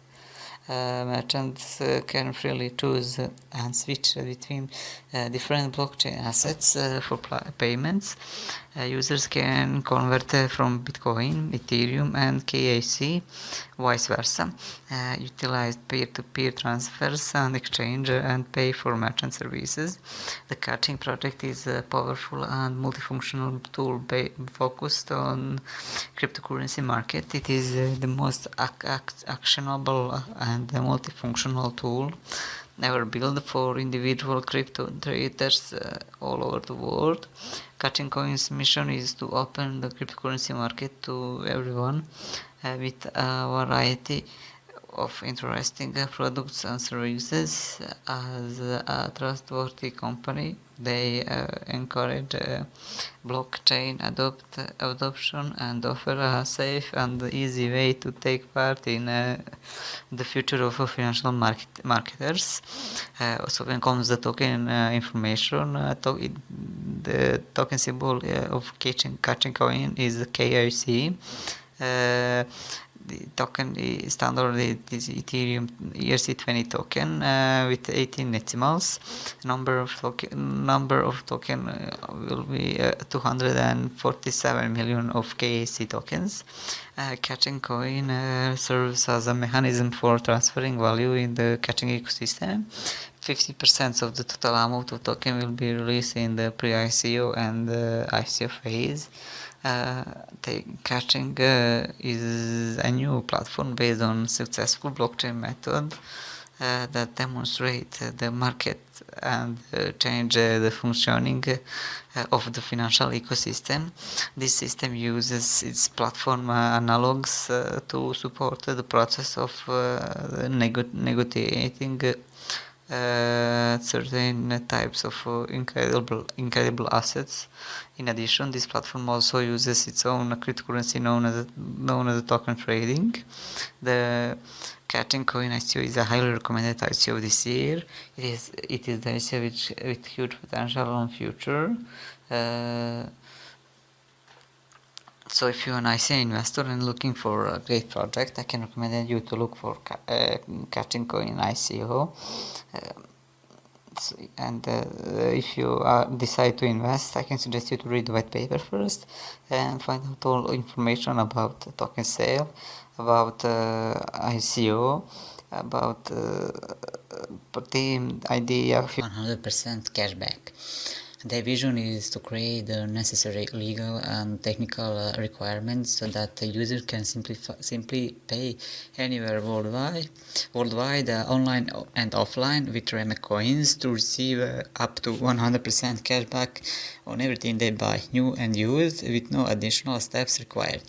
[SPEAKER 1] Merchants can freely choose and switch between different blockchain assets for payments. Users can convert from Bitcoin, Ethereum and KAC, vice versa, utilize peer-to-peer transfers and exchange and pay for merchant services. The Catching project is a powerful and multifunctional tool focused on cryptocurrency market. It is the most actionable and multifunctional tool ever built for individual crypto traders all over the world. Catching Coin's mission is to open the cryptocurrency market to everyone with a variety of interesting products and services. As a trustworthy company, they encourage blockchain adoption and offer a safe and easy way to take part in the future of financial marketers. So when comes the token information, the token symbol of Catching Coin is KIC. the token is standard is Ethereum ERC20 token with 18 decimals. Number of token will be 247 million of KAC tokens. Catching coin serves as a mechanism for transferring value in the catching ecosystem. 50% of the total amount of token will be released in the pre-ICO and ICO phase. Catching is a new platform based on successful blockchain method that demonstrate the market and change the functioning of the financial ecosystem. This system uses its platform analogs to support the process of negotiating certain types of incredible assets. In addition, this platform also uses its own cryptocurrency known as token trading. The Catching Coin ICO is a highly recommended ICO this year. It is the ICO with huge potential on future. So if you're an ICO investor and looking for a great project, I can recommend you to look for Catching Coin ICO. And if you decide to invest, I can suggest you to read the white paper first and find out all information about token sale, about ICO, about the idea of 100% cashback. The vision is to create the necessary legal and technical requirements so that the user can simply pay anywhere worldwide, online and offline with Reme coins to receive up to 100% cashback on everything they buy, new and used, with no additional steps required.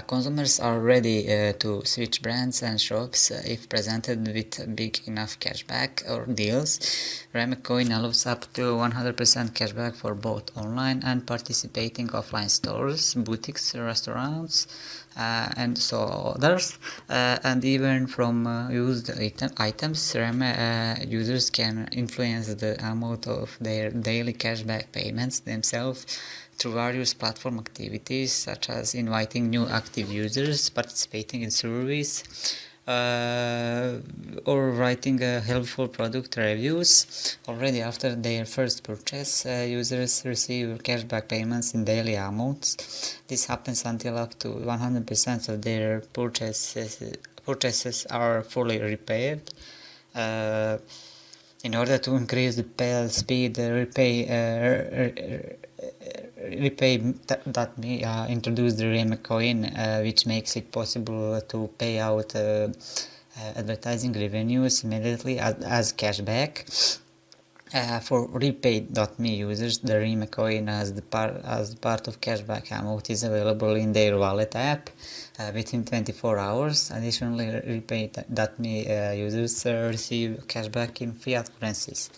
[SPEAKER 1] Consumers are ready to switch brands and shops if presented with big enough cashback or deals. Coin allows up to 100% cashback for both online and participating offline stores, boutiques, restaurants, and so others, and even from used items. Users can influence the amount of their daily cashback payments themselves through various platform activities such as inviting new active users, participating in surveys, or writing helpful product reviews. Already after their first purchase, users receive cashback payments in daily amounts. This happens until up to 100% of their purchases are fully repaid. In order to increase the pay speed, Repay.me introduced the Reme coin, which makes it possible to pay out advertising revenues immediately as cashback. For Repay.me users, the Reme coin as part of cashback amount is available in their wallet app within 24 hours. Additionally, Repay.me users receive cashback in fiat currencies.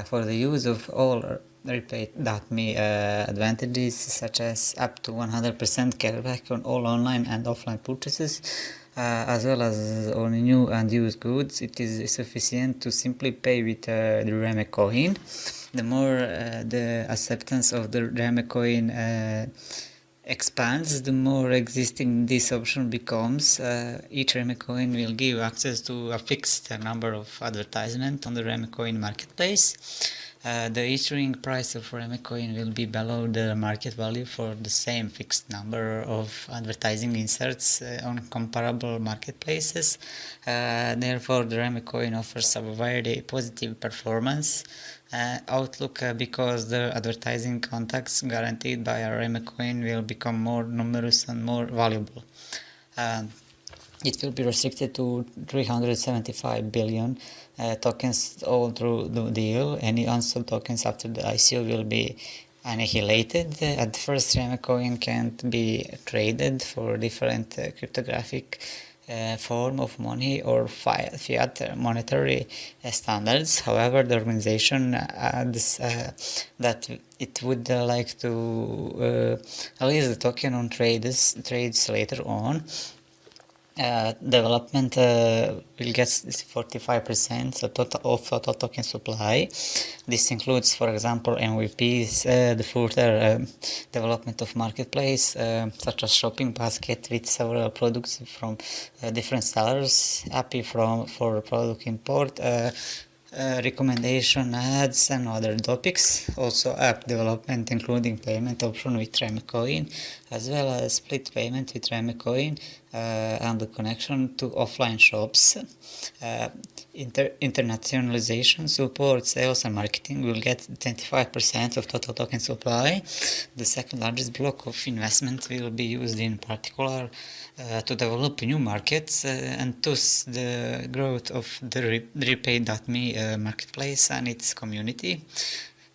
[SPEAKER 1] For the use of all Repay.me advantages, such as up to 100% cashback on all online and offline purchases, as well as on new and used goods, it is sufficient to simply pay with the Reme coin. The more the acceptance of the Reme coin expands, the more existing this option becomes. Each Reme coin will give access to a fixed number of advertisements on the Reme coin marketplace. The issuing price of Reme coin will be below the market value for the same fixed number of advertising inserts on comparable marketplaces. Therefore, the Reme coin offers a very positive performance outlook because the advertising contacts guaranteed by a Reme coin will become more numerous and more valuable. It will be restricted to 375 billion tokens all through the deal. Any unsold tokens after the ICO will be annihilated. At first, Reme coin can't be traded for different cryptographic form of money or fiat monetary standards. However, the organization adds that it would like to release the token on trades later on. Development will get 45% of total token supply. This includes, for example, MVPs, the further development of marketplace, such as shopping basket with several products from different sellers, API for product import, recommendation ads and other topics. Also app development including payment option with Remecoin, as well as split payment with Remecoin and the connection to offline shops. Uh, internationalization support, sales and marketing will get 25% of total token supply. The second largest block of investment will be used in particular to develop new markets and thus the growth of the Repay.me marketplace and its community.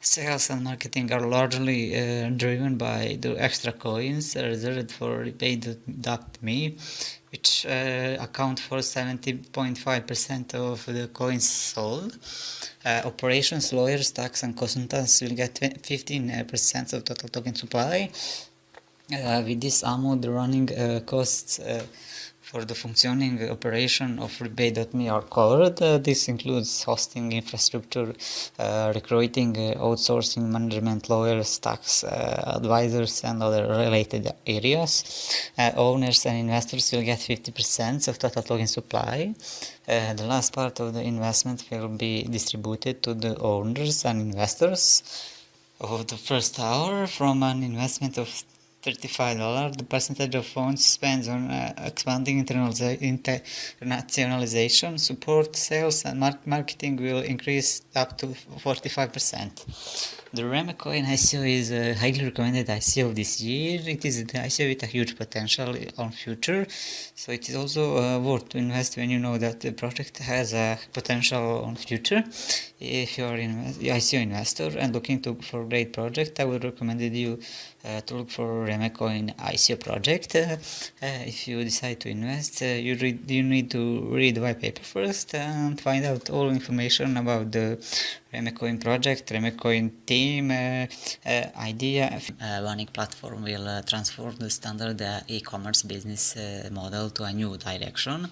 [SPEAKER 1] Sales and marketing are largely driven by the extra coins reserved for Repay.me, which account for 70.5% of the coins sold. Operations, lawyers, tax and consultants will get 15% of total token supply. With this amount, the running costs for the functioning operation of Rebate.me are covered. This includes hosting infrastructure, recruiting, outsourcing, management, lawyers, tax advisors, and other related areas. Owners and investors will get 50% of total token supply. The last part of the investment will be distributed to the owners and investors of the first hour from an investment of $35. The percentage of funds spent on expanding internationalization, support, sales, and marketing will increase up to 45%. The Remecoin ICO is a highly recommended ICO this year. It is an ICO with a huge potential on future, so it is also worth to invest when you know that the project has a potential on future. If you are an ICO investor and looking for a great project, I would recommend you to look for Remecoin ICO project. If you decide to invest, you need to read the white paper first and find out all information about the Remecoin project, Remecoin team, idea. One platform will transform the standard e-commerce business model to a new direction.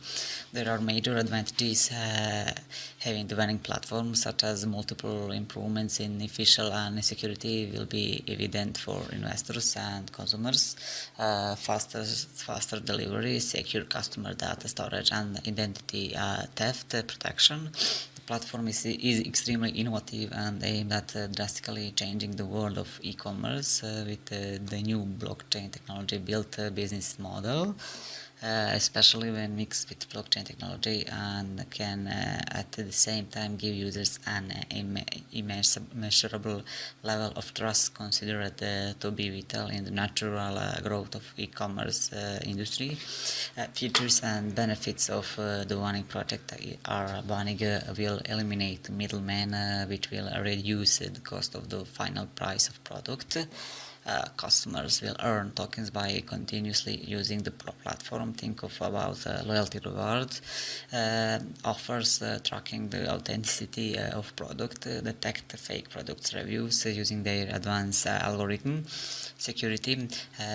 [SPEAKER 1] There are major advantages having the Vanning platform, such as multiple improvements in efficiency and security will be evident for investors and consumers. Faster delivery, secure customer data storage, and identity theft protection. The platform is extremely innovative and aimed at drastically changing the world of e-commerce with the new blockchain technology built business model. Especially when mixed with blockchain technology, and can at the same time give users an immeasurable level of trust considered to be vital in the natural growth of e-commerce industry. Features and benefits of the Vanning project are Vanning will eliminate middlemen, which will reduce the cost of the final price of product. Customers will earn tokens by continuously using the platform. Think about loyalty rewards, offers tracking the authenticity of product, detect fake products reviews using their advanced algorithm. Security,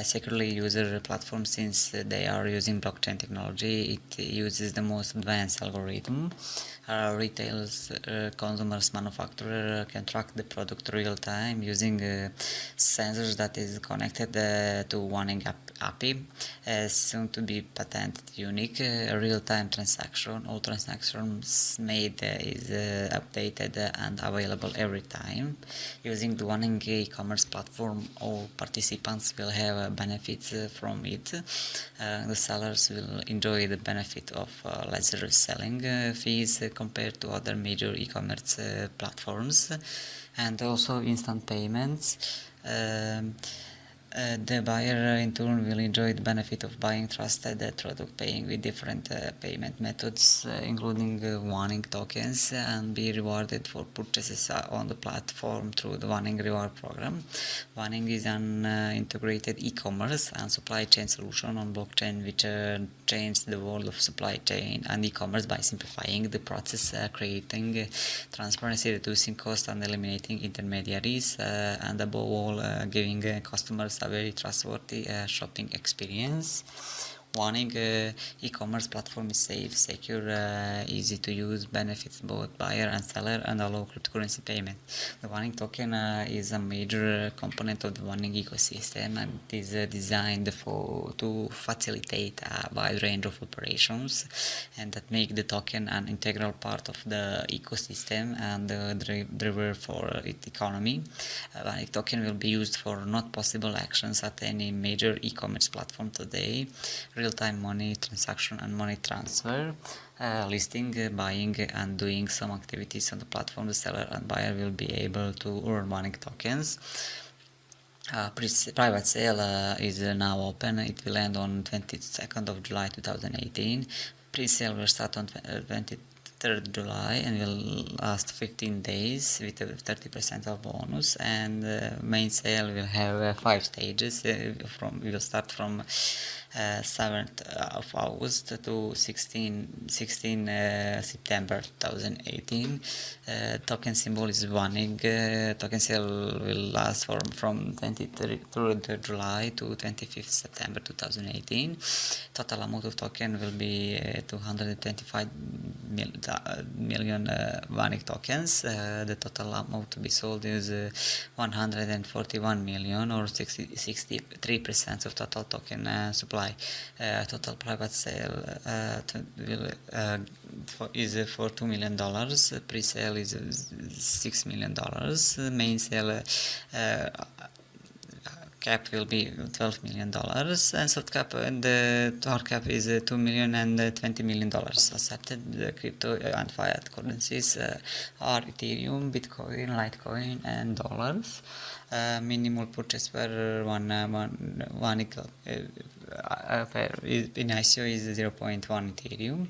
[SPEAKER 1] securely user platform, since they are using blockchain technology, it uses the most advanced algorithm. Retailers, consumers, manufacturer can track the product real time using sensors that is connected to Vanning API, soon to be patented unique real-time transaction. All transactions made is updated and available every time. Using the Vanning e-commerce platform, all participants will have benefits from it. The sellers will enjoy the benefit of lesser selling fees compared to other major e-commerce platforms, and also instant payments. The buyer in turn will enjoy the benefit of buying trusted product, paying with different payment methods, including Vanning tokens, and be rewarded for purchases on the platform through the Vanning reward program. Vanning is an integrated e-commerce and supply chain solution on blockchain, which changed the world of supply chain and e-commerce by simplifying the process, creating transparency, reducing cost, and eliminating intermediaries, and above all, giving customers a very trustworthy shopping experience. Warning e-commerce platform is safe, secure, easy to use, benefits both buyer and seller, and allow cryptocurrency payment. The Warning token is a major component of the Warning ecosystem, and is designed to facilitate a wide range of operations, and that make the token an integral part of the ecosystem and the driver for its economy. Warning token will be used for not possible actions at any major e-commerce platform today: real-time money transaction and money transfer, listing, buying, and doing some activities on the platform. The seller and buyer will be able to earn Warning tokens. Private sale is now open. It will end on 22nd of July 2018. Pre-sale will start on 23rd July and will last 15 days with a 30% of bonus, and main sale will have 5 stages. We will start from 7th of August to 16 September 2018. Token symbol is Warning. Token sale will last from 23rd July to 25th September 2018. Total amount of token will be 225 million Warning tokens. The total amount to be sold is 141 million, or 63% of total token supply. Total private sale is for $2 million. Pre-sale is $6 million. Main sale cap will be $12 million, and soft cap and the hard cap is $2 million and $20 million. Accepted the crypto and fiat currencies are Ethereum, Bitcoin, Litecoin, and dollars. Minimal purchase per one in ICO is 0.1 Ethereum.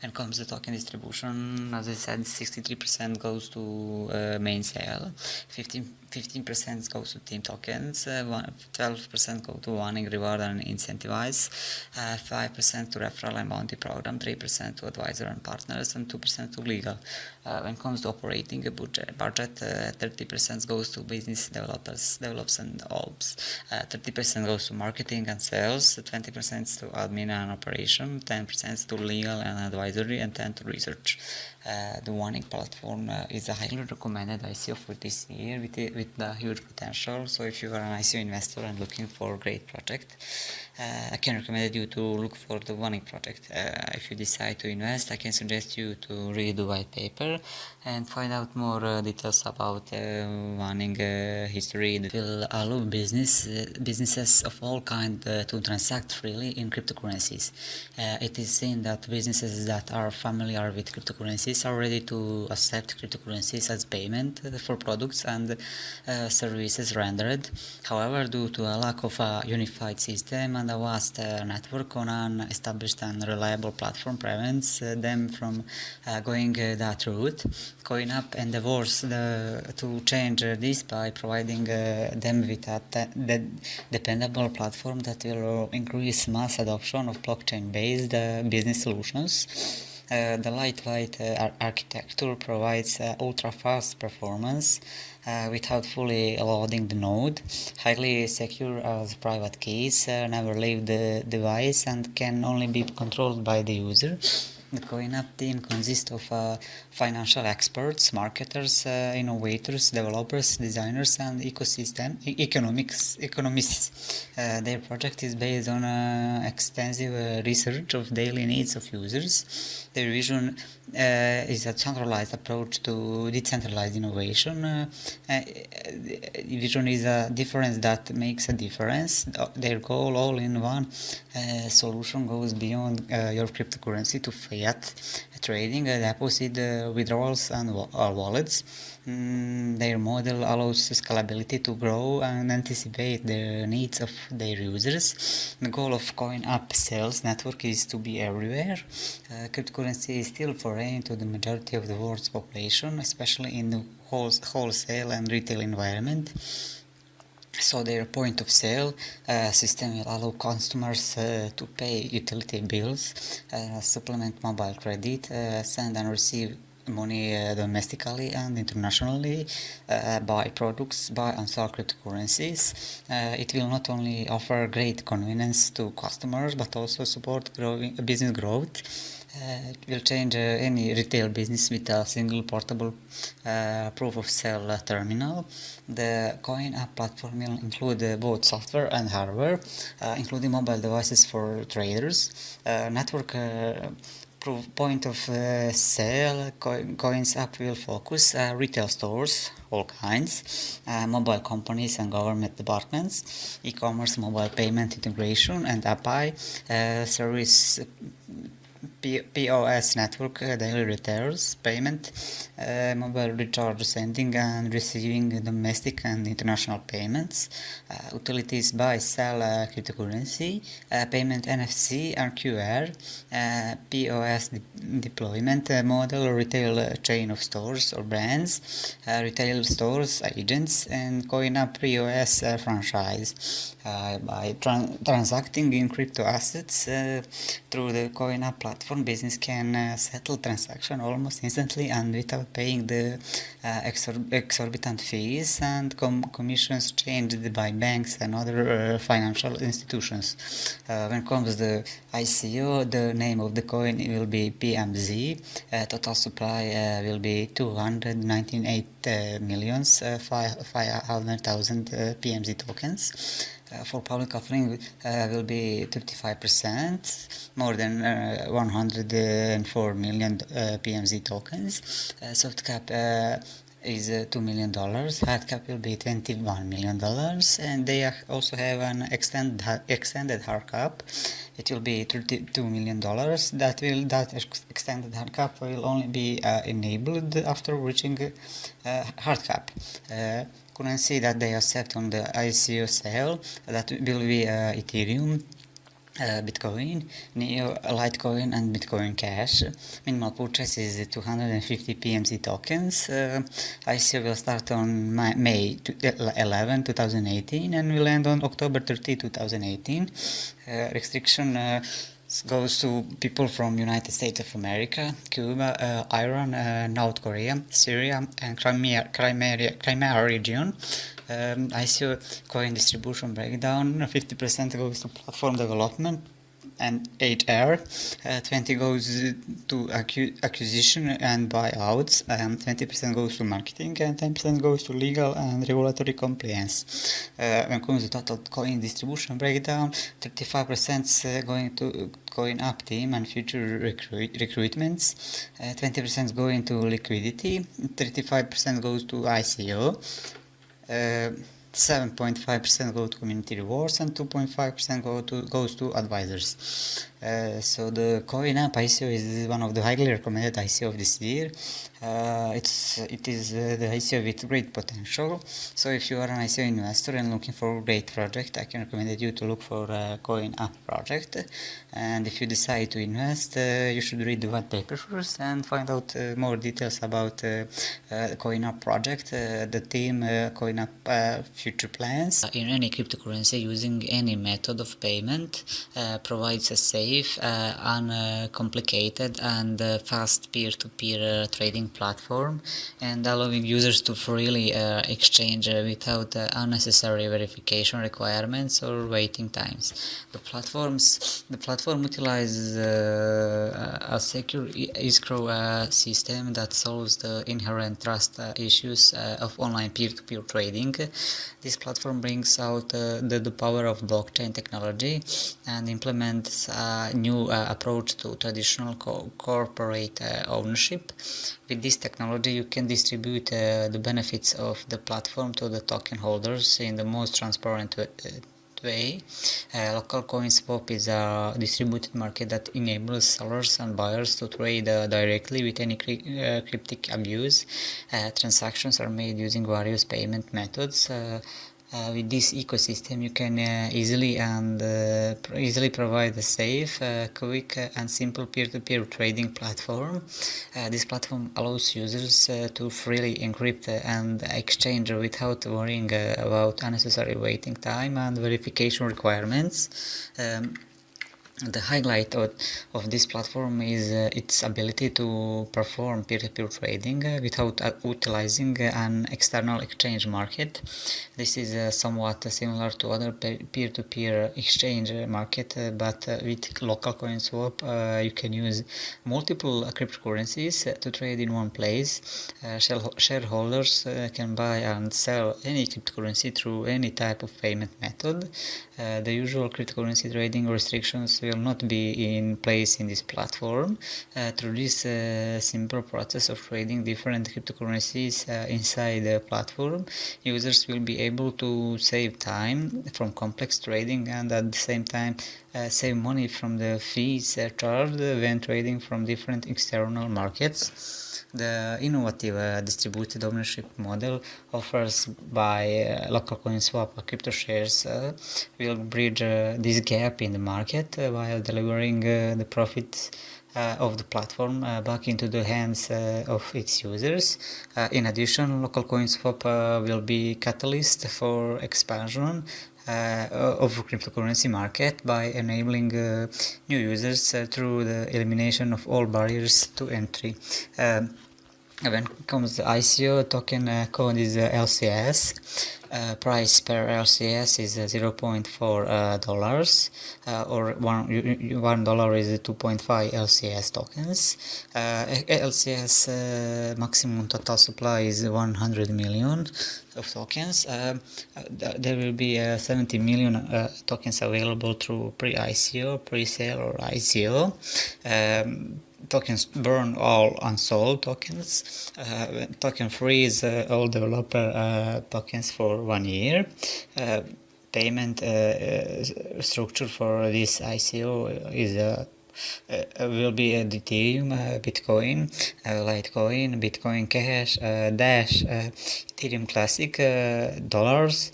[SPEAKER 1] When comes to token distribution, as I said, 63% goes to main sale, 15% goes to team tokens, 12% go to Warning reward and incentivize, 5% to referral and bounty program, 3% to advisor and partners, and 2% to legal. When it comes to operating budget, 30% goes to business develops and ops, 30% goes to marketing and sales, 20% to admin and operation, 10% to legal and advisory, and 10% to research. The Warning platform is a highly recommended ICO for this year with the huge potential. So if you are an ICO investor and looking for a great project, I can recommend you to look for the Warning project. If you decide to invest, I can suggest you to read the white paper and find out more details about Warning history. It will allow businesses of all kinds to transact freely in cryptocurrencies. It is seen that businesses that are familiar with cryptocurrencies are ready to accept cryptocurrencies as payment for products and services rendered. However, due to a lack of a unified system and a vast network on an established and reliable platform prevents them from going that route. CoinUp endeavors to change this by providing them with a dependable platform that will increase mass adoption of blockchain-based business solutions. The lightweight architecture provides ultra-fast performance without fully loading the node, highly secure as private keys never leave the device and can only be controlled by the user. The CoinUp team consists of financial experts, marketers, innovators, developers, designers, and economists. Their project is based on extensive research of daily needs of users. Their vision is a centralized approach to decentralized innovation. Vision is a difference that makes a difference. Their goal, all in one solution, goes beyond your cryptocurrency to fiat trading, deposit, withdrawals, and wallets. Their model allows scalability to grow and anticipate the needs of their users. The goal of CoinUp sales network is to be everywhere. Cryptocurrency is still foreign to the majority of the world's population, especially in the wholesale and retail environment. So their point of sale system will allow customers to pay utility bills, supplement mobile credit, send and receive money domestically and internationally, buy products, buy and sell cryptocurrencies. It will not only offer great convenience to customers but also support business growth. It will change any retail business with a single portable proof of sale terminal. The Coin app platform will include both software and hardware, including mobile devices for traders, network point of sale. Coins app will focus retail stores, all kinds, mobile companies and government departments, e-commerce, mobile payment integration, and API service. POS network, daily retailers, payment, mobile recharge, sending and receiving domestic and international payments, utilities buy, sell cryptocurrency, payment NFC and QR, POS deployment model, retail chain of stores or brands, retail stores, agents, and coin app POS franchise. By transacting in crypto assets through the coin app platform, business can settle transaction almost instantly and without paying the exorbitant fees and commissions charged by banks and other financial institutions. When it comes to the ICO, the name of the coin will be PMZ. Total supply will be 298 millions 500,000 PMZ tokens. For public offering will be 35%, more than 104 million PMZ tokens. Soft cap is $2 million, hard cap will be $21 million, and they also have an extended hard cap. It will be $32 million. That extended hard cap will only be enabled after reaching hard cap. Currency that they accept on the ICO sale, that will be Ethereum, Bitcoin, Neo, Litecoin, and Bitcoin Cash. Minimal purchase is 250 PMZ tokens. ICO will start on May 11, 2018 and will end on October 30, 2018. Restriction goes to people from United States of America, Cuba, Iran, North Korea, Syria, and Crimea region. ICO coin distribution breakdown: 50% goes to platform development and HR, 20 goes to acquisition and buyouts, 20% goes to marketing, and 10% goes to legal and regulatory compliance. When it comes to total coin distribution breakdown, 35% going to coin up team and future recruitments, 20% going to liquidity, 35% goes to ICO, 7.5% go to community rewards, and 2.5% goes to advisors. So the coin app ICO is one of the highly recommended ICO of this year. It is the ICO with great potential. So if you are an ICO investor and looking for a great project, I can recommend you to look for a coin app project. And if you decide to invest, you should read the white paper first and find out more details about the coin app project, the team, coin app future plans. In any cryptocurrency, using any method of payment provides a safe, uncomplicated, and fast peer-to-peer trading platform, and allowing users to freely exchange without unnecessary verification requirements or waiting times. The platform utilizes a secure escrow system that solves the inherent trust issues of online peer-to-peer trading. This platform brings out the power of blockchain technology and implements a new approach to traditional corporate ownership. With this technology, you can distribute the benefits of the platform to the token holders in the most transparent way. Local coin swap is a distributed market that enables sellers and buyers to trade directly with any cryptic abuse. Transactions are made using various payment methods. With this ecosystem, you can easily provide a safe, quick, and simple peer-to-peer trading platform. This platform allows users to freely encrypt and exchange without worrying about unnecessary waiting time and verification requirements. The highlight of this platform is its ability to perform peer-to-peer trading without utilizing an external exchange market. This is somewhat similar to other peer-to-peer exchange market, but with local coin swap you can use multiple cryptocurrencies to trade in one place. Shareholders can buy and sell any cryptocurrency through any type of payment method. The usual cryptocurrency trading restrictions will not be in place in this platform. Through this simple process of trading different cryptocurrencies inside the platform, users will be able to save time from complex trading and at the same time save money from the fees charged when trading from different external markets. The innovative distributed ownership model offers by local coin swap crypto shares will bridge this gap in the market while delivering the profits of the platform back into the hands of its users. In addition, local coin swap will be catalyst for expansion of cryptocurrency market by enabling new users through the elimination of all barriers to entry. When it comes to ICO, token code is LCS. Price per LCS is $0.4 or $1 is 2.5 LCS tokens. LCS maximum total supply is 100 million of tokens. There will be 70 million tokens available through pre-ICO, pre-sale or ICO. Tokens burn all unsold tokens. Token freeze all developer tokens for 1 year. Payment structure for this ICO is will be Ethereum, Bitcoin, Litecoin, Bitcoin Cash, Dash, Ethereum Classic, dollars,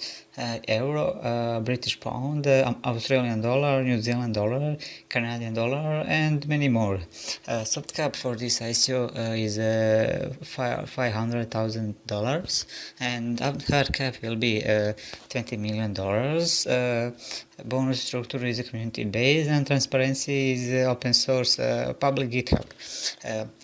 [SPEAKER 1] euro, British pound, Australian dollar, New Zealand dollar, Canadian dollar, and many more. Soft cap for this ICO is $500,000, and hard cap will be $20 million. Bonus structure is community based, and transparency is open source public GitHub.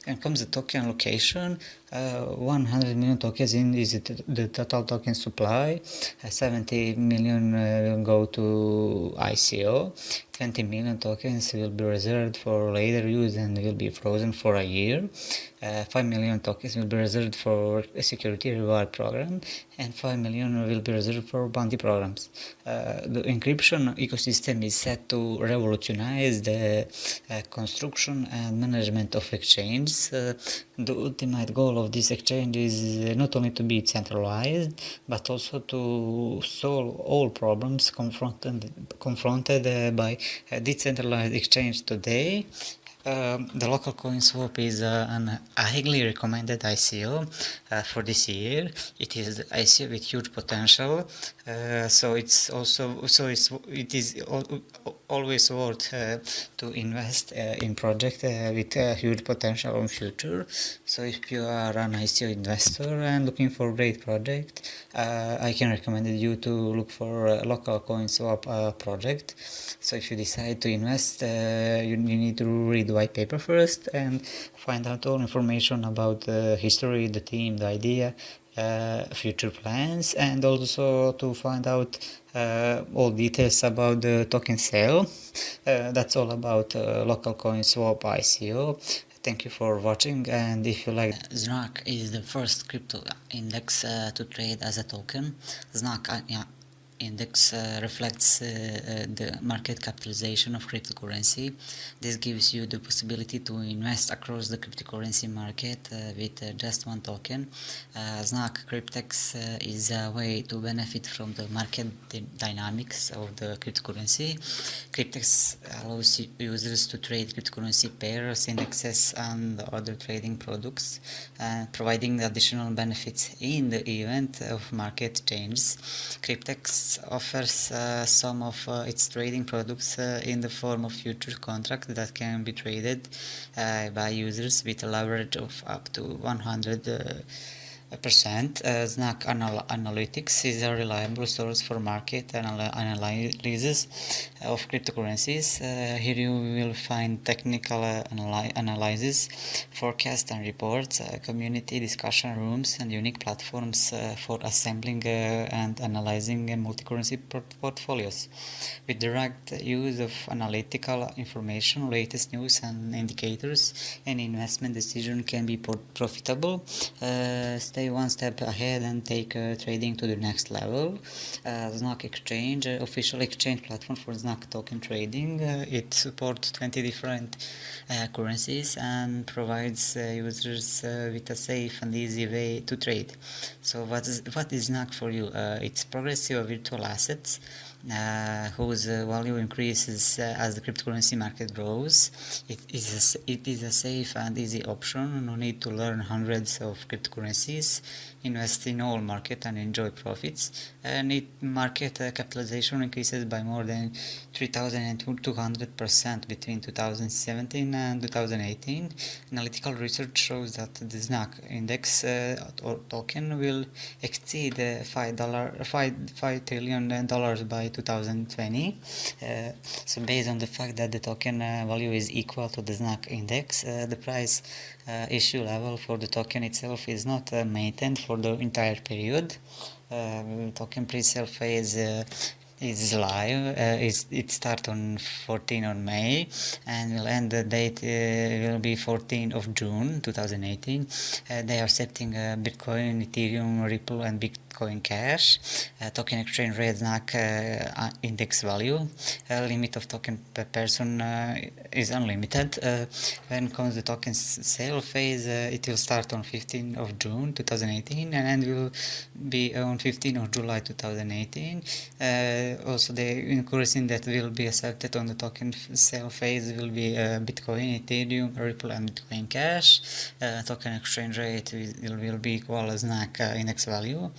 [SPEAKER 1] And comes the token allocation. 100 million tokens is the total token supply. 70 million will go to ICO. 20 million tokens will be reserved for later use and will be frozen for a year. 5 million tokens will be reserved for a security reward program, and 5 million will be reserved for bounty programs. The encryption ecosystem is set to revolutionize the construction and management of exchanges. The ultimate goal of this exchange is not only to be centralized, but also to solve all problems confronted by decentralized exchange today. The local coin swap is an highly recommended ICO for this year. It is ICO with huge potential, so it is always worth to invest in project with huge potential in future. So if you are an ICO investor and looking for a great project, I can recommend you to look for a local coin swap project. So if you decide to invest, you need to read the white paper first and find out all information about the history, the team, the idea, future plans, and also to find out all details about the token sale. That's all about local coin swap ICO. Thank you for watching, and if you like, ZNAC is the first crypto index to trade as a token. ZNAC index reflects the market capitalization of cryptocurrency. This gives you the possibility to invest across the cryptocurrency market with just one token. ZNAC Cryptex is a way to benefit from the market dynamics of the cryptocurrency. Cryptex allows users to trade cryptocurrency pairs, indexes, and other trading products, providing additional benefits in the event of market changes. Cryptex offers some of its trading products in the form of future contracts that can be traded by users with a leverage of up to 100 Znak Analytics is a reliable source for market analysis of cryptocurrencies. Here you will find technical analysis, forecasts and reports, community discussion rooms, and unique platforms for assembling and analyzing multi-currency portfolios. With direct use of analytical information, latest news and indicators, any investment decision can be profitable. Stay one step ahead and take trading to the next level. Znak Exchange, official exchange platform for Znak token trading. It supports 20 different currencies and provides users with a safe and easy way to trade. So what is Znak for you? It's progressive virtual assets whose value increases as the cryptocurrency market grows. It is a safe and easy option. No need to learn hundreds of cryptocurrencies. Invest in all market and enjoy profits. Market capitalization increases by more than 3,200% between 2017 and 2018. Analytical research shows that the Znak index or token will exceed $5 trillion by 2020. So based on the fact that the token value is equal to the Znak index, the price issue level for the token itself is not maintained for the entire period. Token pre-sale phase is live. It starts on 14 on May and will end the date will be 14 of June 2018. They are accepting Bitcoin, Ethereum, Ripple and Bitcoin Cash. Token exchange rate Znak index value. Limit of token per person is unlimited. When comes the token sale phase, it will start on 15 of June 2018 and will be on 15 of July 2018. Also the currency that will be accepted on the token sale phase will be Bitcoin, Ethereum, Ripple and Bitcoin Cash. Token exchange rate will be equal as Znak index value.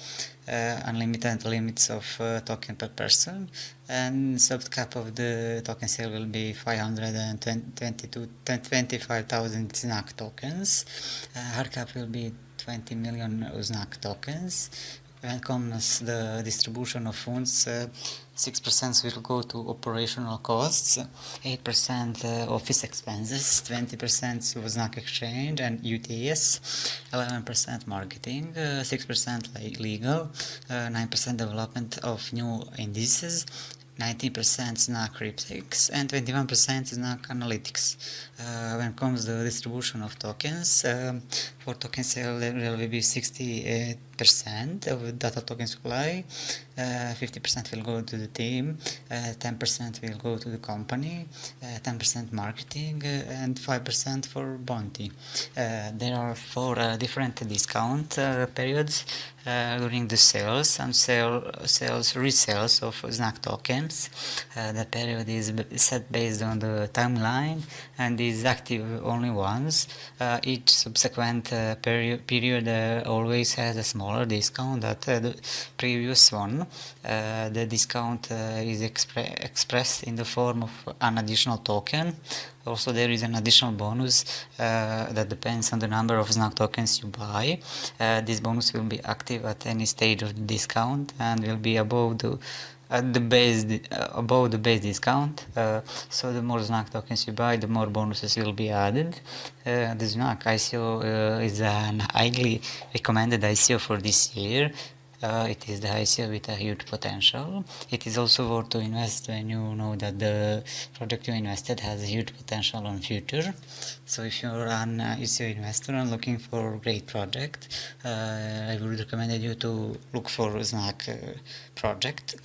[SPEAKER 1] Unlimited limits of token per person, and soft cap of the token sale will be 525,000 Znak tokens. Hard cap will be 20 million Znak tokens. When comes the distribution of funds, 6% will go to operational costs, 8% office expenses, 20% of Znak exchange and UTS, 11% marketing, 6% legal, 9% development of new indices, 90% Znak cryptics and 21% Znak analytics. When comes the distribution of tokens, for token sale there will be 60% of data token supply, 50% will go to the team, 10% will go to the company, 10% marketing and 5% for bounty. There are 4 different discount periods during the sales and resales of Znak tokens. The period is set based on the timeline and is active only once. Each subsequent period always has a smaller discount than the previous one. The discount is expressed in the form of an additional token. Also there is an additional bonus that depends on the number of Znak tokens you buy. This bonus will be active at any stage of the discount and will be above the base discount. So the more Znak tokens you buy, the more bonuses will be added. The Znak ICO is an highly recommended ICO for this year. It is the ICO with a huge potential. It is also worth to invest when you know that the project you invested has a huge potential on future. So if you're an ICO investor and looking for a great project, I would recommend you to look for Znak project.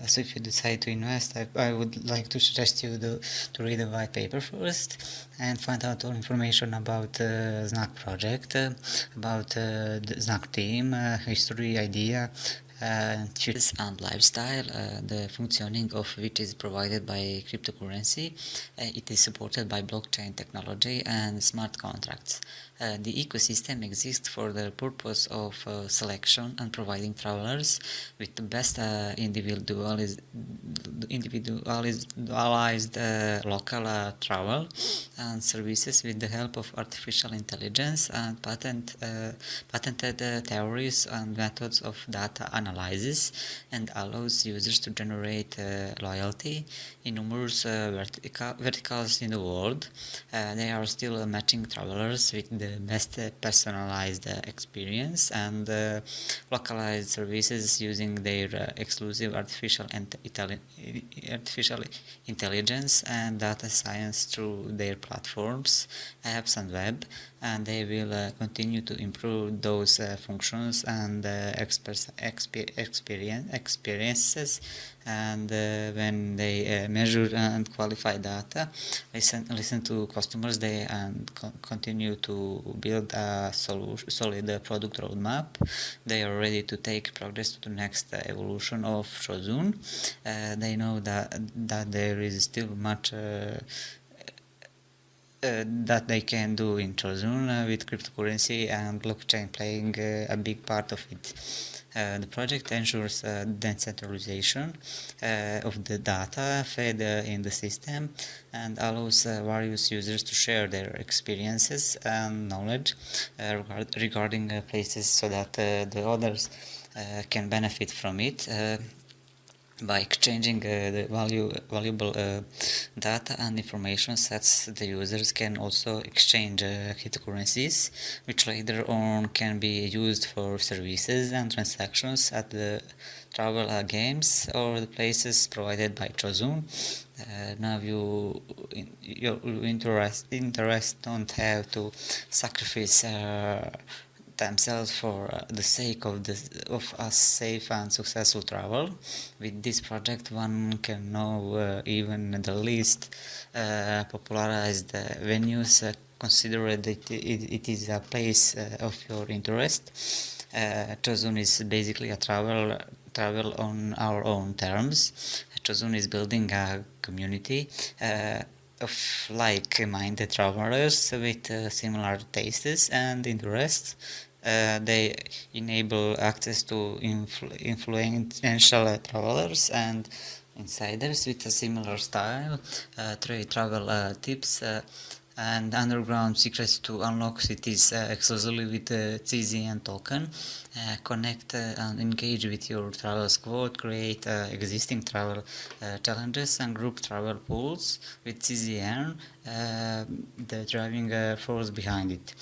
[SPEAKER 1] So if you decide to invest, I would like to suggest you to read the white paper first and find out all information about the Znak project, about the Znak team, history, idea, futures and lifestyle, the functioning of which is provided by cryptocurrency. It is supported by blockchain technology and smart contracts. The ecosystem exists for the purpose of selection and providing travelers with the best individualized local travel and services with the help of artificial intelligence and patented theories and methods of data analysis, and allows users to generate loyalty in numerous verticals in the world. They are still matching travelers with the best personalized experience and localized services using their exclusive artificial intelligence and data science through their platforms, apps and web, and they will continue to improve those functions and experiences. And when they measure and qualify data, listen to customers, they continue to build a solid product roadmap. They are ready to take progress to the next evolution of Trozun. They know that there is still much that they can do in Trozun with cryptocurrency and blockchain playing a big part of it. The project ensures decentralization of the data fed in the system and allows various users to share their experiences and knowledge regarding places so that the others can benefit from it. By exchanging the valuable data and information sets, the users can also exchange cryptocurrencies, which later on can be used for services and transactions at the travel games or the places provided by Trozun. Now your interest don't have to sacrifice themselves for the sake of a safe and successful travel. With this project, one can know even the least popularized venues, consider that it is a place of your interest. Trozun is basically a travel on our own terms. Trozun is building a community of like-minded travelers with similar tastes and interests. They enable access to influential travelers and insiders with a similar style, trade travel tips, and underground secrets to unlock cities exclusively with the CZN token. Connect and engage with your travel squad, create existing travel challenges and group travel pools with CZN, the driving force behind it.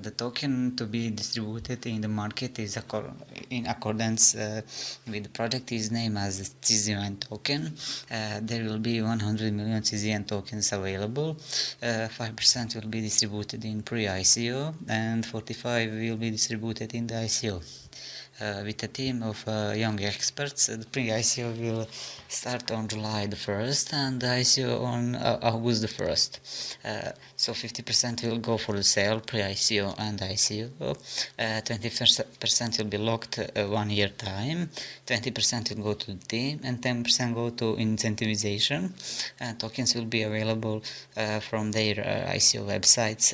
[SPEAKER 1] The token to be distributed in the market is in accordance with the project is named as CZN token. There will be 100 million CZN tokens available. 5% will be distributed in pre-ICO and 45 will be distributed in the ICO. With a team of young experts, the pre-ICO will start on July the 1st and the ICO on August the 1st. So 50% will go for the sale, pre-ICO and ICO. 20% will be locked 1 year time, 20% will go to the team, and 10% go to incentivization. Tokens will be available from their ICO websites,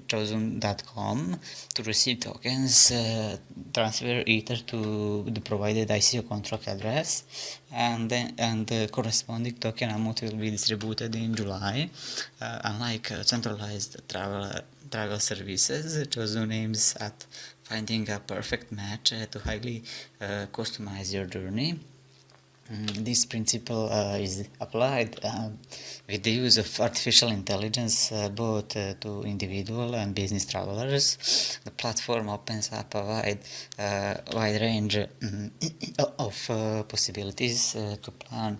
[SPEAKER 1] trozun.com. To receive tokens, transfer Ether to the provided ICO contract address, and the corresponding token amount will be distributed in July. Unlike centralized travel services, Trozun aims at finding a perfect match to highly customize your journey. This principle is applied with the use of artificial intelligence both to individual and business travelers. The platform opens up a wide range of possibilities to plan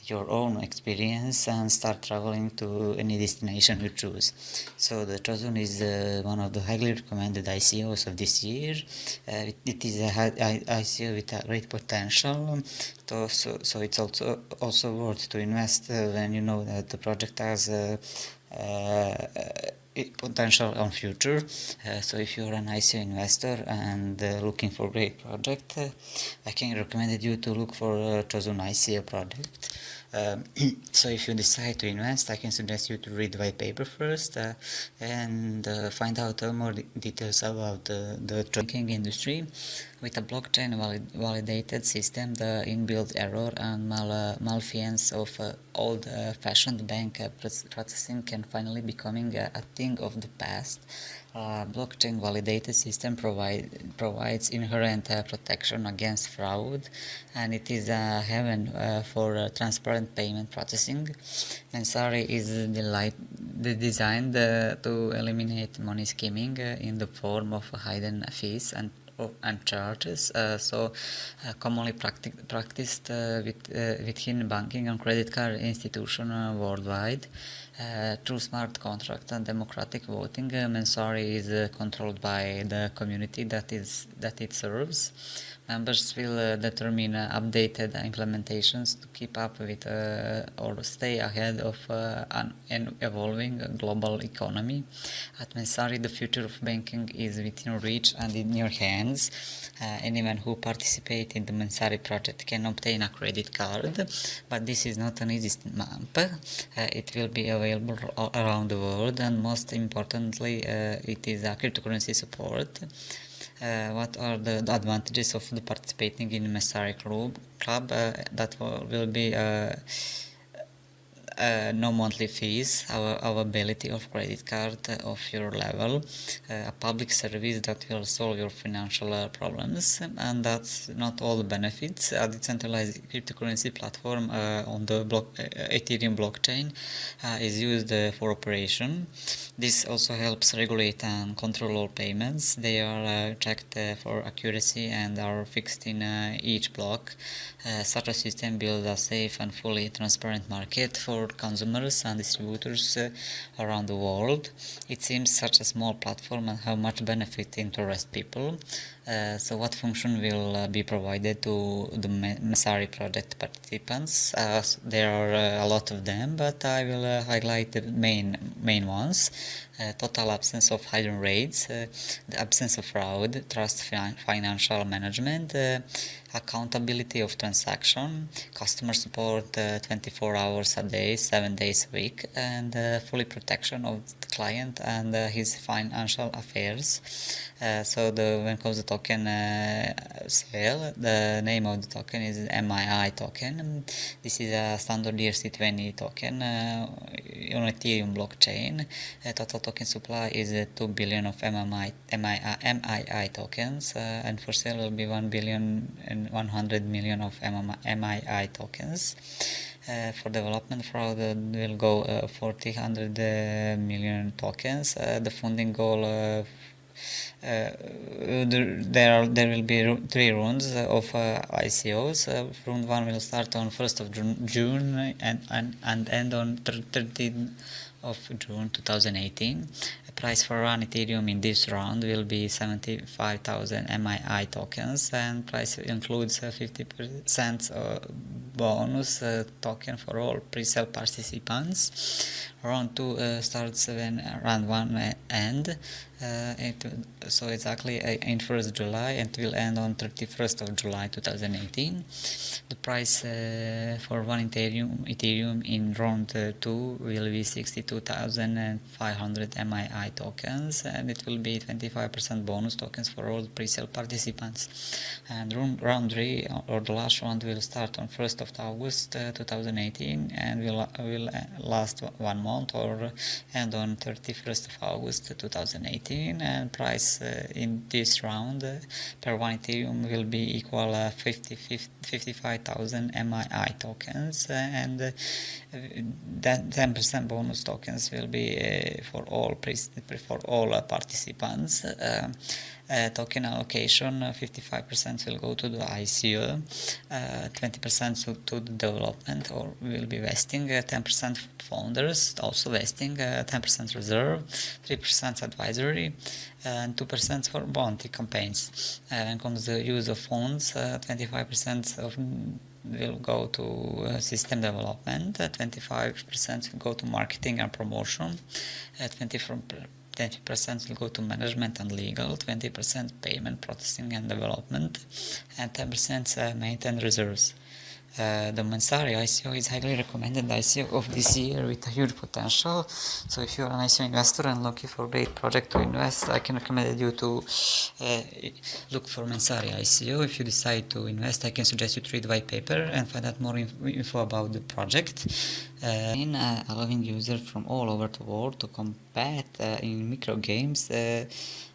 [SPEAKER 1] your own experience and start traveling to any destination you choose. So the Trozun is one of the highly recommended ICOs of this year. It is a ICO with a great potential, so it's also worth to invest when you know that the project has potential on future. So if you're an ICO investor and looking for great project, I can recommend you to look for chosen ICO project. So if you decide to invest, I can suggest you to read the white paper first and find out more details about the banking industry. With a blockchain validated system, the inbuilt error and malfeasance of old-fashioned bank processing can finally becoming a thing of the past. Blockchain validated system provides inherent protection against fraud, and it is a heaven for transparent payment processing. Mensari is designed to eliminate money skimming in the form of hidden fees and charges, commonly practiced within banking and credit card institutions worldwide. Through smart contract and democratic voting, Mensari is controlled by the community that it serves. Members will determine updated implementations to keep up with or stay ahead of an evolving global economy. At Mensari, the future of banking is within reach and in your hands. Anyone who participates in the Mensari project can obtain a credit card, but this is not an easy map. It will be available around the world, and most importantly, it is a cryptocurrency support. What are the advantages of the participating in Mensari club? That will be no monthly fees, availability of credit card of your level, a public service that will solve your financial problems, and that's not all the benefits. A decentralized cryptocurrency platform on the Ethereum blockchain is used for operation. This also helps regulate and control all payments. They are checked for accuracy and are fixed in each block. Such a system builds a safe and fully transparent market for consumers and distributors around the world. It seems such a small platform and how much benefit interest people. So what function will be provided to the Mensari project participants? There are a lot of them, but I will highlight the main ones. Total absence of hidden rates, the absence of fraud, trust financial management, accountability of transaction, customer support 24 hours a day, 7 days a week, and fully protection of the client and his financial affairs. So when it comes to token sale, the name of the token is MII token. This is a standard ERC20 token on Ethereum blockchain. Total token supply is 2 billion of MII tokens, and for sale will be 1 billion and 100 million of MII tokens. For development fraud will go 400 million tokens. The funding goal there will be 3 rounds of ICOs. Round 1 will start on 1st of June and end on 30th of June 2018. The price for one Ethereum in this round will be 75,000 MII tokens, and price includes 50% bonus token for all pre-sale participants. Round 2 starts when round 1 end. So exactly in 1st July and will end on 31st of July 2018. The price for one Ethereum in round 2 will be 62,500 MII tokens, and it will be 25% bonus tokens for all pre-sale participants. And round 3 or the last round will start on 1st of August 2018 and will last 1 month or end on 31st of August 2018. And price in this round per one Ethereum will be equal 55,000 MII tokens, and that 10% bonus tokens will be for all participants. Token allocation 55% will go to the ICO, 20% to the development or will be vesting, 10% founders also vesting, 10% reserve, 3% advisory, and 2% for bounty campaigns. When comes the use of funds, 25% of will go to system development, 25% will go to marketing and promotion, 20% will go to management and legal, 20% payment processing and development, and 10% maintenance reserves. The Mansari ICO is highly recommended ICO of this year with a huge potential. So if you're an ICO investor and looking for a great project to invest, I can recommend you to look for Mansari ICO. If you decide to invest, I can suggest you to read the white paper and find out more info about the project. Allowing users from all over the world to compete in micro games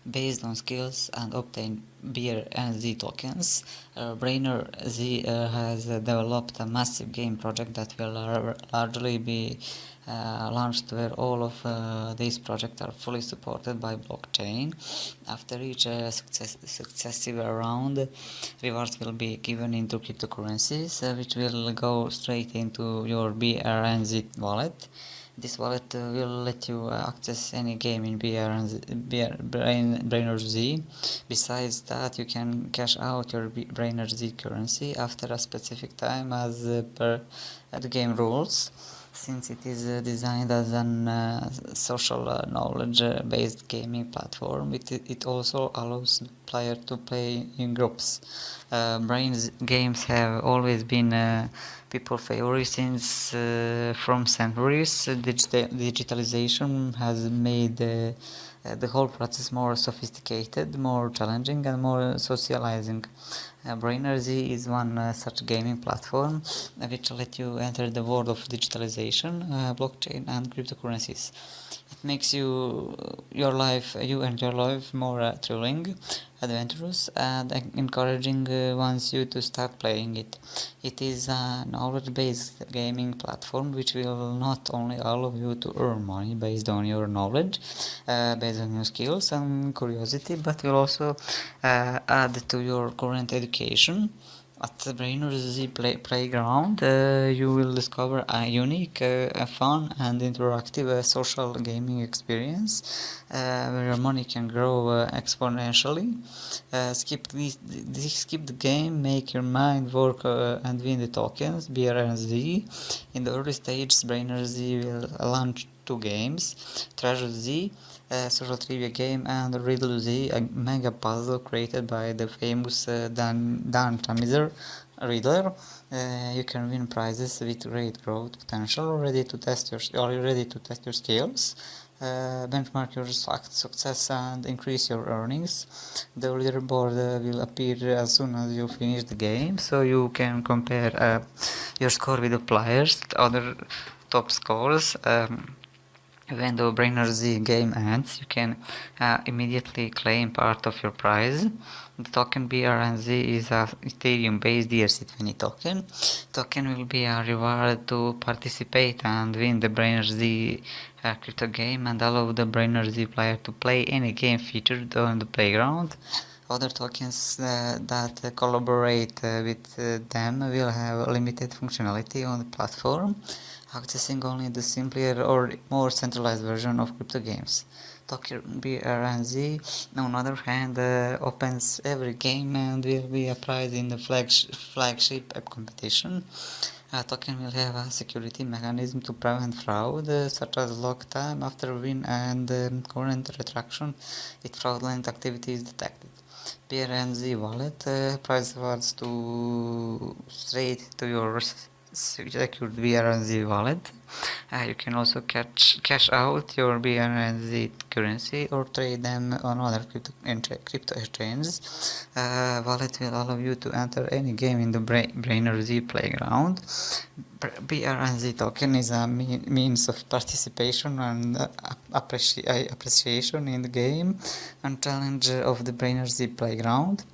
[SPEAKER 1] based on skills and obtain BRNZ tokens. Brainer Z has developed a massive game project that will largely be launched, where all of these projects are fully supported by blockchain. After each successive round, rewards will be given into cryptocurrencies, which will go straight into your BRNZ wallet. This wallet will let you access any game in Brainer Z. Besides that, you can cash out your Brainer Z currency after a specific time as per the game rules. Since it is designed as an social knowledge-based gaming platform, it also allows the player to play in groups. Brain's games have always been people favorite since from centuries. Digitalization has made the whole process more sophisticated, more challenging, and more socializing. Brainer Z is one such gaming platform which let you enter the world of digitalization, blockchain, and cryptocurrencies. It makes you and your life more thrilling, adventurous, and encouraging wants you to start playing it. It is a knowledge-based gaming platform which will not only allow you to earn money based on your knowledge, based on your skills and curiosity, but will also add to your current education. At the Brainers Playground, you will discover a unique, fun, and interactive social gaming experience where your money can grow exponentially. Skip the game, make your mind work, and win the tokens. BRNZ. In the early stages, Brainers will launch two games: Treasure Z, a social trivia game, and Riddle Z, a mega puzzle created by the famous Dan Tamizer Riddler. You can win prizes with great growth potential. Are you ready to test your skills? Benchmark your success and increase your earnings. The leaderboard will appear as soon as you finish the game, so you can compare your score with the players, other top scores. When the Brainer Z game ends, you can immediately claim part of your prize. The token BRNZ is a Ethereum-based ERC20 token. Token will be a reward to participate and win the Brainer Z crypto game and allow the Brainer Z player to play any game featured on the playground. Other tokens that collaborate with them will have limited functionality on the platform, accessing only the simpler or more centralized version of crypto games. Token BRNZ, on the other hand, opens every game and will be a prize in the flagship app competition. Token will have a security mechanism to prevent fraud, such as lock time after win and current retraction if fraudulent activity is detected. BRNZ wallet prize rewards to straight to your secured BRNZ wallet. You can also cash out your BRNZ currency or trade them on other crypto exchanges. Wallet will allow you to enter any game in the Brainer Z playground. BRNZ token is a means of participation and appreciation in the game and challenge of the Brainer Z playground.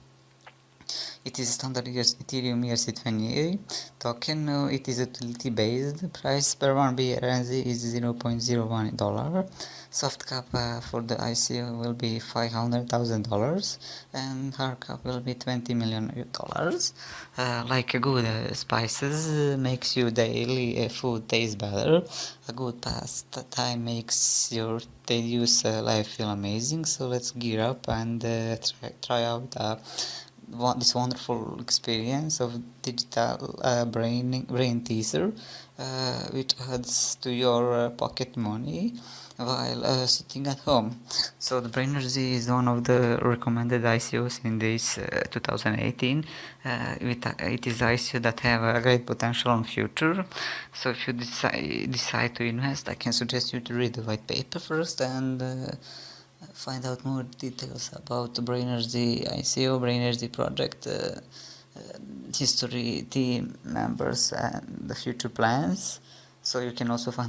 [SPEAKER 1] It is standard Ethereum ERC20 token. It is utility based. Price per one BRNZ is $0.01. Soft cap for the ICO will be $500,000 and hard cap will be $20 million. Like a good spices makes your daily food taste better. A good pastime makes your tedious life feel amazing. So let's gear up and try out this wonderful experience of digital brain teaser, which adds to your pocket money while sitting at home. So the Brainergy is one of the recommended ICOs in this 2018. It is ICO that have a great potential on future. So if you decide to invest, I can suggest you to read the white paper first and find out more details about the Brainergy ICO, Brainergy project, history, team members, and the future plans. So you can also find